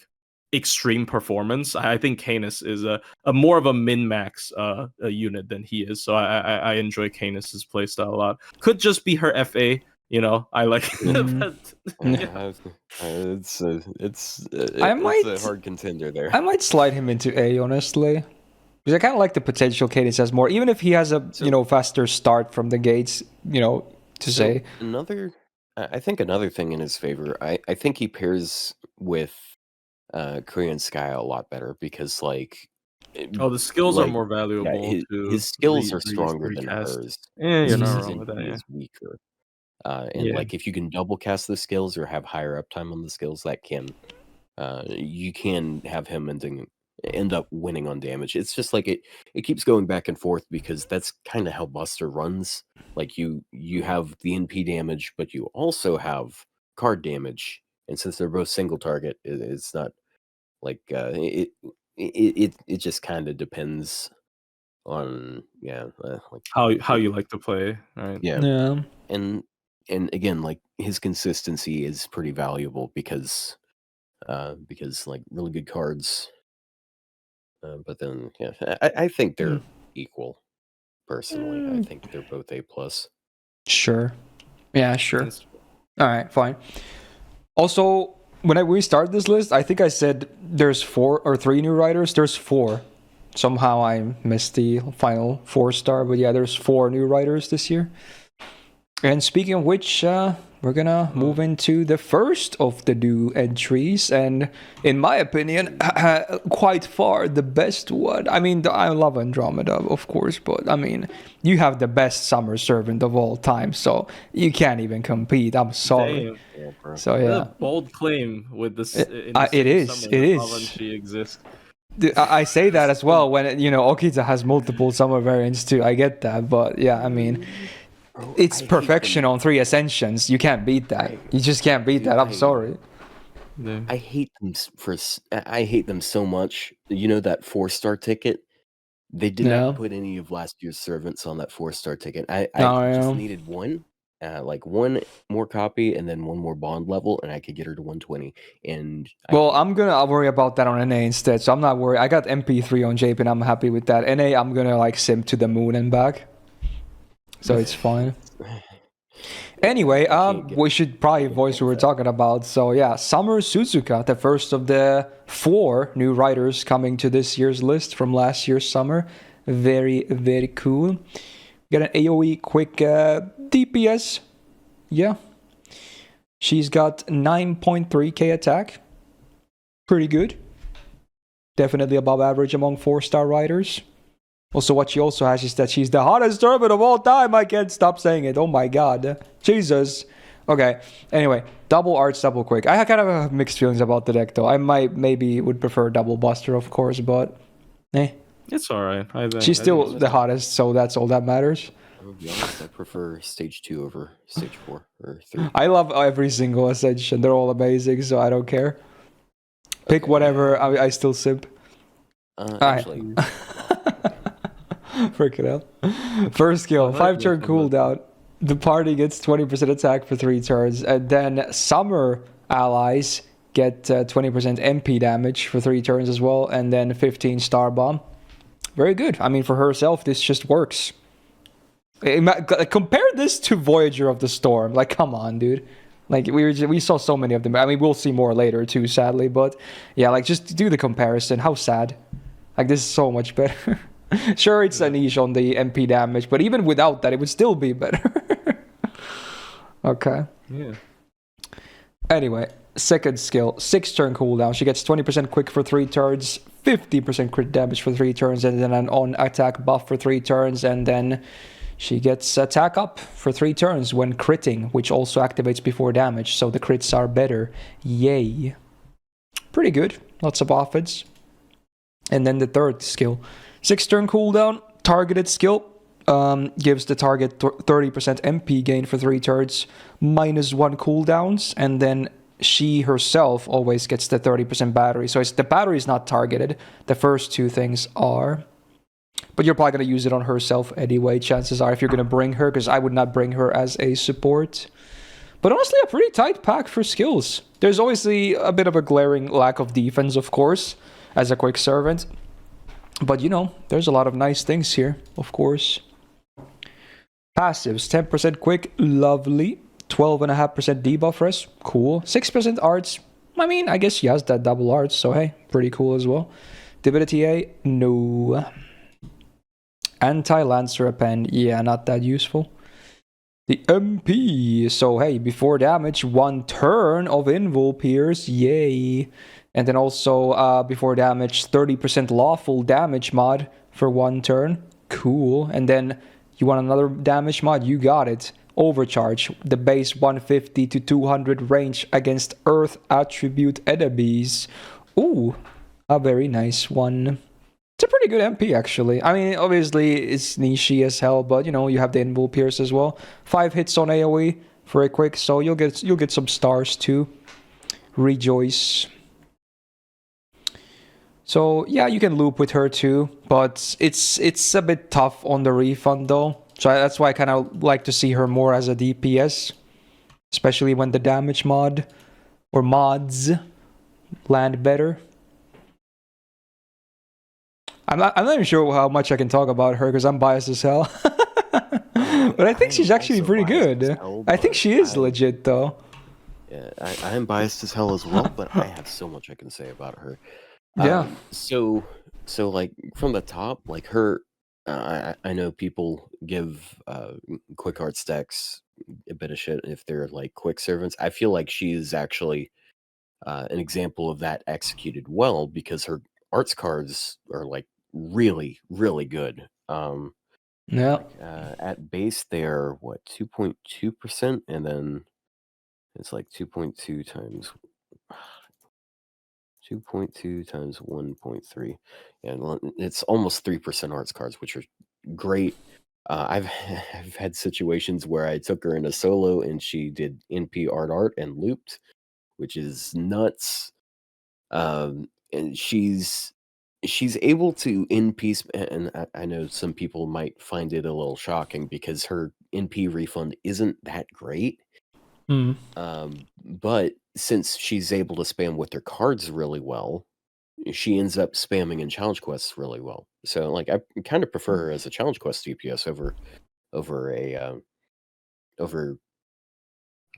extreme performance, I think Canis is a more of a min-max a unit than he is. So I enjoy Canis's playstyle a lot. Could just be her FA. I like Mhm. Yeah, it's I a might- hard contender there. I might slide him into A, honestly. Because I kind of like the potential Canis has more, even if he has a faster start from the gates. To say I think another thing in his favor. I think he pairs with Korean Sky a lot better, because like Oh, the skills are Like, more valuable his skills are stronger than recast. hers. Yeah, It's you're just not his wrong with that. NP Yeah. is weaker. And Yeah. like if you can double cast the skills or have higher uptime on the skills, that can you can have him end up winning on damage. It's just like it keeps going back and forth because that's kind of how Buster runs. Like you have the NP damage, but you also have card damage, and since they're both single target, it's not like it just kind of depends on like How you like to play, right? Yeah. and again, like his consistency is pretty valuable because like really good cards. But then I think they're equal. Personally, I think they're both A plus. Sure. Yeah, sure. That's- All right, fine. Also, when we started this list, I think I said there's 4 or 3 new writers. There's 4. Somehow I missed the final 4-star, but yeah, there's 4 new writers this year. And speaking of which, we're gonna move into the first of the new entries, and in my opinion, quite far the best one. I mean, I love Andromeda, of course, but I mean, you have the best summer servant of all time, so you can't even compete. I'm sorry. Damn. So That's yeah, a bold claim with this. it is. She exists. I say that as well when Okita has multiple summer variants too. I get that, but yeah, I mean. It's perfection on 3 ascensions. You can't beat that. You just can't beat that. I'm sorry. I hate them I hate them so much. You know that 4-star ticket? They did not put any of last year's servants on that 4-star ticket. I just needed one, like one more copy, and then one more bond level, and I could get her to 120. And I'm gonna worry about that on NA instead. So I'm not worried. I got MP3 on JP, and I'm happy with that. NA, I'm gonna like simp to the moon and back. So it's fine. Anyway, we should probably voice what we're talking about. So yeah, Summer Suzuka, the first of the 4 new writers coming to this year's list from last year's summer. Very, very cool. Got an AoE quick DPS. Yeah. She's got 9.3k attack. Pretty good. Definitely above average among 4-star writers. Also, what she also has is that she's the hottest servant of all time. I can't stop saying it. Oh my god. Jesus. Okay. Anyway, double arts, double quick. I kind of have mixed feelings about the deck, though. I maybe would prefer double buster, of course, but It's alright. She's still the hottest, so that's all that matters. I'll be honest, I prefer stage 2 over stage 4 or 3. I love every single ascension. They're all amazing, so I don't care. Pick whatever. I still simp. Actually... Freaking hell. First skill, 5-turn cooldown. The party gets 20% attack for 3 turns, and then summer allies get 20% MP damage for 3 turns as well, and then 15 star bomb. Very good. I mean, for herself, this just works. Compare this to Voyager of the Storm. Like, come on, dude. Like, we saw so many of them. I mean, we'll see more later too, sadly, but yeah, like, just do the comparison. How sad. Like, this is so much better. Sure, it's a niche on the MP damage, but even without that, it would still be better. Okay. Yeah. Anyway, second skill, 6-turn cooldown. She gets 20% quick for 3 turns, 50% crit damage for 3 turns, and then an on-attack buff for 3 turns, and then she gets attack up for 3 turns when critting, which also activates before damage, so the crits are better. Yay. Pretty good. Lots of offense. And then the third skill. 6-turn cooldown, targeted skill, gives the target 30% MP gain for 3 turns, -1 cooldowns, and then she herself always gets the 30% battery. So the battery is not targeted. The first 2 things are. But you're probably going to use it on herself anyway, chances are, if you're going to bring her, because I would not bring her as a support. But honestly, a pretty tight pack for skills. There's obviously a bit of a glaring lack of defense, of course, as a quick servant. But, there's a lot of nice things here, of course. Passives, 10% quick, lovely. 12.5% debuff res, cool. 6% arts, I mean, I guess she has that double arts, so hey, pretty cool as well. Divinity A, no. Anti-Lancer Append, yeah, not that useful. The MP, so hey, before damage, 1 turn of Invul Pierce, yay. And then also before damage, 30% lawful damage mod for 1 turn. Cool. And then you want another damage mod? You got it. Overcharge. The base 150 to 200 range against Earth attribute enemies. Ooh, a very nice one. It's a pretty good MP, actually. I mean, obviously, it's niche as hell, but, you know, you have the Invul Pierce as well. 5 hits on AoE for a quick, so you'll get some stars, too. Rejoice. So, yeah, you can loop with her, too, but it's a bit tough on the refund, though. So that's why I kind of like to see her more as a DPS, especially when the damage mod, or mods, land better. I'm not even sure how much I can talk about her because I'm biased as hell. But I think she's actually pretty good. Hell, I think she is legit though. Yeah, I am biased as hell as well, but I have so much I can say about her. Yeah. So like from the top, like her, I know people give quick art stacks a bit of shit if they're like quick servants. I feel like she is actually an example of that executed well because her arts cards are like really, really good. Yeah. At base they're what 2.2%, and then it's like 2.2 times 2.2 times 1.3, and it's almost 3% arts cards, which are great. I've had situations where I took her in a solo and she did NP art and looped, which is nuts. And she's able to NP, and I know some people might find it a little shocking because her NP refund isn't that great. But since she's able to spam with her cards really well, she ends up spamming in challenge quests really well. So like I kind of prefer her as a challenge quest DPS over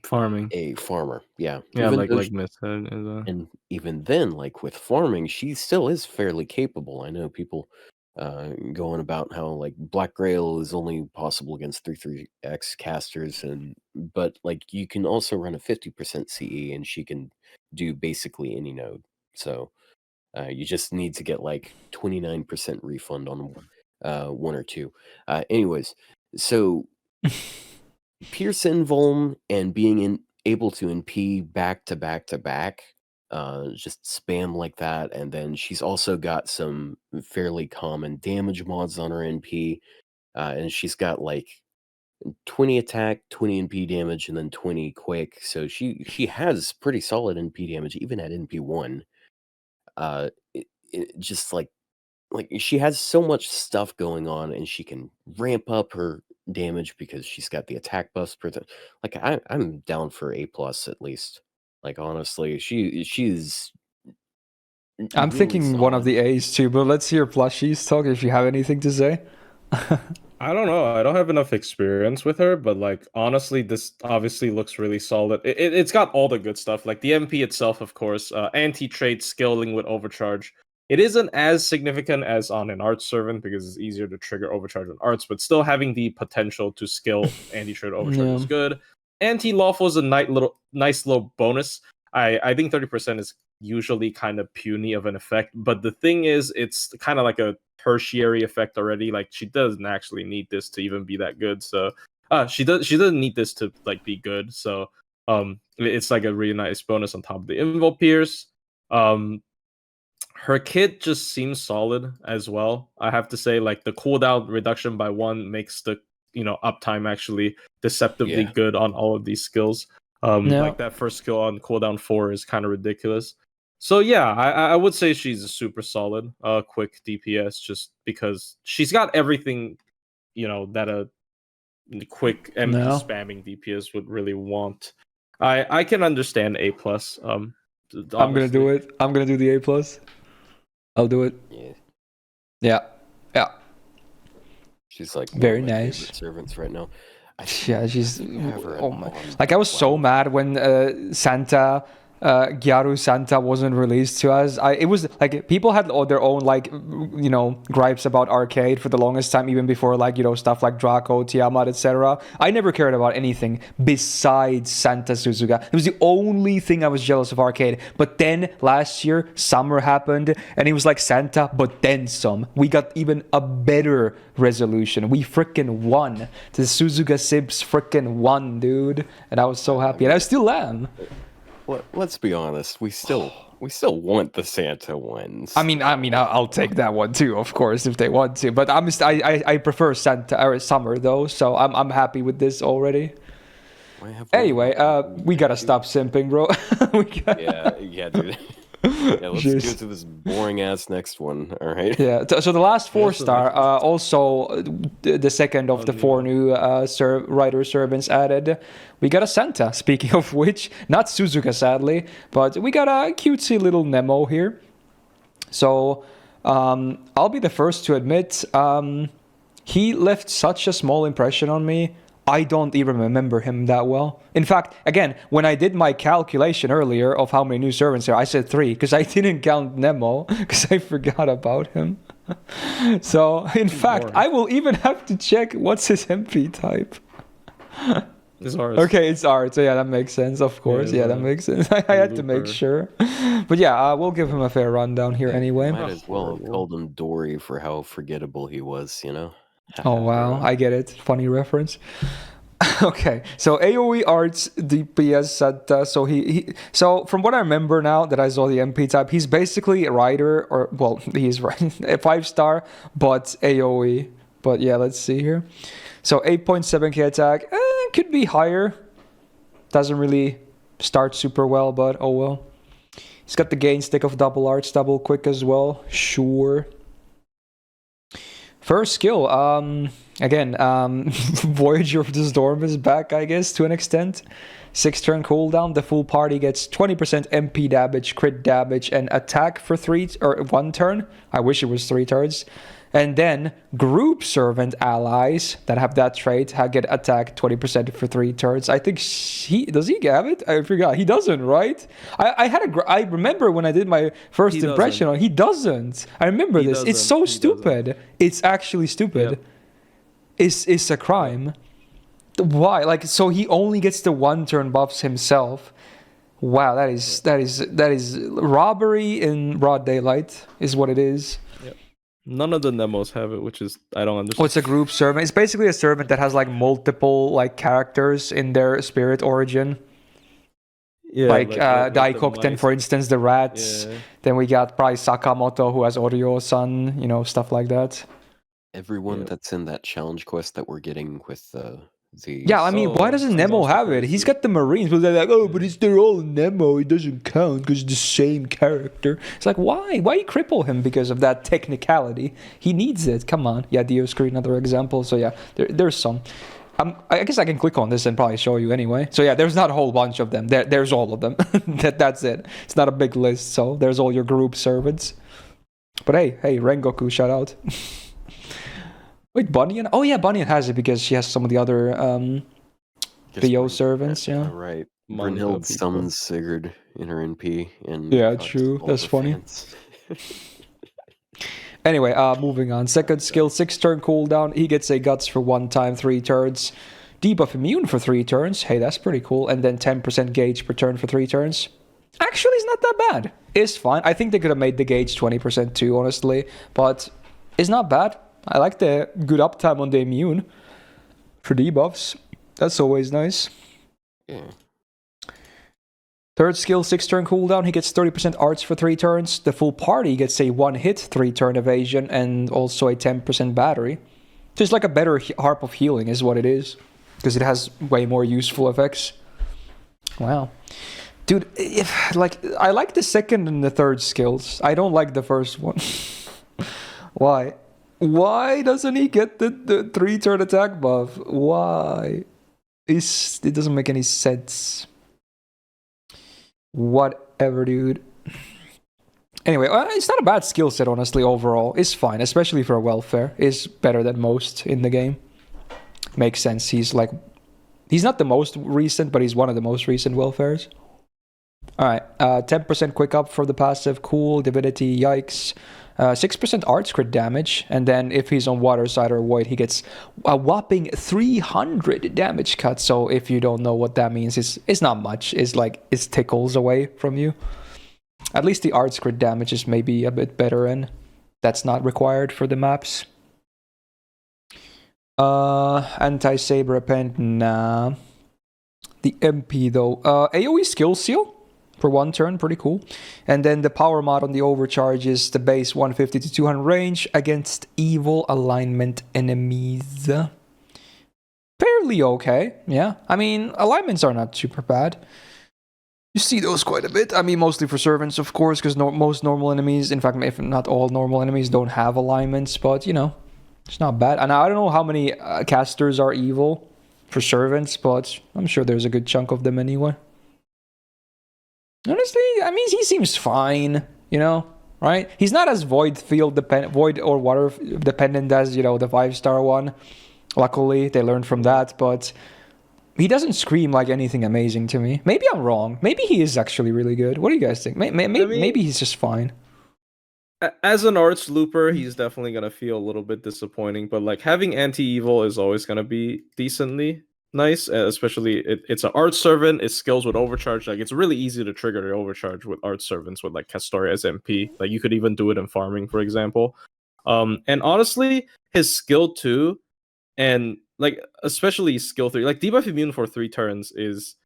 Farming. a farmer. Yeah. Yeah, Even like though Miss said. and even then, like with farming, she still is fairly capable. I know people going about how like Black Grail is only possible against 3/3x casters, but like you can also run a 50% CE and she can do basically any node. So you just need to get like 29% refund on 1 or 2. Anyways, so Pierce Invuln and being able to NP back to back to back, just spam like that, and then she's also got some fairly common damage mods on her NP, and she's got like 20 attack, 20 NP damage, and then 20 quick. So she has pretty solid NP damage even at NP 1. It just like she has so much stuff going on, and she can ramp up her damage because she's got the attack buffs. Like I'm down for A plus at least. Like honestly, she's I'm really thinking one of solid. the A's too, but let's hear Plushies talk if you have anything to say. I don't know. I don't have enough experience with her, but like honestly, this obviously looks really solid. It's got all the good stuff, like the MP itself, of course. Anti-trade skilling with overcharge. It isn't as significant as on an arts servant because it's easier to trigger overcharge on arts, but still having the potential to skill anti-trade overcharge is good. Anti-lawful is a nice little bonus. I think 30% is usually kind of puny of an effect, but the thing is, it's kind of like a tertiary effect already. Like she doesn't actually need this to even be that good. So she doesn't need this to like be good. So it's like a really nice bonus on top of the Invul Pierce. Her kit just seems solid as well. I have to say, like the cooldown reduction by 1 makes the uptime actually deceptively good on all of these skills. Like that first skill on cooldown 4 is kind of ridiculous. So yeah, I would say she's a super solid quick DPS just because she's got everything that a quick MP spamming DPS would really want. I can understand A plus. I'm gonna do it. I'm gonna do the A plus. I'll do it. Yeah. She's like very one of my nice favorite servants right now. Yeah, she's oh my! Like I was so mad when Santa Gyaru Santa wasn't released to us. It was like people had all their own like gripes about arcade for the longest time, even before like stuff like Draco, Tiamat, etc. I never cared about anything besides Santa Suzuka. It was the only thing I was jealous of arcade. But then last year summer happened and it was like Santa but then some. We got even a better resolution. We freaking won. The Suzuka Sibs freaking won, dude, and I was so happy, and I still am. Let's be honest. We still want the Santa ones. I mean, I'll take that one too, of course, if they want to. But I prefer Santa or Summer though, so I'm happy with this already. Anyway, we gotta stop simping, bro. Yeah, dude. Yeah, let's go to this boring ass next one. All right. Yeah. So the last 4-star, also the second of the 4 new rider servants added. We got a Santa. Speaking of which, not Suzuka sadly, but we got a cutesy little Nemo here. So I'll be the first to admit, he left such a small impression on me. I don't even remember him that well. In fact, again, when I did my calculation earlier of how many new servants there, I said 3 because I didn't count Nemo because I forgot about him. So, in fact, I will even have to check what's his MP type. It's ours. Okay, it's art. So yeah, that makes sense. Of course, yeah, that makes sense. I had to make sure. But yeah, we'll give him a fair rundown here anyway. Might as well have called him Dory for how forgettable he was, Oh wow, I get it. Funny reference. Okay, so AoE arts DPS Santa. So so from what I remember now that I saw the MP type, he's basically a rider, or well, he's right, a 5-star, but AoE. But yeah, let's see here. So 8.7k attack, could be higher. Doesn't really start super well, but oh well. He's got the gain stick of double arts, double quick as well. Sure. First skill, again, Voyager of the Storm is back, I guess, to an extent. 6-turn cooldown, the full party gets 20% MP damage, crit damage, and attack for 1 turn. I wish it was 3 turns. And then group servant allies that have that trait get attack 20% for 3 turns. I think does he have it? I forgot. He doesn't, right? I remember when I did my first impression on he doesn't. I remember this. It's so stupid. It's actually stupid. Yep. It's a crime. Why? Like, so he only gets the 1 turn buffs himself. Wow, that is robbery in broad daylight is what it is. None of the Nemos have it, which is I don't understand. What's a group servant? It's basically a servant that has like multiple like characters in their spirit origin. Yeah, like Daikokten, for instance, the rats. Yeah. Then we got probably Sakamoto, who has Oryo-san, stuff like that. Everyone that's in that challenge quest that we're getting with Yeah, I mean, why doesn't Nemo have it? He's got the Marines, but they're like, oh, but they're all Nemo. It doesn't count because it's the same character. It's like, why? Why you cripple him because of that technicality? He needs it. Come on. Yeah, Dioscreen, another example. So yeah, there's some. I guess I can click on this and probably show you anyway. So yeah, there's not a whole bunch of them. There's all of them. That's it. It's not a big list. So there's all your group servants. But hey, Rengoku, shout out. Wait, Bonny? Oh yeah, Bonny has it because she has some of the other Theo servants. Yeah, right. Brynhild summons Sigurd in her NP, and yeah, true. That's funny. Anyway, moving on. Second skill, 6-turn cooldown. He gets a guts for 1 time, 3 turns. Debuff immune for 3 turns. Hey, that's pretty cool. And then 10% gauge per turn for 3 turns. Actually, it's not that bad. It's fine. I think they could have made the gauge 20% too, honestly. But it's not bad. I like the good uptime on the immune for debuffs. That's always nice. Yeah. Third skill, 6-turn cooldown. He gets 30% arts for 3 turns. The full party gets a 1-hit, 3-turn evasion, and also a 10% battery. Just like a better Harp of Healing is what it is. Because it has way more useful effects. Wow. Dude, I like the second and the third skills. I don't like the first one. Why? Why doesn't he get the 3-turn attack buff? Why? It doesn't make any sense. Whatever, dude. Anyway, it's not a bad skill set, honestly, overall. It's fine, especially for welfare. It's better than most in the game. Makes sense. He's not the most recent, but he's one of the most recent welfares. All right, 10% quick up for the passive, cool, divinity, yikes. 6% arts crit damage, and then if he's on water side or void, he gets a whopping 300 damage cut. So if you don't know what that means, it's not much. It's like it tickles away from you. At least the arts crit damage is maybe a bit better, and that's not required for the maps. Anti-saber repent, nah. The MP though, AoE skill seal for 1 turn, pretty cool. And then the power mod on the overcharge is the base 150 to 200 range against evil alignment enemies. Fairly okay, yeah. I mean, alignments are not super bad. You see those quite a bit. I mean, mostly for servants, of course, because most normal enemies, in fact, if not all normal enemies, don't have alignments, but you know, it's not bad. And I don't know how many casters are evil for servants, but I'm sure there's a good chunk of them anyway. Honestly, I mean, he seems fine, you know, right? He's not as void or water dependent as, you know, the 5-star one. Luckily, they learned from that, but he doesn't scream like anything amazing to me. Maybe I'm wrong. Maybe he is actually really good. What do you guys think? Maybe he's just fine. As an arts looper, he's definitely gonna feel a little bit disappointing, but like having anti-evil is always gonna be decently nice, especially it's an art servant. Its skills with overcharge, like it's really easy to trigger the overcharge with art servants with like Castoria as MP. Like you could even do it in farming, for example. And honestly, his skill 2 and like especially skill 3, like debuff immune for 3 turns is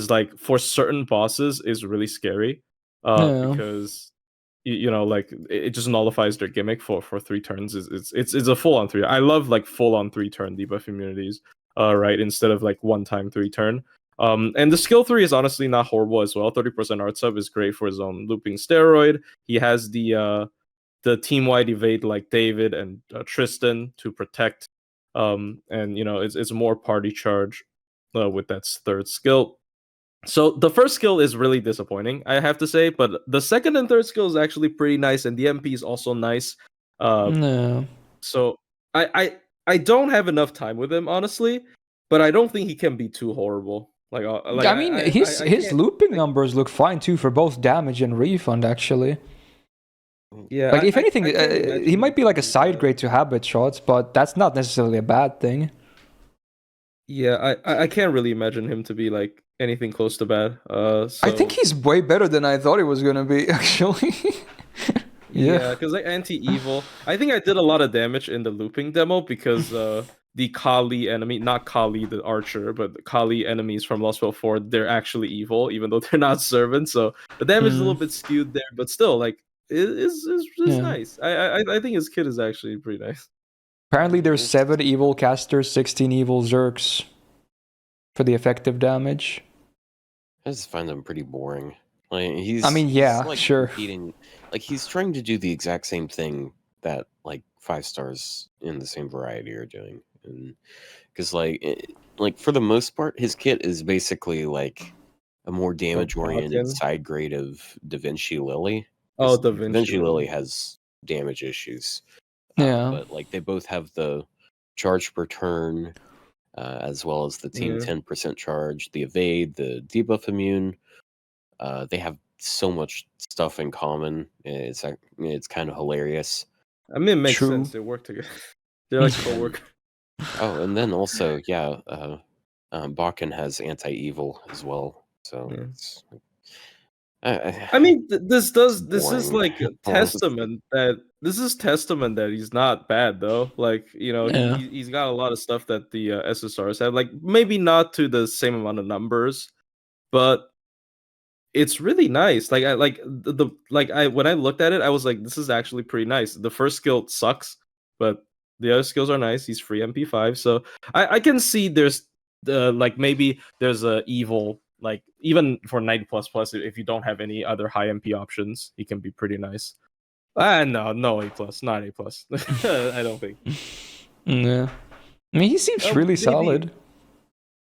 like for certain bosses is really scary. Because you know, like it just nullifies their gimmick for 3 turns. It's a full on 3. I love like full on 3 turn debuff immunities, right? Instead of like 1-time 3 turn. And the skill 3 is honestly not horrible as well. 30% art sub is great for his own looping steroid. He has the team wide evade like David and Tristan to protect. And you know it's more party charge with that 3rd skill. So the first skill is really disappointing, I have to say, but the 2nd and 3rd skill is actually pretty nice, and the MP is also nice. No. So I don't have enough time with him, honestly, but I don't think he can be too horrible. I mean, his looping numbers look fine too for both damage and refund, actually. Yeah, like if anything, he might be like a side grade to Habetrot, but that's not necessarily a bad thing. Yeah, I can't really imagine him to be like anything close to bad. So... I think he's way better than I thought he was gonna be, actually. Yeah, because like anti-evil, I think I did a lot of damage in the looping demo because the Kali enemy, not Kali the archer, but the Kali enemies from Lost World 4, they're actually evil, even though they're not servants. So the damage is a little bit skewed there, but still, like, it's nice. I think his kit is actually pretty nice. Apparently, there's 7 evil casters, 16 evil Zerks for the effective damage. I just find them pretty boring. Like he's like sure. Competing, like he's trying to do the exact same thing that like 5-stars in the same variety are doing, and because like for the most part, his kit is basically like a more damage-oriented side grade of Da Vinci Lily. Oh, Da Vinci Lily has damage issues. Yeah, but like they both have the charge per turn, as well as the team 10% charge, the evade, the debuff immune. They have so much stuff in common. It's kind of hilarious. I mean, it makes sense. They work together. They're like co-workers. Oh, and then also, yeah, Bakin has anti-evil as well. So it's. I mean, this is like a testament that he's not bad though. Like, you know, he's got a lot of stuff that the SSRs have. Like, maybe not to the same amount of numbers, but it's really nice. Like when I looked at it, I was like, this is actually pretty nice. The first skill sucks, but the other skills are nice. He's free MP5, so I can see there's like maybe there's a evil. Like even for 90++, if you don't have any other high MP options, he can be pretty nice. No A+, not A+. I don't think. Yeah, I mean he seems really solid.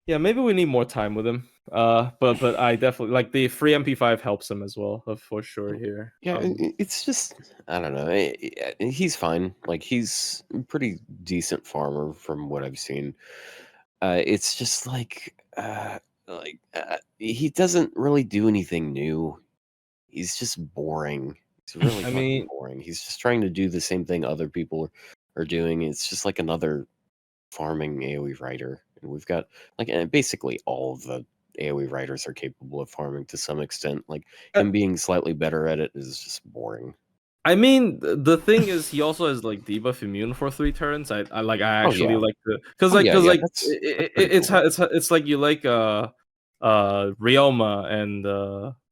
Yeah, maybe we need more time with him. But I definitely like the free MP5 helps him as well, for sure here. Yeah, it's just I don't know. He's fine. Like he's a pretty decent farmer from what I've seen. It's just like like he doesn't really do anything new. He's just boring. He's really I fucking mean, boring. He's just trying to do the same thing other people are doing. It's just like another farming AoE writer, and we've got basically all of the AoE writers are capable of farming to some extent. Like him being slightly better at it is just boring. I mean, the thing is, he also has like debuff immune for 3 turns. I actually like the because That's pretty cool. it's like you like Ryouma and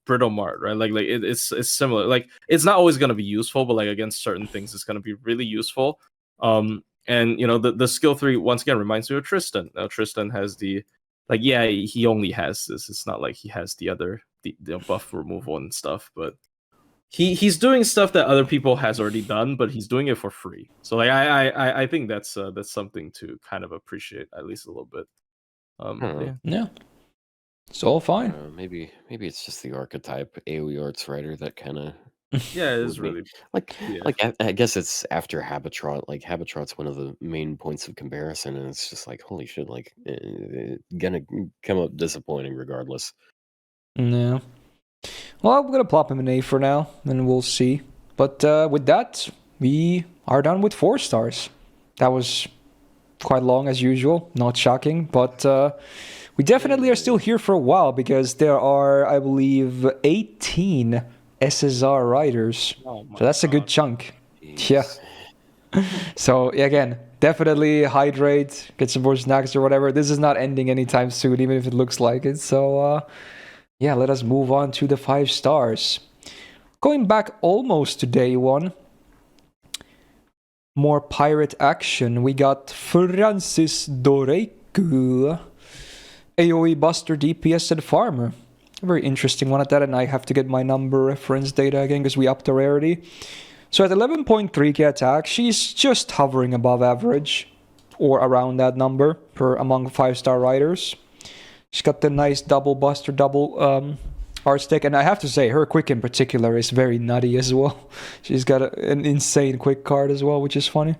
Britomart, right? It's similar. Like it's not always gonna be useful, but like against certain things, it's gonna be really useful. And the skill 3 once again reminds me of Tristan. Now Tristan has the he only has this. It's not like he has the other the buff removal and stuff, but he's doing stuff that other people has already done, but he's doing it for free. So like I think that's something to kind of appreciate at least a little bit. Yeah, it's all fine. Maybe it's just the archetype AoE arts writer that kind of yeah, it is really I guess it's after Habetrot. Like Habetrot's one of the main points of comparison, and it's just like holy shit, like gonna come up disappointing regardless. No. Well, I'm gonna plop him an A for now, and we'll see. But with that, we are done with 4 stars. That was quite long as usual, not shocking, but we definitely are still here for a while because there are, I believe, 18 SSR riders. So that's a good chunk. Jeez. Yeah. So again, definitely hydrate, get some more snacks or whatever. This is not ending anytime soon, even if it looks like it. So yeah, let us move on to the 5 stars. Going back almost to day 1. More pirate action. We got Francis Doreku, AoE Buster, DPS, and Farmer. A very interesting one at that, and I have to get my number reference data again because we upped the rarity. So at 11.3k attack, she's just hovering above average, or around that number, per among 5-star riders. She's got the nice double Buster, double art stick, and I have to say, her quick in particular is very nutty as well. She's got an insane quick card as well, which is funny.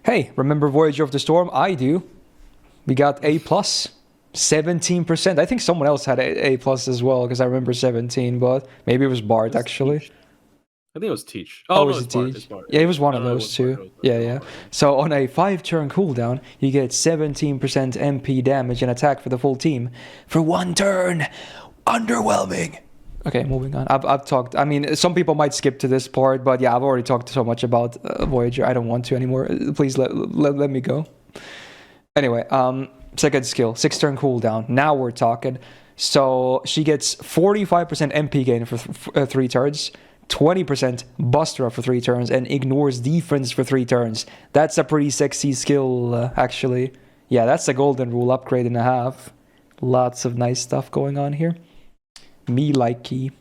Hey, remember Voyager of the Storm? I do. We got A+, 17%. I think someone else had A+ as well, because I remember 17, but maybe it was Bart, actually. I think it was Teach. Oh, was it Teach? Yeah, it was one of those two. Yeah. So on a 5-turn cooldown, you get 17% MP damage and attack for the full team for 1 turn. Underwhelming. Okay, moving on. I've talked. I mean, some people might skip to this part, but yeah, I've already talked so much about Voyager. I don't want to anymore. Please let me go. Anyway, second skill, 6-turn cooldown. Now we're talking. So she gets 45% MP gain for 3 turns. 20% Buster up for 3 turns and ignores defense for 3 turns. That's a pretty sexy skill, actually. Yeah, that's a golden rule upgrade and a half. Lots of nice stuff going on here. Me likey.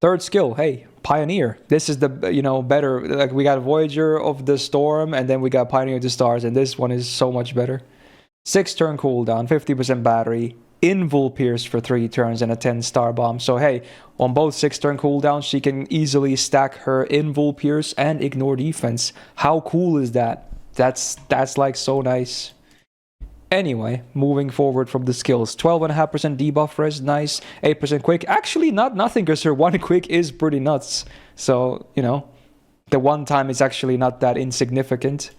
Third skill, hey, Pioneer. This is the, better. Like we got Voyager of the Storm and then we got Pioneer of the Stars, and this one is so much better. 6-turn cooldown, 50% battery. Invul Pierce for 3 turns and a 10-star bomb. So hey, on both 6-turn cooldowns, she can easily stack her Invul Pierce and ignore defense. How cool is that? That's like so nice. Anyway, moving forward from the skills. 12.5% debuff res, nice. 8% quick. Actually, nothing because her 1 quick is pretty nuts. So, the 1 time is actually not that insignificant.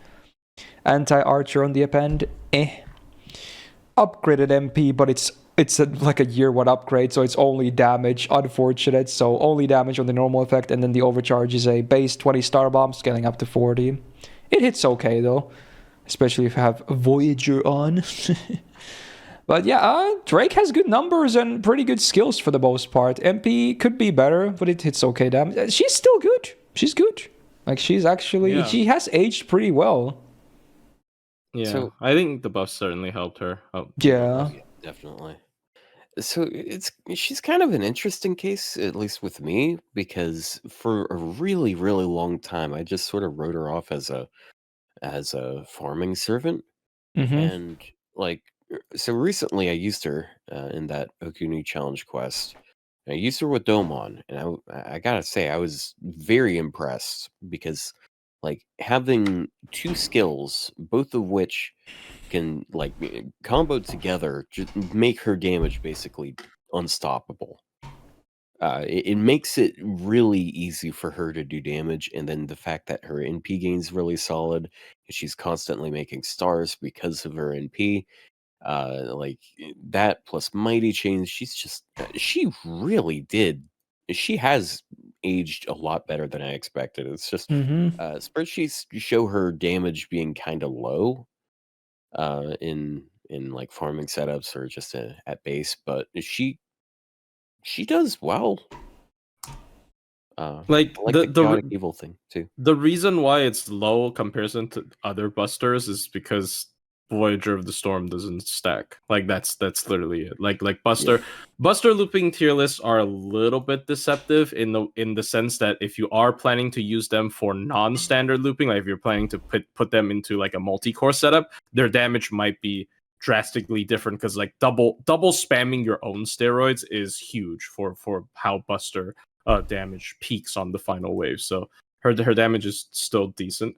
Anti-archer on the append, Upgraded MP, but it's like a year 1 upgrade, so it's only damage. Unfortunate, so only damage on the normal effect, and then the overcharge is a base 20-star bomb, scaling up to 40. It hits okay though, especially if you have Voyager on. But yeah, Drake has good numbers and pretty good skills for the most part. MP could be better, but it hits okay damage. She's still good. She's good. Like she's actually, she has aged pretty well. Yeah, So, I think the buff certainly helped her. Yeah, definitely. So she's kind of an interesting case, at least with me, because for a really, really long time, I just sort of wrote her off as a farming servant, and so recently I used her in that Okuni challenge quest. I used her with Domon, and I gotta say I was very impressed because like having 2 skills, both of which can like combo together, just make her damage basically unstoppable. It makes it really easy for her to do damage, and then the fact that her NP gain's really solid, and she's constantly making stars because of her NP, like that plus mighty chains, she really did. She has aged a lot better than I expected. It's just spreadsheets show her damage being kind of low, in like farming setups or just at base, but she does well. Like I like the chaotic evil thing too. The reason why it's low comparison to other busters is because Voyager of the Storm doesn't stack. Like that's literally it. Like Buster looping tier lists are a little bit deceptive in the sense that if you are planning to use them for non-standard looping, like if you're planning to put them into like a multi-core setup, their damage might be drastically different because like double spamming your own steroids is huge for how Buster damage peaks on the final wave. So her damage is still decent.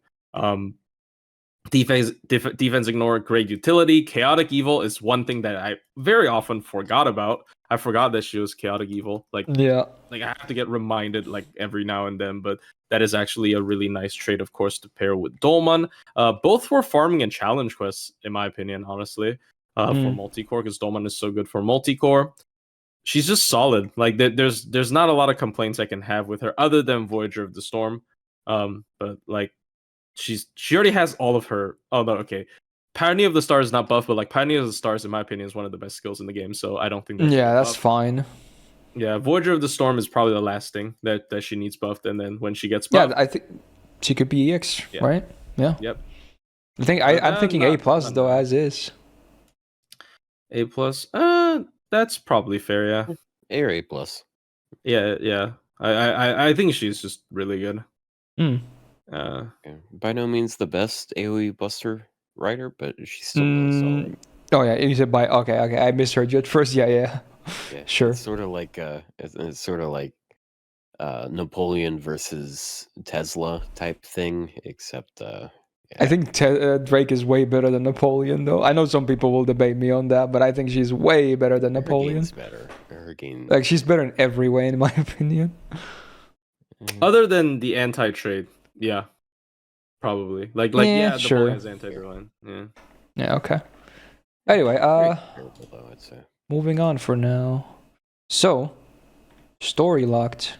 Defense ignore, great utility. Chaotic evil is one thing that I very often forgot about. I forgot that she was chaotic evil. Like I have to get reminded like every now and then, but that is actually a really nice trait, of course, to pair with Dolman. Both for farming and challenge quests, in my opinion, honestly, for multi-core, because Dolman is so good for multi-core. She's just solid. Like there's not a lot of complaints I can have with her other than Voyager of the Storm. But like she already has all of her. Oh no, okay. Pioneer of the Stars is not buff, but like Pioneer of the Stars, in my opinion, is one of the best skills in the game. So I don't think that's that's fine. Yeah, Voyager of the Storm is probably the last thing that she needs buffed, and then when she gets buffed, I think she could be EX, right? Yeah. Yep. I think I'm thinking A plus though, as is. A plus. That's probably fair, yeah. A or A plus. Yeah. I think she's just really good. By no means the best AoE Buster writer, but she's still really solid. Oh yeah, you said by okay. I misheard you at first. Yeah. Sure. It's sort of like Napoleon versus Tesla type thing, except I think Drake is way better than Napoleon, though. I know some people will debate me on that, but I think she's way better than Napoleon. Her game's better. Like she's better in every way, in my opinion. Other than the anti-trade, yeah, probably. Like sure. Napoleon's anti-drone. Yeah. Yeah. Okay. Anyway, terrible, though, I'd say. Moving on for now. So, story locked.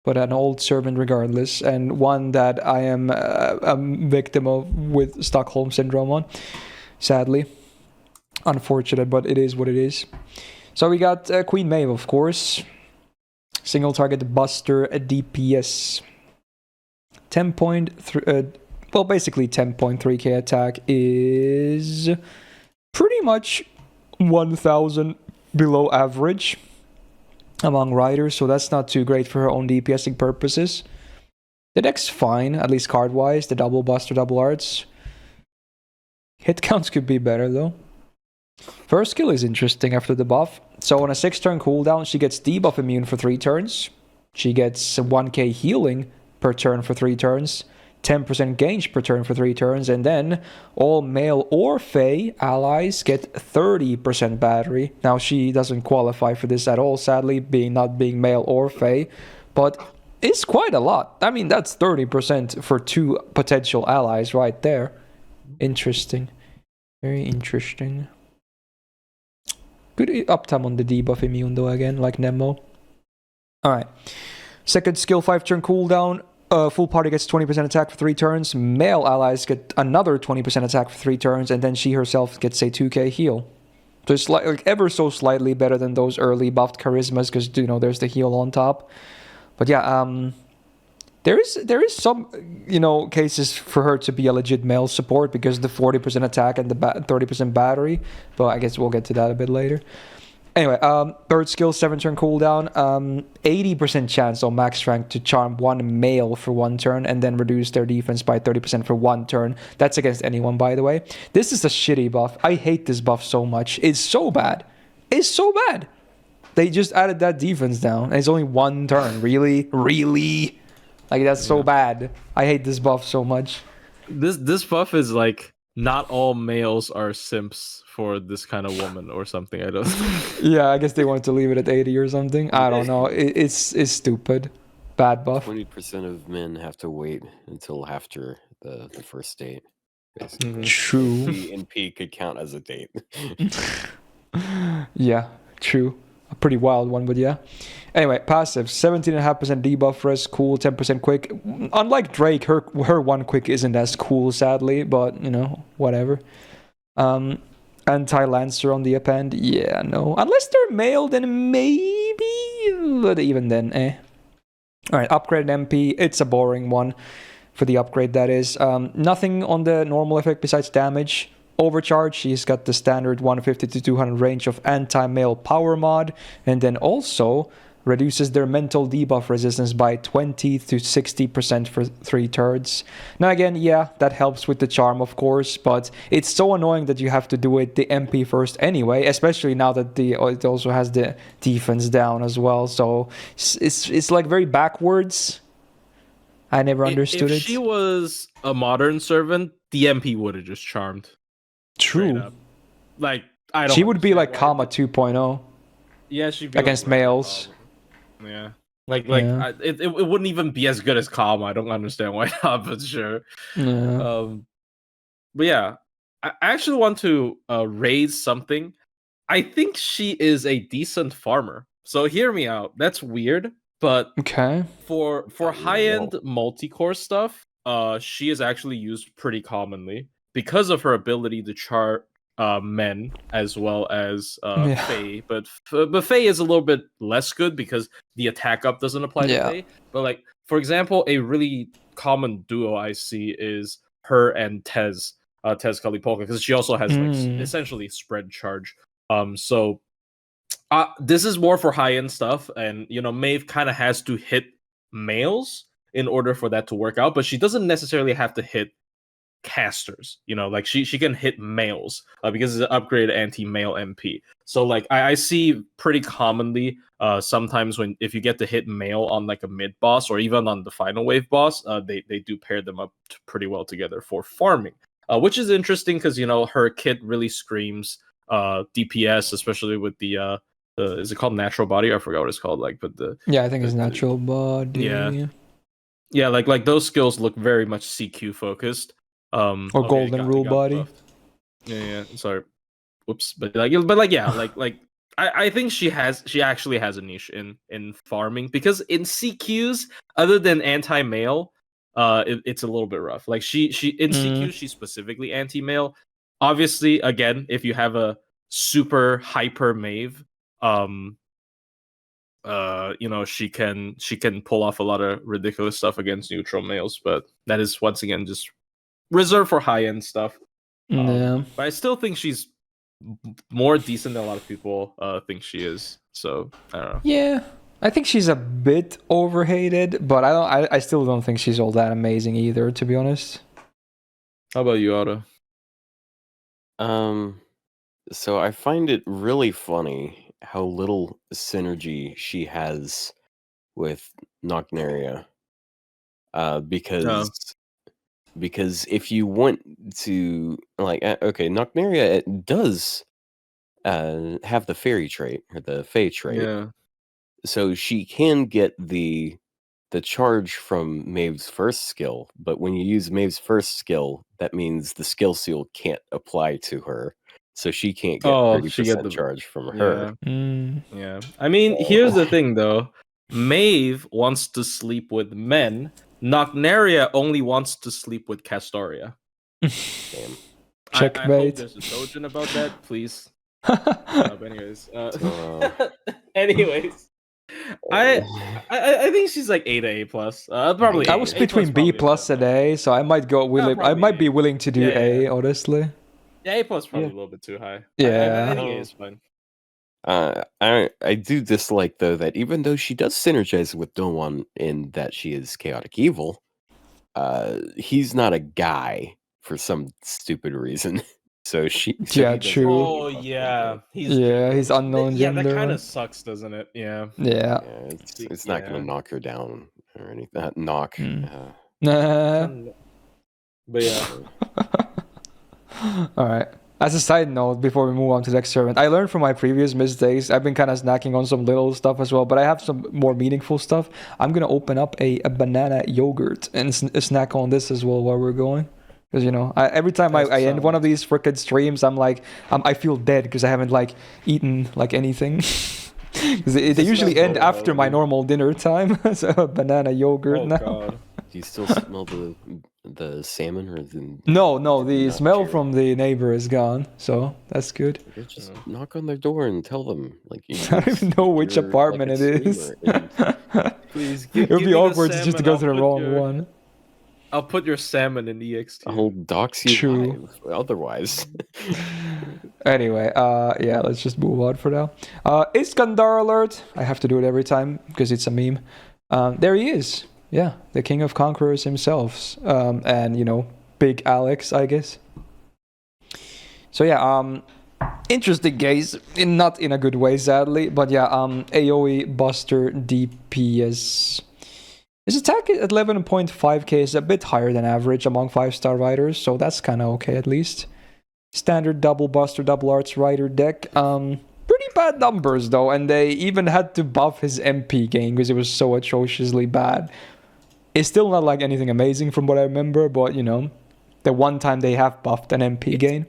But an old servant regardless, and one that I am a victim of with Stockholm Syndrome on, sadly. Unfortunate, but it is what it is. So we got Queen Maeve, of course. Single target Buster, a DPS. 10.3, basically 10.3k attack is pretty much 1,000 below average among riders, so that's not too great for her own DPSing purposes. The deck's fine, at least card-wise. The double Buster, double arts. Hit counts could be better, though. First skill is interesting after the buff. So on a 6-turn cooldown, she gets debuff immune for 3 turns. She gets 1k healing per turn for 3 turns. 10% gauge per turn for 3 turns, and then all male or Fae allies get 30% battery. Now she doesn't qualify for this at all, sadly, not being male or Fae, but it's quite a lot. I mean, that's 30% for 2 potential allies right there. Interesting. Very interesting. Good uptime on the debuff immune though, again, like Nemo. Alright. Second skill, 5-turn cooldown. Full party gets 20% attack for 3 turns. Male allies get another 20% attack for 3 turns, and then she herself gets a 2k heal. So it's like ever so slightly better than those early buffed charismas, because there's the heal on top. But yeah, there is some cases for her to be a legit male support because of the 40% attack and the 30% battery. But I guess we'll get to that a bit later. Anyway, third skill, 7-turn cooldown, 80% chance on max rank to charm 1 male for 1 turn and then reduce their defense by 30% for 1 turn. That's against anyone, by the way. This is a shitty buff. I hate this buff so much. It's so bad. It's so bad. They just added that defense down and it's only 1 turn. Really? Like, that's so bad. I hate this buff so much. This buff is like not all males are simps for this kind of woman or something. I don't. Yeah, I guess they want to leave it at 80 or something. I don't know. It's stupid. Bad buff. 20% of men have to wait until after the first date. Basically. True. P and P could count as a date. Yeah, true. A pretty wild one, but yeah. Anyway, passive 17.5% debuff rest, cool, 10% quick. Unlike Drake, her one quick isn't as cool, sadly, but you know, whatever. Anti-Lancer on the append, yeah, no. Unless they're male, then maybe, but even then, eh. Alright, upgrade MP, it's a boring one for the upgrade, that is. Nothing on the normal effect besides damage. Overcharge, she's got the standard 150 to 200 range of anti-male power mod, and then also reduces their mental debuff resistance by 20 to 60% for 3 turns. Now again, yeah, that helps with the charm, of course, but it's so annoying that you have to do it the MP first anyway, especially now that it also has the defense down as well, so it's like very backwards. I never understood it. If she was a modern servant, the MP would have just charmed. True. Like, I don't. She would be like Kama 2.0. Yeah, she'd be against like males. Yeah. Like Yeah. it wouldn't even be as good as Kama. I don't understand why not, but sure. Yeah. But yeah, I actually want to raise something. I think she is a decent farmer. So hear me out. That's weird, but Okay. for high-end multi-core stuff, she is actually used pretty commonly because of her ability to chart men as well as Fae. But Fae is a little bit less good because the attack up doesn't apply to Fae. But like, for example, a really common duo I see is her and Tez Kalipolka, because she also has like essentially spread charge. So this is more for high-end stuff, and you know, Maeve kind of has to hit males in order for that to work out, but she doesn't necessarily have to hit casters, you know, like she can hit males because it's an upgraded anti-male MP. So like I see pretty commonly sometimes if you get to hit male on like a mid boss or even on the final wave boss, they do pair them up pretty well together for farming, which is interesting because, you know, her kit really screams DPS, especially with the is it called natural body? I forgot what it's called, like, but I think it's natural body. Yeah, like those skills look very much CQ focused. Or golden rule body. Buffed. Yeah, sorry. Whoops. But I think she actually has a niche in farming, because in CQs, other than anti-male, it's a little bit rough. Like she in CQs, she's specifically anti-male. Obviously, again, if you have a super hyper Maeve, you know, she can pull off a lot of ridiculous stuff against neutral males, but that is once again just reserved for high-end stuff. But I still think she's more decent than a lot of people think she is. So I don't know. Yeah, I think she's a bit overhated, but I still don't think she's all that amazing either, to be honest. How about you, Otto? So I find it really funny how little synergy she has with Nocnaria. Because if you want to, like, okay, Nocnaria, it does have the fairy trait or the Fae trait. Yeah. So she can get the charge from Maeve's first skill, but when you use Maeve's first skill, that means the skill seal can't apply to her. So she can't get 30% charge from her. Yeah. I mean, here's the thing though. Maeve wants to sleep with men. Nocnaria only wants to sleep with Castoria. Damn. Checkmate. I hope there's a Dojin about that, please. Anyways, I think she's like A to A plus. Probably. I was between B plus and A, so I might go I might be willing to do A, honestly. Yeah, A plus probably a little bit too high. Yeah, I think A is fine. I do dislike though that even though she does synergize with Dowan in that she is chaotic evil, he's not a guy for some stupid reason. So true. Oh yeah, he's unknown gender. Yeah, that kind of sucks, doesn't it? Yeah. It's not gonna knock her down or anything. Knock. Nah. But yeah. All right. As a side note, before we move on to the next servant, I learned from my previous mistakes. I've been kind of snacking on some little stuff as well, but I have some more meaningful stuff. I'm gonna open up a banana yogurt and snack on this as well while we're going. Because every time I end one of these frickin' streams, I'm like, I feel dead because I haven't like eaten like anything. Because they usually end after my normal dinner time. So banana yogurt now. God. Do you still smell the salmon or the? No, the smell from the neighbor is gone, so that's good. Just knock on their door and tell them, like, I don't even know which apartment it is. Please, it would be awkward just to go to the wrong one. I'll put your salmon in EXT. I'll dox you. True. Otherwise. Anyway, yeah, let's just move on for now. Iskandar alert. I have to do it every time because it's a meme. There he is. Yeah, the king of conquerors himself. And, Big Alex, I guess. So, yeah, interesting case. Not in a good way, sadly. But, yeah, AoE Buster DPS. His attack at 11.5k is a bit higher than average among 5-star riders, so that's kind of okay at least. Standard double Buster, double Arts rider deck. Pretty bad numbers though, and they even had to buff his MP gain because it was so atrociously bad. It's still not like anything amazing from what I remember, but the one time they have buffed an MP gain.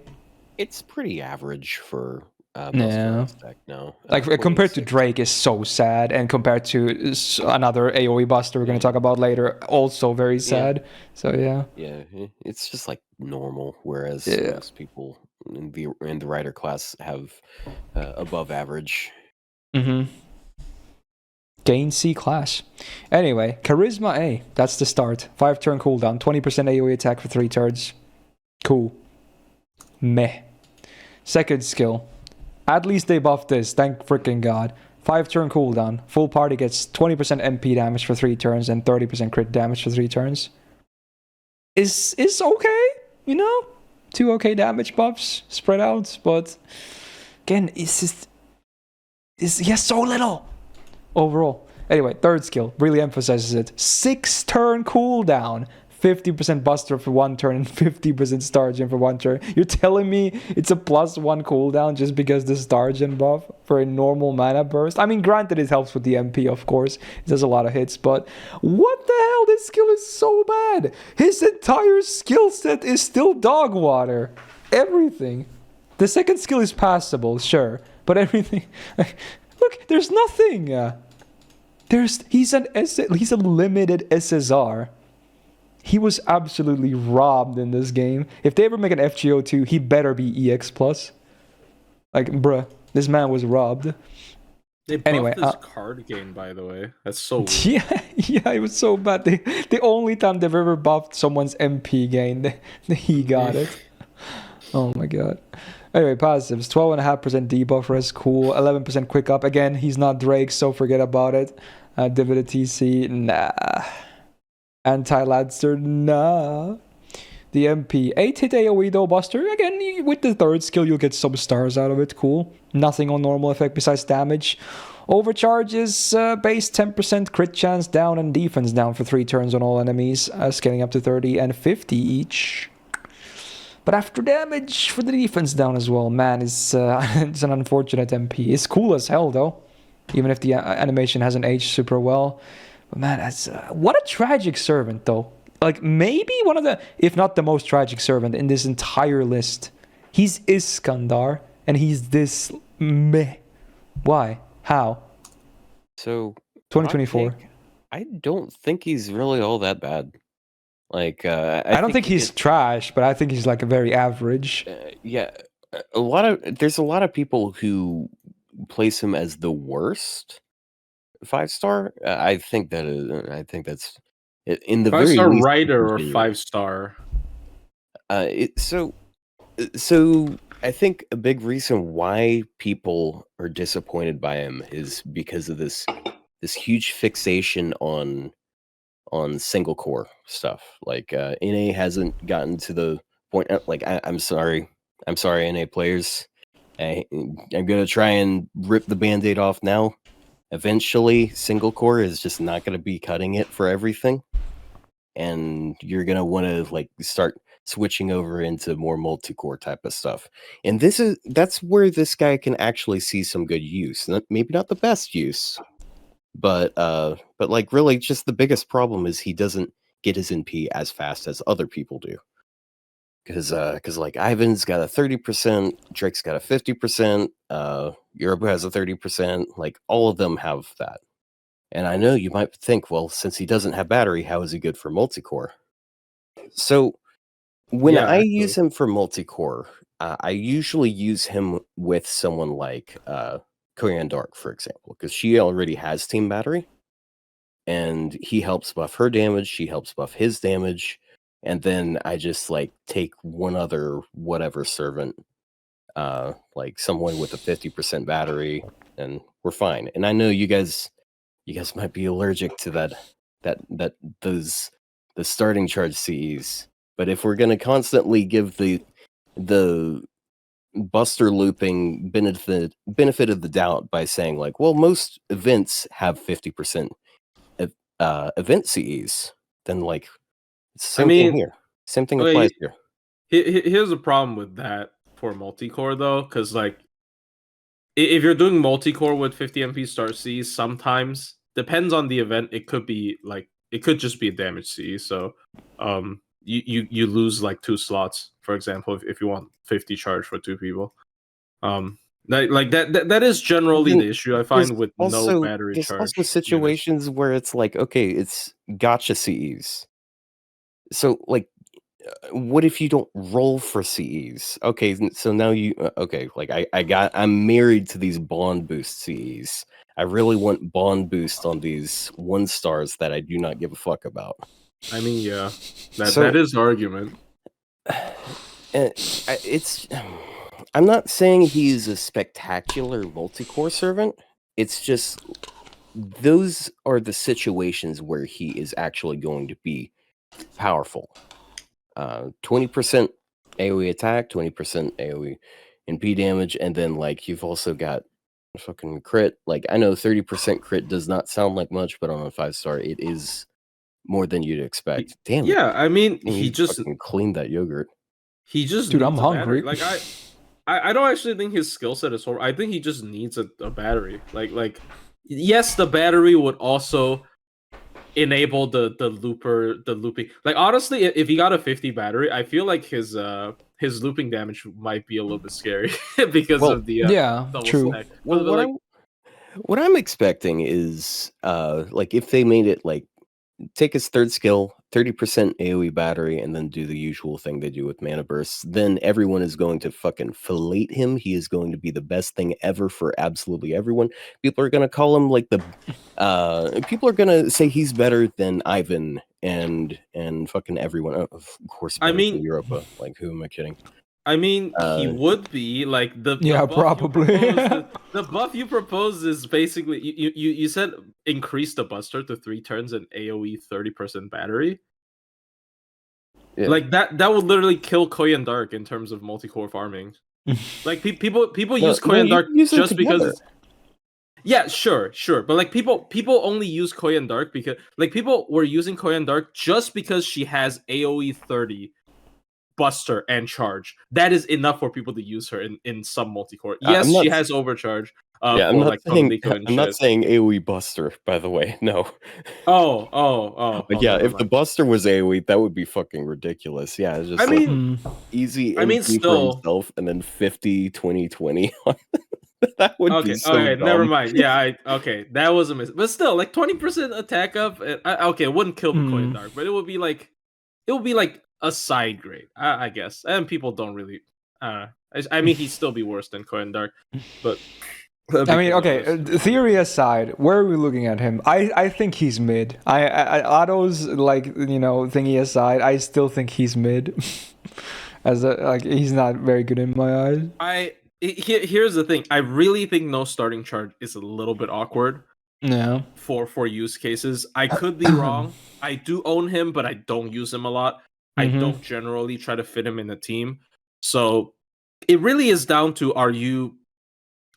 It's pretty average for yeah. Deck now. Like compared to Drake is so sad, and compared to another AoE Buster we're going to talk about later, also very sad. So yeah. Yeah, it's just like normal, whereas most people in the rider class have above average. Gain C class. Anyway, Charisma A. That's the start. 5-turn cooldown. 20% AoE attack for 3 turns. Cool. Meh. Second skill. At least they buffed this. Thank freaking God. 5-turn cooldown. Full party gets 20% MP damage for 3 turns and 30% crit damage for 3 turns. Is okay, 2 okay damage buffs spread out, but again, he has so little overall. Anyway, third skill really emphasizes it. 6-turn cooldown. 50% Buster for 1 turn and 50% Star Gem for 1 turn. You're telling me it's a +1 cooldown just because the Star Gem buff for a normal mana burst? I mean, granted, it helps with the MP, of course. It does a lot of hits, but what the hell? This skill is so bad. His entire skill set is still dog water. Everything. The second skill is passable, sure, but everything... Look, there's nothing. He's a limited SSR. He was absolutely robbed in this game. If they ever make an FGO2, he better be EX+. Like, bruh, this man was robbed. They buffed his card game, by the way. That's so weird. Yeah, it was so bad. The only time they've ever buffed someone's MP gain, he got it. Oh my god. Anyway, passives. 12.5% debuff is cool. 11% quick up. Again, he's not Drake, so forget about it. Divinity TC, nah. Anti-Ladster, nah. The MP. 8-hit AoE though, Buster. Again, with the third skill, you'll get some stars out of it. Cool. Nothing on normal effect besides damage. Overcharge is base 10% crit chance down and defense down for 3 turns on all enemies, scaling up to 30 and 50 each. But after damage for the defense down as well, man, it's an unfortunate MP. It's cool as hell though, even if the animation hasn't aged super well. But man, what a tragic servant though. Like maybe one of the, if not the most tragic servant in this entire list. He's Iskandar, and he's this meh. Why? How? So 2024. I don't think he's really all that bad. Like I don't think he's trash, but I think he's like a very average. Yeah, there's a lot of people who place him as the worst 5-star. I think that's in the 5-star very least, rider or 5-star. So I think a big reason why people are disappointed by him is because of this huge fixation on single core stuff. Like NA hasn't gotten to the point. Like I'm sorry, NA players. I'm gonna try and rip the band-aid off now. Eventually, single core is just not gonna be cutting it for everything, and you're gonna want to like start switching over into more multi-core type of stuff. And that's where this guy can actually see some good use. Maybe not the best use, but like really just the biggest problem is he doesn't get his NP as fast as other people do. Because like Ivan's got a 30%, Drake's got a 50%, Yoruba has a 30%, like all of them have that. And I know you might think, well, since he doesn't have battery, how is he good for multi-core? So when I use him for multi-core, I usually use him with someone like Korean Dark, for example, because she already has team battery, and he helps buff her damage, she helps buff his damage, and then I just like take one other whatever servant, like someone with a 50% battery, and we're fine. And I know you guys might be allergic to the starting charge CEs, but if we're gonna constantly give the buster looping benefit of the doubt by saying like, well, most events have 50% event CEs, then like it's the same thing here. Same thing applies here. Here's a problem with that for multi-core though, because like if you're doing multi-core with 50 MP start CEs, sometimes depends on the event. It could be like it could just be a damage CE. So you lose like 2 slots, for example, if you want 50 charge for 2 people. Like that is generally the issue I find with no battery charge. There's also situations where it's like, okay, it's gotcha CEs. So like, what if you don't roll for CEs? Okay, so now you okay, like I'm married to these bond boost CEs. I really want bond boost on these 1 stars that I do not give a fuck about. I mean, yeah, that is the argument. I'm not saying he's a spectacular multi-core servant. It's just those are the situations where he is actually going to be powerful. 20% AoE attack, 20% AoE NP damage, and then like you've also got fucking crit. Like I know 30% crit does not sound like much, but on a 5-star, it is more than you'd expect. Damn. Yeah, I mean, he just fucking cleaned that yogurt. He just dude, needs I'm a hungry. Battery. Like I don't actually think his skill set is horrible. I think he just needs a battery. Like yes, the battery would also enable the looping. Like honestly, if he got a 50 battery, I feel like his looping damage might be a little bit scary because of the true. Stack. Well, what I'm expecting is like if they made it like take his 3rd skill, 30% AoE battery, and then do the usual thing they do with mana bursts, then everyone is going to fucking fillet him. He is going to be the best thing ever for absolutely everyone. People are going to call him like people are going to say he's better than Ivan and fucking everyone. Of course, I mean, than Europa. Like, who am I kidding? I mean, he would be like the buff probably. The buff you propose is basically you said increase the buster to 3 turns and AoE 30% battery. Yeah. Like that would literally kill Koyan Dark in terms of multi-core farming. Like people use Koyan Dark just because it's... Yeah, sure, but like people only use Koyan Dark because like people were using Koyan Dark just because she has AoE 30 buster and charge. That is enough for people to use her in some multi-core. Yes, she has overcharge. I'm not saying AoE buster, by the way. No. But yeah, if the buster was AoE, that would be fucking ridiculous. Yeah, it's just easy. I mean, still for himself, and then 50, 20, 20. That would be so dumb. Never mind. Yeah, that was a miss. But still, like 20% attack up. It wouldn't kill the Koyan Dark, but it would be like a side grade, I guess. And people don't really. I mean, he'd still be worse than Koyan Dark, but. I mean, okay. Theory aside, where are we looking at him? I think he's mid. Otto's like thingy aside, I still think he's mid. He's not very good in my eyes. Here's the thing. I really think no starting charge is a little bit awkward. Yeah. For use cases, I could be wrong. I do own him, but I don't use him a lot. I don't generally try to fit him in a team. So it really is down to, are you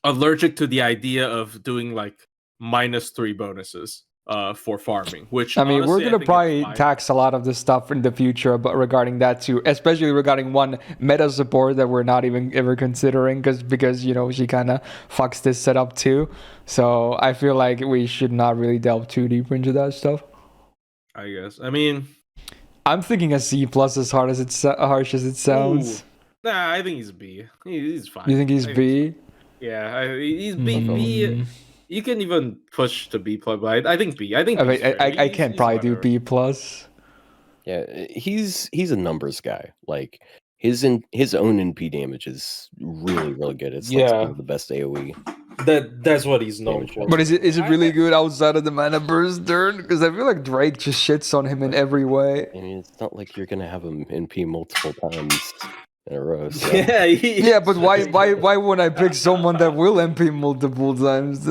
allergic to the idea of doing like -3 bonuses? for farming. Which I mean, honestly, we're I gonna think probably it's fine. tax a lot of this stuff in the future, but regarding that too, especially regarding one meta support that we're not even ever considering, because you know she kind of fucks this setup too. So I feel like we should not really delve too deep into that stuff. I guess. I mean, I'm thinking a C plus as hard as harsh as it sounds. nah, I think he's B. He's fine. You think he's I B? Yeah, he's B. B. You can even push to B plus, but I think B. I think I mean, B's fair. I can't He's probably do whatever. B plus. Yeah, he's a numbers guy. Like his own NP damage is really good. It's like some of the best AoE. That's what he's known for. But is it really good outside of the mana burst turn? Because I feel like Drake just shits on him in every way. I mean, it's not like you're gonna have him NP multiple times in a row. So. Yeah, but why wouldn't I pick someone that will MP multiple times?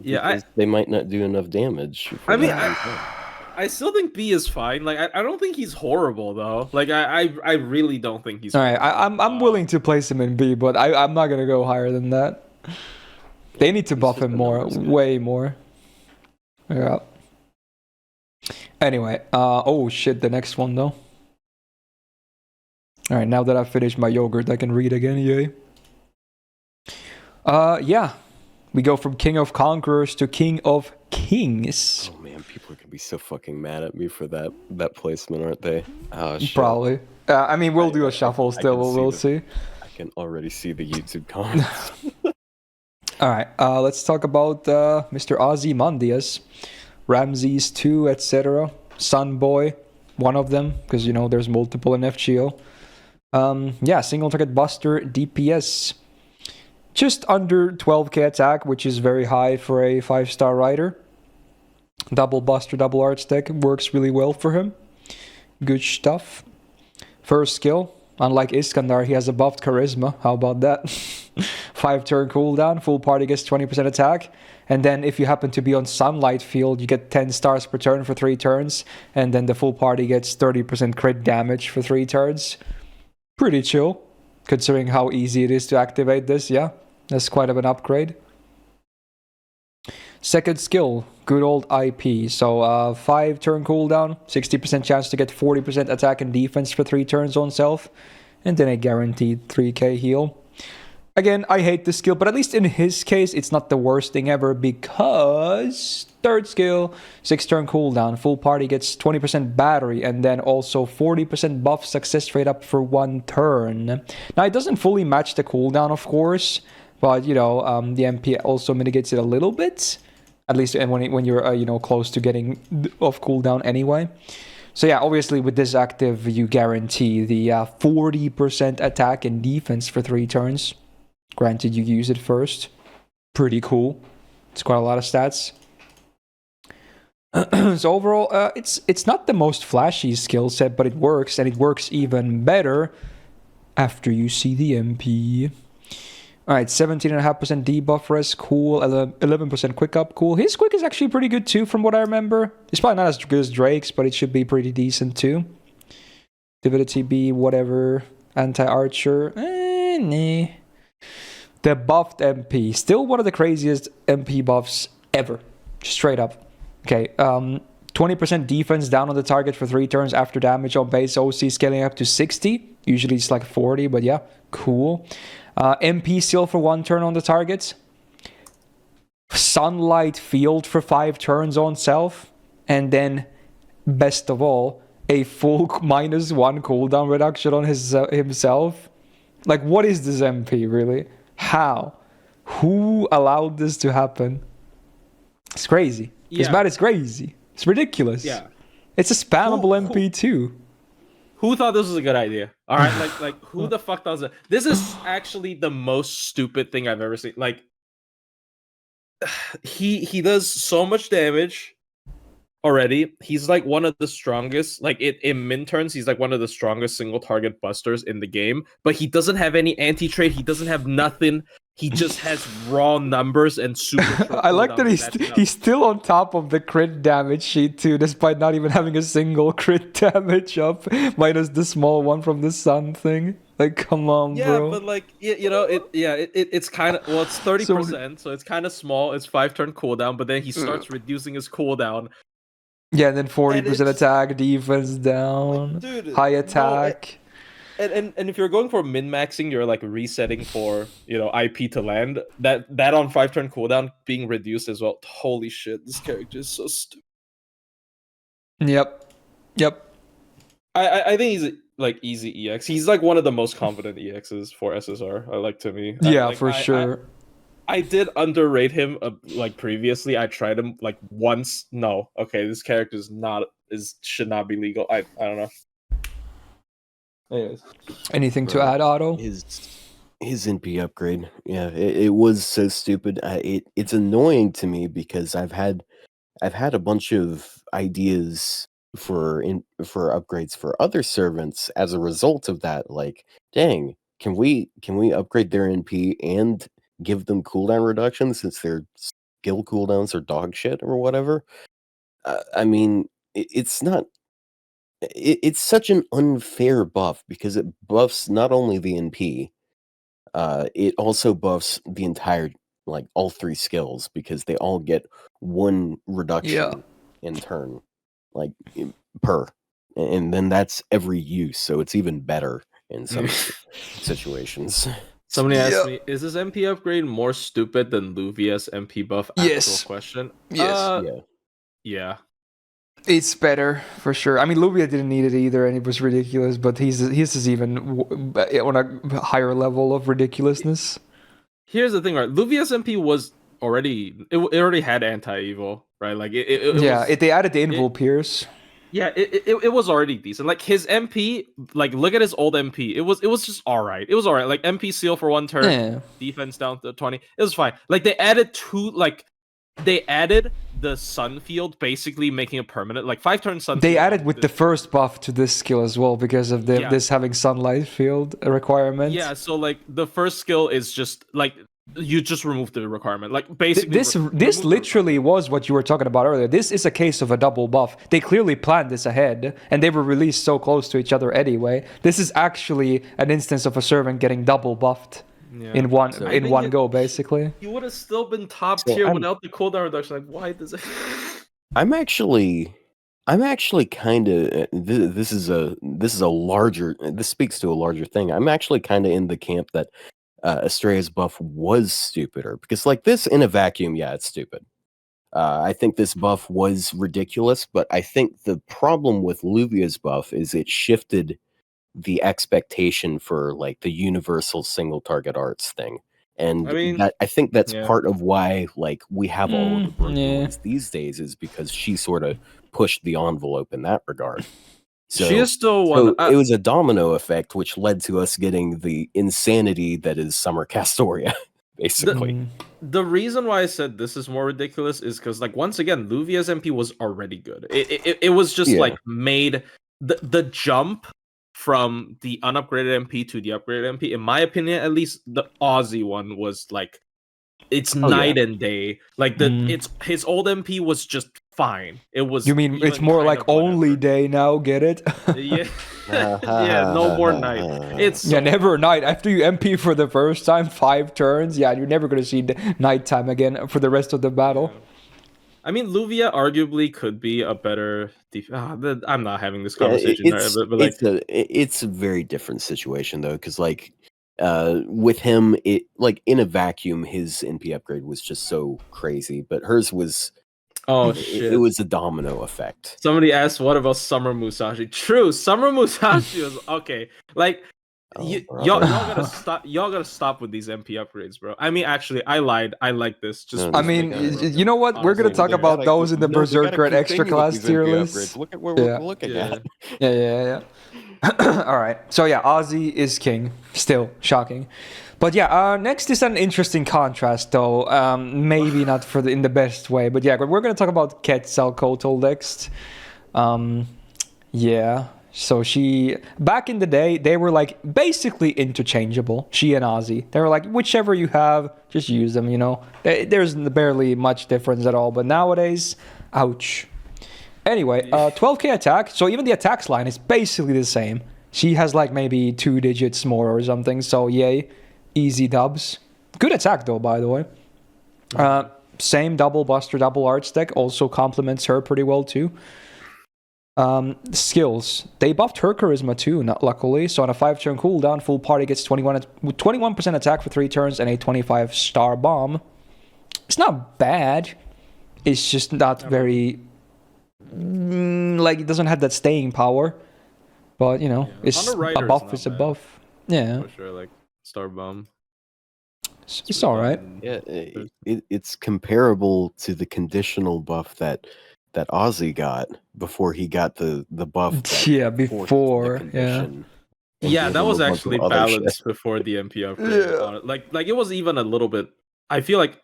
Because they might not do enough damage. I mean, I still think B is fine. Like, I don't think he's horrible though. Like, I really don't think he's. All right, I'm willing to place him in B, but I'm not gonna go higher than that. They need to buff him more, way more. Yeah. Anyway, oh shit, the next one though. All right, now that I've finished my yogurt, I can read again. Yay. Yeah, we go from King of Conquerors to King of Kings. Oh man, people are gonna be so fucking mad at me for that placement, aren't they? Oh, shit. Probably. I mean, we'll do a shuffle still. We'll see. I can already see the YouTube comments. All right, let's talk about Mr. Ozymandias, Ramses II, etc. Sunboy, one of them, because you know there's multiple in FGO. Yeah, single target buster, DPS, just under 12k attack, which is very high for a 5-star rider. Double buster, double art stack works really well for him. Good stuff. First skill. Unlike Iskandar, he has a buffed charisma. How about that? 5-turn cooldown, full party gets 20% attack. And then if you happen to be on sunlight field, you get 10 stars per turn for 3 turns. And then the full party gets 30% crit damage for 3 turns. Pretty chill, considering how easy it is to activate this, yeah. That's quite of an upgrade. Second skill, good old IP. So 5-turn cooldown, 60% chance to get 40% attack and defense for 3 turns on self, and then a guaranteed 3k heal. Again, I hate this skill, but at least in his case, it's not the worst thing ever, because third skill, 6-turn cooldown, full party gets 20% battery, and then also 40% buff success rate up for 1 turn. Now, it doesn't fully match the cooldown, of course, but, you know, the MP also mitigates it a little bit. At least when you're, you know, close to getting off cooldown anyway. So yeah, obviously with this active, you guarantee the 40% attack and defense for 3 turns. Granted, you use it first. Pretty cool. It's quite a lot of stats. So overall, it's not the most flashy skill set, but it works, and it works even better after you see the MP. Alright, 17.5% debuff res, cool. 11% quick up, cool. His quick is actually pretty good too, from what I remember. It's probably not as good as Drake's, but it should be pretty decent too. Divinity B, whatever. Anti-archer, nah. The buffed MP, still one of the craziest MP buffs ever. Just straight up. Okay, 20% defense down on the target for 3 turns after damage on base OC, scaling up to 60. Usually it's like 40, but yeah, cool. MP seal for 1 turn on the target. Sunlight field for 5 turns on self. And then, best of all, a full -1 cooldown reduction on himself. Like, what is this MP, really? How? Who allowed this to happen? It's crazy. Yeah. This bat is crazy. It's ridiculous. Yeah. It's a spammable MP too. Who thought this was a good idea? All right, like who the fuck does it? This is actually the most stupid thing I've ever seen. Like, he does so much damage already. He's like one of the strongest. Like in min turns, he's like one of the strongest single target busters in the game. But he doesn't have any anti trade. He doesn't have nothing. He just has raw numbers and super. I like that he's still on top of the crit damage sheet too, despite not even having a single crit damage up, minus the small one from the sun thing. Like, come on, Yeah, bro. but like it's kind of it's 30%, so it's kind of small. It's 5 turn cooldown, but then he starts reducing his cooldown. Yeah, and then 40% it's- attack, defense down, Dude, high no, attack. And if you're going for min maxing, you're like resetting for IP to land. That on 5 turn cooldown being reduced as well. Holy shit, this character is so stupid. Yep. I think he's like easy EX. He's like one of the most confident EXs for SSR. I like to me. Yeah, for sure. I did underrate him like previously. I tried him like once. No, okay, this character should not be legal. I don't know. Anyways, Anything to add, Otto? His NP upgrade, yeah, it was so stupid. It's annoying to me because I've had a bunch of ideas for upgrades for other servants as a result of that. Like, dang, can we upgrade their NP and give them cooldown reduction since their skill cooldowns are dog shit or whatever? I mean, it's not. It's such an unfair buff because it buffs not only the NP, it also buffs the entire, like, all 3 skills because they all get 1 reduction in turn, like, per, and then that's every use, so it's even better in some situations. Somebody asked me, is this MP upgrade more stupid than Luvia's MP buff? Yes. Actual question. Yes. Yeah. It's better for sure. I mean, Luvia didn't need it either, and it was ridiculous. But his is even on a higher level of ridiculousness. Here's the thing, right? Luvia's MP was already it already had anti-evil, right? Like they added the invul pierce. Yeah, it was already decent. Like his MP, like look at his old MP. It was just all right. It was all right. Like MP seal for 1 turn, defense down to 20. It was fine. Like they added the sun field, basically making it permanent. Like 5 turn sun. They added with the first buff to this skill as well because of this having sunlight field requirement. Yeah, so like the first skill is just like you just remove the requirement. Like basically this literally was what you were talking about earlier. This is a case of a double buff. They clearly planned this ahead, and they were released so close to each other anyway. This is actually an instance of a servant getting double buffed. Yeah. In one go, basically. You would have still been top tier without the cooldown reduction. Like, why does it? I'm actually kind of. This speaks to a larger thing. I'm actually kind of in the camp that Estrella's buff was stupider because, like, this in a vacuum, yeah, it's stupid. I think this buff was ridiculous, but I think the problem with Luvia's buff is it shifted the expectation for, like, the universal single target arts thing, and I think that's part of why, like, we have all of the broken ones these days is because she sort of pushed the envelope in that regard. So she is still one. It was a domino effect, which led to us getting the insanity that is Summer Castoria. Basically, the reason why I said this is more ridiculous is because, like, once again, Luvia's MP was already good. It was just like made the jump from the unupgraded MP to the upgraded MP, in my opinion, at least the Aussie one was like it's night and day. Like his old MP was just fine. It was. You mean it's more like only day now? Get it? Yeah, yeah. No more night. It's never night. After you MP for the first time 5 turns, you're never gonna see nighttime again for the rest of the battle. Yeah. I mean, Luvia arguably could be a better. I'm not having this conversation. It's a very different situation though, because like with him, it like in a vacuum, his NP upgrade was just so crazy, but hers was. Oh shit! It was a domino effect. Somebody asked, "What about Summer Musashi?" True, Summer Musashi was okay. Like. Y'all gotta stop. Y'all gotta stop with these MP upgrades, bro. I mean, actually, I lied. I like this. I mean, you know what? We're gonna talk about those in the Berserker and Extra Class tier list. Look at where we're looking at. Yeah. All right. So yeah, Ozzy is king. Still shocking. But yeah, next is an interesting contrast, though. Maybe not in the best way, but yeah, we're gonna talk about Quetzalcoatl next. Yeah. So back in the day, they were like basically interchangeable. She and Ozzy, they were like whichever you have, just use them. You know, there's barely much difference at all. But nowadays, ouch. Anyway, 12k attack. So even the attacks line is basically the same. She has like maybe 2 digits more or something. So yay, easy dubs. Good attack though, by the way. Same double buster, double arch deck also complements her pretty well too. Skills. They buffed her charisma too, not luckily. So on a 5-turn cooldown, full party gets 21% attack for 3 turns and a 25 star bomb. It's not bad. It's just not very like it doesn't have that staying power. But you know, it's a buff is a buff. Yeah. For sure, like star bomb. It's all right. Yeah, it's comparable to the conditional buff that Ozzy got before he got the buff. Yeah, before. Yeah. Yeah, that was actually balanced before the MP upgrade. Yeah. Like it was even a little bit. I feel like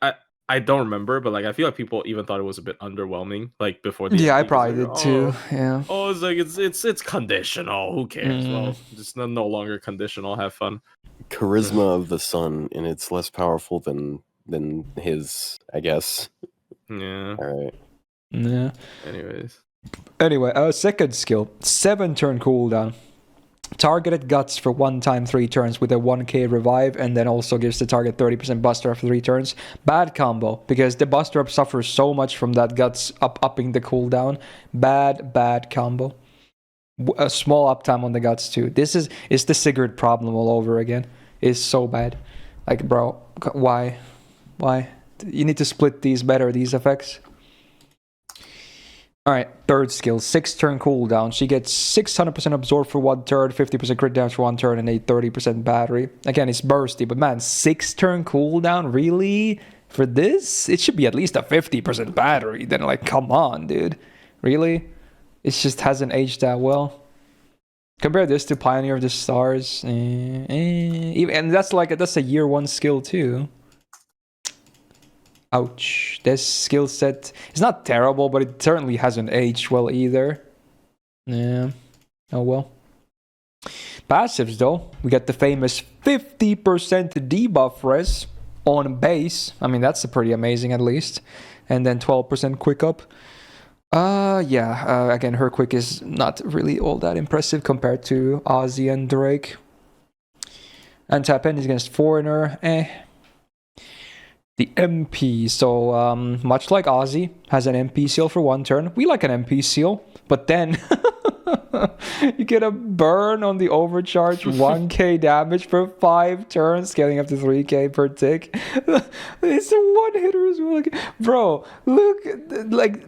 I don't remember, but like I feel like people even thought it was a bit underwhelming. Like before the Yeah, MP, I probably like, did too. Yeah. Oh, it's like it's conditional. Who cares? Well, just no longer conditional. Have fun. Charisma of the sun, and it's less powerful than his, I guess. Yeah. All right. Yeah. Anyway, our second skill, 7-turn cooldown. Targeted guts for 1 time 3 turns with a 1k revive, and then also gives the target 30% buster after 3 turns. Bad combo, because the buster up suffers so much from that guts upping the cooldown. Bad combo. A small uptime on the guts too. This is the Sigurd problem all over again. It's so bad. Like, bro, why? You need to split these better, these effects. Alright, third skill, 6-turn cooldown. She gets 600% absorb for 1 turn, 50% crit damage for 1 turn, and a 30% battery. Again, it's bursty, but man, 6-turn cooldown? Really? For this? It should be at least a 50% battery. Then, like, come on, dude. Really? It just hasn't aged that well. Compare this to Pioneer of the Stars. And that's a year 1 skill too. Ouch. This skill set is not terrible, but it certainly hasn't aged well either. Yeah. Oh well. Passives though. We got the famous 50% debuff res on base. I mean, that's pretty amazing at least. And then 12% quick up. Again, her quick is not really all that impressive compared to Ozzy and Drake. And tap in is against Foreigner. The MP, so much like Ozzy, has an MP seal for 1 turn. We like an MP seal, but then you get a burn on the overcharge, 1k damage for 5 turns, scaling up to 3k per tick. It's a 1-hitter as well. Bro, look, like...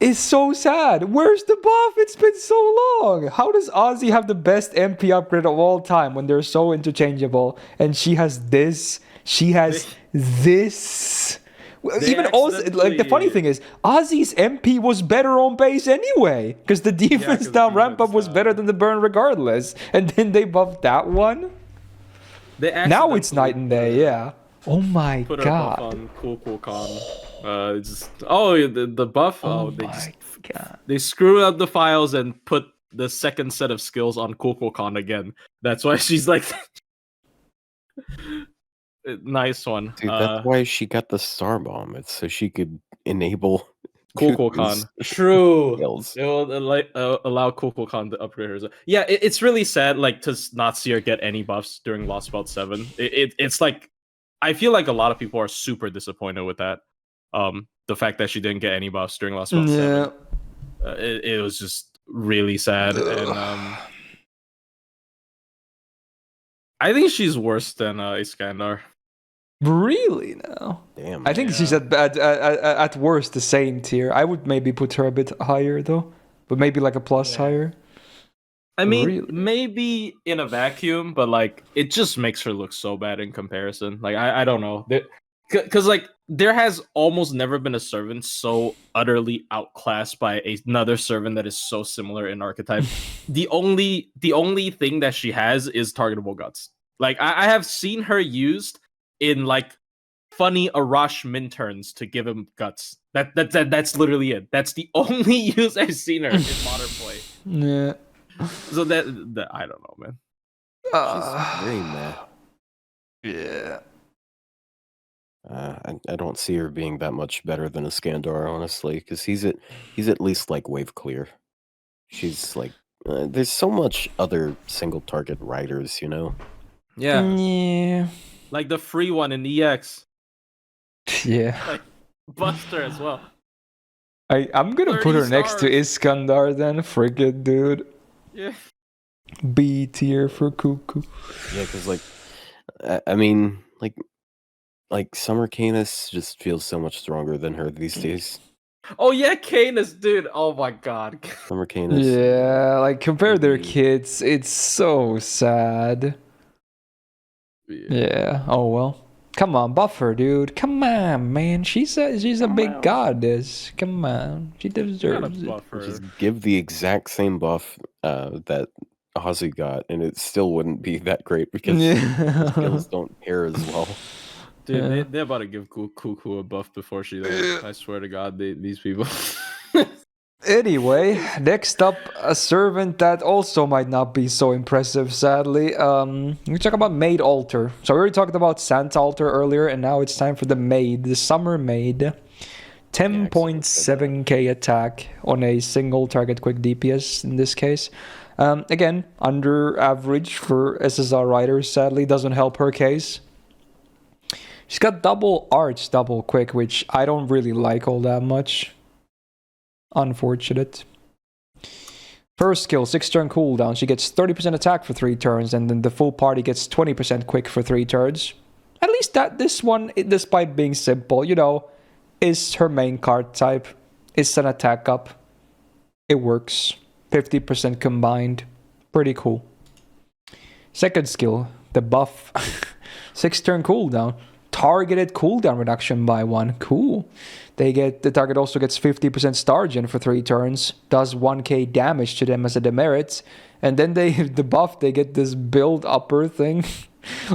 It's so sad. Where's the buff? It's been so long. How does Ozzy have the best MP upgrade of all time when they're so interchangeable? And she has this. She has this. Even also, like the funny thing is, Ozzy's MP was better on base anyway, because the defense down ramp up was better than the burn regardless. And then they buffed that one. Now it's night and day. Yeah. Oh my put god. Put a buff on Cool Con. The buff. They screwed up the files and put the second set of skills on Cool Con again. That's why she's like. Nice one. Dude, that's why she got the star bomb. It's so she could enable Cool Con. True. It will allow Cool Con to upgrade hers. Yeah, it's really sad, like, to not see her get any buffs during Lost Belt 7. It's like, I feel like a lot of people are super disappointed with that. The fact that she didn't get any buffs during Lost Belt 7. It was just really sad. And I think she's worse than Iskandar. Really? No. Damn. I think she's at worst the same tier. I would maybe put her a bit higher though, but maybe like a plus higher. I mean, maybe in a vacuum, but like it just makes her look so bad in comparison. Like I don't know, because like there has almost never been a servant so utterly outclassed by another servant that is so similar in archetype. the only thing that she has is targetable guts. Like I have seen her used in like funny Arash min turns to give him guts. That's literally it. That's the only use I've seen her in modern play. Yeah. So that I don't know, man. She's very meh. Yeah. I don't see her being that much better than Iskandar, honestly, because he's at least like wave clear. She's like There's so much other single target riders, you know. Yeah, Yeah. like the free one in EX, Yeah. like Buster as well. I'm gonna put 30 her next to stars. Iskandar then. Frigate, dude. Yeah. B tier for Cuckoo. Yeah, because like, I mean, like Summer Canis just feels so much stronger than her these days. Oh yeah, Canis, dude. Oh my god. Summer Canis. Yeah, like compare their Maybe- kids. It's so sad. Yeah. Oh well. Come on, buff her, dude. Come on, man. She's a big goddess. Come on. She deserves it. Just give the exact same buff that Ozzy got, and it still wouldn't be that great because the skills don't pair as well. Dude, Yeah. they're about to give Cuckoo a buff before she does. I swear to God, these people. Anyway, next up, a servant that also might not be so impressive, sadly. We talk about Maid Altar. So we already talked about Santa Altar earlier, and now it's time for the Maid, the Summer Maid. 10.7k attack on a single target quick DPS in this case. Again, under average for SSR riders, sadly, doesn't help her case. She's got double arch, double quick, which I don't really like all that much. Unfortunate. First skill, 6 turn cooldown. She gets 30% attack for 3 turns, and then the full party gets 20% quick for 3 turns. At least this one, despite being simple, you know, is her main card type. It's an attack up. It works. 50% combined. Pretty cool. Second skill, the buff. 6 turn cooldown. Targeted cooldown reduction by 1. Cool. The target also gets 50% star gen for 3 turns, does 1k damage to them as a demerit, and then the buff, they get this build upper thing,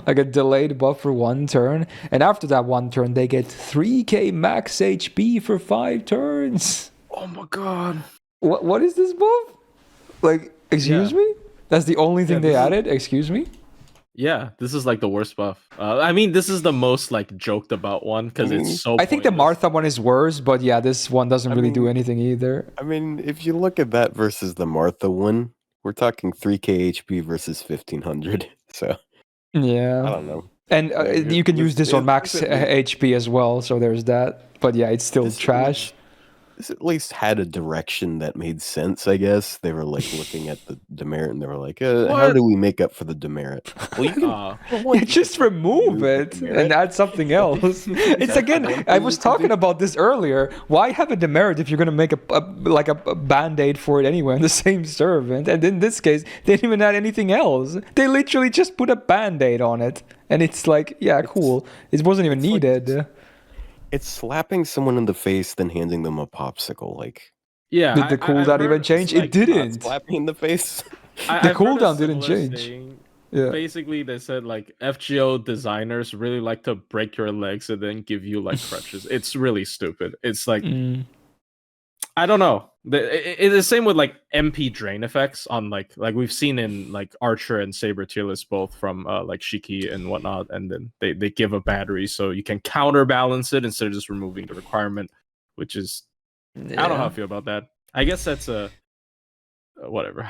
like a delayed buff for 1 turn, and after that 1 turn they get 3k max HP for 5 turns. Oh my god. What is this buff? Like, excuse me? That's the only thing they added? Excuse me? Yeah, this is like the worst buff. I mean, this is the most like joked about one because it's so. I think the pointless. Martha one is worse, but yeah, this one doesn't really do anything either. I mean, if you look at that versus the Martha one, we're talking 3k HP versus 1500. So Yeah. I don't know. And you can use this on max Look at me. HP as well, so there's that. But yeah, it's still This trash. This at least had a direction that made sense, I guess. They were like looking at the demerit and they were like, how What? do we make up for the demerit? Well, you can Yeah, just remove it and add something else. It's again, I was talking about this earlier. Why have a demerit if you're gonna make a band-aid for it anyway on the same servant? And in this case, they didn't even add anything else. They literally just put a band-aid on it, and it's like, yeah, cool. It wasn't even needed. It's slapping someone in the face, then handing them a popsicle. Like, Yeah. Did the cooldown even change? It not didn't. slapping in the face. The cooldown didn't change. Yeah. Basically, they said like FGO designers really like to break your legs and then give you like crutches. It's really stupid. It's like I don't know. It's the same with like MP drain effects on like we've seen in like Archer and Saber tier lists both from like Shiki and whatnot, and then they give a battery so you can counterbalance it instead of just removing the requirement, which is I don't know how I feel about that. I guess that's a whatever.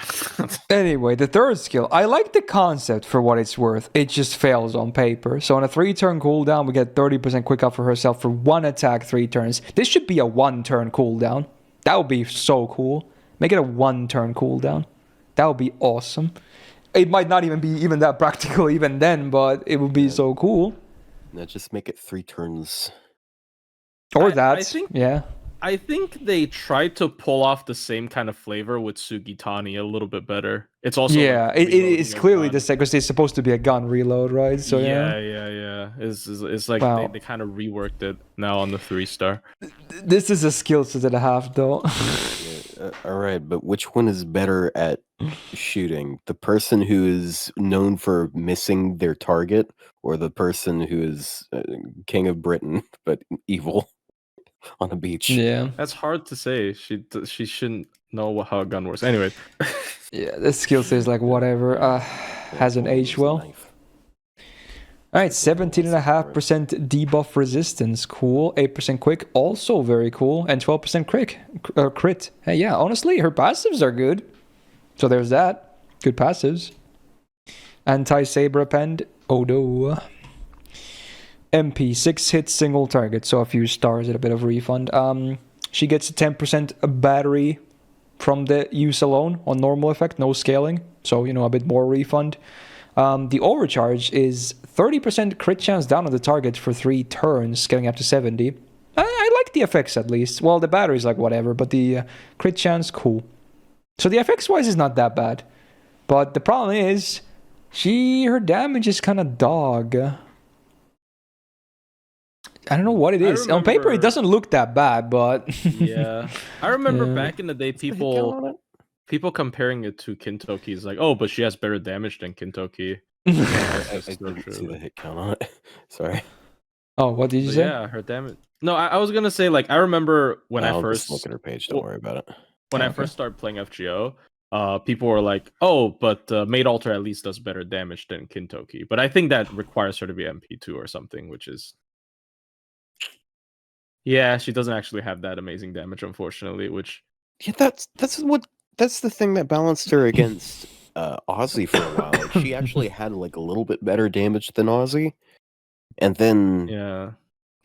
Anyway, the third skill. I like the concept for what it's worth. It just fails on paper. So on a 3-turn cooldown, we get 30% quick up for herself for 1 attack 3 turns. This should be a 1-turn cooldown. That would be so cool. Make it a 1-turn cooldown. That would be awesome. It might not even be even that practical even then, but it would be so cool. No, just make it 3 turns. Or I think they tried to pull off the same kind of flavor with Sugitani a little bit better. It's also it is clearly the same because it's supposed to be a gun reload, right? So yeah. It's like they kind of reworked it now on the 3-star. This is a skill set and a half, though. All right, but which one is better at shooting? The person who is known for missing their target, or the person who is king of Britain but evil on a beach? Yeah, that's hard to say. She shouldn't know how a gun works. Anyway, yeah, this skill set is like whatever. Hasn't aged well. All right, 17.5% debuff resistance, cool. 8% quick, also very cool, and 12% crit. Hey, yeah, honestly, her passives are good. So there's that. Good passives. Anti-Saber Append. Odo. MP, 6 hits, single target. So a few stars at a bit of refund. She gets a 10% battery from the use alone on normal effect. No scaling. So, a bit more refund. The overcharge is 30% crit chance down on the target for 3 turns, scaling up to 70. I like the effects at least. Well, the battery's like whatever, but the crit chance, cool. So the effects-wise is not that bad. But the problem is, her damage is kind of dog. I don't know what it is. On paper, it doesn't look that bad, but... Yeah. I remember back in the day, people comparing it to Kintoki is like, oh, but she has better damage than Kintoki. I didn't see the hit count on it. Sorry. Oh, what did you say? Yeah, her damage. No, I was gonna say, like, I remember when I first just look at her page. Don't worry about it. When I first started playing FGO, people were like, "Oh, but Maid Alter at least does better damage than Kintoki." But I think that requires her to be MP2 or something, which is, yeah, she doesn't actually have that amazing damage, unfortunately. Which that's the thing that balanced her against Ozzy for a while. Like, she actually had like a little bit better damage than Ozzy, and then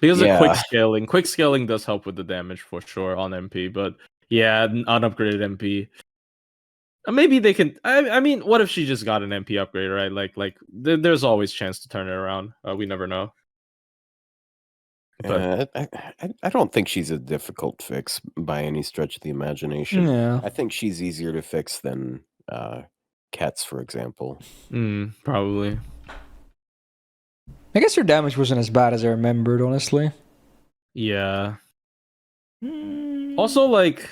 because of quick scaling does help with the damage for sure on MP. But yeah, unupgraded MP. Maybe they can. I mean, what if she just got an MP upgrade, right? Like there's always chance to turn it around. We never know. But I don't think she's a difficult fix by any stretch of the imagination. Yeah. I think she's easier to fix than Cats, for example. Probably. I guess her damage wasn't as bad as I remembered, honestly. Yeah. Also, like,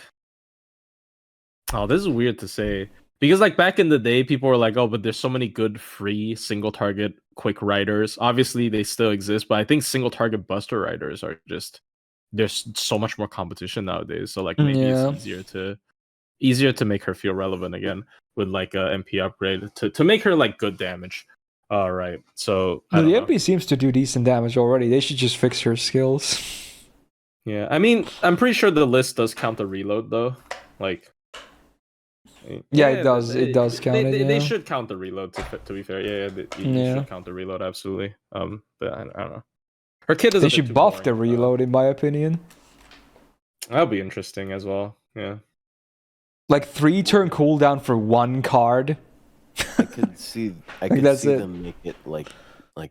oh, this is weird to say. Because, like, back in the day, people were like, oh, but there's so many good free single target quick riders. Obviously, they still exist, but I think single target buster riders are just, there's so much more competition nowadays. So, like, maybe it's easier to make her feel relevant again with, like, a MP upgrade to make her, like, good damage. All right. So, the MP seems to do decent damage already. They should just fix her skills. Yeah, I mean, I'm pretty sure the list does count the reload, though. Like, yeah, it does. It does count it. They should count the reload. To be fair, you should count the reload absolutely. But I don't know. Her kid is. They should buff the reload, in my opinion. That'll be interesting as well. Yeah. Like 3-turn cooldown for 1 card. I could see them make it like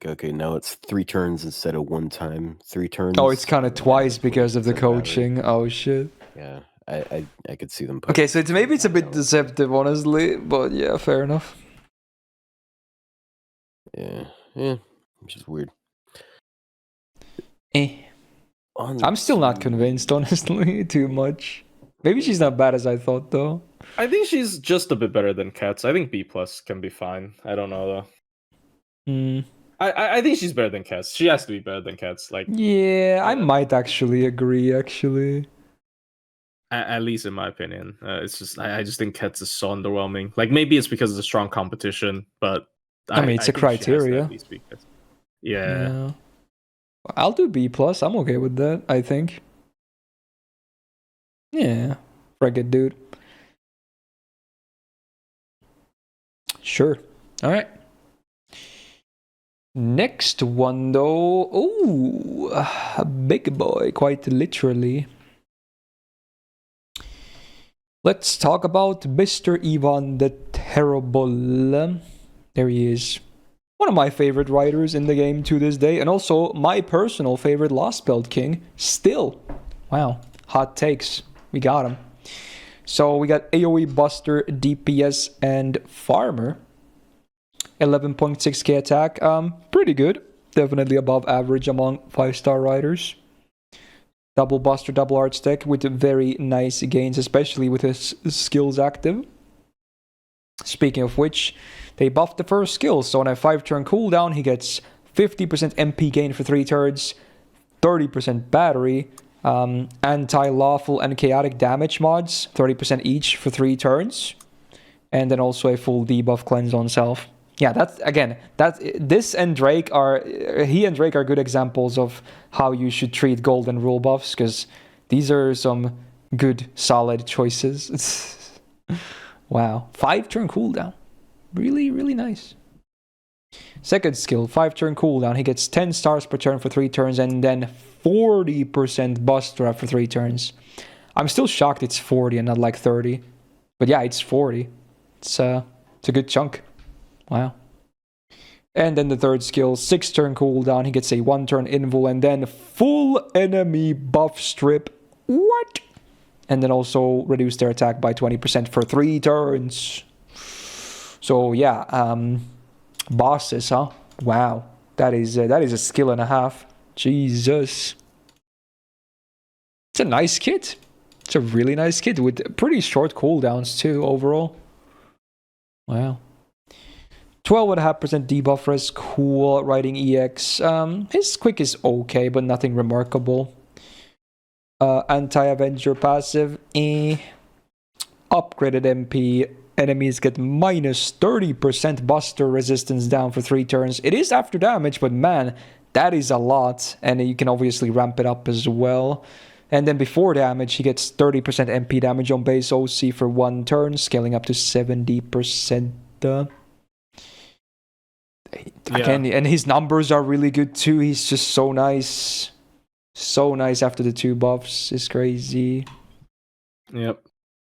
okay, now it's 3 turns instead of 1 time. 3 turns. Oh, it's kind of twice because of the coaching. Oh shit. Yeah. I could see them. Okay, so maybe it's a bit deceptive, honestly, but yeah, fair enough. Yeah, which is weird. I'm still not convinced, honestly, too much. Maybe she's not bad as I thought, though. I think she's just a bit better than Cats. I think B+ can be fine. I don't know though. I think she's better than Cats. She has to be better than Cats. Like, yeah, I might actually agree. At least in my opinion, it's just I just think Cats is so underwhelming. Like, maybe it's because of the strong competition, but I mean, it's a criteria. Yeah. I'll do B+. I'm okay with that, I think. Yeah, frigate dude. Sure. All right. Next one though. Ooh, a big boy, quite literally. Let's talk about Mr. Ivan the Terrible. There he is. One of my favorite writers in the game to this day, and also my personal favorite Lost Belt King. Still. Wow. Hot takes. We got him. So we got AoE Buster, DPS, and Farmer. 11.6k attack. Pretty good. Definitely above average among 5-star riders. Double Buster, double art stack with very nice gains, especially with his skills active. Speaking of which, they buffed the first skill, so on a 5-turn cooldown, he gets 50% MP gain for 3 turns, 30% battery, anti-lawful and chaotic damage mods, 30% each for 3 turns, and then also a full debuff cleanse on self. Yeah, this and Drake are good examples of how you should treat golden rule buffs, because these are some good, solid choices. Wow. 5-turn cooldown. Really, really nice. Second skill, 5-turn cooldown. He gets 10 stars per turn for 3 turns and then 40% buster after 3 turns. I'm still shocked it's 40 and not like 30. But yeah, it's 40. It's a good chunk. Wow. And then the third skill, 6-turn cooldown. He gets a 1-turn invul and then full enemy buff strip. What? And then also reduce their attack by 20% for 3 turns. So yeah, bosses, huh? Wow, that is a skill and a half. Jesus, it's a nice kit. It's a really nice kit with pretty short cooldowns too overall. Wow. 12.5% debuff res, cool. Riding EX. His quick is okay, but nothing remarkable. Anti-Avenger passive, upgraded MP. Enemies get minus 30% buster resistance down for 3 turns. It is after damage, but man, that is a lot. And you can obviously ramp it up as well. And then before damage, he gets 30% MP damage on base OC for 1 turn, scaling up to 70%. And his numbers are really good too. He's just so nice. So nice after the 2 buffs. It's crazy. Yep.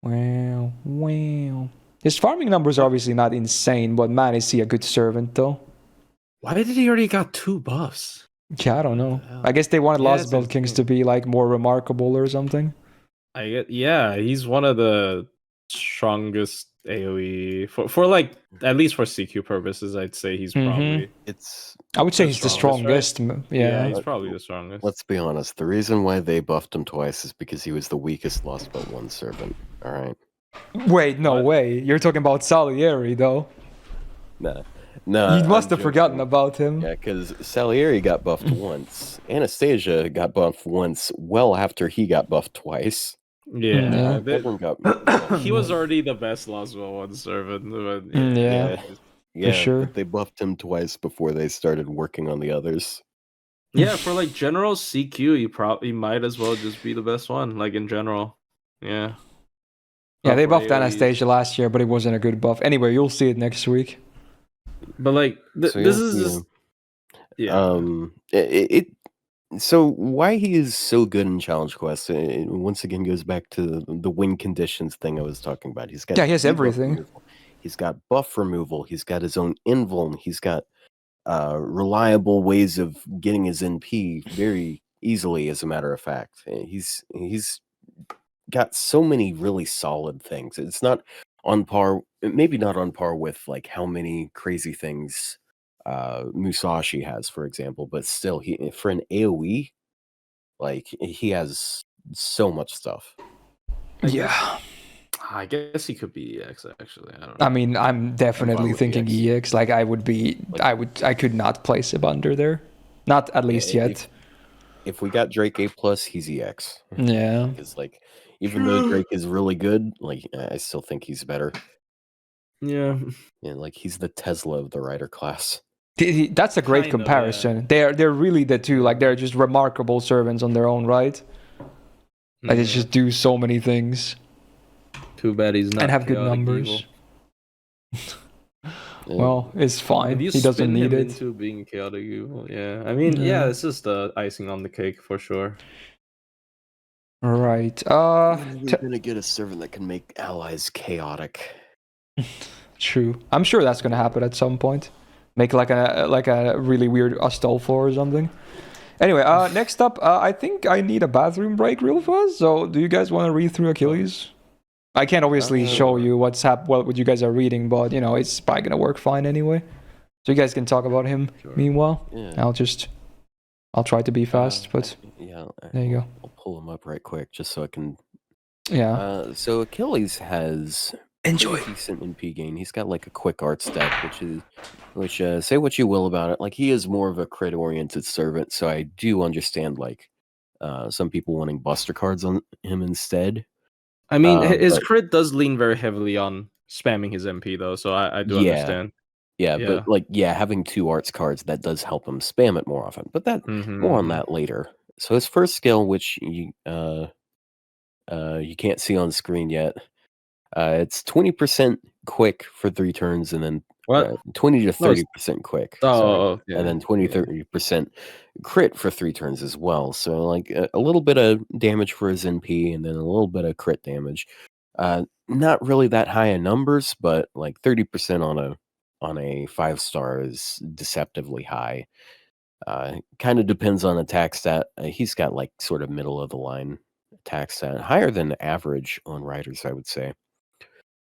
Wow. His farming numbers are obviously not insane, but man, is he a good servant though. Why did he already got 2 buffs? Yeah, I don't know. I guess they wanted Lost Belt Kings to be like more remarkable or something. Yeah, he's one of the strongest AoE for like, at least for CQ purposes. I'd say he's probably I would say he's the strongest. Right? Yeah, he's probably the strongest. Let's be honest. The reason why they buffed him twice is because he was the weakest Lost Belt 1 servant. All right. Wait, no way. You're talking about Salieri though. No, you must have forgotten about him. Yeah, because Salieri got buffed once. Anastasia got buffed once well after he got buffed twice. Yeah. He was already the best Lost Belt 1 servant. But yeah, for sure. But they buffed him twice before they started working on the others. Yeah, for like general CQ, you might as well just be the best one, like in general. Yeah. Yeah, they buffed Anastasia last year, but it wasn't a good buff. Anyway, you'll see it next week. But like, this is So why he is so good in Challenge Quest, it once again goes back to the win conditions thing I was talking about. He has everything. He's got buff removal. He's got his own invuln. He's got reliable ways of getting his NP very easily, as a matter of fact. He's got so many really solid things. It's not on par, maybe not on par with like how many crazy things Musashi has, for example, but still, he for an AoE, like he has so much stuff. I guess he could be EX actually. I don't know. I mean, I'm definitely thinking EX. Like I could not place him under there. Not at least yet. If we got Drake A+, he's EX. Yeah. Because like, even though Drake is really good, like I still think he's better. Yeah. Yeah, like he's the Tesla of the rider class. That's a great comparison. Yeah. They're really the two. Like they're just remarkable servants on their own right. Like they just do so many things. Too bad he's not. And have good numbers. Well, it's fine. He doesn't need it. Into being chaotic evil. Yeah. I mean, yeah, it's just the icing on the cake for sure. Right. We're gonna get a servant that can make allies chaotic. True. I'm sure that's gonna happen at some point. Make like a really weird Astolfo or something. Anyway, next up, I think I need a bathroom break real fast. So, do you guys want to read through Achilles? I can't obviously show you what you guys are reading, but you know it's probably gonna work fine anyway. So you guys can talk about him. Sure. Meanwhile, I'll try to be fast, but there you go. I'll pull him up right quick just so I can. Yeah. So Achilles has decent NP gain. He's got like a quick art step, which say what you will about it. Like he is more of a crit oriented servant, so I do understand like some people wanting buster cards on him instead. I mean, his crit does lean very heavily on spamming his MP though, so I do understand. Yeah, but like having 2 arts cards that does help him spam it more often. But that more on that later. So his first skill, which you can't see on screen yet, It's 20% quick for 3 turns, and then What? 20 to No, it's 30% quick. Sorry. oh, And okay. then 20 Yeah. 30% crit for 3 turns as well. So like a little bit of damage for his NP, and then a little bit of crit damage. Not really that high in numbers, but like 30% on a 5-star is deceptively high. Kind of depends on attack stat. He's got like sort of middle of the line attack stat, higher than average on riders, I would say.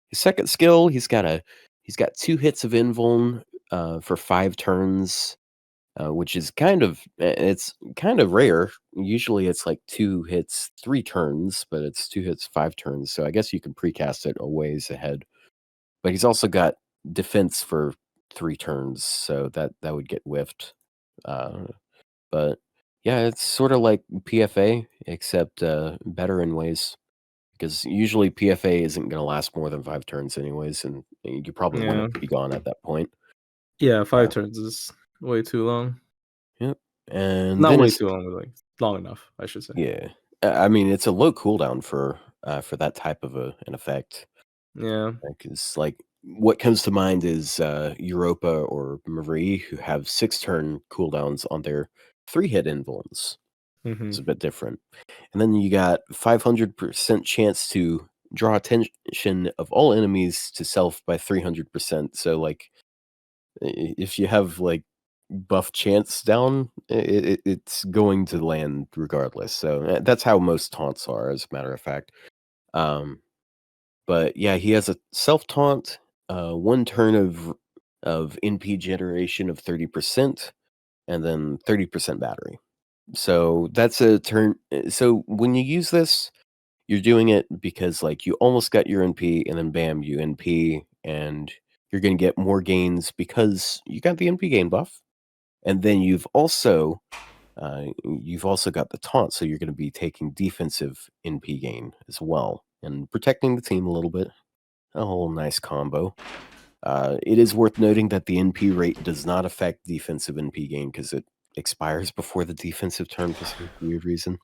His second skill, he's got 2 hits of invuln for 5 turns, which is it's kind of rare. Usually it's like 2 hits, 3 turns, but it's 2 hits, 5 turns. So I guess you can precast it a ways ahead. But he's also got defense for 3 turns, so that would get whiffed. But yeah, it's sort of like PFA, except better in ways. Because usually PFA isn't going to last more than 5 turns, anyways, and you probably want Yeah. it to be gone at that point. Yeah, 5 turns is way too long. Yep. And Not then way it's too long, but like long enough, I should say. yeah. I mean, it's a low cooldown for that type of an effect. Yeah. Because like what comes to mind is Europa or Marie, who have 6-turn cooldowns on their 3-hit invulns. Mm-hmm. It's a bit different. And then you got 500% chance to draw attention of all enemies to self by 300%. So like if you have like buff chance down, it's going to land regardless. So that's how most taunts are, as a matter of fact. But yeah, he has a self taunt, 1 turn of NP generation of 30%, and then 30% battery. So that's a turn. So when you use this, you're doing it because like you almost got your NP, and then bam, you NP, and you're going to get more gains because you got the NP gain buff, and then you've also got the taunt, so you're going to be taking defensive NP gain as well and protecting the team a little bit. A whole nice combo. It is worth noting that the NP rate does not affect defensive NP gain because it expires before the defensive turn for some weird reason.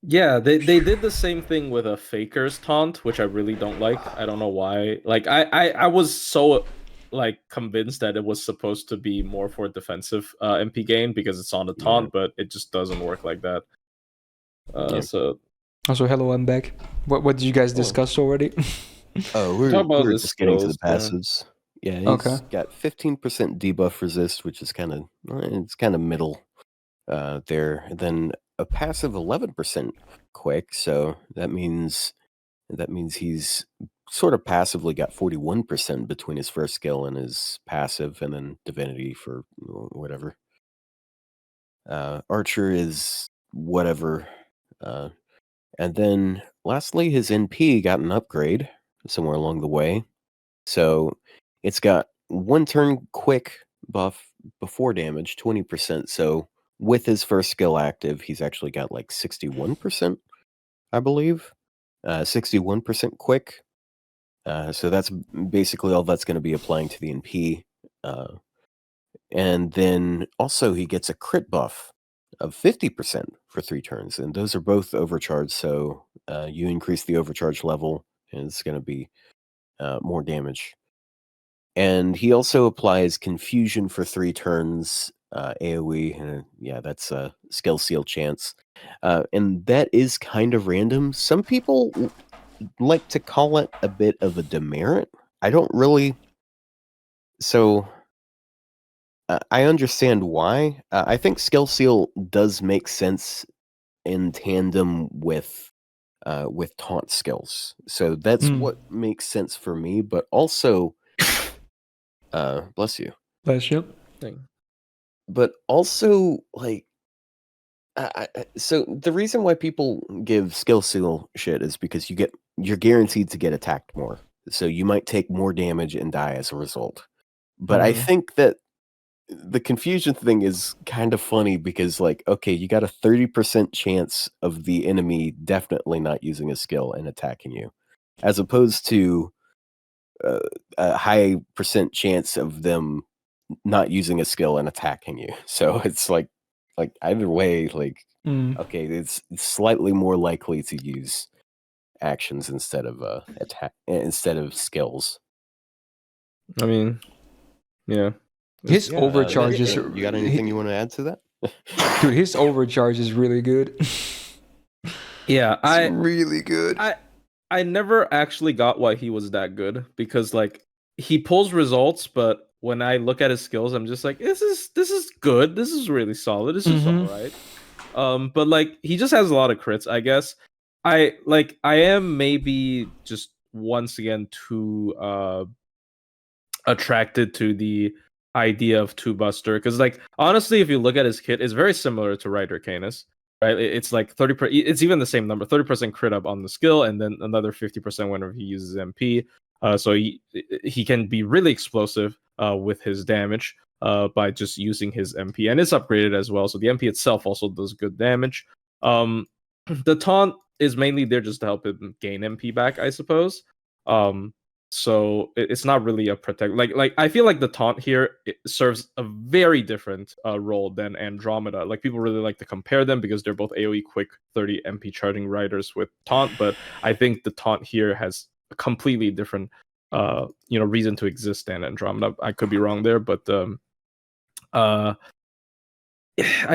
Yeah, they did the same thing with a Faker's taunt, which I really don't like. I don't know why. Like I was so like convinced that it was supposed to be more for defensive MP gain because it's on the taunt, but it just doesn't work like that. So Also, hello, I'm back. What did you guys discuss already? Oh, Talk about we're the just getting to the skills, passives. Yeah, he's Okay. got 15% debuff resist, which is kind of middle there. And then a passive 11% quick, so that means he's sort of passively got 41% between his first skill and his passive, and then divinity for whatever. Archer is whatever. And then lastly, his NP got an upgrade somewhere along the way. So it's got 1 turn quick buff before damage, 20%. So with his first skill active, he's actually got like 61%, I believe. 61% quick. So that's basically all that's going to be applying to the NP. And then also he gets a crit buff of 50% for 3 turns. And those are both overcharged. So you increase the overcharge level, and it's going to be more damage. And he also applies Confusion for 3 turns, AoE, and yeah, that's a skill seal chance. And that is kind of random. Some people like to call it a bit of a demerit. I don't really. So I understand why. I think skill seal does make sense in tandem with taunt skills. So that's what makes sense for me. But also, bless you. Bless you. thing. But also, like, so the reason why people give skill seal shit is because you're guaranteed to get attacked more. So you might take more damage and die as a result. But I think that the confusion thing is kind of funny because, like, okay, you got a 30% chance of the enemy definitely not using a skill and attacking you, as opposed to a high percent chance of them not using a skill and attacking you. So it's like either way, like, okay, it's slightly more likely to use. actions instead of attack instead of skills. I mean, yeah. His overcharge is. You got anything you want to add to that? Dude, his overcharge is really good. Yeah, It's really good. I never actually got why he was that good, because like he pulls results, but when I look at his skills, I'm just like, this is good. This is really solid. This is all right. But like he just has a lot of crits, I guess. I am maybe just once again too attracted to the idea of Two Buster, because like honestly, if you look at his kit, it's very similar to Rider Canis, right? It's like 30%. It's even the same number, 30% crit up on the skill, and then another 50% whenever he uses MP. So he can be really explosive with his damage by just using his MP, and it's upgraded as well. So the MP itself also does good damage. The taunt is mainly there just to help him gain MP back, I suppose. So it's not really a protect. Like I feel like the taunt here it serves a very different role than Andromeda. Like people really like to compare them because they're both AoE quick 30 MP charging riders with taunt, but I think the taunt here has a completely different reason to exist than Andromeda. I could be wrong there, but I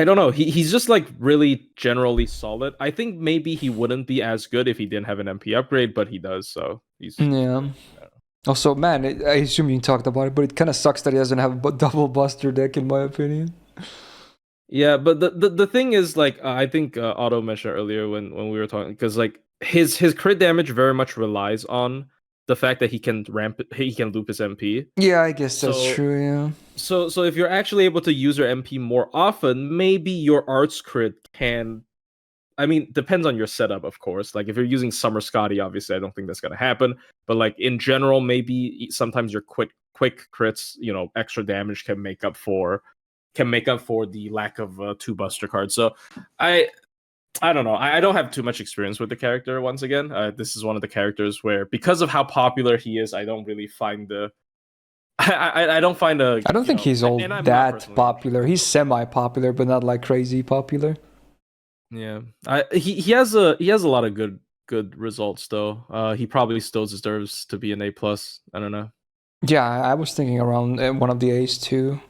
don't know. He's just like really generally solid. I think maybe he wouldn't be as good if he didn't have an MP upgrade, but he does. So he's Also, man, I assume you talked about it, but it kind of sucks that he doesn't have a double Buster deck, in my opinion. Yeah, but the thing is, like, I think Otto mentioned earlier when we were talking, because like his crit damage very much relies on the fact that he can loop his MP. Yeah, I guess that's true. Yeah. So if you're actually able to use your MP more often, maybe your arts crit can. I mean, depends on your setup, of course. Like if you're using Summer Scotty, obviously, I don't think that's gonna happen. But like in general, maybe sometimes your quick crits, extra damage can make up for the lack of two Buster cards. So I don't know. I don't have too much experience with the character. Once again, this is one of the characters where, because of how popular he is, I don't really find the. I don't find a. I don't think he's all that popular. He's semi-popular, but not like crazy popular. Yeah, he has a lot of good results though. He probably still deserves to be an A+. I don't know. Yeah, I was thinking around one of the A's too.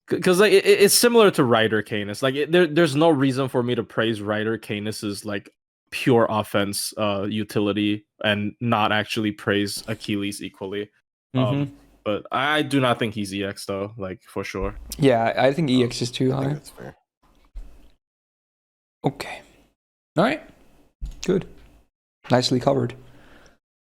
Because like it's similar to Rider Canis. Like there's no reason for me to praise Rider Canis's like pure offense utility and not actually praise Achilles equally. But I do not think he's EX though, like for sure. Yeah, I think EX is too high. I think that's fair. Okay. All right. Good. Nicely covered.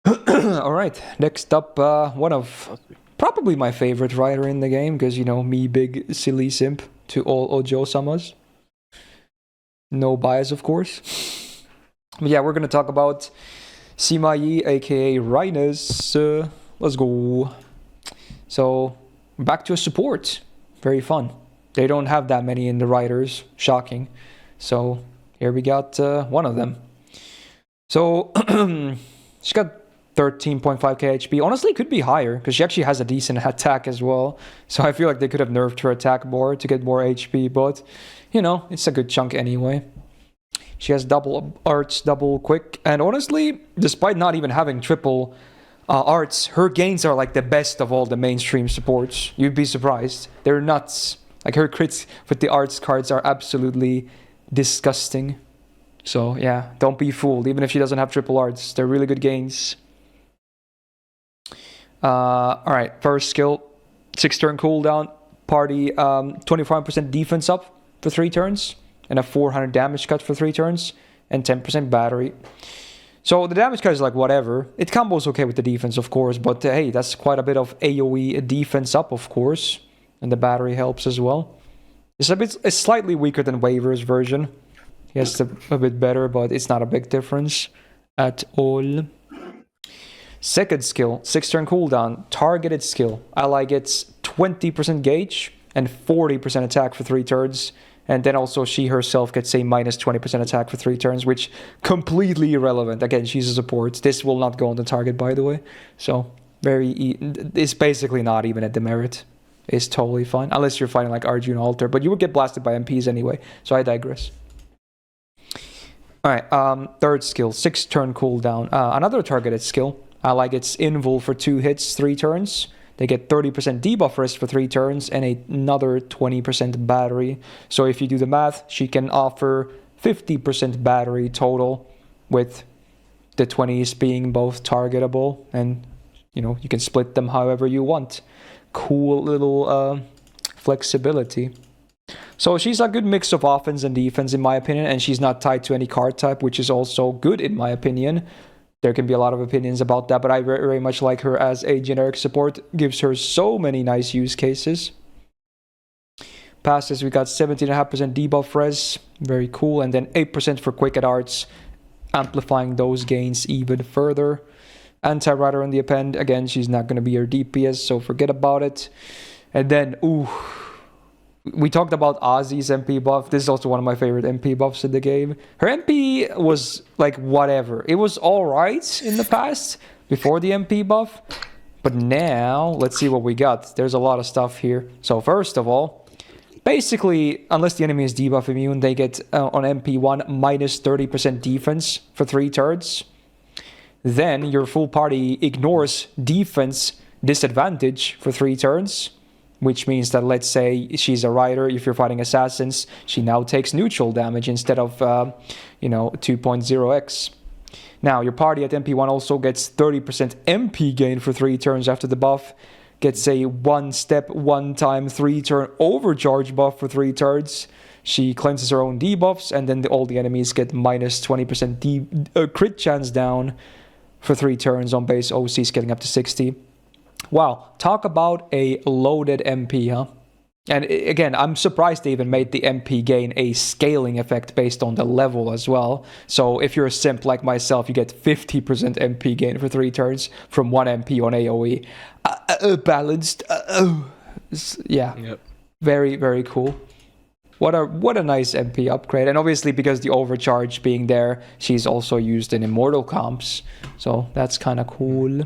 All right. Next up, one of probably my favorite rider in the game, because, me, big silly simp to all Ojo Samas. No bias, of course. But yeah, we're going to talk about Sima Yi, aka Reines. Let's go. So, back to a support. Very fun. They don't have that many in the riders. Shocking. So here we got one of them. So she's got 13.5k HP. Honestly, it could be higher because she actually has a decent attack as well. So I feel like they could have nerfed her attack more to get more HP. But, it's a good chunk anyway. She has double arts, double quick. And honestly, despite not even having triple arts, her gains are like the best of all the mainstream supports. You'd be surprised. They're nuts. Like her crits with the arts cards are absolutely disgusting. So yeah, don't be fooled. Even if she doesn't have triple arts, they're really good gains. Alright, first skill, 6-turn cooldown, party 25% defense up for 3 turns, and a 400 damage cut for 3 turns, and 10% battery. So the damage cut is like whatever. It combos okay with the defense, of course, but hey, that's quite a bit of AoE defense up, of course, and the battery helps as well. It's slightly weaker than Waver's version. Yes, a bit better, but it's not a big difference at all. Second skill, 6-turn cooldown, targeted skill. I like it's 20% gauge and 40% attack for 3 turns. And then also she herself gets a minus 20% attack for 3 turns, which completely irrelevant. Again, she's a support. This will not go on the target, by the way. So it's basically not even a demerit. It's totally fine, unless you're fighting like Arjun Alter, but you would get blasted by MPs anyway, so I digress. All right, third skill, 6 turn cooldown. Another targeted skill. I like its invul for 2 hits, 3 turns. They get 30% debuff rest for 3 turns and another 20% battery. So if you do the math, she can offer 50% battery total, with the 20s being both targetable, and you can split them however you want. Cool little flexibility. So she's a good mix of offense and defense in my opinion, and she's not tied to any card type, which is also good in my opinion. There can be a lot of opinions about that, but I very much like her as a generic support. Gives her so many nice use cases. Past this, we got 17.5% debuff res, very cool, and then 8% for quick at arts, amplifying those gains even further. Anti-rider on the append, again, she's not going to be your DPS, so forget about it. And then, we talked about Ozzy's MP buff. This is also one of my favorite MP buffs in the game. Her MP was like whatever. It was alright in the past, before the MP buff. But now, let's see what we got. There's a lot of stuff here. So first of all, basically, unless the enemy is debuff immune, they get on MP1 minus 30% defense for 3 turns. Then your full party ignores defense disadvantage for 3 turns. Which means that, let's say she's a rider, if you're fighting assassins, she now takes neutral damage instead of, 2.0x. Now, your party at MP1 also gets 30% MP gain for 3 turns after the buff, gets a 1-step, 1-time, 3-turn overcharge buff for 3 turns. She cleanses her own debuffs, and then all the enemies get minus 20% crit chance down for 3 turns on base OCs, getting up to 60. Wow, talk about a loaded MP, huh? And again, I'm surprised they even made the MP gain a scaling effect based on the level as well. So if you're a simp like myself, you get 50% MP gain for 3 turns from 1 MP on AoE. Balanced. Yeah. Yep. Very, very cool. What a nice MP upgrade. And obviously, because the overcharge being there, she's also used in Immortal comps. So that's kind of cool.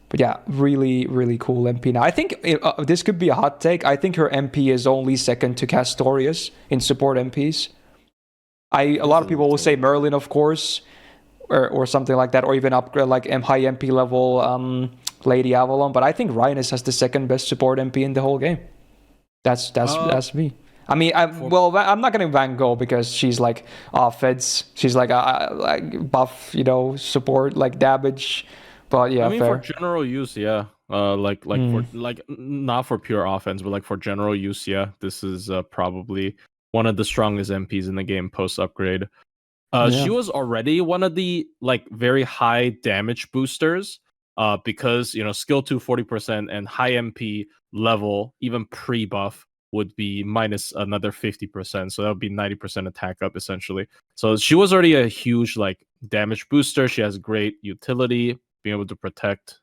But yeah, really, really cool MP. Now, I think this could be a hot take. I think her MP is only second to Castorius in support MPs. A lot of people will say Merlin, of course, or something like that, or even upgrade like high MP level Lady Avalon. But I think Reines has the second best support MP in the whole game. That's me. I mean, I'm not going to Van Gogh because she's like offense. She's like buff, support, like damage. But yeah, I mean, fair. for general use, yeah. For not for pure offense, but like for general use, yeah. This is probably one of the strongest MPs in the game post upgrade. She was already one of the like very high damage boosters. Because skill 2 40% and high MP level even pre buff would be minus another 50%, so that would be 90% attack up essentially. So she was already a huge like damage booster. She has great utility, being able to protect,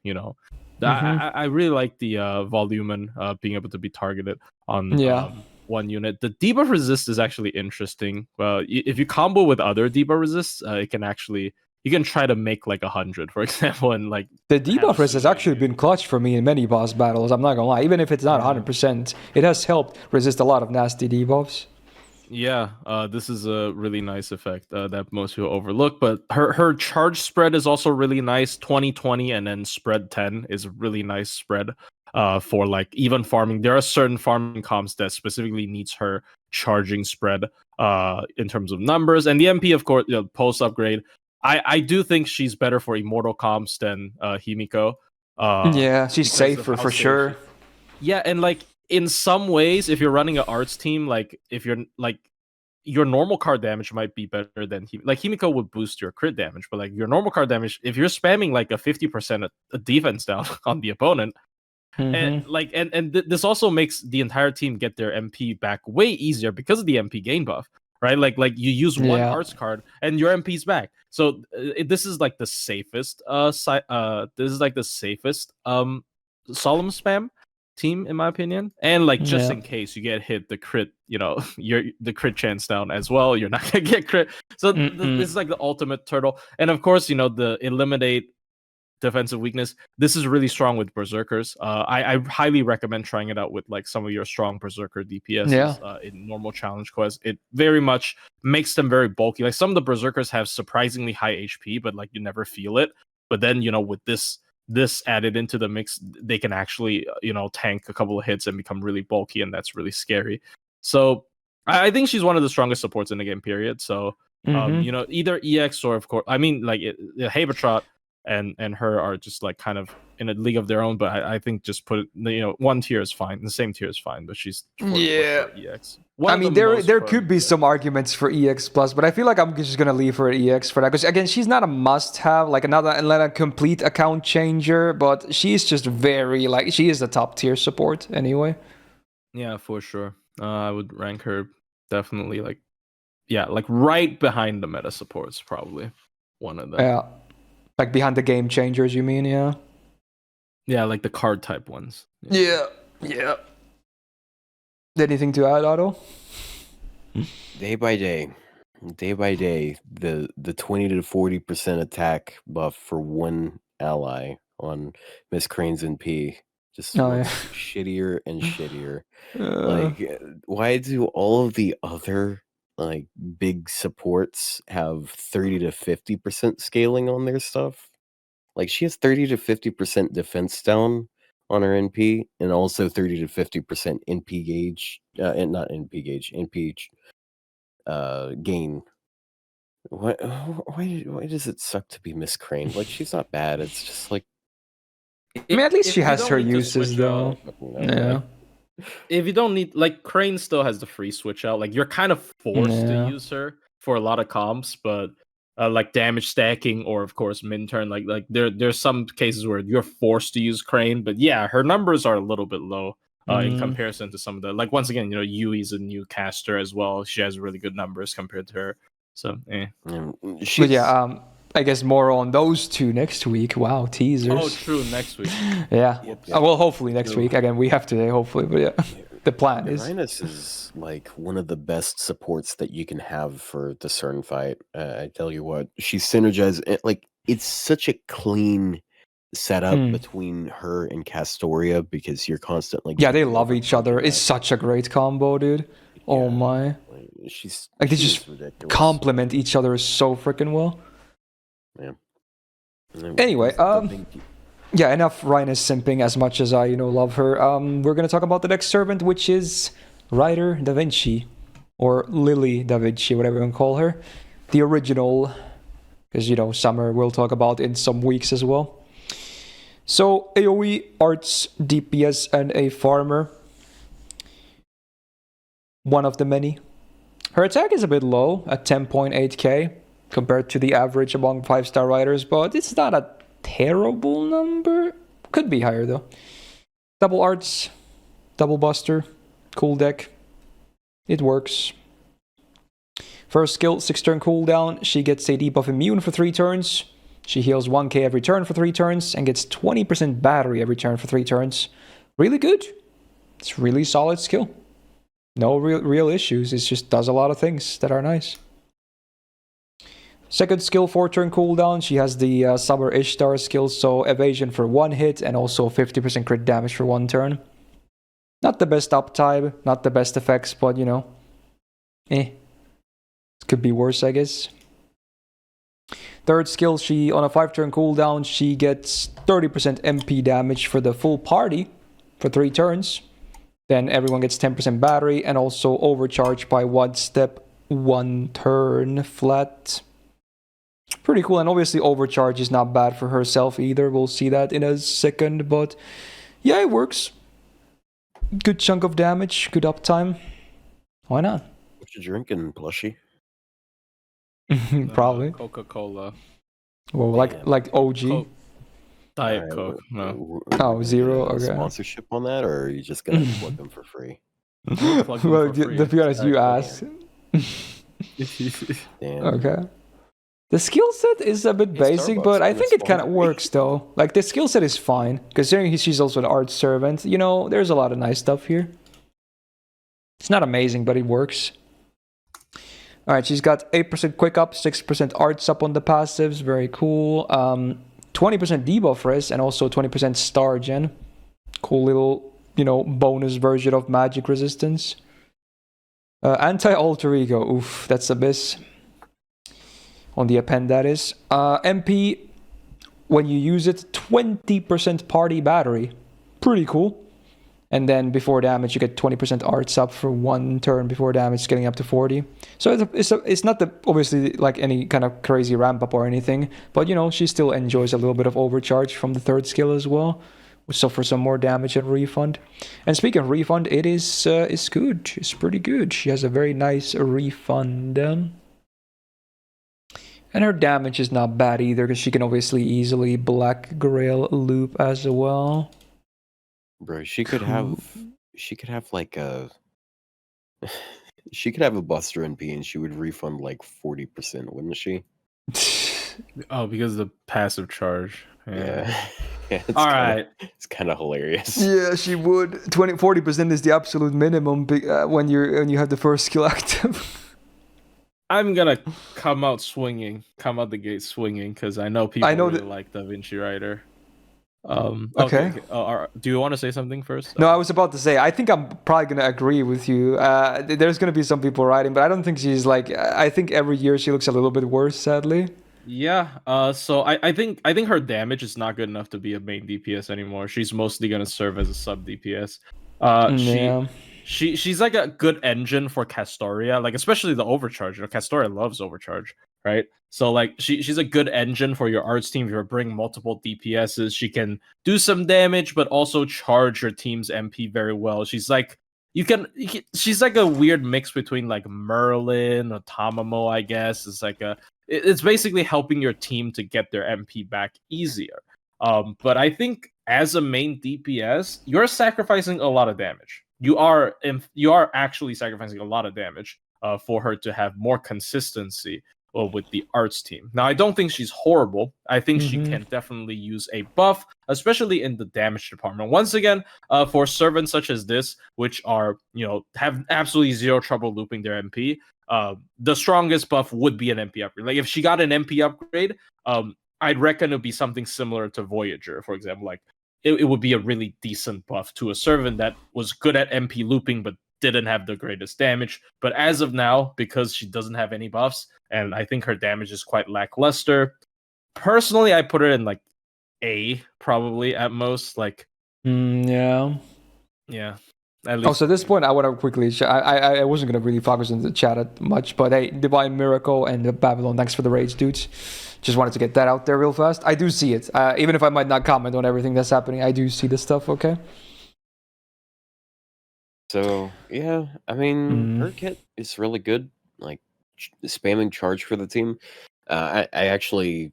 I really like the Volumen being able to be targeted on one unit. The debuff resist is actually interesting. If you combo with other debuff resists, it can actually, you can try to make like 100, for example, and like the debuff resist has actually been clutch for me in many boss battles. I'm not gonna lie, even if it's not 100%, it has helped resist a lot of nasty debuffs. Yeah, this is a really nice effect that most people overlook. But her charge spread is also really nice. 20-20 and then spread 10 is a really nice spread for like even farming. There are certain farming comps that specifically needs her charging spread in terms of numbers. And the MP, of course, post upgrade. I do think she's better for immortal comps than Himiko. Yeah, she's safer for sure. Yeah, and like in some ways, if you're running an arts team, like if you're like your normal card damage might be better than Himiko would boost your crit damage, but like your normal card damage, if you're spamming like a 50% defense down on the opponent, and like this also makes the entire team get their MP back way easier because of the MP gain buff, right? Like you use one arts card and your MP's back. So this is like the safest solemn spam team in my opinion, and like just in case you get hit, the crit, the crit chance down as well, you're not gonna get crit. So this is like the ultimate turtle. And of course, the eliminate defensive weakness. This is really strong with berserkers. I highly recommend trying it out with like some of your strong berserker DPSs in normal challenge quests. It very much makes them very bulky. Like some of the berserkers have surprisingly high HP, but like you never feel it. But then with this added into the mix, they can actually tank a couple of hits and become really bulky, and that's really scary. So I think she's one of the strongest supports in the game, period. So either EX or of course, I mean, like Habetrot and her are just like kind of in a league of their own, but I think just put it, one tier is fine, the same tier is fine, but she's for EX. I mean, there could be some arguments for EX plus, but I feel like I'm just gonna leave her at EX for that because again, she's not a must-have, like a complete account changer, but she's just very like she is a top tier support anyway. Yeah, for sure. I would rank her definitely like right behind the meta supports, probably one of them. Yeah, like behind the game changers, you mean? Yeah. Yeah, like the card type ones. Yeah. Anything to add, Otto? Day by day, the 20 to 40% attack buff for one ally on Miss Crane's NP just shittier and shittier. Like, why do all of the other like big supports have 30 to 50% scaling on their stuff? Like, she has 30 to 50% defense down on her NP, and also 30 to 50% NP gauge, and not NP gauge, NP gain. Why does it suck to be Miss Crane? Like, she's not bad. It's just like, I mean, at least she has her uses though. Yeah. If you don't need, like, Crane still has the free switch out. Like, you're kind of forced to use her for a lot of comps, but like damage stacking or of course min turn, like there's some cases where you're forced to use Crane, but yeah, her numbers are a little bit low in comparison to some of the, like, once again, Yui's a new caster as well. She has really good numbers compared to her. So but yeah, I guess more on those two next week. Wow, teasers. Oh, true, next week. Yeah. Well, hopefully next week. Again, we have today, hopefully, but yeah. The plan is Reines is like one of the best supports that you can have for the CERN fight. I tell you what, she's synergized. Like, it's such a clean setup between her and Castoria because you're constantly they love each other. It's such a great combo, dude. Yeah. Oh my, she's like they just ridiculous. Complement each other so freaking well. Yeah. Anyway, yeah, enough Reines simping as much as I, love her. We're going to talk about the next servant, which is Ryder Da Vinci, or Lily Da Vinci, whatever you want to call her. The original, because, Summer we'll talk about in some weeks as well. So, AoE, arts, DPS, and a farmer. One of the many. Her attack is a bit low at 10.8k compared to the average among 5-star riders, but it's not a terrible number. Could be higher though. Double arts, double buster, cool deck. It works. First skill, 6-turn cooldown. She gets a debuff immune for 3 turns. She heals 1k every turn for 3 turns and gets 20% battery every turn for 3 turns. Really good. It's really solid skill. No real issues. It just does a lot of things that are nice. Second skill, 4-turn cooldown. She has the Summer Ishtar skill, so evasion for 1 hit and also 50% crit damage for 1 turn. Not the best uptime, not the best effects, but it could be worse, I guess. Third skill, she on a 5-turn cooldown, she gets 30% MP damage for the full party for 3 turns. Then everyone gets 10% battery and also overcharge by 1 step, 1 turn flat. Pretty cool, and obviously overcharge is not bad for herself either. We'll see that in a second, but yeah, it works. Good chunk of damage, good uptime. Why not? What you drinking, plushie? Probably Coca-Cola. Well, like OG. Diet Coke. No. Oh, zero. Okay. Sponsorship on that, or are you just gonna plug them for free? Well, to be honest, you asked. Damn. Okay. The skill set is a bit basic, but I think it kind of works though. Like, the skill set is fine, considering she's also an art servant. There's a lot of nice stuff here. It's not amazing, but it works. Alright, she's got 8% quick up, 6% arts up on the passives. Very cool. 20% debuff res and also 20% star gen. Cool little, bonus version of magic resistance. Anti-alter ego. Oof, that's abyss. On the append, that is. MP, when you use it, 20% party battery. Pretty cool. And then before damage, you get 20% arts up for 1 turn before damage, getting up to 40. So it's not obviously like any kind of crazy ramp up or anything, but she still enjoys a little bit of overcharge from the 3rd skill as well. So for some more damage and refund. And speaking of refund, it is good. It's pretty good. She has a very nice refund. And her damage is not bad either, because she can obviously easily Black Grail loop as well. Bro, she could have like she could have a Buster NP and she would refund like 40%, wouldn't she? Oh, because of the passive charge. Yeah. All right. It's kind of hilarious. Yeah, she would. 40% is the absolute minimum when you have the first skill active. I'm gonna come out the gate swinging, because I know people really like Da Vinci Rider. Okay. Do you want to say something first? No, I was about to say, I think I'm probably going to agree with you. There's going to be some people writing, but I don't think she's like, I think every year she looks a little bit worse, sadly. Yeah. So I think her damage is not good enough to be a main DPS anymore. She's mostly going to serve as a sub DPS. She's like a good engine for Castoria, like especially the overcharge. Castoria loves overcharge, right? So like she's a good engine for your arts team. If you bring multiple DPSs, she can do some damage, but also charge your team's MP very well. She's like she's like a weird mix between like Merlin or Tamamo, I guess. It's basically helping your team to get their MP back easier. But I think as a main DPS, you're sacrificing a lot of damage. You are actually sacrificing a lot of damage for her to have more consistency with the arts team. Now, I don't think she's horrible. I think she can definitely use a buff, especially in the damage department. Once again, for servants such as this, which are, have absolutely zero trouble looping their MP, the strongest buff would be an MP upgrade. Like if she got an MP upgrade, I'd reckon it would be something similar to Voyager, for example. Like it would be a really decent buff to a servant that was good at MP looping, but didn't have the greatest damage. But as of now, because she doesn't have any buffs, and I think her damage is quite lackluster, personally, I put her in like A, probably at most. Like, yeah. At least. So at this point, I want to quickly. I wasn't gonna really focus on the chat much, but hey, Divine Miracle and the Babylon, thanks for the raids, dudes. Just wanted to get that out there real fast. I do see it, even if I might not comment on everything that's happening. I do see the stuff. Okay. So yeah, I mean, her kit is really good. Like spamming charge for the team. I actually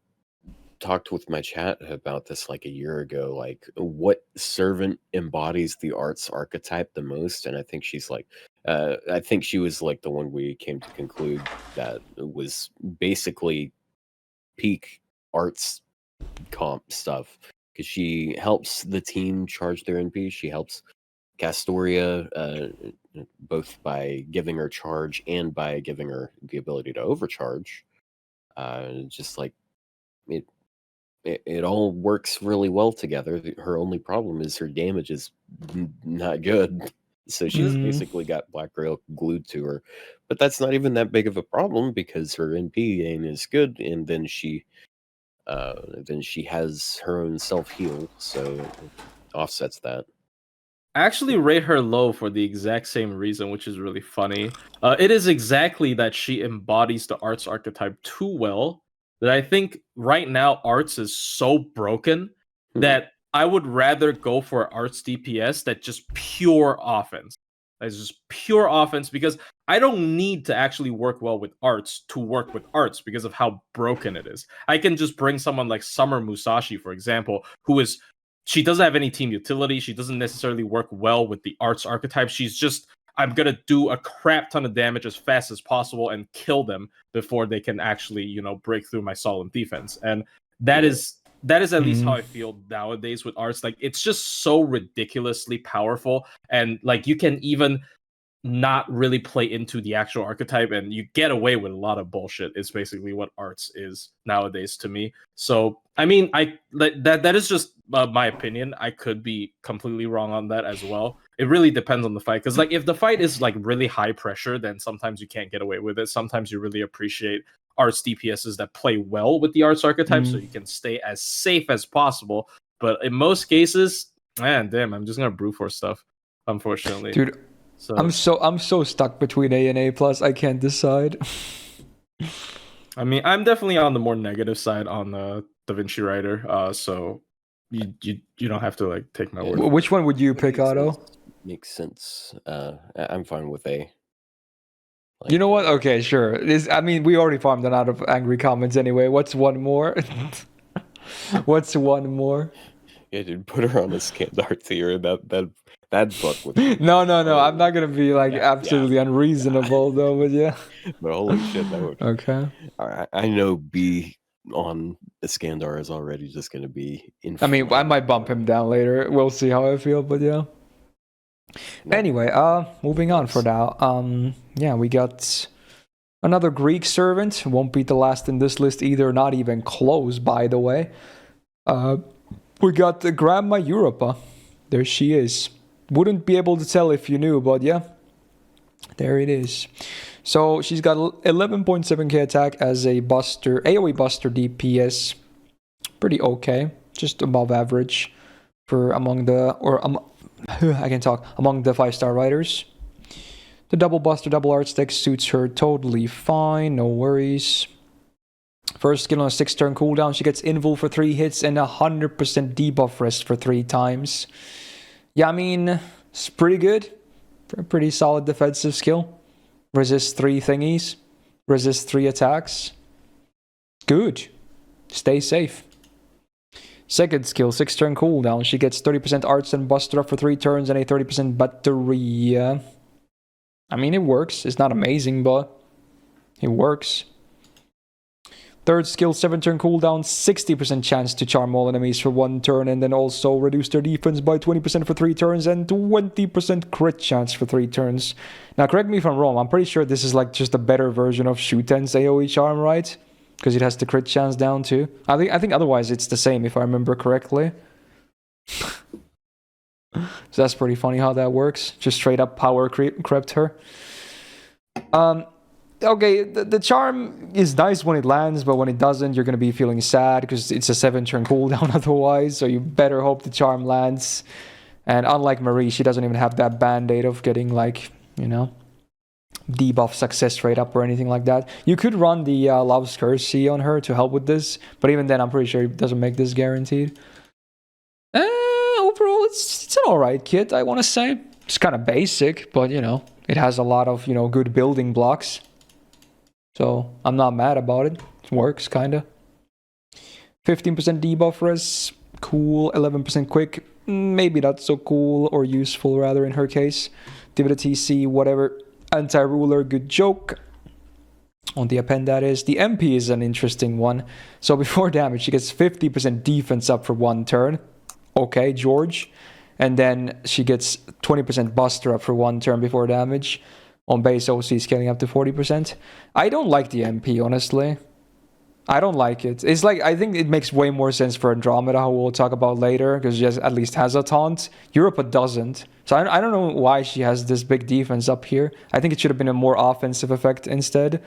talked with my chat about this like a year ago. Like, what servant embodies the arts archetype the most? And I think she's like, I think she was like the one we came to conclude that was basically peak arts comp stuff, because she helps the team charge their NP. She helps Castoria both by giving her charge and by giving her the ability to overcharge. Just like it all works really well together. Her only problem is her damage is not good. So she's basically got Black Grail glued to her. But that's not even that big of a problem, because her NP gain is good, and then she has her own self-heal, so it offsets that. I actually rate her low for the exact same reason, which is really funny. It is exactly that she embodies the arts archetype too well, that I think right now arts is so broken that I would rather go for arts DPS that just pure offense. That's just pure offense, because I don't need to actually work well with arts to work with arts because of how broken it is. I can just bring someone like Summer Musashi, for example, she doesn't have any team utility. She doesn't necessarily work well with the arts archetype. She's just, I'm going to do a crap ton of damage as fast as possible and kill them before they can actually, break through my solid defense. And that is at least how I feel nowadays with arts. Like, it's just so ridiculously powerful. And like, you can even not really play into the actual archetype, and you get away with a lot of bullshit. It's basically what arts is nowadays to me. So I mean, that is just my opinion. I could be completely wrong on that as well. It really depends on the fight, because like if the fight is like really high pressure, then sometimes you can't get away with it. Sometimes you really appreciate arts DPSs that play well with the arts archetype, so you can stay as safe as possible. But in most cases, man, damn, I'm just gonna brute force stuff, unfortunately. Dude, so I'm so stuck between A and A plus. I can't decide. I mean, I'm definitely on the more negative side on the Da Vinci Rider. So you don't have to like take my word. Which one would you pick, Otto? Makes sense. I'm fine with A. Like, you know what? Okay, sure. I mean, we already farmed them out of angry comments anyway. What's one more? What's one more? Yeah, dude, put her on a Iskandar tier. That book would. No. I'm not gonna be like absolutely unreasonable though, but yeah. But holy shit, that would. Okay. All right, I know B on Iskandar is already just gonna be. I mean, I might bump him down later. We'll see how I feel, but yeah. No. Anyway, moving on for now. Yeah, we got another Greek servant. Won't be the last in this list either. Not even close, by the way. We got the Grandma Europa. There she is. Wouldn't be able to tell if you knew, but yeah. There it is. So she's got 11.7k attack as a buster, AoE buster DPS. Pretty okay. Just above average for among the, I can talk, among the 5-star riders. The double buster, double art stick suits her totally fine. No worries. First skill on a 6-turn cooldown, she gets invul for 3 hits and 100% debuff rest for 3 times. Yeah, I mean, it's pretty good. Pretty solid defensive skill. Resist 3 thingies. Resist 3 attacks. Good. Stay safe. Second skill, 6-turn cooldown. She gets 30% arts and buster up for 3 turns and a 30% battery. I mean, it works. It's not amazing, but it works. Third skill, 7-turn cooldown, 60% chance to charm all enemies for 1 turn, and then also reduce their defense by 20% for 3 turns, and 20% crit chance for 3 turns. Now, correct me if I'm wrong, I'm pretty sure this is like just a better version of Shuten's AoE charm, right? Because it has the crit chance down too. I think otherwise it's the same, if I remember correctly. So that's pretty funny how that works. Just straight up power crept her. Okay, the charm is nice when it lands, but when it doesn't, you're going to be feeling sad because it's a 7-turn cooldown otherwise, so you better hope the charm lands. And unlike Marie, she doesn't even have that band-aid of getting, like, you know, debuff success rate up or anything like that. You could run the Love's Curse on her to help with this, but even then, I'm pretty sure it doesn't make this guaranteed. Overall, it's an alright kit, I want to say. It's kind of basic, but, you know, it has a lot of, you know, good building blocks. So I'm not mad about it. It works, kinda. 15% debuff res, cool. 11% quick, maybe not so cool or useful rather in her case. Divinity TC, whatever. Anti-ruler, good joke. On the append that is. The MP is an interesting one. So before damage, she gets 50% defense up for 1 turn. Okay, George. And then she gets 20% buster up for 1 turn before damage. On base OC scaling up to 40%. I don't like the MP, honestly. I don't like it. It's like, I think it makes way more sense for Andromeda, who we'll talk about later, because she at least has a taunt. Europa doesn't. So I don't know why she has this big defense up here. I think it should have been a more offensive effect instead.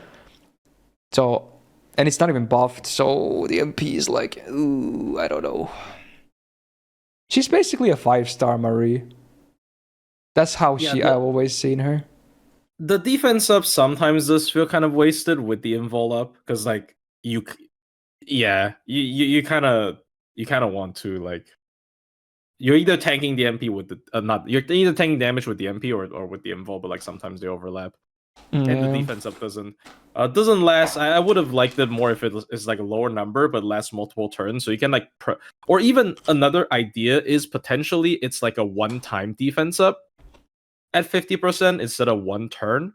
So, and it's not even buffed, so the MP is like, ooh, I don't know. She's basically a 5-star Marie. That's how I've always seen her. The defense up sometimes does feel kind of wasted with the invul up, because like you kind of want to, like, you're either tanking the MP with the you're either tanking damage with the MP or with the invul, but like sometimes they overlap. And the defense up doesn't last. I would have liked it more if it is like a lower number but lasts multiple turns, so you can like or even another idea is potentially it's like a one-time defense up at 50% instead of 1 turn,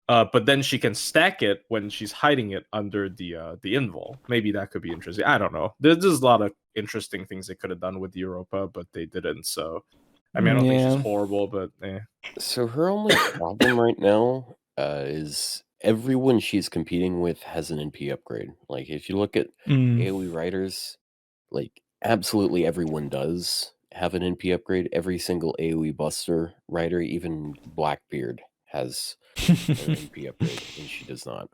but then she can stack it when she's hiding it under the invul. Maybe that could be interesting. I don't know. There's a lot of interesting things they could have done with Europa, but they didn't. So I mean, I don't think Yeah. she's horrible, but So her only problem right now is everyone she's competing with has an NP upgrade. Like if you look at AoE writers, like absolutely everyone does have an NP upgrade. Every single AoE buster writer, even Blackbeard, has an NP upgrade, and she does not.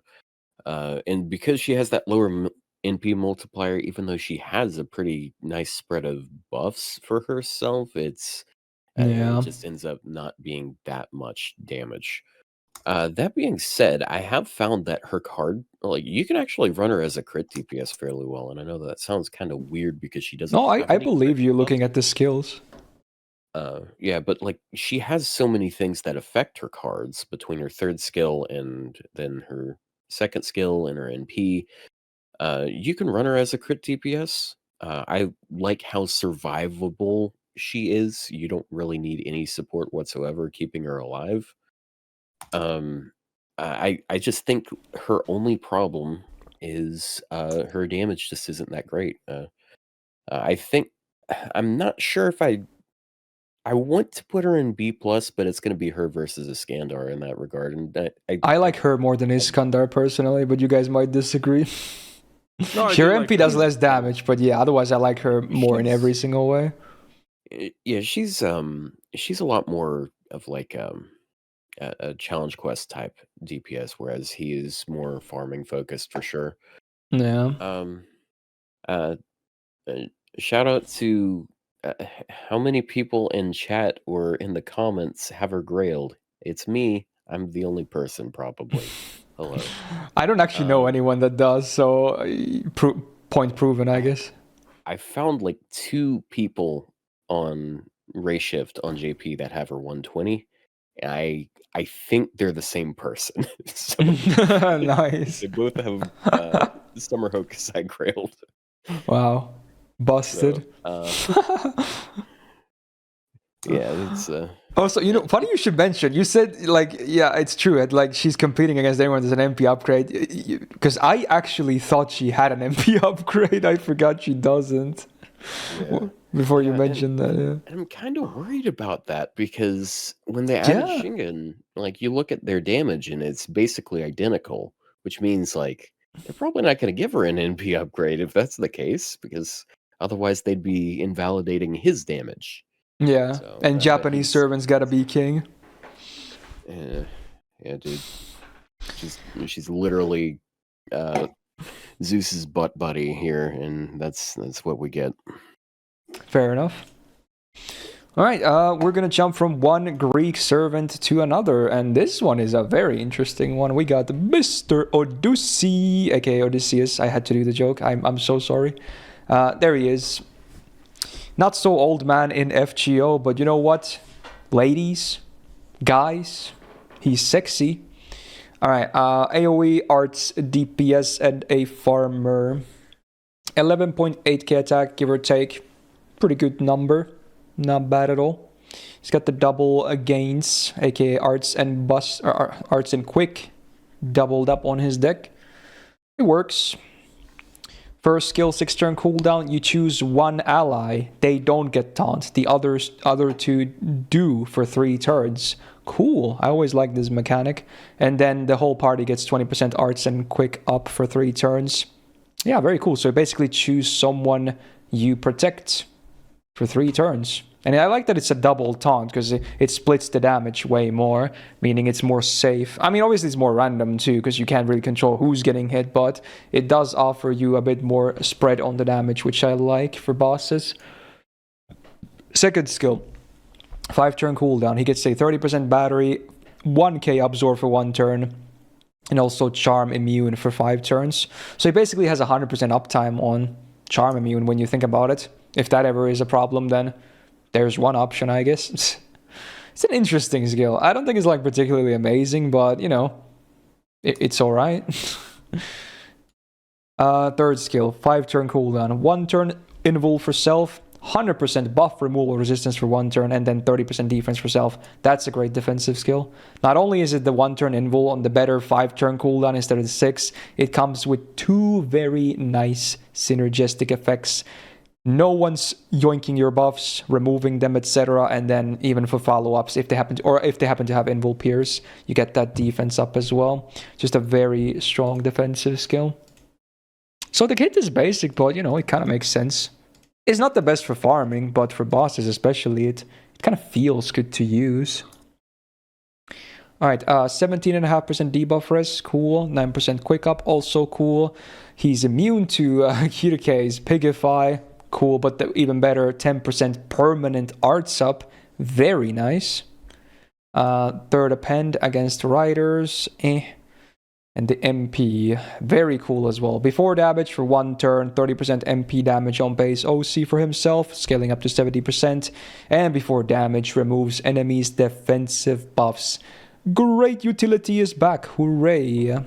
And because she has that lower NP multiplier, even though she has a pretty nice spread of buffs for herself, it Yeah. just ends up not being that much damage. That being said, I have found that her card, like you can actually run her as a crit DPS fairly well, and I know that sounds kind of weird because she doesn't. No, have I any believe crit you buffs. looking at the skills. Yeah, but like she has so many things that affect her cards between her third skill and then her second skill and her NP. You can run her as a crit DPS. I like how survivable she is. You don't really need any support whatsoever keeping her alive. I just think her only problem is her damage just isn't that great. I think I'm not sure if I want to put her in B plus, but it's going to be her versus Iskandar in that regard. And I like her more than Iskandar personally, but you guys might disagree. No, I Sure, do like MP does her. less damage, but yeah, otherwise I like her more in every single way. Yeah, she's a lot more of like a challenge quest type DPS, whereas he is more farming focused for sure. Yeah. Shout out to how many people in chat or in the comments have her grailed. It's me. I'm the only person probably. Hello. I don't actually know anyone that does, so point proven, I guess. I found like 2 people on Ray Shift on JP that have her 120. I think they're the same person. So Nice. they both have Summer Hokusai grailed. Wow. Busted. So, yeah, it's Also, funny you should mention. You said like, yeah, it's true. Like she's competing against anyone with an MP upgrade. Because I actually thought she had an MP upgrade. I forgot she doesn't. yeah. Before you mentioned that, yeah. And I'm kind of worried about that because when they added Shingen, like you look at their damage and it's basically identical, which means like they're probably not going to give her an NP upgrade if that's the case, because otherwise they'd be invalidating his damage. Yeah, So, and Japanese servants gotta be king. Yeah, dude. She's literally Zeus's butt buddy here, and that's what we get. Fair enough. All right, we're gonna jump from one Greek servant to another, and this one is a very interesting one. We got Mr. Odysseus, aka Odysseus. I had to do the joke. I'm so sorry. There he is. Not so old man in FGO, but you know what? Ladies, guys, he's sexy. All right, AoE, arts, DPS, and a farmer. 11.8k attack, give or take. Pretty good number. Not bad at all. He's got the double gains, aka arts and arts and quick, doubled up on his deck. It works. First skill, 6 turn cooldown. You choose one ally. They don't get taunt. The other 2 do for 3 turns. Cool. I always like this mechanic. And then the whole party gets 20% arts and quick up for 3 turns. Yeah, very cool. So basically choose someone you protect for 3 turns. And I like that it's a double taunt because it splits the damage way more, meaning it's more safe. I mean, obviously it's more random too because you can't really control who's getting hit, but it does offer you a bit more spread on the damage, which I like for bosses. Second skill, 5 turn cooldown. He gets a 30% battery, 1k absorb for 1 turn, and also charm immune for 5 turns. So he basically has 100% uptime on charm immune when you think about it. If that ever is a problem, then there's one option, I guess. It's an interesting skill. I don't think it's like particularly amazing, but it's all right. Third skill, 5 turn cooldown. 1 turn invul for self, 100% buff removal resistance for 1 turn, and then 30% defense for self. That's a great defensive skill. Not only is it the 1 turn invul on the better 5 turn cooldown instead of the 6, it comes with 2 very nice synergistic effects. no one's yoinking your buffs, removing them, etc. And then even for follow-ups, if they happen to have invul pierce, you get that defense up as well. Just a very strong defensive skill. So the kit is basic, but it kind of makes sense. It's not the best for farming, but for bosses especially, it kind of feels good to use. Alright, 17.5% debuff res, cool. 9% quick up, also cool. He's immune to Kyokutei's Pigify, cool, but even better, 10% permanent arts up, very nice. Third append against riders, And the MP, very cool as well. Before damage for 1 turn, 30% MP damage on base OC for himself, scaling up to 70%. And before damage, removes enemies' defensive buffs. Great utility is back, hooray.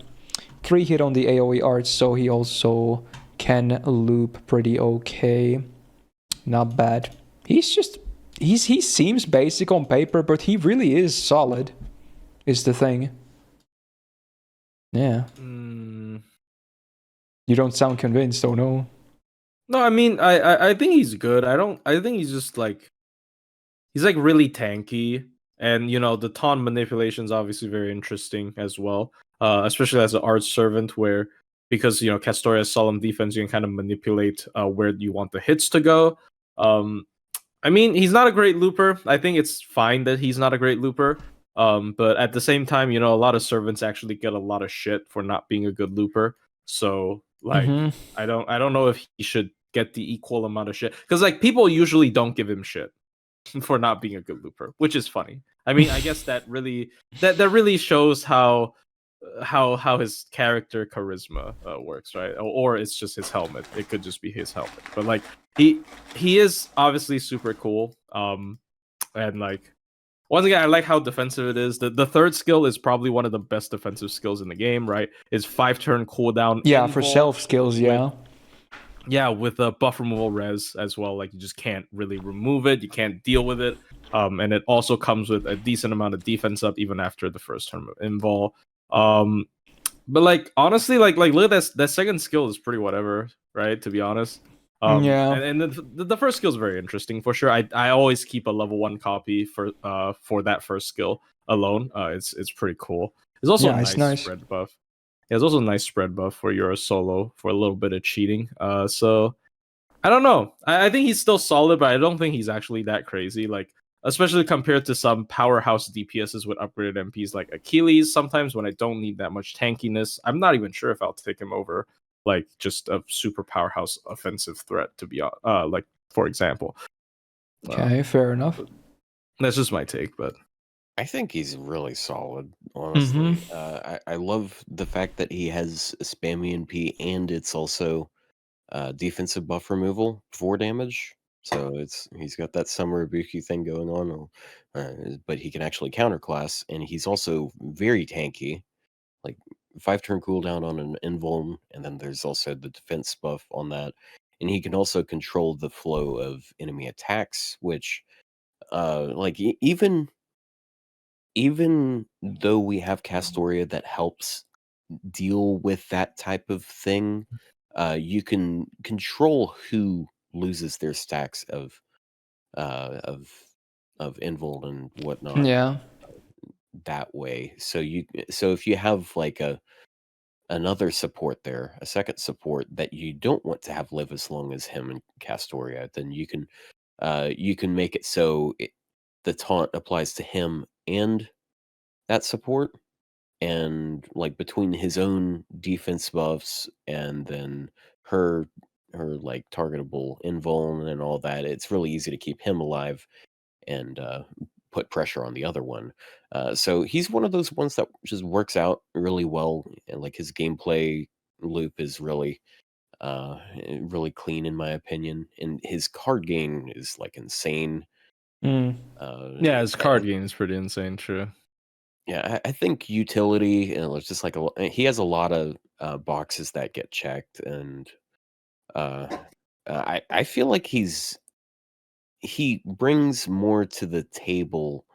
3 hit on the AoE arts, so he also can loop pretty okay. Not bad. He seems basic on paper, but he really is solid, is the thing. Yeah. You don't sound convinced, oh no. No, I mean, I think he's good. I think he's just like, he's like really tanky, and the taunt manipulation is obviously very interesting as well. Especially as an art servant, where because Castoria has solemn defense, you can kind of manipulate where you want the hits to go. I mean, he's not a great looper. I think it's fine that he's not a great looper. But at the same time, a lot of servants actually get a lot of shit for not being a good looper. So like, I don't know if he should get the equal amount of shit, because like people usually don't give him shit for not being a good looper, which is funny. I mean, I guess that really shows how his character charisma works, right? Or it's just his helmet. It could just be his helmet, but like he is obviously super cool. And like, once again, I like how defensive it is. The third skill is probably one of the best defensive skills in the game, right? It's 5-turn cooldown. Yeah, for self skills, yeah. With a buff removal res as well. Like, you just can't really remove it. You can't deal with it. And it also comes with a decent amount of defense up even after the first turn invol. But like, honestly, like look at that second skill is pretty whatever, right? To be honest. Yeah. And the first skill is very interesting for sure. I always keep a level 1 copy for that first skill alone. It's pretty cool. It's also a nice spread buff. Yeah, it's also a nice spread buff for your solo for a little bit of cheating. So I don't know. I think he's still solid, but I don't think he's actually that crazy. Like, especially compared to some powerhouse DPSs with upgraded MPs like Achilles. Sometimes when I don't need that much tankiness, I'm not even sure if I'll take him over like just a super powerhouse offensive threat, to be like, for example. Okay, fair enough. That's just my take, but I think he's really solid, honestly. I love the fact that he has a spammy NP and it's also defensive buff removal for damage. So he's got that summer Ibuki thing going on, but he can actually counterclass, and he's also very tanky. Like 5-turn cooldown on an invuln, and then there's also the defense buff on that. And he can also control the flow of enemy attacks, which like even though we have Castoria that helps deal with that type of thing, you can control who loses their stacks of invul and whatnot. Yeah. That way. So if you have like another support there, a second support that you don't want to have live as long as him and Castoria, then you can make it so the taunt applies to him and that support, and like between his own defense buffs and then her like targetable invuln and all that, it's really easy to keep him alive and put pressure on the other one. So he's one of those ones that just works out really well, and like his gameplay loop is really really clean in my opinion, and his card game is like insane. Yeah, his card game is pretty insane, true. Yeah, I think utility, and it's just like he has a lot of boxes that get checked, and I feel like he brings more to the table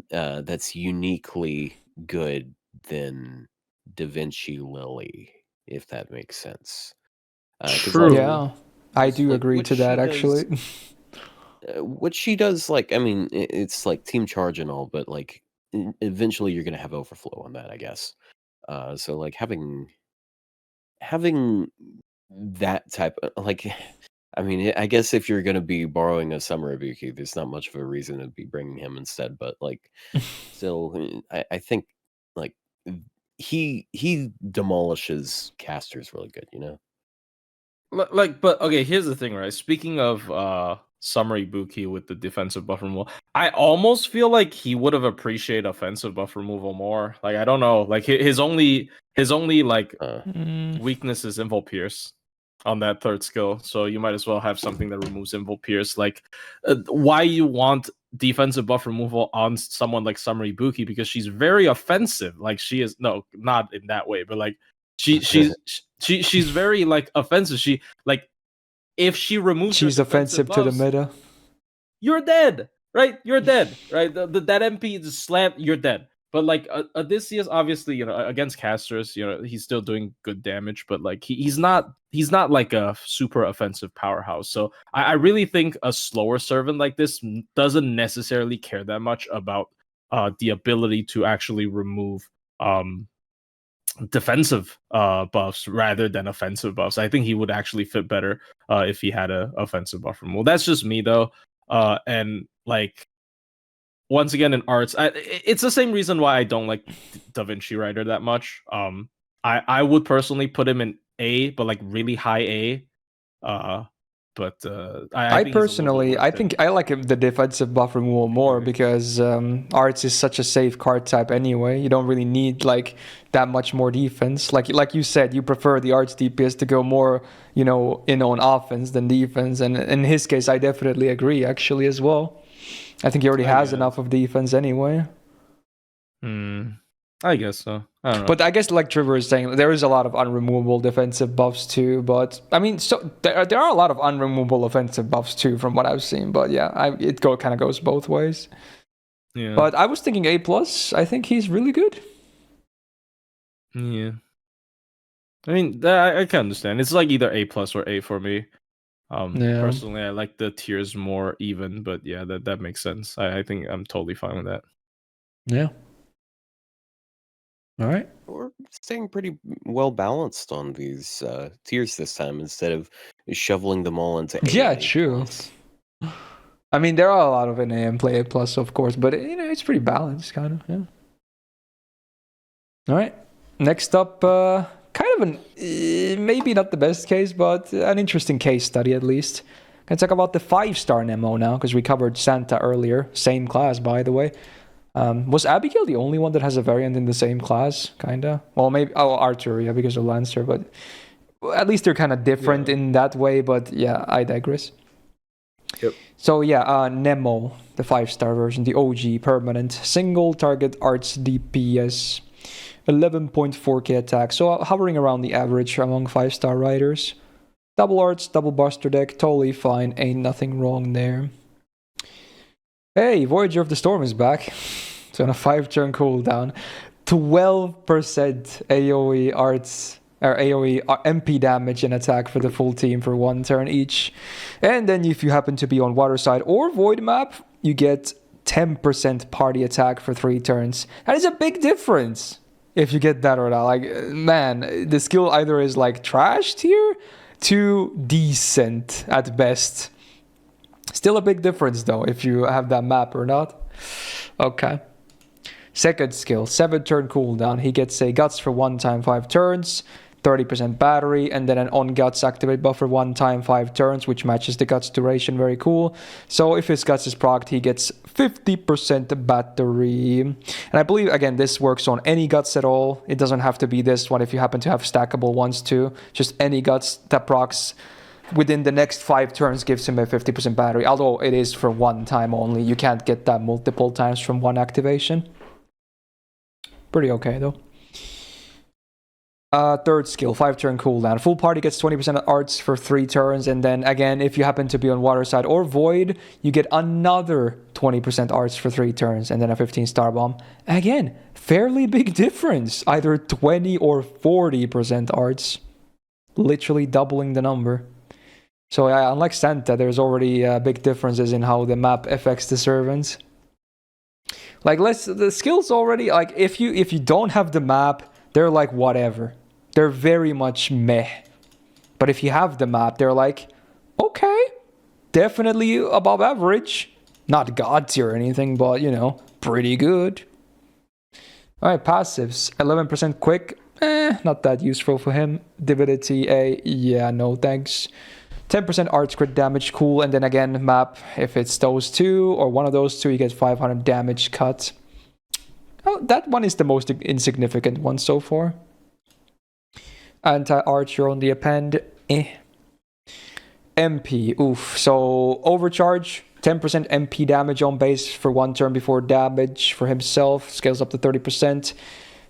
that's uniquely good than Da Vinci Lily, if that makes sense. True. Yeah. I do agree to that, actually. What she does, like, I mean, it's like team charge and all, but like eventually you're gonna have overflow on that, I guess. So like having that type of like, I mean, I guess if you're gonna be borrowing a Summer Ibuki, there's not much of a reason to be bringing him instead. But like, still, I think like he demolishes casters really good, you know. Like, but okay, here's the thing, right? Speaking of Summer Ibuki with the defensive buff removal, I almost feel like he would have appreciated offensive buff removal more. Like, I don't know, like his only like weakness is Invul Pierce on that third skill, so you might as well have something that removes Invul Pierce. Like, why you want defensive buff removal on someone like Summer Ibuki? Because she's very offensive. Like, she is not in that way, but like she's very like offensive. She like if she removes she's her offensive buffs, to the meta. You're dead, right? You're dead, right? That MP is slam. You're dead. But like Odysseus, obviously, against casters, he's still doing good damage. But like he's not like a super offensive powerhouse. So I really think a slower servant like this doesn't necessarily care that much about the ability to actually remove defensive buffs rather than offensive buffs. I think he would actually fit better if he had a offensive buff removal. That's just me though. And like once again in arts, it's the same reason why I don't like Da Vinci Rider that much. I would personally put him in A, but like really high A. But I think personally, I think I like the defensive buff removal more because arts is such a safe card type anyway. You don't really need like that much more defense. Like you said, you prefer the arts DPS to go more, in on offense than defense. And in his case, I definitely agree actually as well. I think he already has enough of defense anyway. I guess so. I don't know. But I guess like Trevor is saying, there is a lot of unremovable defensive buffs too. But I mean, so there are a lot of unremovable offensive buffs too, from what I've seen. But yeah, it kind of goes both ways. Yeah. But I was thinking A+. I think he's really good. Yeah. I mean, I can understand. It's like either A+ or A for me. Personally, I like the tiers more even. But yeah, that makes sense. I think I'm totally fine with that. Yeah. All right. We're staying pretty well balanced on these tiers this time instead of shoveling them all into A. Yeah, true. I mean, there are a lot of NA and play A+, of course, but it's pretty balanced, kind of. Yeah. All right. Next up, kind of maybe not the best case, but an interesting case study at least. Can talk about the 5-star Nemo now, because we covered Santa earlier. Same class, by the way. Was Abigail the only one that has a variant in the same class, kinda? Well, maybe Artoria because of Lancer, but at least they're kind of different in that way. But yeah, I digress. Yep. So yeah, Nemo, the 5-star version, the OG permanent single target arts DPS, 11.4k attack. So hovering around the average among 5-star riders. Double arts, double buster deck, totally fine. Ain't nothing wrong there. Hey, Voyager of the Storm is back. So on a 5-turn cooldown, 12% AoE arts or AoE MP damage and attack for the full team for 1 turn each. And then if you happen to be on water side or void map, you get 10% party attack for 3 turns. That is a big difference if you get that or not. Like, man, the skill either is like trash tier to decent at best. Still a big difference though if you have that map or not. Okay. Second skill, 7-turn cooldown. He gets a guts for 1 time 5 turns, 30% battery, and then an on guts activate buff for 1 time 5 turns, which matches the guts duration. Very cool. So if his guts is procced, he gets 50% battery. And I believe again this works on any guts at all. It doesn't have to be this one if you happen to have stackable ones too. Just any guts that procs within the next 5 turns gives him a 50% battery, although it is for 1 time only. You can't get that multiple times from 1 activation. Pretty okay though. Third skill, 5-turn cooldown. Full party gets 20% arts for 3 turns, and then again, if you happen to be on water side or void, you get another 20% arts for 3 turns, and then a 15-star bomb. Again, fairly big difference. Either 20 or 40% arts. Literally doubling the number. So yeah, unlike Santa, there's already big differences in how the map affects the servants. Like the skills already, like if you don't have the map, they're like whatever. They're very much meh. But if you have the map, they're like, okay, definitely above average. Not god tier or anything, but pretty good. Alright, passives. 11% quick. Not that useful for him. Divinity A, yeah, no thanks. 10% arts crit damage, cool. And then again, map, if it's those two or one of those two, you get 500 damage cut. Oh, that one is the most insignificant one so far. Anti-archer on the append, MP, oof. So overcharge, 10% MP damage on base for 1 turn before damage for himself, scales up to 30%.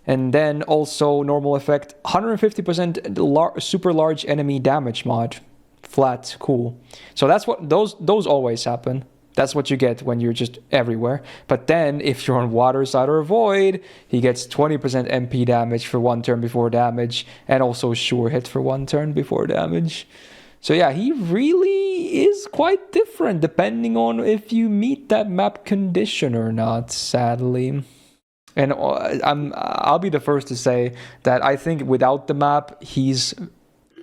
And then also normal effect, 150% super large enemy damage mod. Flat, cool. So that's what those always happen. That's what you get when you're just everywhere. But then if you're on water side or void, he gets 20% MP damage for 1 turn before damage, and also sure hit for 1 turn before damage. So yeah, he really is quite different depending on if you meet that map condition or not, sadly. And I'll be the first to say that I think without the map, he's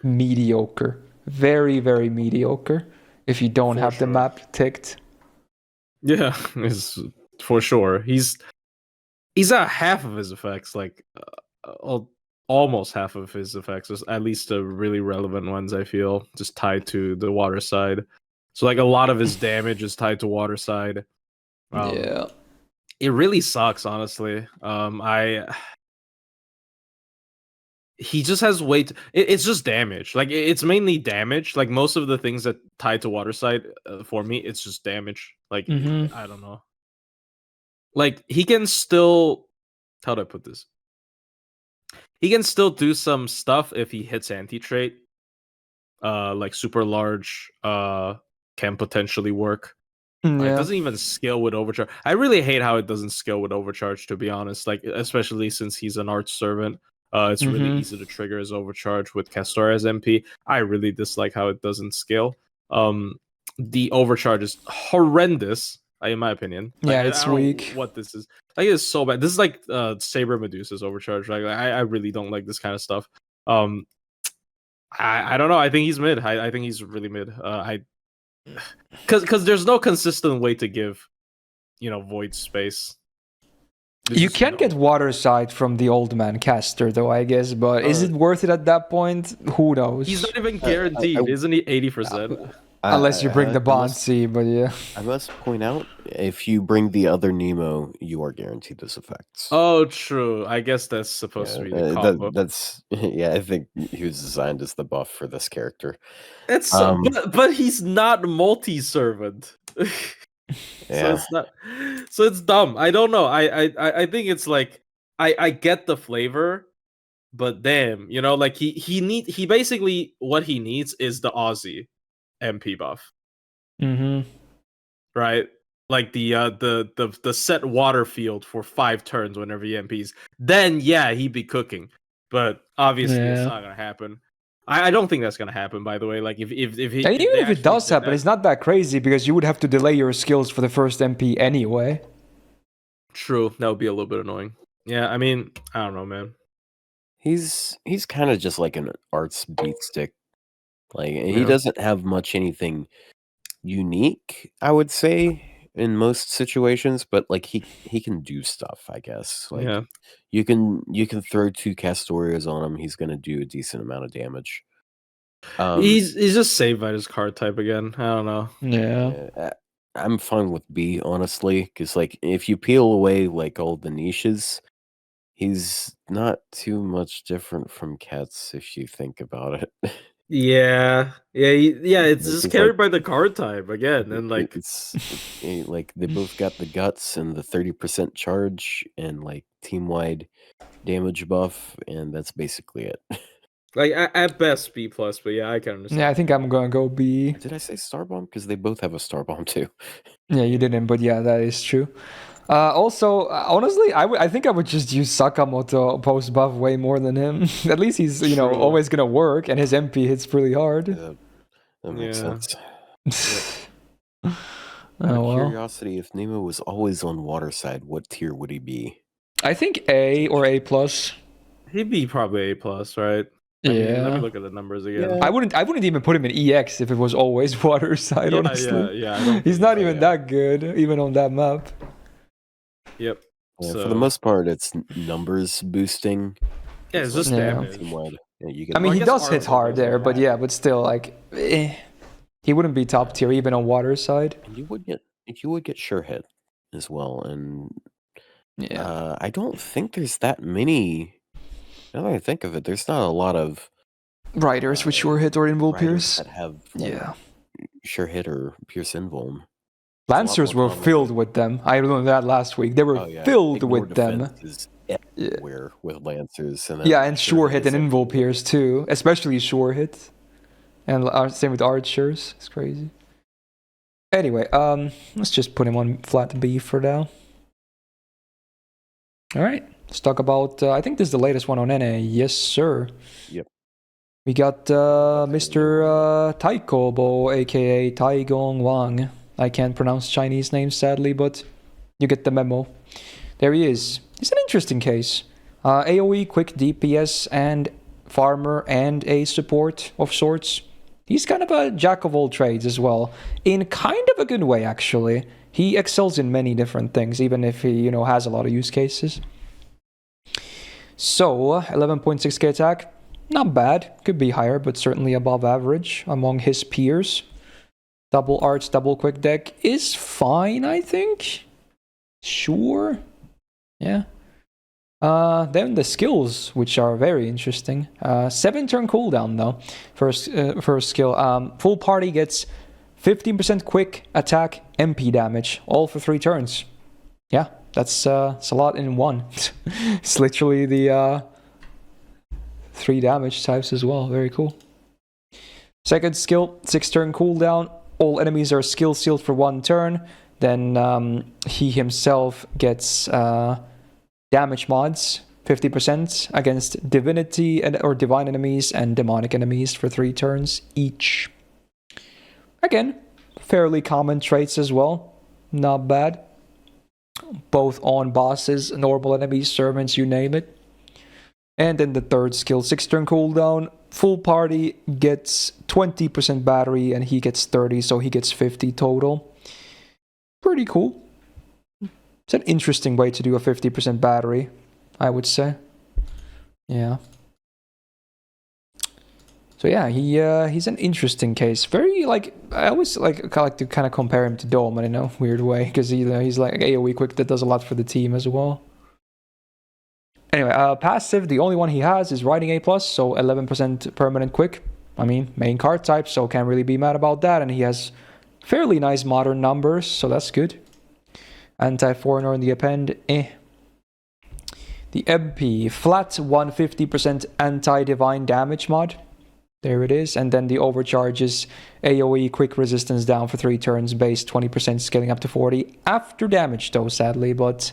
mediocre. Very, very mediocre if you don't have the map ticked. Yeah, it's for sure. He's at half of his effects, like almost half of his effects, at least the really relevant ones, I feel, just tied to the water side. So like a lot of his damage is tied to water side. Yeah. It really sucks, honestly. He just has it's just damage. Like it's mainly damage. Like most of the things that tie to water side for me, it's just damage. Like I don't know. Like he can still, how do I put this? He can still do some stuff if he hits anti-trait. Like super large can potentially work. Yeah. It doesn't even scale with overcharge. I really hate how it doesn't scale with overcharge, to be honest. Like especially since he's an arch servant. It's really easy to trigger his overcharge with Castor as MP. I really dislike how it doesn't scale. The overcharge is horrendous, in my opinion. Like, yeah, it's weak. What this is, like, it's so bad. This is like Saber Medusa's overcharge. Like, I really don't like this kind of stuff. I don't know. I think he's mid. I think he's really mid. Because there's no consistent way to give, void space. You can get water side from the old man caster, though, I guess, but is it worth it at that point? Who knows? He's not even guaranteed, isn't he? 80%. Unless you bring the Bonsi, but yeah. I must point out, if you bring the other Nemo, you are guaranteed this effect. Oh, true. I guess that's supposed to be the combo. I think he was designed as the buff for this character. It's but he's not multi-servant. Yeah. So it's dumb. I don't know. I think it's like I get the flavor, but damn, like he basically what he needs is the Aussie MP buff. Right? Like the set water field for 5 turns whenever he MPs. Then yeah, he'd be cooking. But obviously it's not gonna happen. I don't think that's gonna happen, by the way. Like if it does happen, it's not that crazy because you would have to delay your skills for the first MP anyway. True, that would be a little bit annoying. Yeah, I mean, I don't know, man. He's kind of just like an arts beat stick. Like he doesn't have much anything unique, I would say, in most situations, but like he can do stuff, I guess. Like you can throw 2 Castorias on him, he's gonna do a decent amount of damage. He's just saved by his card type again. I don't know. Yeah. I'm fine with B, honestly, because like if you peel away like all the niches, he's not too much different from Cats if you think about it. Yeah. It's just carried by the card type again, and like it's like they both got the guts and the 30% charge and like team wide damage buff, and that's basically it. Like at best B plus, but yeah, I can understand. Yeah, I think I'm gonna go B. Did I say Star Bomb? Because they both have a Star Bomb too. Yeah, you didn't, but yeah, that is true. Also, honestly, I think I would just use Sakamoto post buff way more than him. At least he's always gonna work, and his MP hits pretty hard. That makes Yeah. sense. Oh Out of well. curiosity, if Nemo was always on water side, what tier would he be? I think A or A plus. He'd be probably A plus, right? I mean, let me Yeah. look at the numbers again. Yeah. I wouldn't even put him in EX if it was always water side, Yeah, honestly. yeah. I don't He's think not so, even yeah. that good, even on that map. Yep. Yeah, So, for the most part, it's numbers boosting. yeah, it's just Yeah. damage. Team-wide. Yeah, you I get mean, I he guess does hit Arthur hard doesn't there, but have yeah, it. but still, like, he wouldn't be top tier even on water side. and you would get sure hit as well. And Yeah. I don't think there's that many. Now that I think of it, there's not a lot of Riders with sure hit or invul riders pierce. that have like, Yeah. sure hit or pierce invuln. Lancers were filled with them. I learned that last week. They were filled Ignore with them. defense is everywhere with lancers. And Yeah, and sure hit is and invul everywhere. pierce too, especially sure hit. And same with archers. It's crazy. Anyway, let's just put him on flat B for now. All right, let's talk about. I think this is the latest one on NA. Yes, sir. Yep. We got Mr. Taikobo, aka Tai Gong Wang. I can't pronounce Chinese names, sadly, but you get the memo. There he is. He's an interesting case. AoE, quick DPS, and farmer, and a support of sorts. He's kind of a jack of all trades as well, in kind of a good way, actually. He excels in many different things, even if he, has a lot of use cases. So, 11.6k attack, not bad. Could be higher, but certainly above average among his peers. Double arts, double quick deck is fine, I think. Sure. Yeah. Then the skills, which are very interesting. 7-turn cooldown though. First skill. Full party gets 15% quick attack MP damage, all for 3 turns. Yeah, that's a lot in one. It's literally the 3 damage types as well. Very cool. Second skill, 6-turn cooldown. All enemies are skill sealed for 1 turn. Then he himself gets damage mods, 50% against divinity or divine enemies and demonic enemies for 3 turns each. Again, fairly common traits as well. Not bad. Both on bosses, normal enemies, servants, you name it. And then the third skill, 6-turn cooldown. Full party gets 20% battery and he gets 30, so he gets 50 total. Pretty cool. It's an interesting way to do a 50% battery, I would say. Yeah. So yeah, he's an interesting case. Very I always like to kind of compare him to Dome in a weird way because he's like AoE quick that does a lot for the team as well. Anyway, passive, the only one he has is Riding A+, so 11% permanent quick. I mean, main card type, so can't really be mad about that. And he has fairly nice modern numbers, so that's good. Anti-foreigner in the append, The MP, flat 150% anti-divine damage mod. There it is. And then the overcharge is AoE quick resistance down for 3 turns, base 20% scaling up to 40 after damage though, sadly. But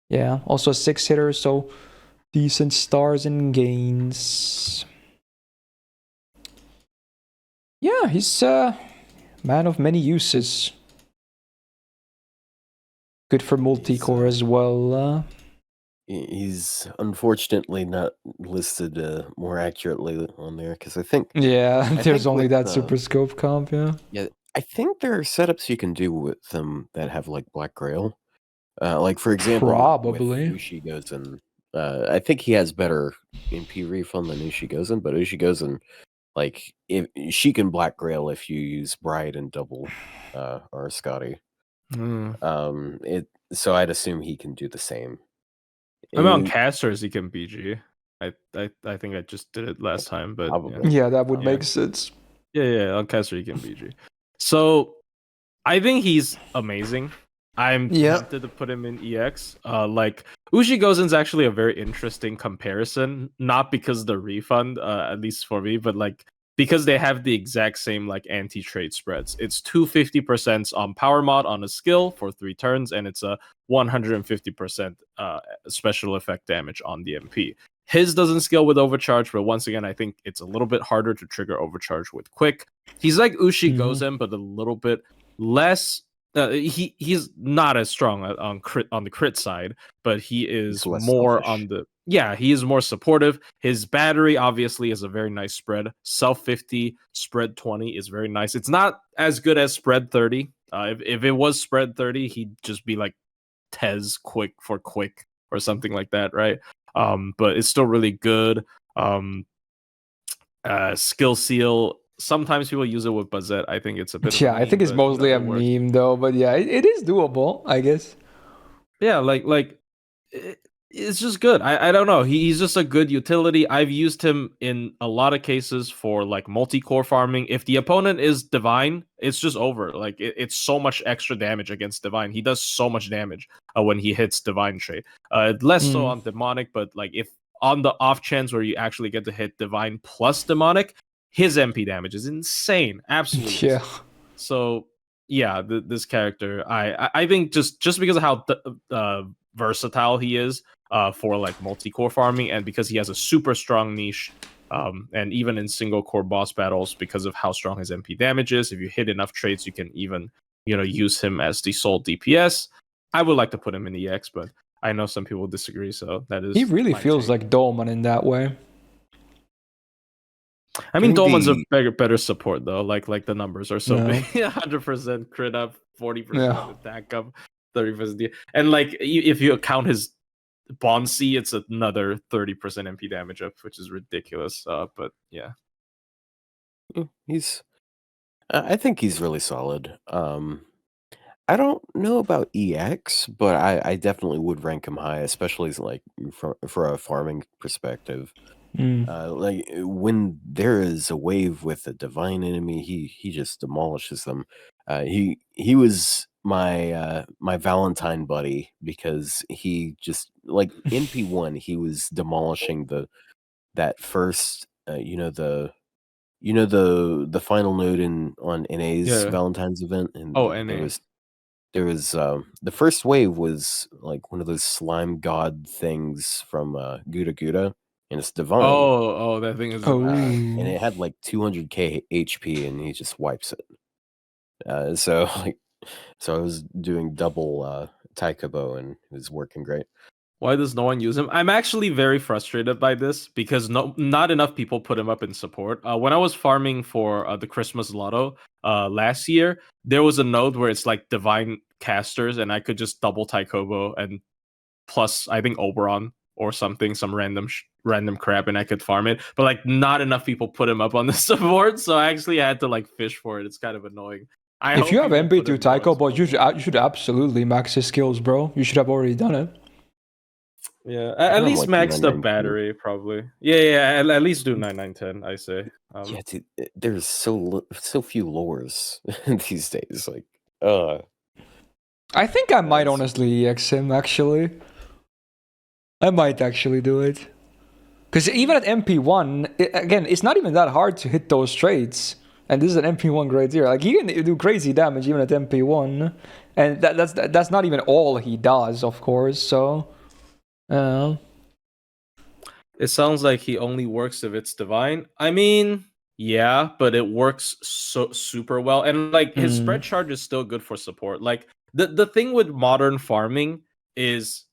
yeah, also a 6-hitter, so decent stars and gains. Yeah, he's a man of many uses. Good for multi-core as well. He's unfortunately not listed more accurately on there because I think there's think only with, that super scope comp. Yeah, I think there are setups you can do with them that have like Black Grail. Like for example, Probably. with Ushigozen. I think he has better MP refund than Ushigozen, but Ushigozen, like if she can Black Grail if you use Bride and double or Scotty. So I'd assume he can do the same. I mean, on casters he can BG. I think I just did it last time, but yeah, that would make sense. Yeah, on caster he can BG. So I think he's amazing. I'm tempted to put him in EX. Like Ushigozen's actually a very interesting comparison, not because of the refund, at least for me, but like because they have the exact same like anti-trade spreads. It's 250% on power mod on a skill for 3 turns, and it's a 150% special effect damage on the MP. His doesn't scale with overcharge, but once again, I think it's a little bit harder to trigger overcharge with quick. He's like Ushi Gozen, but a little bit less. He's not as strong on the crit side, but he is more on the he is more supportive. His battery obviously is a very nice spread. Self 50, spread 20 is very nice. It's not as good as spread 30. If it was spread 30, he'd just be like Tez quick or something like that, right? But it's still really good. Skill seal. Sometimes people use it with Bazette. I think it's a bit. I think it's mostly a meme though. But yeah, it is doable, I guess. Yeah, it's just good. I don't know. He's just a good utility. I've used him in a lot of cases for like multi-core farming. If the opponent is divine, it's just over. Like it's so much extra damage against divine. He does so much damage when he hits divine trait. Less so on demonic, but like if on the off chance where you actually get to hit divine plus demonic, his MP damage is insane. Absolutely. Yeah. So yeah, this character, I think just because of how versatile he is for like multi-core farming, and because he has a super strong niche, and even in single core boss battles, because of how strong his MP damage is, if you hit enough traits, you can even use him as the sole DPS. I would like to put him in EX, but I know some people disagree, so that is. He really feels like Dolman in that way. I mean, Dolman's a better support though. Like the numbers are so big. 100% crit up, 40% attack up, 30%. And like if you count his Bonsi, it's another 30% MP damage up, which is ridiculous. But yeah, I think he's really solid. I don't know about EX, but I definitely would rank him high, especially like for a farming perspective. Like when there is a wave with a divine enemy, he just demolishes them. He was my my Valentine buddy because he just like in P1 he was demolishing that first the final node on NA's Valentine's event, and there was the first wave was like one of those slime god things from Gouda Gouda, and it's divine. Oh, that thing is divine. And it had like 200k HP, and he just wipes it. So I was doing double Taikobo, and it was working great. Why does no one use him? I'm actually very frustrated by this because not enough people put him up in support. When I was farming for the Christmas Lotto last year, there was a node where it's like divine casters, and I could just double Taikobo and plus I think Oberon or something, some random crap, and I could farm it. But like not enough people put him up on the support, so I actually had to like fish for it. It's kind of annoying. If you have MP2 Taikobo, you should absolutely max his skills, bro. You should have already done it. Yeah, at least max the battery, probably. Yeah, at least do 9910, I say. Yeah, dude, there's so few lures these days. Like, I think I might honestly EX him, actually. I might actually do it. Because even at MP1, again, it's not even that hard to hit those traits. And this is an MP1 grade tier. Like, he can do crazy damage even at MP1. And that's not even all he does, of course, so... It sounds like he only works if it's divine. I mean, yeah, but it works so super well, and like his spread charge is still good for support. Like the thing with modern farming is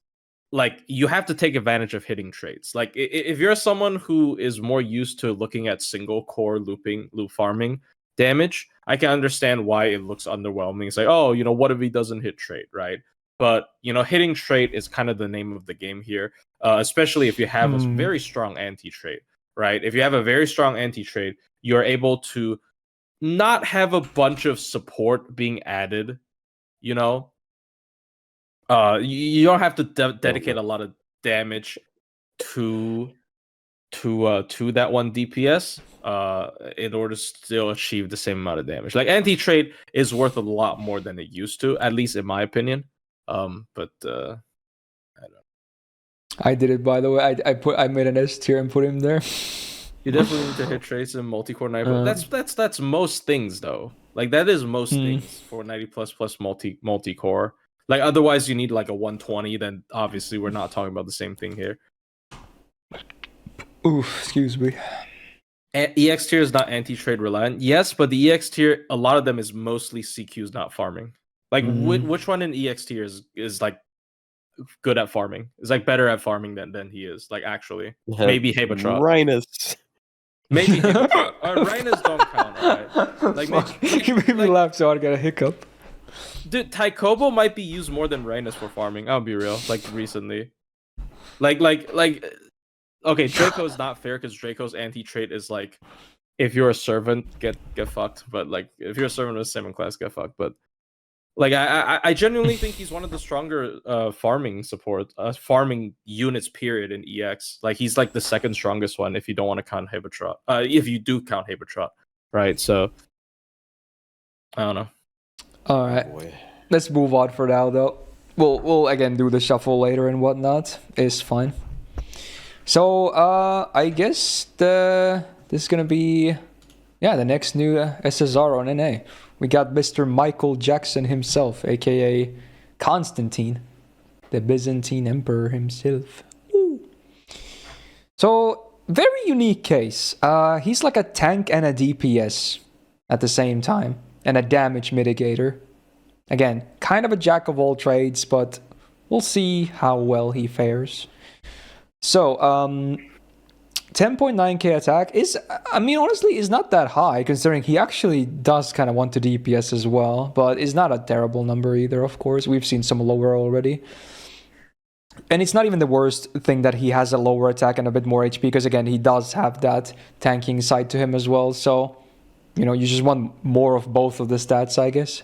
like you have to take advantage of hitting traits. Like if you're someone who is more used to looking at single core loop farming damage, I can understand why it looks underwhelming. It's like, oh, what if he doesn't hit trait, right? But, hitting trait is kind of the name of the game here, especially if you have a very strong anti-trait, right? If you have a very strong anti-trait, you're able to not have a bunch of support being added, You don't have to dedicate a lot of damage to that one DPS in order to still achieve the same amount of damage. Like anti-trait is worth a lot more than it used to, at least in my opinion. But I don't know. I did it, by the way. I made an S tier and put him there. You definitely need to hit traits in multi-core 90. That's most things though. Like that is most things for 90 plus multi-core. Like otherwise you need like a 120. Then obviously we're not talking about the same thing here. Oof, excuse me. EX tier is not anti-trade reliant. Yes, but the EX tier, a lot of them is mostly CQs not farming. Like which one in EX tier is like good at farming? Is like better at farming than he is. Like actually, maybe Habetrot. Reines. Maybe Habetrot. Reines don't count. Right? Like You made me laugh so hard, I got a hiccup. Dude, Taikobo might be used more than Reines for farming. I'll be real. Like recently, like. Okay, Draco's not fair because Draco's anti-trait is like, if you're a servant, get fucked. But like, if you're a servant of 7 class, get fucked. But like, I genuinely think he's one of the stronger farming units. Period in EX. Like, he's like the second strongest one if you don't want to count Habetrot. If you do count Habetrot, right? So I don't know. All right, let's move on for now, though. We'll again do the shuffle later and whatnot. It's fine. So, I guess this is gonna be, the next new SSR on NA. We got Mr. Michael Jackson himself, aka Constantine, the Byzantine Emperor himself. Ooh. So, very unique case. He's like a tank and a DPS at the same time, and a damage mitigator. Again, kind of a jack of all trades, but we'll see how well he fares. So, 10.9k attack is, honestly, is not that high, considering he actually does kind of want to DPS as well, but it's not a terrible number either, of course. We've seen some lower already. And it's not even the worst thing that he has a lower attack and a bit more HP, because again, he does have that tanking side to him as well, so, you just want more of both of the stats, I guess.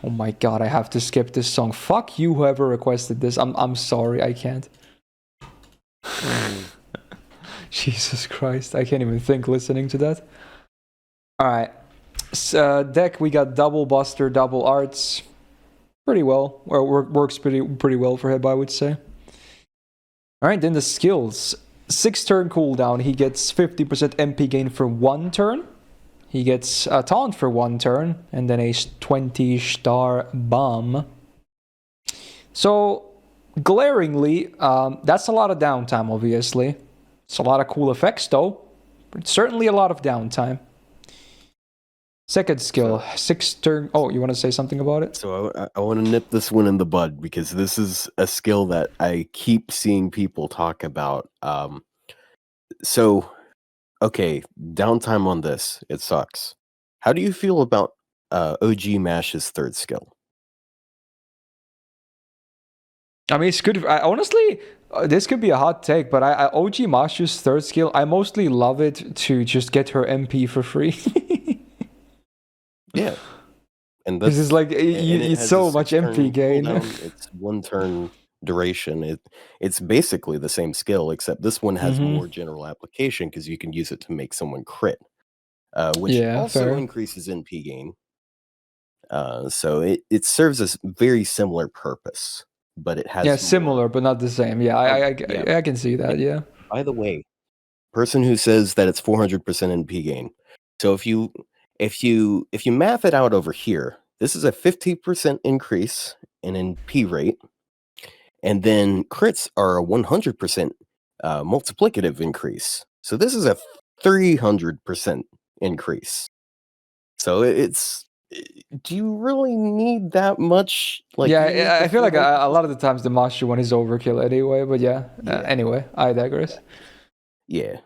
Oh my god, I have to skip this song. Fuck you, whoever requested this. I'm sorry, I can't. Jesus Christ, I can't even think listening to that. Alright. Deck, we got double Buster, double Arts. Pretty well. Or works pretty well for him, I would say. Alright, then the skills. 6 turn cooldown. He gets 50% MP gain for 1 turn. He gets a taunt for 1 turn. And then a 20 star bomb. So, glaringly, that's a lot of downtime, obviously. It's a lot of cool effects, though. But certainly a lot of downtime. Second skill, 6 turn... Oh, you want to say something about it? So I want to nip this one in the bud, because this is a skill that I keep seeing people talk about. So, okay, downtime on this. It sucks. How do you feel about OG Mash's third skill? It's good. Honestly, this could be a hot take, but OG Mashu's third skill, I mostly love it to just get her MP for free. Yeah. And this is like, it's so much MP gain. It's 1 turn duration. It's basically the same skill, except this one has more general application because you can use it to make someone crit, which also increases NP gain. So it serves a very similar purpose. But it has similar, but not the same. I can see that. Yeah. By the way, person who says that it's 400% NP gain. So if you math it out over here, this is a 50% increase in NP rate, and then crits are a 100% multiplicative increase. So this is a 300% increase. So it's. Do you really need that much? I feel like a lot of the times the Mashu one is overkill anyway. But anyway, I digress. Yeah.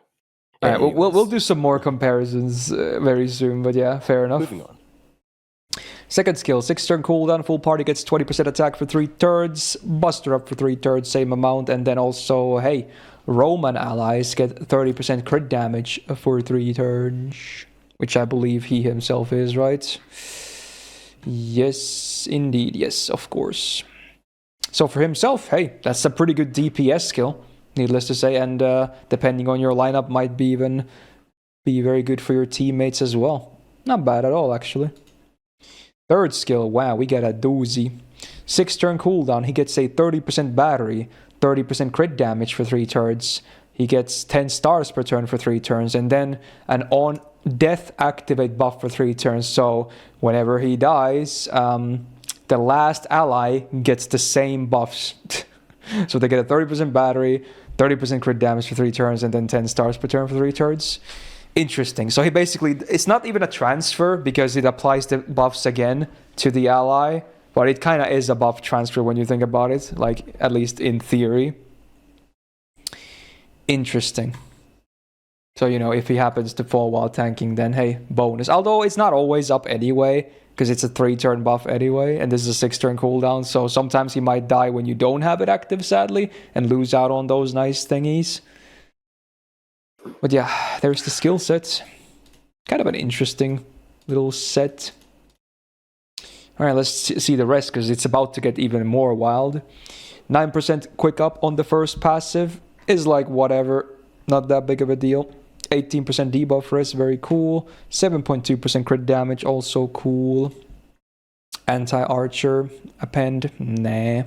All right, we'll do some more comparisons very soon. But fair enough. Moving on. Second skill, 6 turn cooldown. Full party gets 20% attack for 3 turns. Buster up for 3 turns, same amount. And then also, Roman allies get 30% crit damage for 3 turns. Which I believe he himself is, right? Yes, indeed. Yes, of course. So for himself, that's a pretty good DPS skill, needless to say. And depending on your lineup, might be even be very good for your teammates as well. Not bad at all, actually. Third skill, wow, we got a doozy. 6 turn cooldown, he gets a 30% battery, 30% crit damage for 3 turns. He gets 10 stars per turn for 3 turns, and then an on death activate buff for 3 turns. So whenever he dies, the last ally gets the same buffs. So they get a 30% battery, 30% crit damage for 3 turns, and then 10 stars per turn for 3 turns. Interesting. So he basically, it's not even a transfer because it applies the buffs again to the ally, but it kind of is a buff transfer when you think about it, like at least in theory. Interesting. So, you know, if he happens to fall while tanking, then hey, bonus. Although it's not always up anyway, because it's a 3-turn buff anyway, and this is a 6-turn cooldown, so sometimes he might die when you don't have it active, sadly, and lose out on those nice thingies. But yeah, there's the skill set. Kind of an interesting little set. Alright, let's see the rest, because it's about to get even more wild. 9% quick up on the first passive is like whatever, not that big of a deal. 18% debuff risk, very cool. 7.2% crit damage, also cool. Anti-archer, append, nah.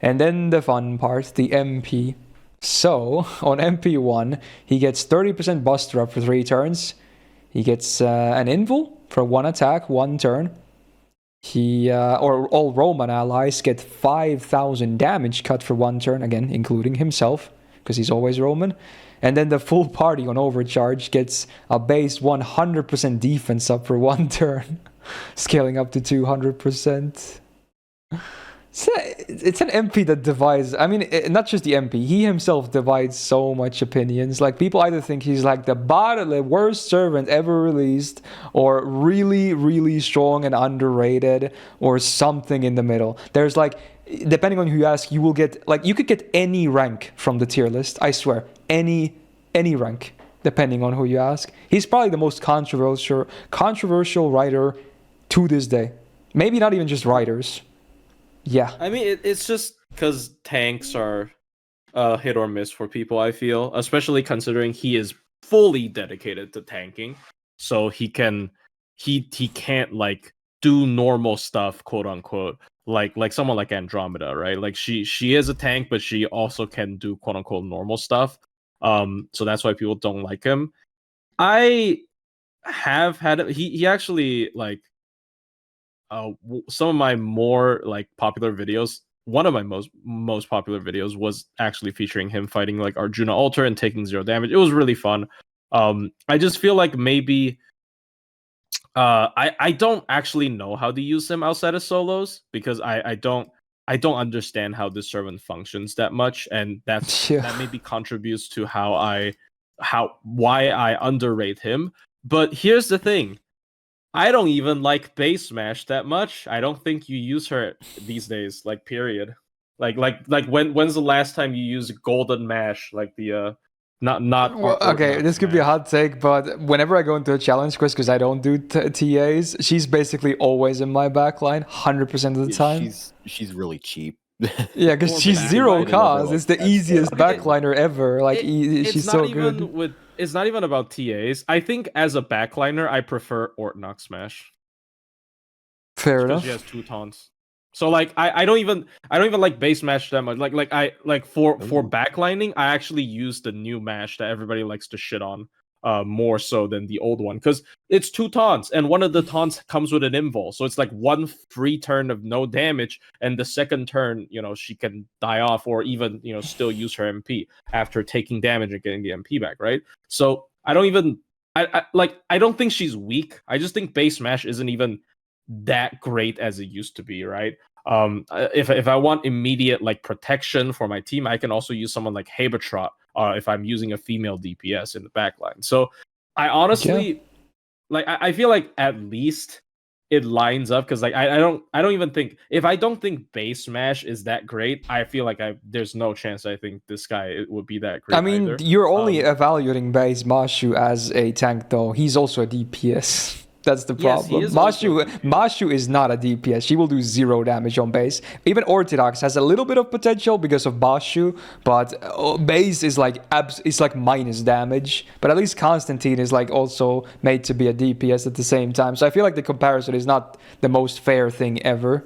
And then the fun part, the MP. So, on MP1, he gets 30% buster up for 3 turns. He gets an invul for 1 attack, 1 turn. Or all Roman allies get 5,000 damage cut for 1 turn, again, including himself, because he's always Roman. And then the full party on overcharge gets a base 100% defense up for 1 turn, scaling up to 200%. It's an MP that divides. I mean, not just the MP. He himself divides so much opinions. Like, people either think he's like the worst servant ever released, or really, really strong and underrated, or something in the middle. There's like, depending on who you ask, you will get, like, you could get any rank from the tier list. I swear, any rank, depending on who you ask. He's probably the most controversial writer to this day. Maybe not even just writers. Yeah. I mean, it's just because tanks are hit or miss for people, I feel, especially considering he is fully dedicated to tanking. So he can't like do normal stuff, quote unquote, like someone like Andromeda, right? Like she is a tank, but she also can do quote unquote normal stuff. So that's why people don't like him. I have had he actually, like, some of my more like popular videos, one of my most popular videos was actually featuring him fighting like Arjuna Altar and taking 0 damage. It was really fun. I just feel like maybe I don't actually know how to use him outside of solos, because I don't understand how this servant functions that much, and that maybe contributes to why I underrate him. But here's the thing. I don't even like base smash that much. I don't think you use her these days, like, period. Like when's the last time you used golden mash, like the not well, okay, this could be a hot take, but whenever I go into a challenge quest, because I don't do TAs, she's basically always in my backline 100% of the time. She's really cheap. Yeah, because she's 0 cost. It's the easiest backliner ever. Like, she's so good. It's not even about TAs. I think as a backliner, I prefer Ortnox Smash. Fair enough. She has 2 taunts. So like I don't even like base mash that much. For backlining, I actually use the new mash that everybody likes to shit on more so than the old one, because it's 2 taunts, and one of the taunts comes with an invul, so it's like 1 free turn of no damage, and the second turn, you know, she can die off, or even, you know, still use her MP after taking damage and getting the MP back, right? So I don't think she's weak. I just think base smash isn't even that great as it used to be, right? If I want immediate like protection for my team, I can also use someone like Habetrot if I'm using a female DPS in the backline. So I honestly I feel like at least it lines up, because like I don't even think, if I don't think base smash is that great, I feel like there's no chance I think this guy would be that great. I mean, either. You're only evaluating base Mashu as a tank, though. He's also a DPS. That's the problem. Yes, Mashu is not a DPS. She will do 0 damage on base. Even Orthodox has a little bit of potential because of Mashu, but base is like it's like minus damage. But at least Constantine is like also made to be a DPS at the same time. So I feel like the comparison is not the most fair thing ever.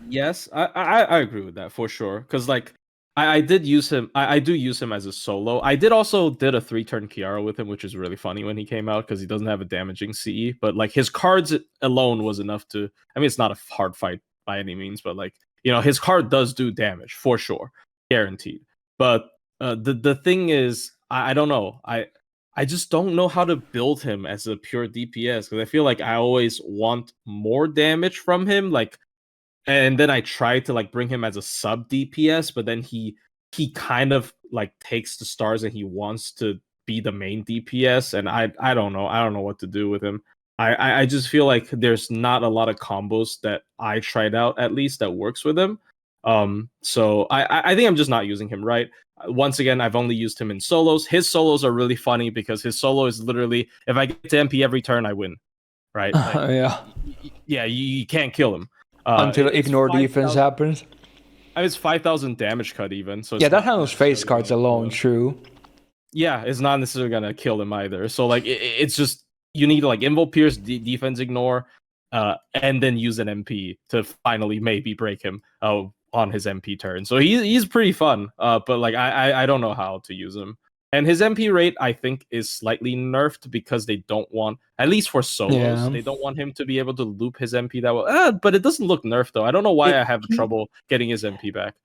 Yes, I agree with that for sure. Because like I did use him. I do use him as a solo. I did a 3-turn Kiara with him, which is really funny when he came out, because he doesn't have a damaging CE. But like his cards alone was enough to. I mean, it's not a hard fight by any means, but like, you know, his card does do damage for sure, guaranteed. But The thing is, I don't know. I just don't know how to build him as a pure DPS because I feel like I always want more damage from him, like, and then I try to like bring him as a sub DPS, but then he kind of like takes the stars and he wants to be the main DPS, and I don't know. I don't know what to do with him. I just feel like there's not a lot of combos that I tried out at least that works with him. So I think I'm just not using him right. Once again, I've only used him in solos. His solos are really funny because his solo is literally if I get to MP every turn, I win. Right? Like, Yeah. Yeah, you can't kill him. Until It's ignore 5,000 defense happens. It's 5,000 damage cut even. So it's Yeah, that not handles face necessarily cards gonna kill alone, him. true. Yeah, it's not necessarily gonna kill him either. So like it's just you need to like invo pierce, defense ignore, and then use an MP to finally maybe break him on his MP turn. So he's pretty fun. But like I don't know how to use him. And his MP rate, I think, is slightly nerfed because they don't want, at least for solos, Yeah. they don't want him to be able to loop his MP that well. But it doesn't look nerfed though. I don't know why I have trouble getting his MP back.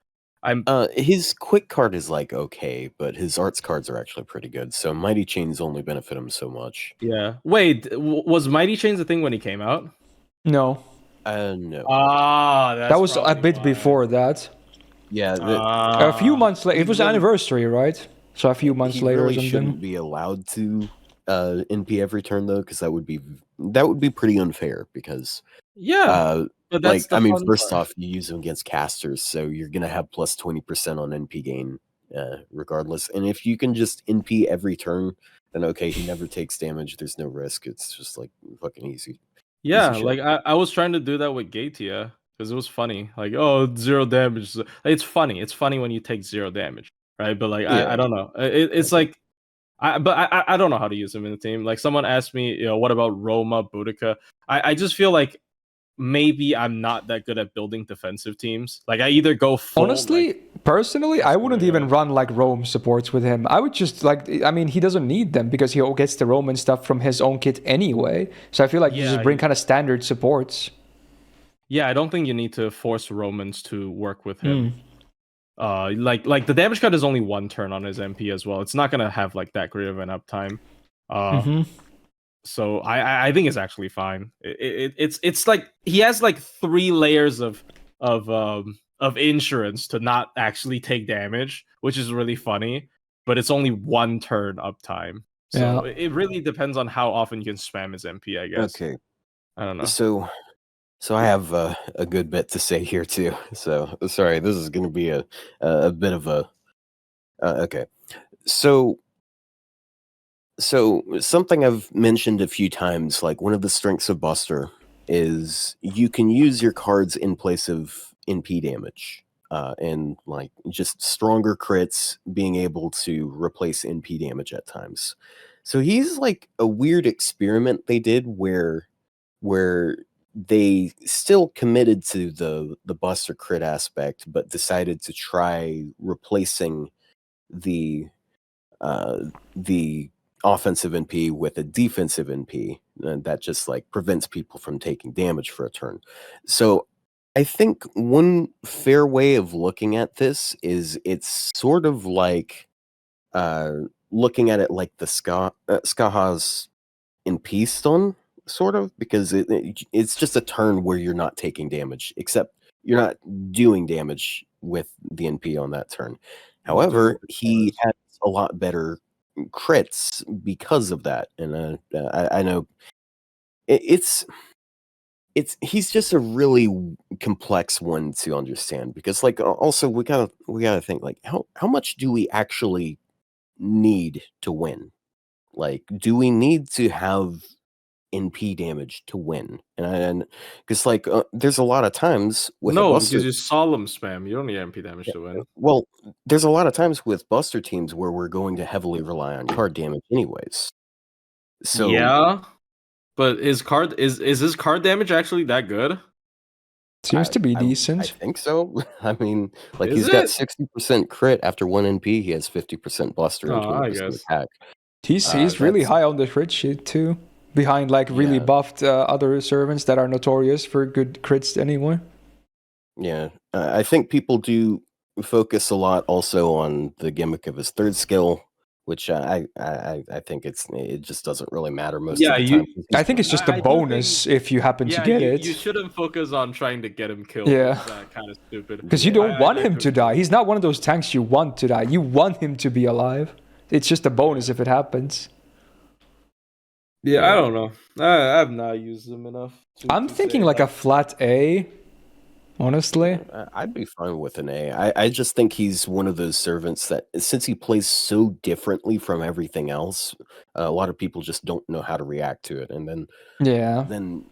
His quick card is like okay, but his arts cards are actually pretty good. So Mighty Chains only benefit him so much. Yeah. Wait, was Mighty Chains a thing when he came out? No. No. That was a bit before that. Yeah. A few months later. It was anniversary, right? So a few months later really or something. shouldn't be allowed to NP every turn though, because that would be pretty unfair. Because but that's first off, you use them against casters, so you're gonna have plus 20% on NP gain, regardless. And if you can just NP every turn, then okay, he never takes damage. There's no risk. It's just like fucking easy. Yeah, easy like I was trying to do that with Gatia because it was funny. Like, oh, 0 damage. It's funny. It's funny when you take 0 damage, right? But like, I don't know. It's like, I don't know how to use him in the team. Like, someone asked me, what about Ryouma, Boudica? I just feel like maybe I'm not that good at building defensive teams. Like, I either go full. Honestly, personally, I wouldn't even run like Rome supports with him. I would just he doesn't need them because he gets the Roman stuff from his own kit anyway. So I feel like you just bring kind of standard supports. Yeah, I don't think you need to force Romans to work with him. Like the damage cut is only 1 turn on his MP as well. It's not gonna have like that great of an uptime. So I think it's actually fine. It's like he has like 3 layers of insurance to not actually take damage, which is really funny. But it's only 1 turn uptime. So it really depends on how often you can spam his MP, I guess. Okay. I don't know. So I have a good bit to say here too. So sorry, this is going to be a bit of a okay. So something I've mentioned a few times, like one of the strengths of Buster is you can use your cards in place of NP damage, and like just stronger crits being able to replace NP damage at times. So he's like a weird experiment they did where they still committed to the Buster crit aspect, but decided to try replacing the offensive NP with a defensive NP, and that just like prevents people from taking damage for a turn. So I think one fair way of looking at this is it's sort of like looking at it like the Skaha's NP stun, sort of, because it's just a turn where you're not taking damage, except you're not doing damage with the NP on that turn. However, he has a lot better crits because of that, and I know he's just a really complex one to understand, because like also we gotta think like how much do we actually need to win? Like, do we need to have NP damage to win? And because like there's a lot of times with because you solemn spam, you don't need MP damage to win. Well, there's a lot of times with Buster teams where we're going to heavily rely on card damage anyways. So yeah, but his his card damage actually that good? Seems to be decent. I think so. I mean, like Is he's got 60% crit after 1 NP. He has 50% Buster and 20% attack. He's really high on the crit sheet too, behind like really buffed other servants that are notorious for good crits anyway. Yeah, I think people do focus a lot also on the gimmick of his third skill, which I think it just doesn't really matter most of the time. I think it's just a bonus if you happen to get it. You shouldn't focus on trying to get him killed. Yeah. It's kind of stupid. Because you don't want him to die. He's not one of those tanks you want to die. You want him to be alive. It's just a bonus if it happens. Yeah, I don't know. I have not used him enough. I'm thinking like a flat A, honestly. I'd be fine with an A. I just think he's one of those servants that, since he plays so differently from everything else, a lot of people just don't know how to react to it. And then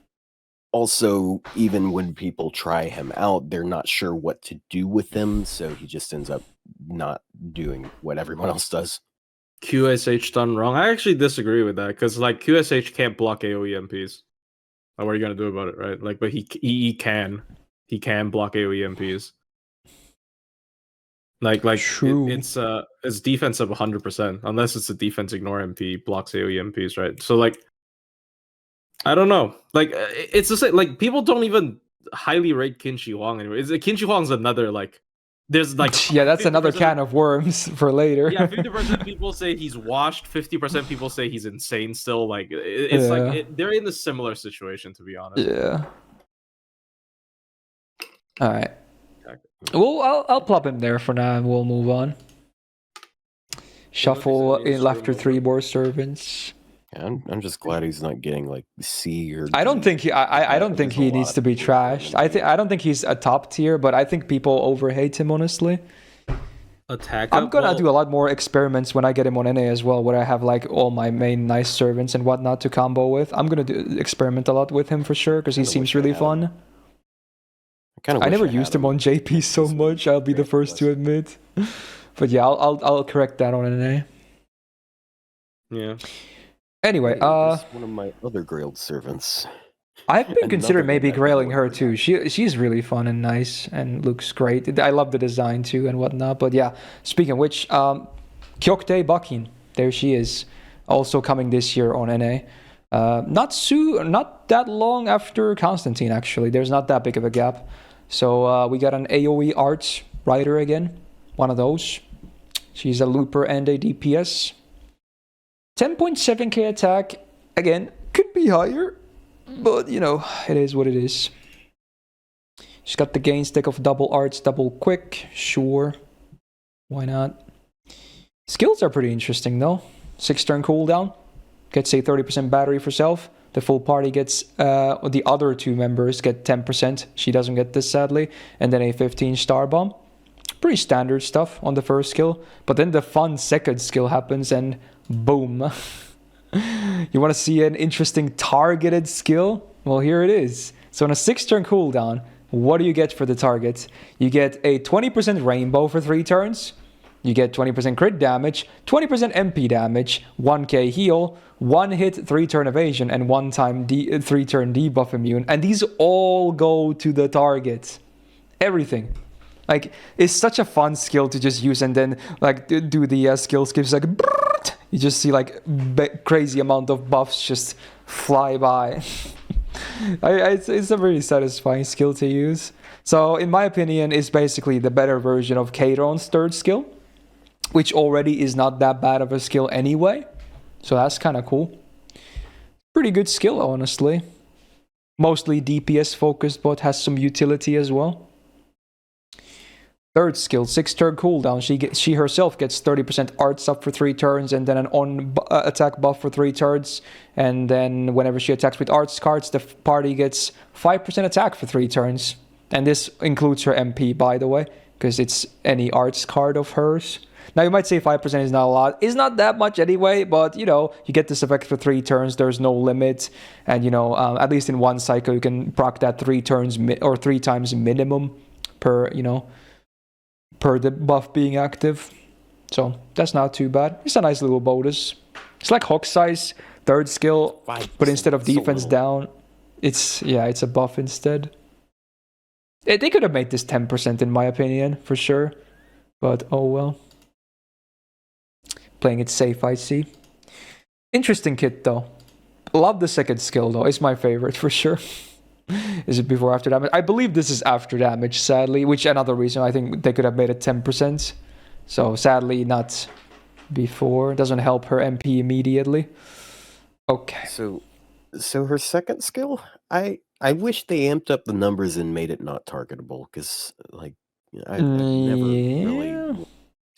also, even when people try him out, they're not sure what to do with him, so he just ends up not doing what everyone else does. QSH done wrong. I actually disagree with that, because like QSH can't block AoE MPs. What are you gonna do about it, right? Like, but he can block AoE MPs. Like True. It's defensive 100%, unless it's a defense ignore MP blocks AoE MPs, right? So like, I don't know. Like, it's the same. Like, people don't even highly rate Qin Huang anymore. Qin Huang's another like. There's like that's another can of worms for later. Yeah, 50% people say he's washed. 50% people say he's insane. Still, like it's like they're in a similar situation, to be honest. Yeah. All right. Well, I'll plop him there for now, and we'll move on. Shuffle in after 3 more servants. Yeah, I'm just glad he's not getting like C or. I don't think he needs to be trashed. I don't think he's a top tier, but I think people overhate him, honestly. I'm gonna do a lot more experiments when I get him on NA as well, where I have like all my main nice servants and whatnot to combo with. I'm gonna experiment a lot with him for sure, because he seems really fun. I never used him on JP so much, I'll be the first to admit. But yeah, I'll correct that on NA. Yeah. Anyway, one of my other grailed servants. I've been considering maybe grailing her too. She's really fun and nice and looks great. I love the design too and whatnot. But yeah, speaking of which, Kyokutei Bakin, there she is, also coming this year on NA. Not that long after Constantine, actually. There's not that big of a gap. So we got an AoE arts rider again, one of those. She's a looper and a DPS. 10.7k attack, again, could be higher, but you know, it is what it is. She's got the gain stick of double arts, double quick, sure, why not? Skills are pretty interesting though. 6-turn cooldown, gets a 30% battery for self. The full party gets, the other 2 members get 10%, she doesn't get this sadly, and then a 15 star bomb. Pretty standard stuff on the first skill, but then the fun second skill happens and boom. You want to see an interesting targeted skill? Well, here it is. So on a 6-turn cooldown, what do you get for the target? You get a 20% rainbow for 3 turns. You get 20% crit damage, 20% MP damage, 1k heal, 1 hit 3-turn evasion, and 1-time 3-turn debuff immune. And these all go to the target. Everything. Like, it's such a fun skill to just use and then like do the skill skips like you just see like crazy amount of buffs just fly by. It's a very satisfying skill to use. So in my opinion, it's basically the better version of Kairon's 3rd skill, which already is not that bad of a skill anyway. So that's kind of cool. Pretty good skill, honestly. Mostly DPS focused, but has some utility as well. 3rd skill, 6-turn cooldown. She herself gets 30% arts up for 3 turns, and then an attack buff for 3 turns. And then whenever she attacks with arts cards, the party gets 5% attack for 3 turns. And this includes her MP, by the way, because it's any arts card of hers. Now you might say 5% is not a lot. It's not that much anyway, but you know, you get this effect for 3 turns. There's no limit, and you know, at least in one cycle, you can proc that 3 turns or 3 times minimum per, you know, per the buff being active. So that's not too bad. It's a nice little bonus. It's like Hawk size 3rd skill, but instead of defense down, it's a buff instead. They could have made this 10% in my opinion, for sure. But oh well. Playing it safe, I see. Interesting kit though. Love the 2nd skill though. It's my favorite for sure. Is it before or after damage? I believe this is after damage, sadly, which another reason I think they could have made it 10%. So sadly, not before. It doesn't help her MP immediately. Okay. So her second skill, I wish they amped up the numbers and made it not targetable, because like I've never really Yeah. wanted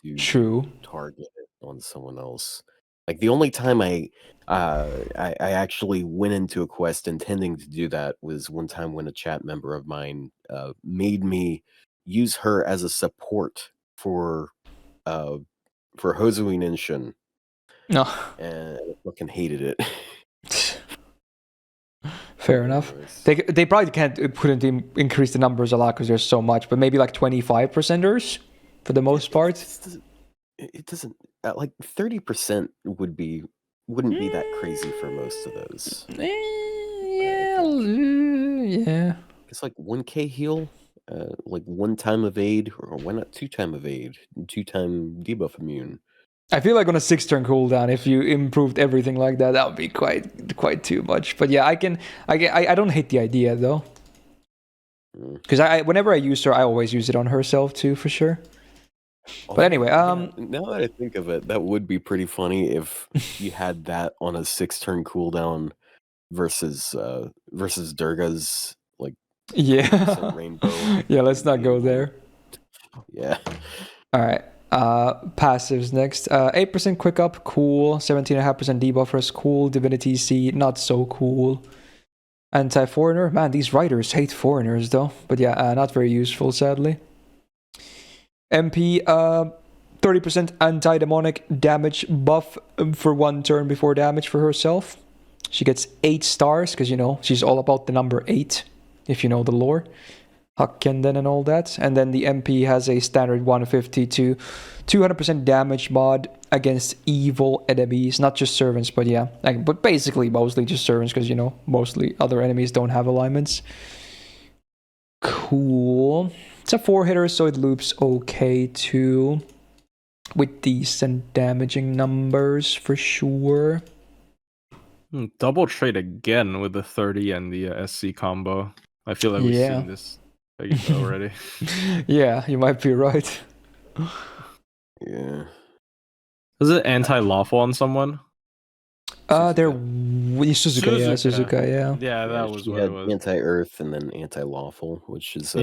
to True. target it on someone else. Like the only time I actually went into a quest intending to do that was one time when a chat member of mine made me use her as a support for Hozuin Inshin, No. and I fucking hated it. Fair enough. Anyways. They probably can't couldn't increase the numbers a lot because there's so much, but maybe like 25%ers for the most part. It doesn't like 30% wouldn't be that crazy for most of those. Yeah. It's like 1k heal, like 1 time of aid, or why not 2 time of aid, 2 time debuff immune. I feel like on a 6-turn cooldown, if you improved everything like that, that would be quite too much. But yeah, I don't hate the idea though, because whenever I use her, I always use it on herself too, for sure. But anyway, now that I think of it, that would be pretty funny if you had that on a 6-turn cooldown versus Durga's like yeah, rainbow. yeah. Let's not go there. Yeah. All right. Passives next. 8% quick up, cool. 17.5% debuffers, cool. Divinity C, not so cool. Anti-foreigner, man, these writers hate foreigners though. But yeah, not very useful, sadly. MP, 30% anti-demonic damage buff for 1 turn before damage for herself. She gets 8 stars because, you know, she's all about the number 8, if you know the lore. Hakkenden and all that. And then the MP has a standard 150 to 200% damage mod against evil enemies, not just servants, but yeah, but basically mostly just servants because, you know, mostly other enemies don't have alignments. Cool. It's a 4-hitter, so it loops okay too, with decent damaging numbers for sure. Double trade again with the 30 and the SC combo. I feel like we've seen this already. Yeah, you might be right. Yeah. Is it anti-lawful on someone? Suzuka, yeah. Yeah, that was she what had it was. anti-earth and then anti-lawful, which is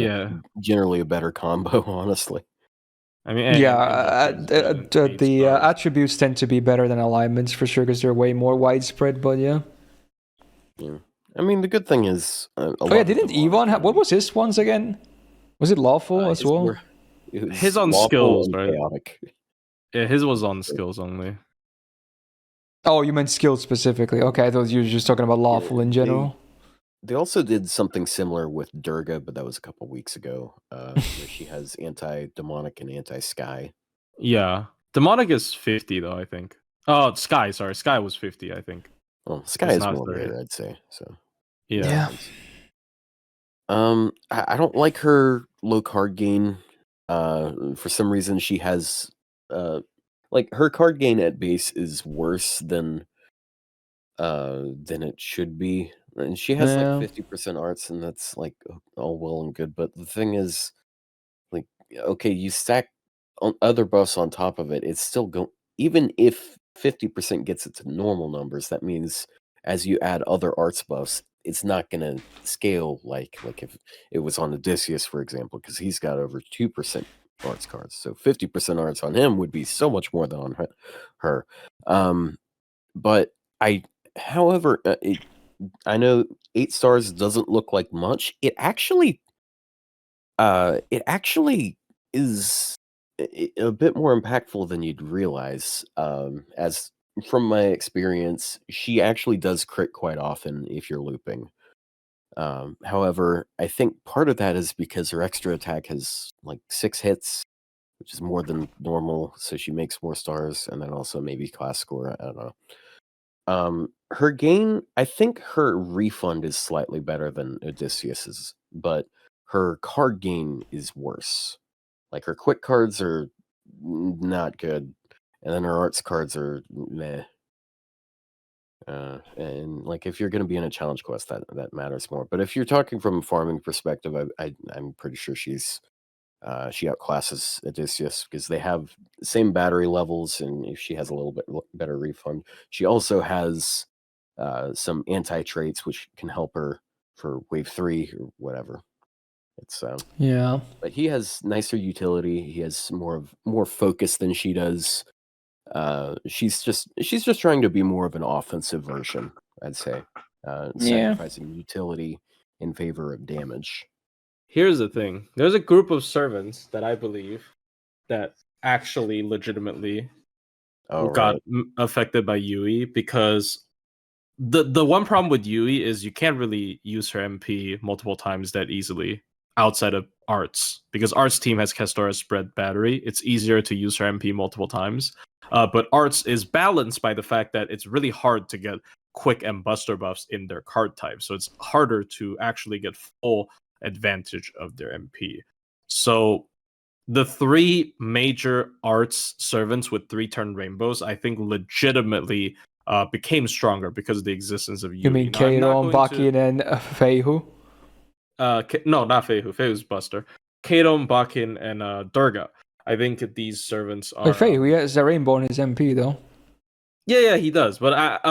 generally a better combo, honestly. I mean, the attributes tend to be better than alignments for sure because they're way more widespread. But yeah. I mean, the good thing is, didn't Yvonne have, what was his ones again? Was it lawful as well? His on skills, right? Chaotic. Yeah, his was on skills only. Oh, you meant skills specifically. Okay, I thought you were just talking about lawful in general. They also did something similar with Durga, but that was a couple weeks ago. Where she has anti-demonic and anti-sky. Yeah, demonic is 50 though, I think. Oh, sky. Sorry, sky was 50, I think. Well, sky is more rare, I'd say. So yeah. I don't like her low card gain. For some reason, she has like her card gain at base is worse than it should be, and she has like 50% arts, and that's like all well and good. But the thing is, like, okay, you stack on other buffs on top of it, it's still going. Even if 50% gets it to normal numbers, that means as you add other arts buffs, it's not going to scale like if it was on Odysseus, for example, because he's got over 2% arts cards. So 50% arts on him would be so much more than on her. But however, I know 8 stars doesn't look like much. It actually is a bit more impactful than you'd realize. As from my experience, she actually does crit quite often if you're looping. However, I think part of that is because her extra attack has like 6 hits, which is more than normal, so she makes more stars, and then also maybe class score. I don't know. Her gain, I think her refund is slightly better than Odysseus's, but her card gain is worse. Like her quick cards are not good, and then her arts cards are meh. And like if you're going to be in a challenge quest, that matters more. But if you're talking from a farming perspective, I'm pretty sure she outclasses Odysseus because they have the same battery levels, and if she has a little bit better refund, she also has some anti-traits which can help her for wave 3 or whatever. It's Yeah. But he has nicer utility. He has more focus than she does. She's just trying to be more of an offensive version, I'd say. Sacrificing utility in favor of damage. Here's the thing. There's a group of servants that I believe that actually legitimately got affected by Yui, because the one problem with Yui is you can't really use her MP multiple times that easily outside of Arts, because Arts team has Castora's spread battery. It's easier to use her MP multiple times. But Arts is balanced by the fact that it's really hard to get quick and buster buffs in their card type. So it's harder to actually get full advantage of their MP. So the 3 major Arts servants with 3-turn rainbows, I think legitimately became stronger because of the existence of Yui. You mean Kato, Bakin, and Feihu? No, not Feihu. Feihu's buster. Kato, Bakin, and Durga. I think these servants are... Wait, Feihu, he has a rainbow in his MP, though. Yeah, he does. But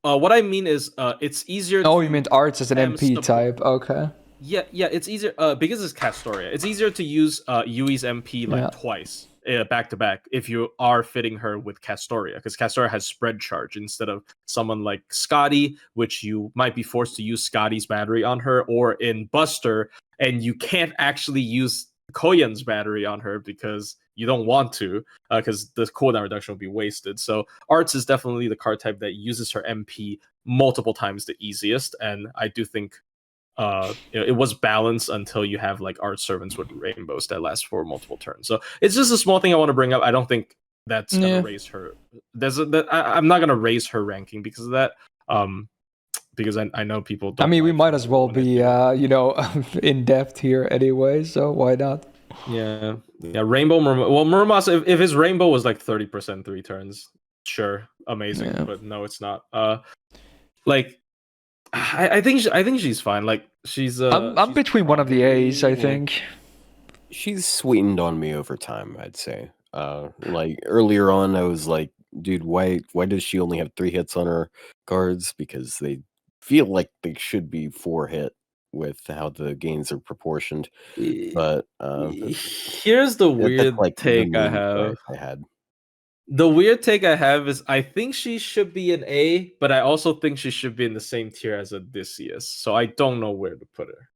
what I mean is it's easier Oh, you meant Arts as an MP type. Okay. Yeah, it's easier because it's Castoria. It's easier to use Yui's MP twice back to back if you are fitting her with Castoria, because Castoria has spread charge instead of someone like Scotty, which you might be forced to use Scotty's battery on her, or in Buster, and you can't actually use Koyan's battery on her because you don't want to, because the cooldown reduction will be wasted. So Arts is definitely the card type that uses her MP multiple times the easiest, and I do think it was balanced until you have like Art servants with rainbows that last for multiple turns. So it's just a small thing I want to bring up. I don't think that's gonna raise her. I'm not gonna raise her ranking because of that. Because I know people don't. I mean, we might as well be in depth here anyway, so why not? Yeah, Rainbow Murasaki, if his rainbow was like 30% 3 turns, sure, amazing. But no, it's not. I think she's fine. Like she's I'm between one of the A's, I think. She's sweetened on me over time, I'd say. Like earlier on I was like, dude, why does she only have 3 hits on her cards? Because they feel like they should be 4 hit with how the gains are proportioned. But here's the weird take I have. The weird take I have is I think she should be an A, but I also think she should be in the same tier as Odysseus. So I don't know where to put her.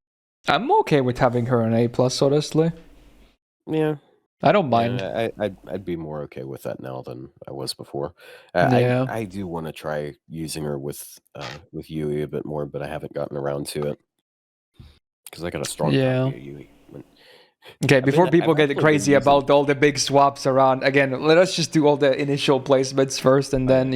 I'm okay with having her an A+, honestly. Yeah. I don't mind. I'd be more okay with that now than I was before. I do want to try using her with Yui a bit more, but I haven't gotten around to it. Because I got a strong copy of Yui. Okay, before people get crazy about all the big swaps around, again, let us just do all the initial placements first, and then,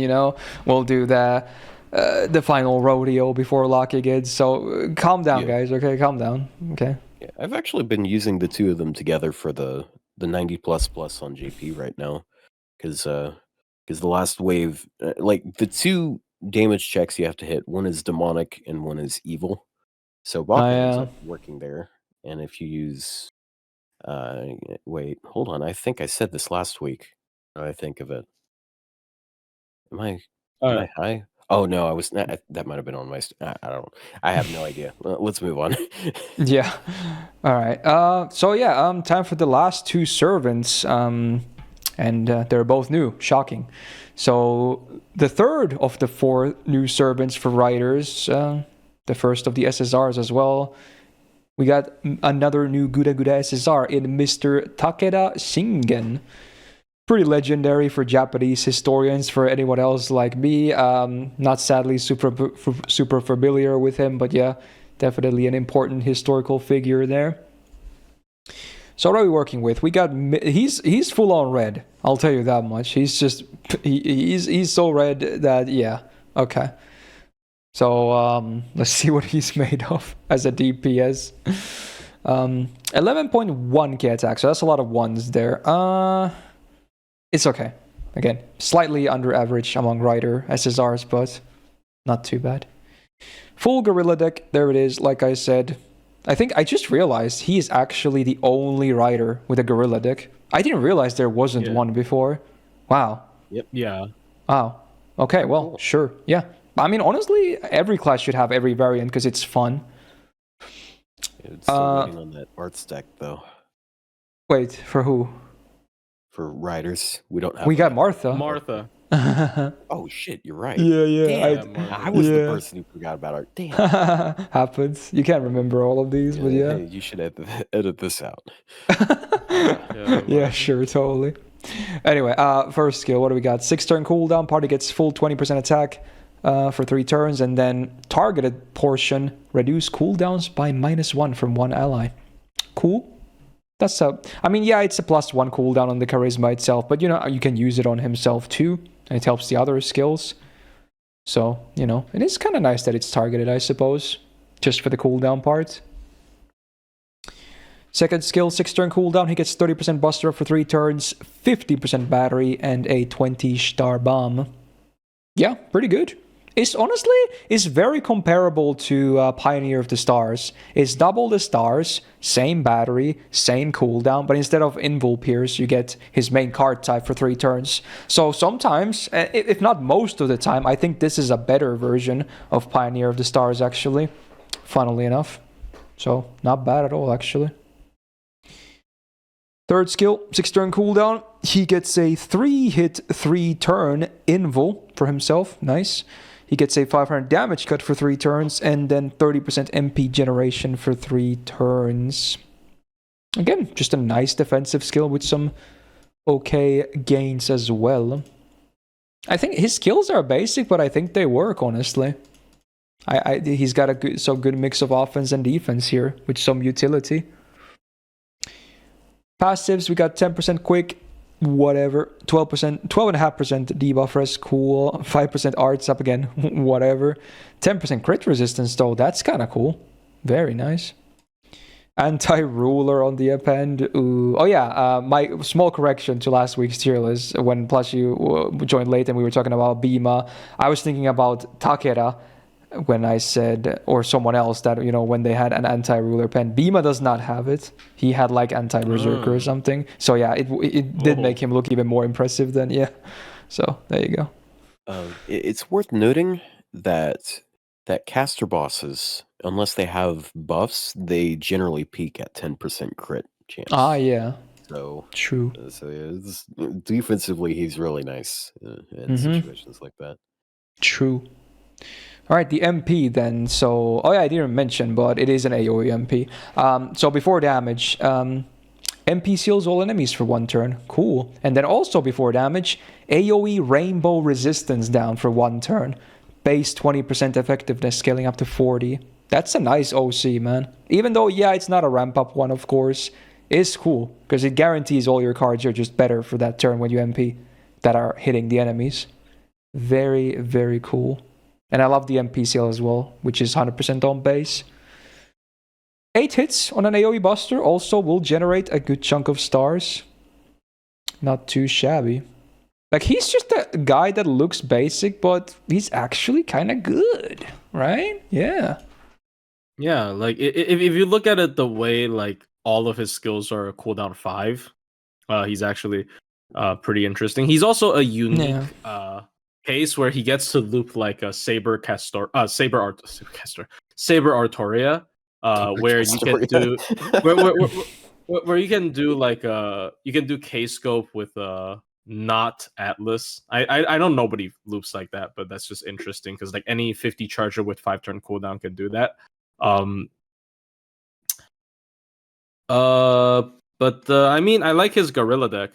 we'll do the final rodeo before locking in. So calm down, guys, okay? Calm down, okay? Yeah, I've actually been using the 2 of them together for the 90++ on JP right now. Because the last wave, like the 2 damage checks you have to hit, one is demonic and one is evil. So Bakin ends up working there, and if you use... wait, hold on. I think I said this last week. I think of it. Am I high? Oh no, I was not. That might have been on my. I don't know. I have no idea. Let's move on. Yeah. All right. So yeah. Time for the last 2 servants. And they're both new. Shocking. So the third of the 4 new servants for writers. The first of the SSRs as well. We got another new Guda SSR in Mr. Takeda Shingen. Pretty legendary for Japanese historians, for anyone else like me. Not sadly super familiar with him, but yeah, definitely an important historical figure there. So what are we working with? We got he's full on red. I'll tell you that much. He's just he's so red that okay. So let's see what he's made of as a DPS. 11.1k attack, so that's a lot of ones there. It's okay. again, slightly under average among rider SSRs, but not too bad. Full gorilla deck, there it is. Like I said, I think I just realized he is actually the only rider with a gorilla deck. I didn't realize there wasn't one before. Wow. Yep. Yeah. Wow. Okay, well, Cool. sure. Yeah. I mean, honestly, every class should have every variant because it's fun. It's still waiting on that arts deck though. Wait, for who? For riders, we don't have. We got that. Martha. Martha. Oh shit, you're right. Yeah. Damn, Martha. I was Yeah. the person who forgot about art. Damn. Happens. You can't remember all of these, but yeah. Hey, you should edit this out. Yeah, sure, totally. Anyway, first skill, what do we got? 6-turn cooldown, party gets full 20% attack for 3 turns, and then targeted portion, reduce cooldowns by -1 from one ally. Cool. That's I mean, yeah, it's a +1 cooldown on the charisma itself, but you can use it on himself too, and it helps the other skills. So, it is kind of nice that it's targeted, I suppose, just for the cooldown part. Second skill, 6-turn cooldown. He gets 30% buster up for 3 turns, 50% battery, and a 20-star bomb. Yeah, pretty good. It's very comparable to Pioneer of the Stars. It's double the stars, same battery, same cooldown, but instead of Invul Pierce, you get his main card type for 3 turns. So sometimes, if not most of the time, I think this is a better version of Pioneer of the Stars, actually. Funnily enough. So, not bad at all, actually. Third skill, 6-turn cooldown. He gets a 3-hit, 3-turn Invul for himself. Nice. He gets a 500 damage cut for 3 turns, and then 30% MP generation for 3 turns. Again, just a nice defensive skill with some okay gains as well. I think his skills are basic, but I think they work, honestly. He's got a good mix of offense and defense here, with some utility. Passives, we got 10% quick, whatever, 12.5% debuff res, cool, 5% arts up again, whatever. 10% crit resistance though, that's kind of cool. Very nice. Anti-ruler on the append. Ooh. Oh yeah, my small correction to last week's tier list when you joined late and we were talking about Bima. I was thinking about Takeda when I said, or someone else, that when they had an anti-ruler pen. Bima does not have it. He had like anti-berserker or something. So yeah, it did make him look even more impressive than, yeah. So there you go. It's worth noting that caster bosses, unless they have buffs, they generally peak at 10% crit chance. Ah, yeah. So true. So yeah, defensively, he's really nice in situations like that. True. All right, the MP then. So, I didn't mention, but it is an AoE MP. So before damage, MP seals all enemies for 1 turn. Cool. And then also before damage, AoE rainbow resistance down for 1 turn. Base 20% effectiveness scaling up to 40. That's a nice OC, man. Even though, yeah, it's not a ramp up one, of course. It's cool, because it guarantees all your cards are just better for that turn when you MP that are hitting the enemies. Very, very cool. And I love the MP seal as well, which is 100% on base. 8 hits on an AoE buster also will generate a good chunk of stars. Not too shabby. Like, he's just a guy that looks basic, but he's actually kind of good, right? Yeah. Yeah, like, if you look at it the way, like, all of his skills are cooldown 5, he's actually pretty interesting. He's also a unique case where he gets to loop like a Saber Artoria, where you can do where you can do like you can do K scope with not Atlas. I know nobody loops like that, but that's just interesting because like any 50 charger with 5-turn cooldown can do that. But I mean, I like his gorilla deck.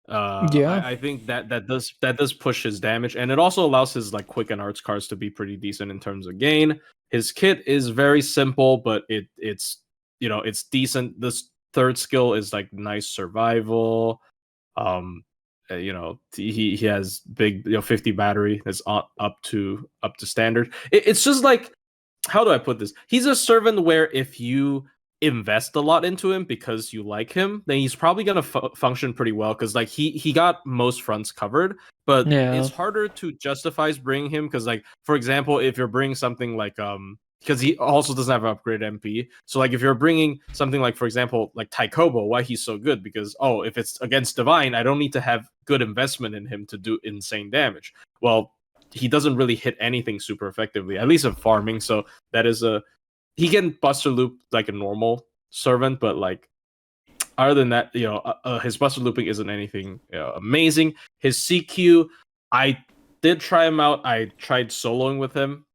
I think that does push his damage, and it also allows his like quick and arts cards to be pretty decent in terms of gain. His kit is very simple, but it's it's decent. This third skill is like nice survival. He has big 50 battery that's up to standard. It's just like, how do I put this? He's a servant where if you invest a lot into him because you like him, then he's probably gonna function pretty well because like he got most fronts covered. But it's harder to justify bringing him because like for example, if you're bringing something like because he also doesn't have an upgraded MP. So like if you're bringing something like for example like Taikobo, why he's so good because if it's against Divine, I don't need to have good investment in him to do insane damage. Well, he doesn't really hit anything super effectively, at least in farming. So that is he can Buster Loop like a normal servant, but like other than that, his Buster Looping isn't anything amazing. His CQ, I did try him out. I tried soloing with him,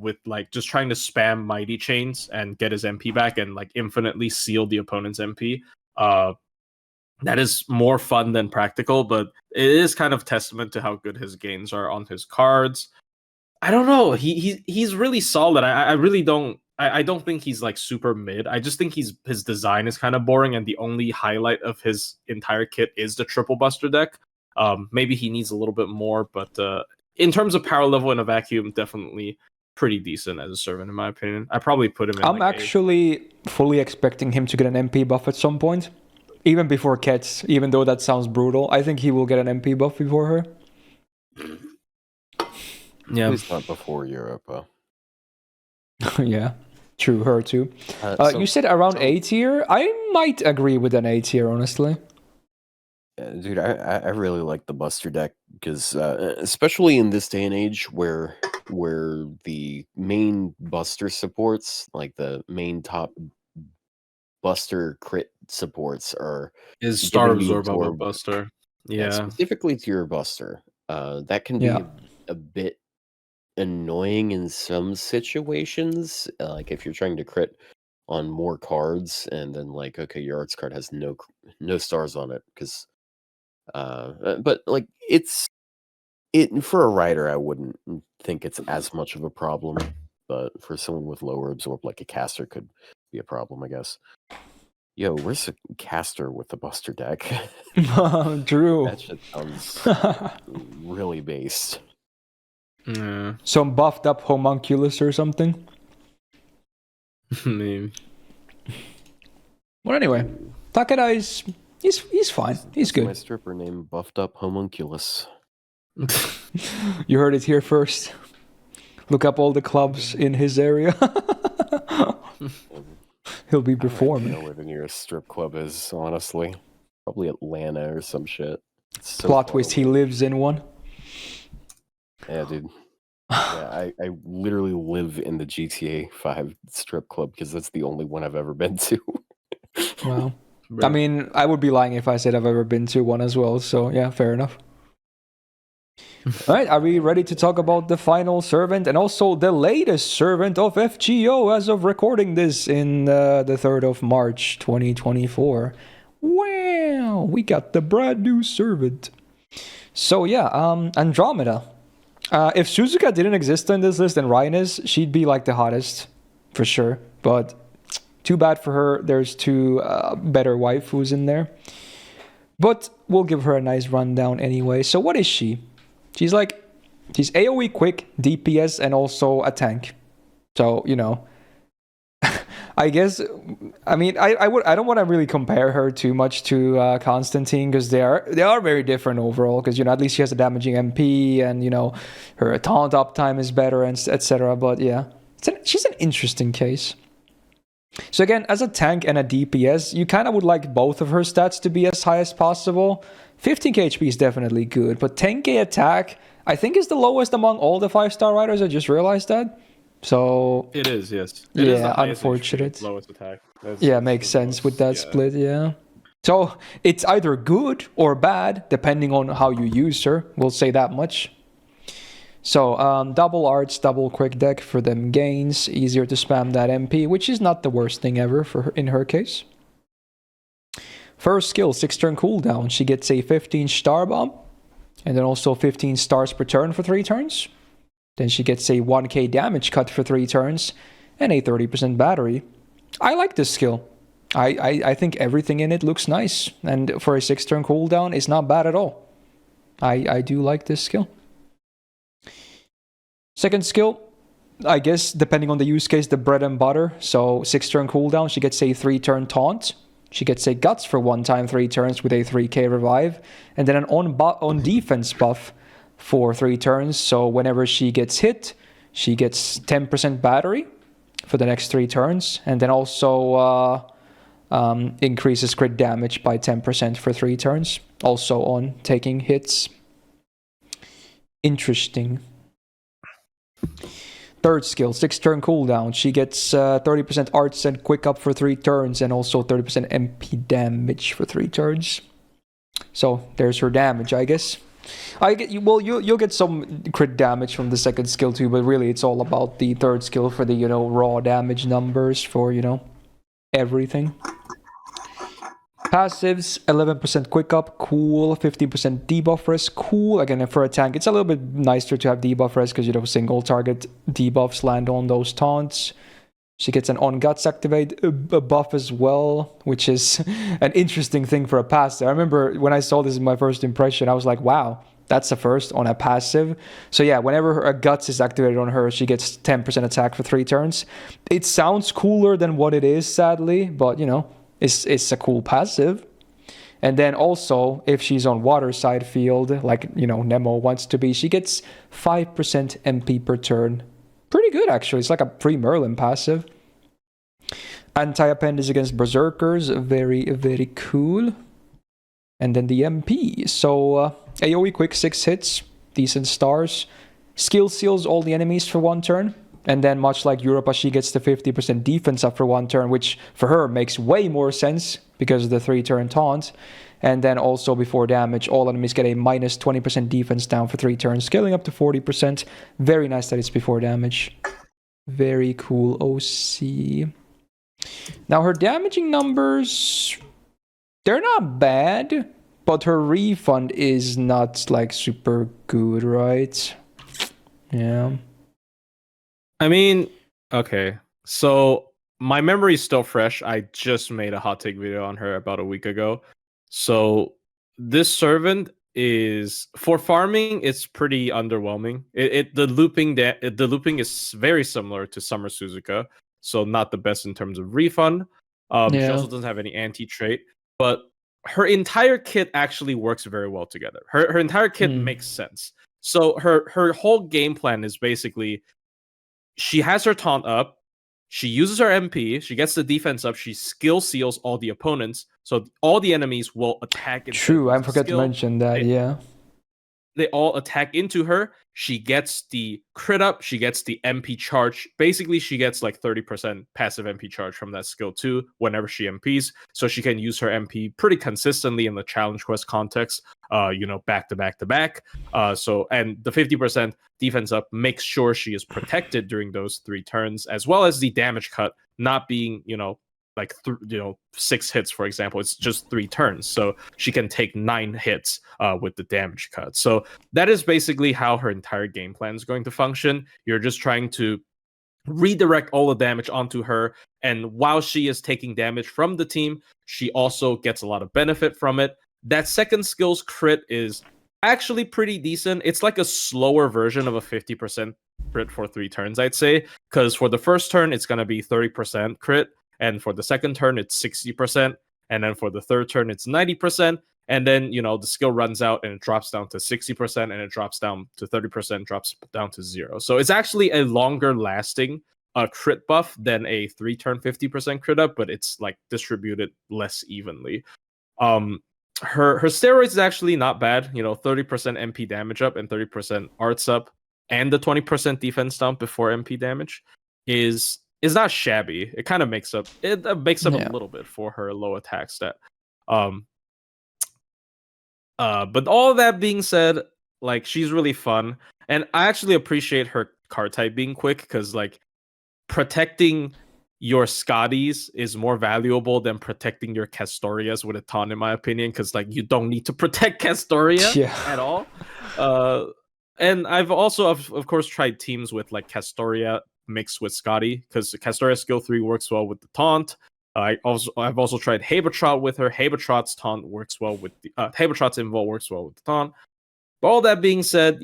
with like just trying to spam Mighty Chains and get his MP back and like infinitely seal the opponent's MP. That is more fun than practical, but it is kind of testament to how good his gains are on his cards. I don't know. He's really solid. I really don't. I don't think he's like super mid. I just think his design is kind of boring, and the only highlight of his entire kit is the triple buster deck. Maybe he needs a little bit more, but in terms of power level in a vacuum, definitely pretty decent as a servant in my opinion. I probably put him in. I'm actually fully expecting him to get an MP buff at some point, even before Kets. Even though that sounds brutal, I think he will get an MP buff before her. Yeah, at least not before Europa. Yeah, true, her too. You said around A tier? I might agree with an A tier, honestly. Dude, I really like the Buster deck because, especially in this day and age where the main Buster supports, like the main top Buster crit supports is Star Absorb Buster. Yeah, specifically to your Buster. That can be a bit annoying in some situations, like if you're trying to crit on more cards and then like okay your arts card has no stars on it because but like it for a writer I wouldn't think it's as much of a problem, but for someone with lower absorb like a caster could be a problem, I guess. Yo, where's a caster with the Buster deck? True. That shit sounds really based. Some buffed up homunculus or something. Maybe. Well, anyway, Takeda he's fine. He's good. My stripper named Buffed Up Homunculus. You heard it here first. Look up all the clubs in his area. He'll be performing. I don't know where the nearest strip club is, honestly. Probably Atlanta or some shit. So plot twist, he lives in one. Yeah, dude. Yeah, I literally live in the GTA 5 strip club because that's the only one I've ever been to. Wow. I mean, I would be lying if I said I've ever been to one as well, so yeah, fair enough. All right, are we ready to talk about the final servant and also the latest servant of FGO as of recording this in the 3rd of March 2024? Wow, we got the brand new servant. So yeah, Andromeda. If Suzuka didn't exist on this list and Reines, she'd be like the hottest for sure. But too bad for her. There's two better waifus in there. But we'll give her a nice rundown anyway. So what is she? She's AoE quick, DPS, and also a tank. So, you know, I guess, I mean, I don't want to really compare her too much to Constantine because they are very different overall. Because, you know, at least she has a damaging MP and, you know, her taunt uptime is better and etc. But yeah, she's an interesting case. So again, as a tank and a DPS, you kind of would like both of her stats to be as high as possible. 15k HP is definitely good, but 10k attack, I think is the lowest among all the 5-star riders. I just realized that. So it is, yes. It is unfortunate. HP, lowest attack. Makes sense with that split, yeah. So it's either good or bad, depending on how you use her. We'll say that much. So double arts, double quick deck for them gains. Easier to spam that MP, which is not the worst thing ever for her, in her case. First skill, 6-turn cooldown. She gets a 15 star bomb, and then also 15 stars per turn for 3 turns. Then she gets a 1k damage cut for 3 turns, and a 30% battery. I like this skill. I think everything in it looks nice, and for a 6-turn cooldown, it's not bad at all. I do like this skill. Second skill, I guess, depending on the use case, the bread and butter. So 6-turn cooldown, she gets a 3-turn taunt. She gets a guts for 1 time 3 turns with a 3k revive. And then an on defense buff for 3 turns. So whenever she gets hit, she gets 10% battery for the next 3 turns. And then also increases crit damage by 10% for 3 turns. Also on taking hits. Interesting. 3rd skill, 6-turn cooldown. She gets 30% arts and quick up for 3 turns, and also 30% MP damage for 3 turns. So there's her damage, I guess. You'll get some crit damage from the 2nd skill too, but really it's all about the 3rd skill for the raw damage numbers for everything. Passives, 11% quick up, cool. 15% debuff risk, cool. Again, for a tank, it's a little bit nicer to have debuff risk because single target debuffs land on those taunts. She gets an on guts activate buff as well, which is an interesting thing for a passive. I remember when I saw this in my first impression, I was like, wow, that's the first on a passive. So yeah, whenever a guts is activated on her, she gets 10% attack for 3 turns. It sounds cooler than what it is, sadly, but it's a cool passive. And then also, if she's on water side field, like Nemo wants to be, she gets 5% MP per turn. Pretty good, actually. It's like a pre-Merlin passive. Anti-append is against berserkers. Very, very cool. And then the MP. So AoE quick, 6 hits, decent stars. Skill seals all the enemies for 1 turn. And then much like Europa, she gets the 50% defense up for 1 turn, which for her makes way more sense because of the 3-turn taunt. And then also before damage, all enemies get a minus 20% defense down for 3 turns, scaling up to 40%. Very nice that it's before damage. Very cool OC. Now her damaging numbers, they're not bad, but her refund is not like super good, right? Yeah. I mean, okay. So my memory is still fresh. I just made a hot take video on her about a week ago. So this servant is for farming. It's pretty underwhelming. The looping is very similar to Summer Suzuka, so not the best in terms of refund. She also doesn't have any anti-trait, but her entire kit actually works very well together. Her entire kit makes sense. So her whole game plan is basically, she has her taunt up, she uses her MP, she gets the defense up, she skill seals all the opponents, so all the enemies will attack. True, I forgot to mention that, yeah. They all attack into her. She gets the crit up, she gets the MP charge. Basically, she gets like 30% passive MP charge from that skill too whenever she MPs. So she can use her MP pretty consistently in the challenge quest context, back to back to back. And the 50% defense up makes sure she is protected during those 3 turns, as well as the damage cut not being, 6 hits, for example. It's just 3 turns, so she can take 9 hits with the damage cut. So that is basically how her entire game plan is going to function. You're just trying to redirect all the damage onto her, and while she is taking damage from the team, she also gets a lot of benefit from it. That second skill's crit is actually pretty decent. It's like a slower version of a 50% crit for 3 turns, I'd say, because for the first turn it's going to be 30% crit, and for the second turn it's 60%, and then for the third turn it's 90%, and then the skill runs out and it drops down to 60%, and it drops down to 30%, drops down to 0. So it's actually a longer lasting crit buff than a 3-turn 50% crit up, but it's like distributed less evenly. Her steroids is actually not bad. 30% MP damage up and 30% arts up, and the 20% defense down before MP damage is not shabby. It kind of makes up a little bit for her low attack stat. But all that being said, like, she's really fun, and I actually appreciate her card type being quick, because like protecting your Scotties is more valuable than protecting your Castorias with a taunt, in my opinion, because like you don't need to protect Castoria at all. And I've also of course tried teams with like Castoria mixed with Scotty, because Castoria skill 3 works well with the taunt. I've also tried Habetrot with her. Habetrot's taunt works well with the Habetrot's invul works well with the taunt. But all that being said,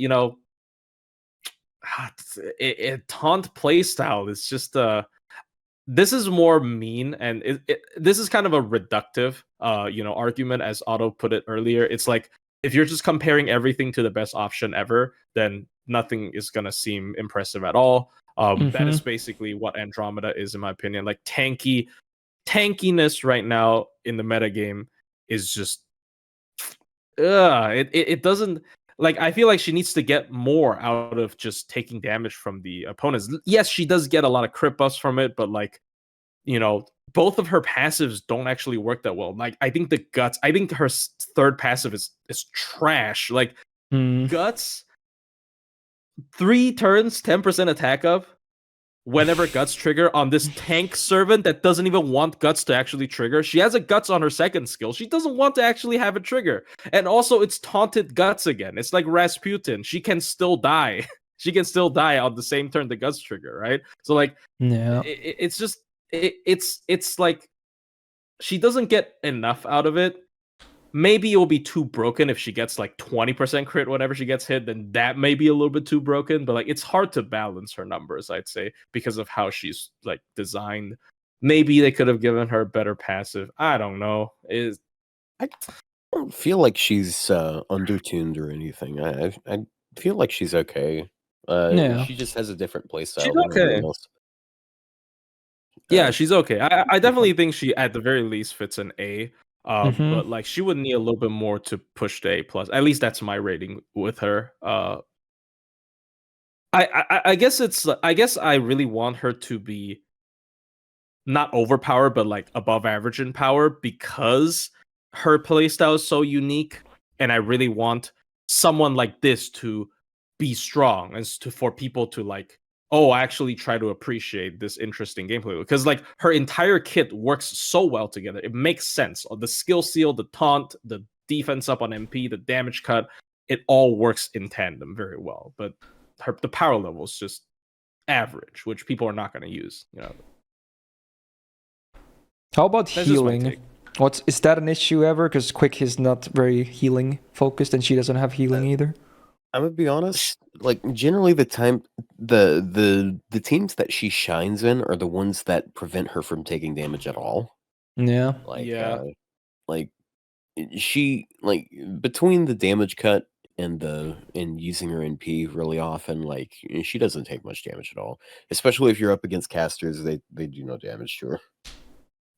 taunt playstyle is just this is more mean, and this is kind of a reductive argument, as Otto put it earlier. It's like, if you're just comparing everything to the best option ever, then nothing is gonna seem impressive at all. That is basically what Andromeda is, in my opinion. Like, tankiness right now in the metagame is just it doesn't, like, I feel like she needs to get more out of just taking damage from the opponents. Yes, she does get a lot of crit buffs from it, but like, both of her passives don't actually work that well. Like, I think her third passive is trash. Like, Guts, 3 turns, 10% attack up. Whenever Guts trigger on this tank servant that doesn't even want Guts to actually trigger. She has a Guts on her second skill. She doesn't want to actually have it trigger. And also, it's taunted Guts again. It's like Rasputin. She can still die. She can still die on the same turn the Guts trigger, right? So, like, it's just, it's like, she doesn't get enough out of it. Maybe it will be too broken if she gets like 20% crit whenever she gets hit, then that may be a little bit too broken, but like, it's hard to balance her numbers, I'd say, because of how she's like designed. Maybe they could have given her better passive. I don't know. I don't feel like she's undertuned or anything. I feel like she's okay. She just has a different playstyle She's than okay. everyone else. Yeah, she's okay. I definitely think she, at the very least, fits an A. But like, she would need a little bit more to push to A plus. At least that's my rating with her. I guess I really want her to be not overpowered, but like above average in power, because her playstyle is so unique, and I really want someone like this to be strong, and for people to like, actually try to appreciate this interesting gameplay, because like, her entire kit works so well together. It makes sense. The skill seal, the taunt, the defense up on MP, the damage cut, it all works in tandem very well. But the power level is just average, which people are not going to use. How about healing? Is that an issue ever? Because Quick is not very healing focused, and she doesn't have healing either. I'm gonna be honest. Like, generally, the teams that she shines in are the ones that prevent her from taking damage at all. Yeah. Like she, like, between the damage cut and using her NP really often, like, she doesn't take much damage at all. Especially if you're up against casters, they do no damage to her.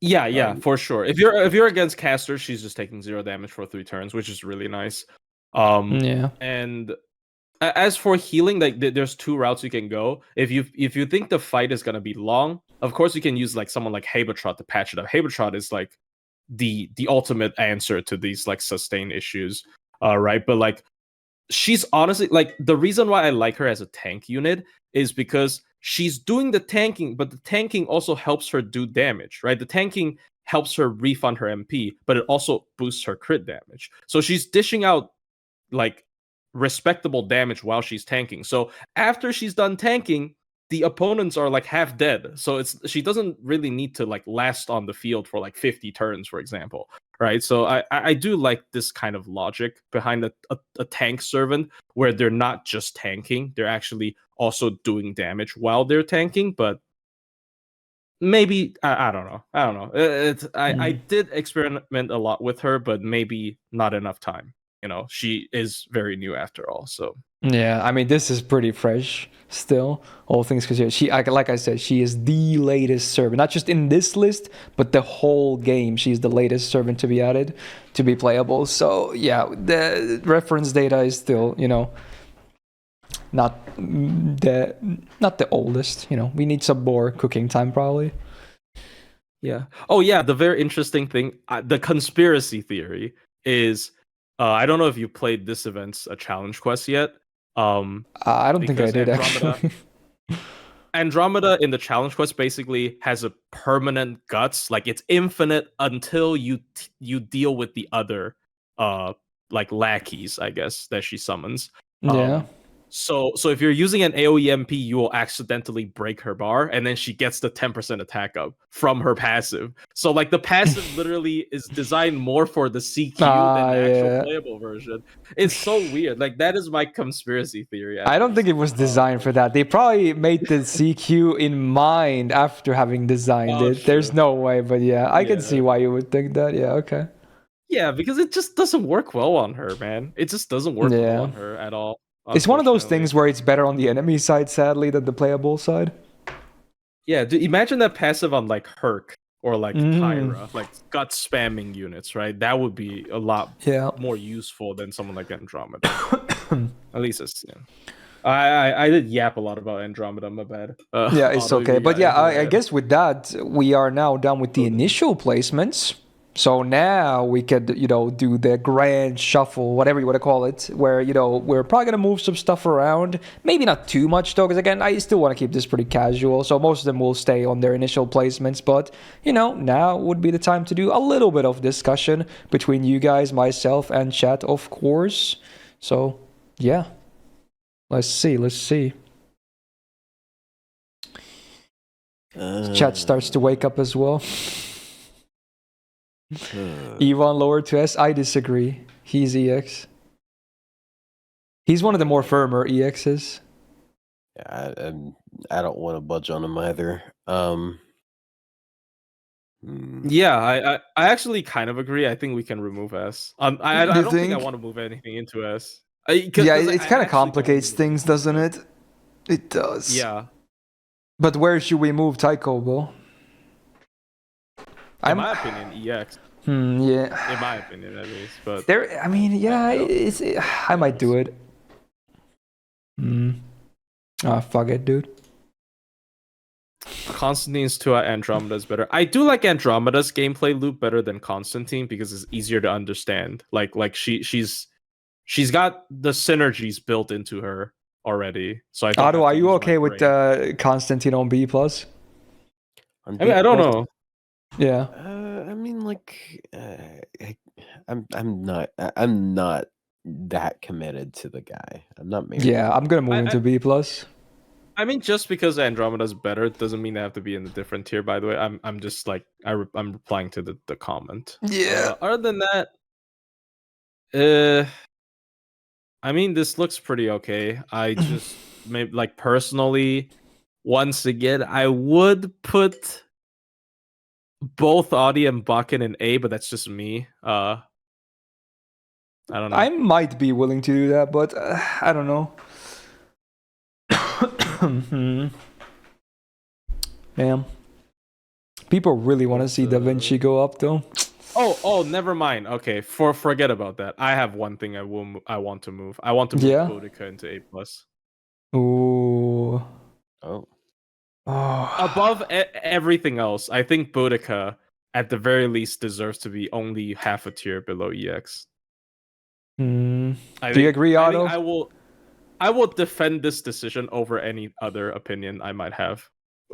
Yeah, for sure. If you're against casters, she's just taking 0 damage for 3 turns, which is really nice. And as for healing, like, there's 2 routes you can go. If you think the fight is gonna be long, of course you can use like someone like Habetrot to patch it up. Habetrot is like the ultimate answer to these like sustained issues, right? But like, she's honestly, like, the reason why I like her as a tank unit is because she's doing the tanking, but the tanking also helps her do damage, right? The tanking helps her refund her MP, but it also boosts her crit damage. So she's dishing out like respectable damage while she's tanking. So after she's done tanking, the opponents are like half dead. So she doesn't really need to like last on the field for like 50 turns, for example. Right. So I do like this kind of logic behind a tank servant, where they're not just tanking, they're actually also doing damage while they're tanking. But maybe I don't know. I did experiment a lot with her, but maybe not enough time. She is very new after all. So yeah, I mean, this is pretty fresh still, all things considered. Like I said, she is the latest servant, not just in this list, but the whole game. She's the latest servant to be added, to be playable. So yeah, the reference data is still, not the oldest. We need some more cooking time probably. Yeah. Oh yeah, the very interesting thing, the conspiracy theory is, I don't know if you played this event's a challenge quest yet. I don't think I did, actually. Andromeda in the challenge quest basically has a permanent guts, like, it's infinite until you deal with the other like lackeys, I guess, that she summons. Yeah. So if you're using an AoE MP, you will accidentally break her bar, and then she gets the 10% attack up from her passive. So like the passive literally is designed more for the CQ than the actual playable version. It's so weird. Like that is my conspiracy theory. I don't think it was designed for that. They probably made the CQ in mind after having designed it. True. There's no way, but yeah, I can see why you would think that. Yeah, okay. Yeah, because it just doesn't work well on her, man. It just doesn't work well on her at all. It's one of those things where it's better on the enemy side, sadly, than the playable side. Yeah, imagine that passive on like Herc or like Tyra, like gut spamming units, right? That would be a lot more useful than someone like Andromeda. At least it's I did yap a lot about Andromeda, my bad. Yeah, it's okay. But yeah, I guess with that, we are now done with the initial placements. So now we could, do the grand shuffle, whatever you want to call it, where, we're probably going to move some stuff around. Maybe not too much, though, because, again, I still want to keep this pretty casual. So most of them will stay on their initial placements. But, now would be the time to do a little bit of discussion between you guys, myself, and chat, of course. So, yeah. Let's see. Chat starts to wake up as well. Ivan lower to S. I disagree. He's EX. He's one of the more firmer EXs. Yeah, I don't want to budge on him either. Yeah, I actually kind of agree. I think we can remove S. I don't think I want to move anything into S. It kind of complicates things, doesn't it? It does. Yeah. But where should we move Tycho, Bill? In my opinion, EX. Yeah. In my opinion, at least. But I might do it. Fuck it, dude. Constantine's 2 at Andromeda is better. I do like Andromeda's gameplay loop better than Constantine because it's easier to understand. Like she's got the synergies built into her already. So Otto, are you okay with Constantine on B+? I mean, I don't know. Yeah. I'm not that committed to the guy. I'm not maybe. Yeah, I'm gonna move into B+. I mean, just because Andromeda's better doesn't mean they have to be in a different tier. By the way, I'm just like I'm replying to the comment. Yeah. Other than that, I mean, this looks pretty okay. I just maybe like personally, once again, I would put both Audi and Bakin in A, but that's just me. I don't know. I might be willing to do that, but I don't know. Damn. People really want to see Da Vinci go up, though. Oh, never mind. Okay, forget about that. I have one thing I want to move. I want to move Boudica into A+. Ooh. Oh. Above everything else, I think Boudica, at the very least, deserves to be only half a tier below EX. Do you agree, Otto? I will defend this decision over any other opinion I might have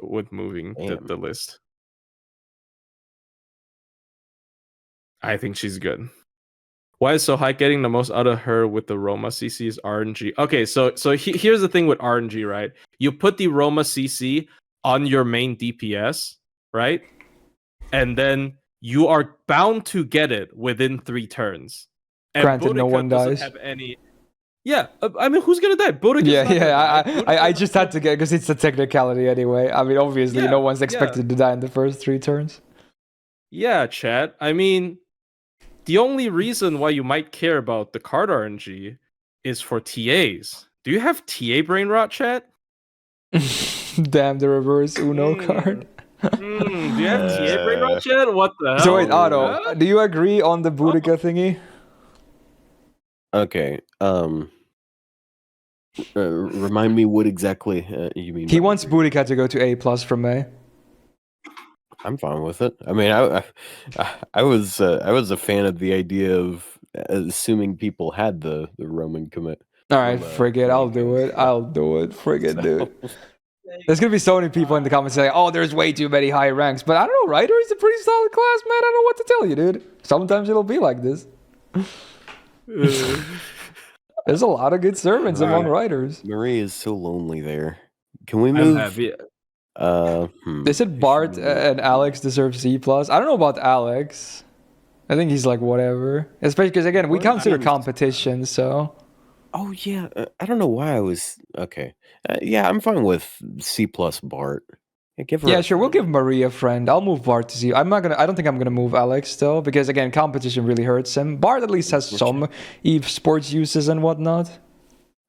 with moving the list. I think she's good. Why is so high? Getting the most out of her with the Roma CC is RNG. Okay, so here's the thing with RNG, right? You put the Roma CC on your main DPS, right? And then you are bound to get it within 3 turns. And granted, Boudica no one dies. Have any... Yeah, I mean, who's gonna die? Boudica. I just had to get, because it's a technicality anyway. I mean, obviously, no one's expected to die in the first 3 turns. Yeah, chat. I mean, the only reason why you might care about the card RNG is for TAs. Do you have TA brain rot, chat? Damn, the reverse Uno card. Do you have TA brain rot, chat? What the hell? So wait, Otto, do you agree on the Boudica thingy? Okay. Remind me what exactly you mean. He wants Boudica to go to A+ from A. I'm fine with it. I mean, I was a fan of the idea of assuming people had the Roman commit. All right, frig it. I'll do it. Frig it, dude. There's gonna be so many people in the comments saying, "Oh, there's way too many high ranks," but I don't know. Ryder is a pretty solid class, man. I don't know what to tell you, dude. Sometimes it'll be like this. There's a lot of good servants among writers. Marie is so lonely there. Can we I'm move? happy. They said Bart and Alex deserve C+. I don't know about Alex. I think he's like whatever. Especially because, again, we Well, consider I'm- competition, so... Oh yeah, I don't know why I was okay. Yeah, I'm fine with C plus Bart. Give her Yeah, sure. We'll give Marie a friend. I'll move Bart to C. I don't think I'm gonna move Alex still because again, competition really hurts him. Bart at least has some sports uses and whatnot.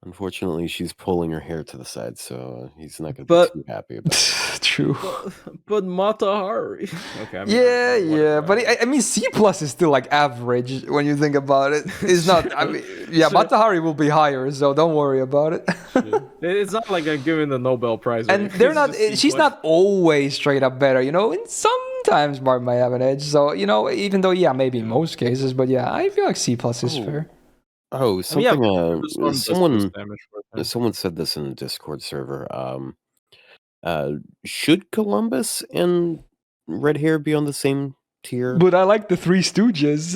Unfortunately, she's pulling her hair to the side, so he's not going to be too happy about it. True. But Mata Hari. Okay. I mean, Yeah. But I mean, C plus is still like average when you think about it. It's not. I mean, yeah, Mata Hari will be higher, so don't worry about it. It's not like I'm giving the Nobel Prize. And they're not. She's not always straight up better, you know. And sometimes Bart might have an edge. So you know, even though maybe in most cases, but yeah, I feel like C plus is fair. Oh, something. Someone said this in the Discord server. Should Columbus and Red Hair be on the same tier? But I like the Three Stooges.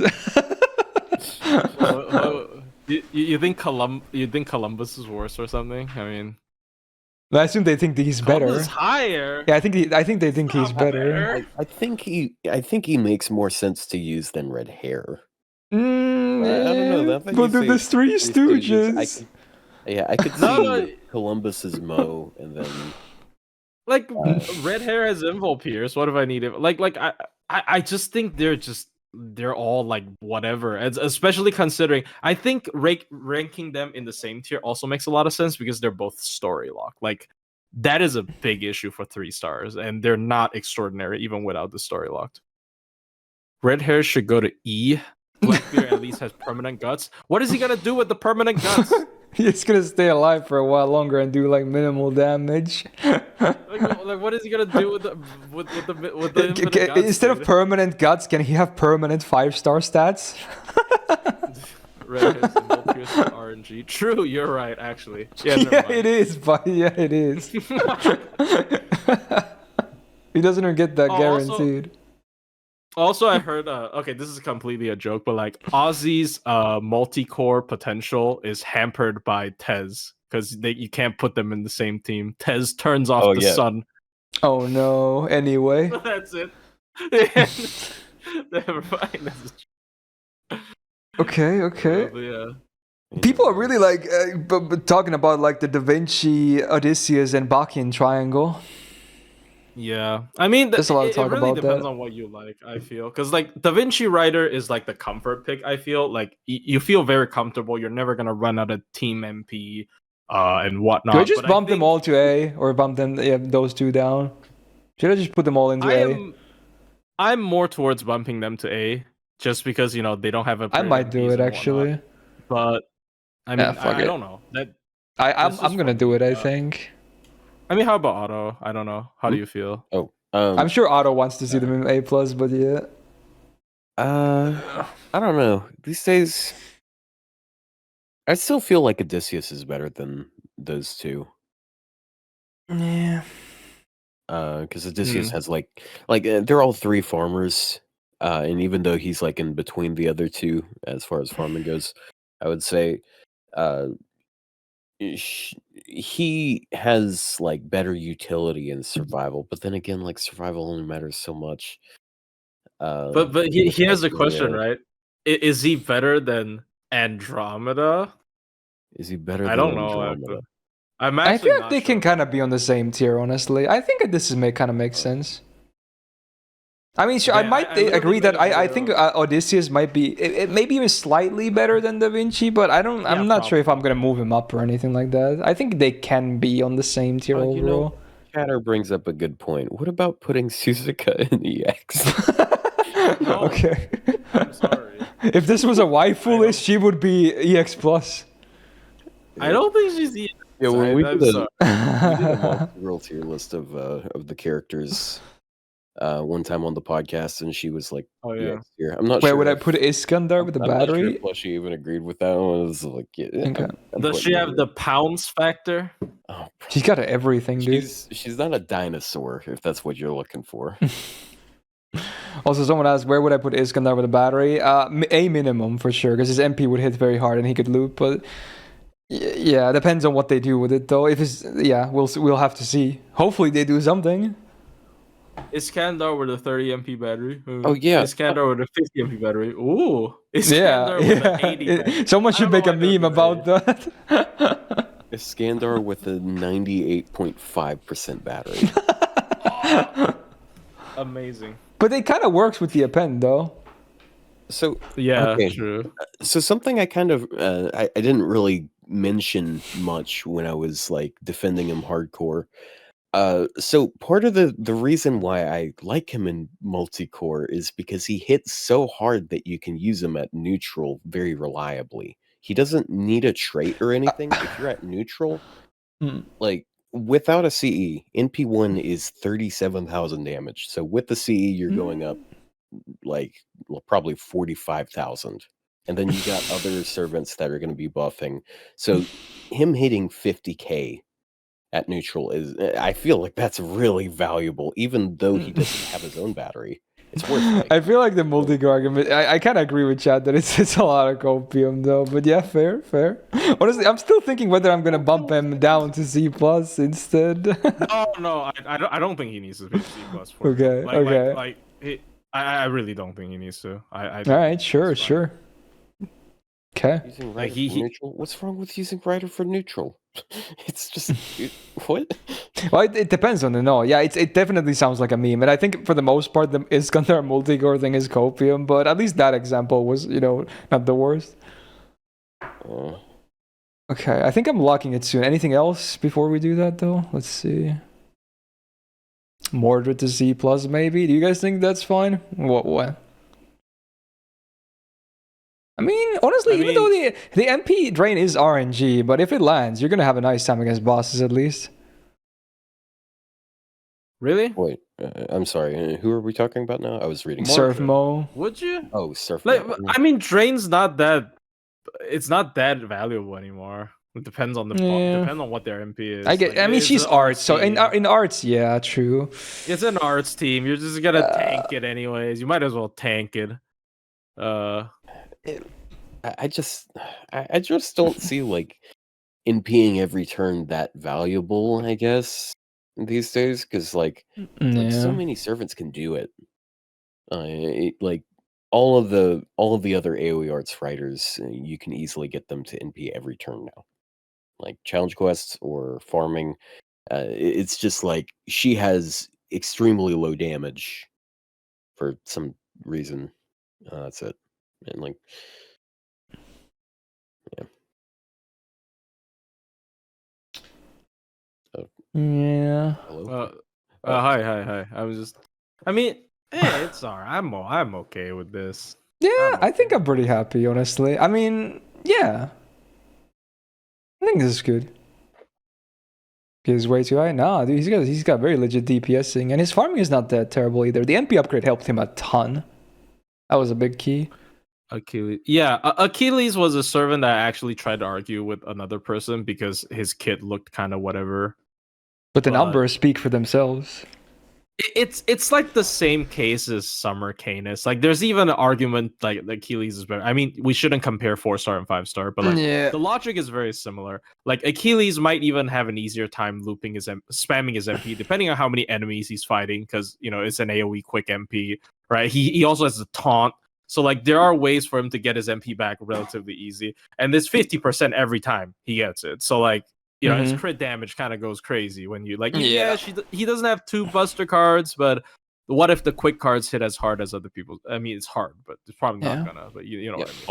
You think Columbus is worse or something? I mean, I assume they think that he's better. Columbus higher. Yeah, I think they think he's better. I think he makes more sense to use than Red Hair. I don't know. But they're the Three Stooges. I could see Columbus's Mo, and then like Red Hair has Invol Pierce. What if I need it? I just think they're all like whatever, and especially considering I think ranking them in the same tier also makes a lot of sense because they're both story locked. Like that is a big issue for 3 stars, and they're not extraordinary even without the story locked. Red Hair should go to E. Blackbeard at least has permanent guts. What is he gonna do with the permanent guts? He's gonna stay alive for a while longer and do like minimal damage. like what is he gonna do with the infinite guts, instead of permanent guts, can he have permanent 5-star stats? Red Hair symbol pierce RNG. True, you're right. Actually, yeah, it is, but it is. He doesn't even get that guaranteed. Also, I heard. Okay, this is completely a joke, but like Ozzy's multi-core potential is hampered by Tez because you can't put them in the same team. Tez turns off the sun. Oh no! Anyway, that's it. Never mind. Okay. Yeah. People are really like talking about like the Da Vinci, Odysseus, and Bakin triangle. Yeah, I mean, there's a lot of talk it really about depends that. on what you like. I feel because like Da Vinci Rider is like the comfort pick. I feel like you feel very comfortable. You're never gonna run out of Team MP and whatnot. Do I just bump them all to A or bump them those 2 down? Should I just put them all into A? I'm more towards bumping them to A just because they don't have a. I might do it actually, but I mean I don't know that. I'm gonna do it. I think. I mean, how about Otto? I don't know. How do you feel? Oh, I'm sure Otto wants to see them in A+, but yeah. I don't know. These days, I still feel like Odysseus is better than those 2. Yeah. Because Odysseus has like they're all 3 farmers, and even though he's like in between the other 2 as far as farming goes, I would say, he has like better utility in survival, but then again, like survival only matters so much. But he has a question, right? Is he better than Andromeda? Is he better? I don't know. I feel like they can kind of be on the same tier, honestly. I think this kind of makes sense. I mean, sure, I might agree that I think Odysseus might be it maybe even slightly better than Da Vinci, but I'm not sure if I'm gonna move him up or anything like that. I think they can be on the same tier overall. Chatter brings up a good point. What about putting Suzuka in EX? No, okay. I'm sorry. If this was a waifu list, she would be EX plus. I don't think she's EX. Yeah, when we did a real tier list of the characters one time on the podcast, and she was like, "Oh yeah." Here. I'm not Where sure. Would I put Iskandar with the battery? Not sure she even agreed with that one. It was like, okay. Does she have the pounds factor? Oh, she's got everything, dude. She's not a dinosaur, if that's what you're looking for. Also, someone asked, where would I put Iskandar with a battery? A minimum for sure, because his MP would hit very hard and he could loop. But Yeah, depends on what they do with it though. If it's we'll have to see. Hopefully they do something. Iskandar with a 30 MP battery. Oh yeah, Iskandar with a 50 MP battery. Ooh. Yeah, Iskandar with an 80 yeah. battery. Someone I should don't know make a why they're meme about that. Iskandar with a 98.5% battery. Amazing. But it kind of works with the append though. So Yeah, okay. true. So something I kind of I didn't really mention much when I was like defending him hardcore. So part of the reason why I like him in multi-core is because he hits so hard that you can use him at neutral very reliably. He doesn't need a trait or anything. If you're at neutral, like without a CE, NP1 is 37,000 damage. So with the CE, you're going up like probably 45,000. And then you got other servants that are going to be buffing. So him hitting 50k at neutral is, I feel like that's really valuable, even though he doesn't have his own battery. It's worth it. I feel like the multi-core argument. I kind of agree with Chad that it's a lot of copium though. But yeah, fair. Honestly, I'm still thinking whether I'm gonna bump him down to C plus instead. No, I don't think he needs to be C plus. Okay, okay. I really don't think he needs to. All right, sure. Okay. Using Rider for neutral? What's wrong with using Rider for neutral? It's just what? Well, it depends on the no. Yeah, it definitely sounds like a meme, and I think for the most part, the Iskandar multi-core thing is copium. But at least that example was, not the worst. Okay, I think I'm locking it soon. Anything else before we do that though? Let's see. Mordred to C plus maybe. Do you guys think that's fine? What? I mean, honestly, even though the MP drain is RNG, but if it lands, you're gonna have a nice time against bosses at least. Really? Wait, I'm sorry. Who are we talking about now? I was reading. Surfmo. Would you? Oh, Surfmo. Like, I mean, drain's not that. It's not that valuable anymore. It depends on depends on what their MP is. I mean, she's arts, so in arts, yeah, true. It's an arts team. You're just gonna tank it anyways. You might as well tank it. I just don't see like NPing every turn that valuable, I guess, these days, because like so many servants can do it. Like all of the other AoE arts writers, you can easily get them to NP every turn now. Like challenge quests or farming, it's just like she has extremely low damage for some reason. That's it, and like. Yeah. Hi. I was just. I mean, it's alright. I'm okay with this. Yeah, I think I'm pretty happy, honestly. I mean, yeah. I think this is good. He's way too high. Nah, dude, he's got very legit DPSing, and his farming is not that terrible either. The NP upgrade helped him a ton. That was a big key. Achilles. Yeah, Achilles was a servant that I actually tried to argue with another person because his kit looked kind of whatever. But the numbers speak for themselves. It's like the same case as Summer Caenis. Like there's even an argument like Achilles is better. I mean, we shouldn't compare 4-star and 5-star, but like the logic is very similar. Like Achilles might even have an easier time looping spamming his MP depending on how many enemies he's fighting, because it's an AoE quick MP, right? He also has a taunt. So like there are ways for him to get his MP back relatively easy. And there's 50% every time he gets it. So like his crit damage kind of goes crazy when you like. He doesn't have 2 buster cards, but what if the quick cards hit as hard as other people? I mean, it's hard, but it's probably not gonna. But you know what I mean.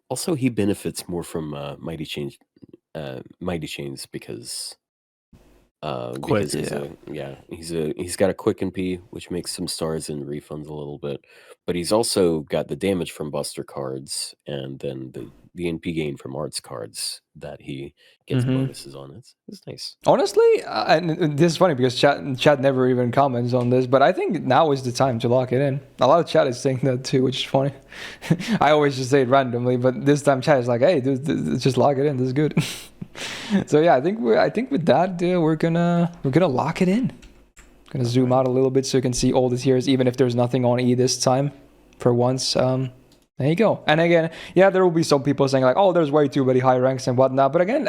Also, he benefits more from mighty chains because he's got a quick MP, which makes some stars and refunds a little bit, but he's also got the damage from buster cards and then the NP gain from arts cards that he gets bonuses on. It's nice. Honestly, and this is funny because chat never even comments on this, but I think now is the time to lock it in. A lot of chat is saying that too, which is funny. I always just say it randomly, but this time chat is like, hey, dude, just lock it in. This is good. So yeah, I think with that we're gonna lock it in. Gonna zoom out a little bit so you can see all the tiers, even if there's nothing on E this time, for once. There you go. And again, yeah, there will be some people saying like, "Oh, there's way too many high ranks and whatnot." But again,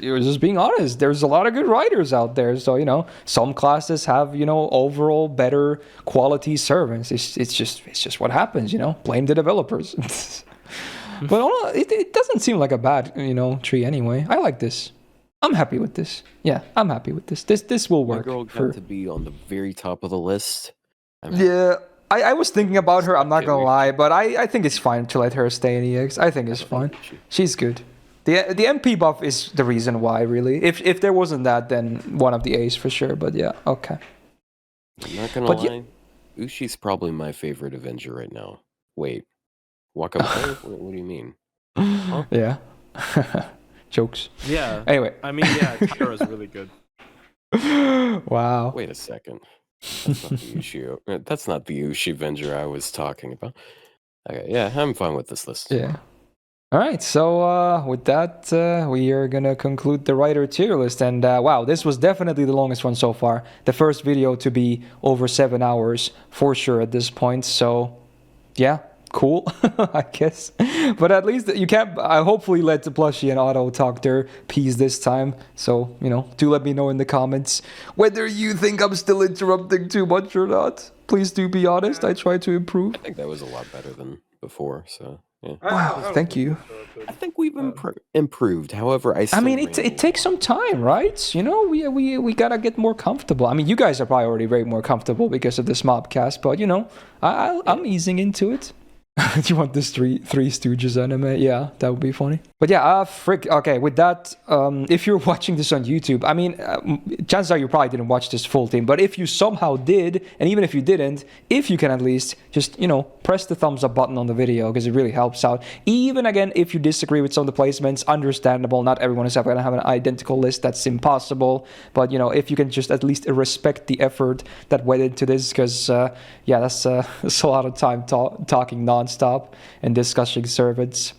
you're just being honest. There's a lot of good writers out there. So some classes have overall better quality servants. It's just what happens. Blame the developers. But it doesn't seem like a bad tree anyway. I like this. I'm happy with this. Yeah, I'm happy with this. This will work. My girl got to be on the very top of the list. Yeah. I was thinking about her, I'm not gonna lie, but I think it's fine to let her stay in EX. I think it's fine. She's good. The MP buff is the reason why, really. If there wasn't that, then one of the A's for sure, but yeah, okay. I'm not gonna lie, Ushi's probably my favorite Avenger right now. Wait, Wakamoto? What do you mean? Huh? Yeah. Jokes. Yeah. Anyway. I mean, yeah, Tira's really good. Wow. Wait a second. That's not the Ushi Avenger I was talking about. Okay, yeah, I'm fine with this list. Yeah. All right, so with that, we are gonna conclude the writer tier list, and wow, this was definitely the longest one so far. The first video to be over 7 hours for sure at this point. So, yeah, cool, I guess. But at least you can't. I hopefully let the plushie and Otto talk their piece this time. So do let me know in the comments whether you think I'm still interrupting too much or not. Please do be honest. I try to improve. I think that was a lot better than before. So yeah. Wow, thank you. I think we've improved. However, I mean, it takes some time, right? We gotta get more comfortable. I mean, you guys are probably already very more comfortable because of this mobcast, but I'm easing into it. Do you want this Three Stooges anime? Yeah, that would be funny. But yeah, okay, with that, if you're watching this on YouTube, I mean, chances are you probably didn't watch this full thing, but if you somehow did, and even if you didn't, if you can at least just, press the thumbs up button on the video, because it really helps out. Even, again, if you disagree with some of the placements, understandable, not everyone is going to have an identical list, that's impossible, but, if you can just at least respect the effort that went into this, because, yeah, that's a lot of time talking non-stop and discussing servants.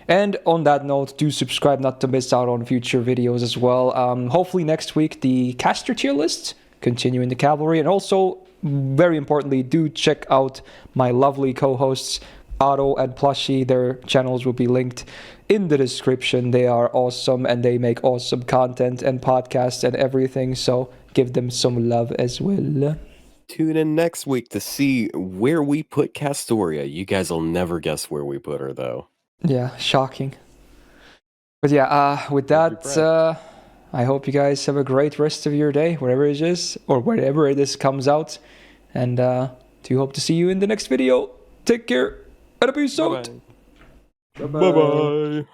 And on that note, do subscribe not to miss out on future videos as well. Hopefully next week, the caster tier list, continuing the cavalry, and also, very importantly, do check out my lovely co-hosts, Otto and Plushie. Their channels will be linked in the description. They are awesome, and they make awesome content and podcasts and everything, so give them some love as well. Tune in next week to see where we put Castoria. You guys will never guess where we put her, though. Yeah, shocking. But yeah, with that, I hope you guys have a great rest of your day, wherever it is, or wherever this comes out. And do hope to see you in the next video. Take care, and peace out. Bye-bye.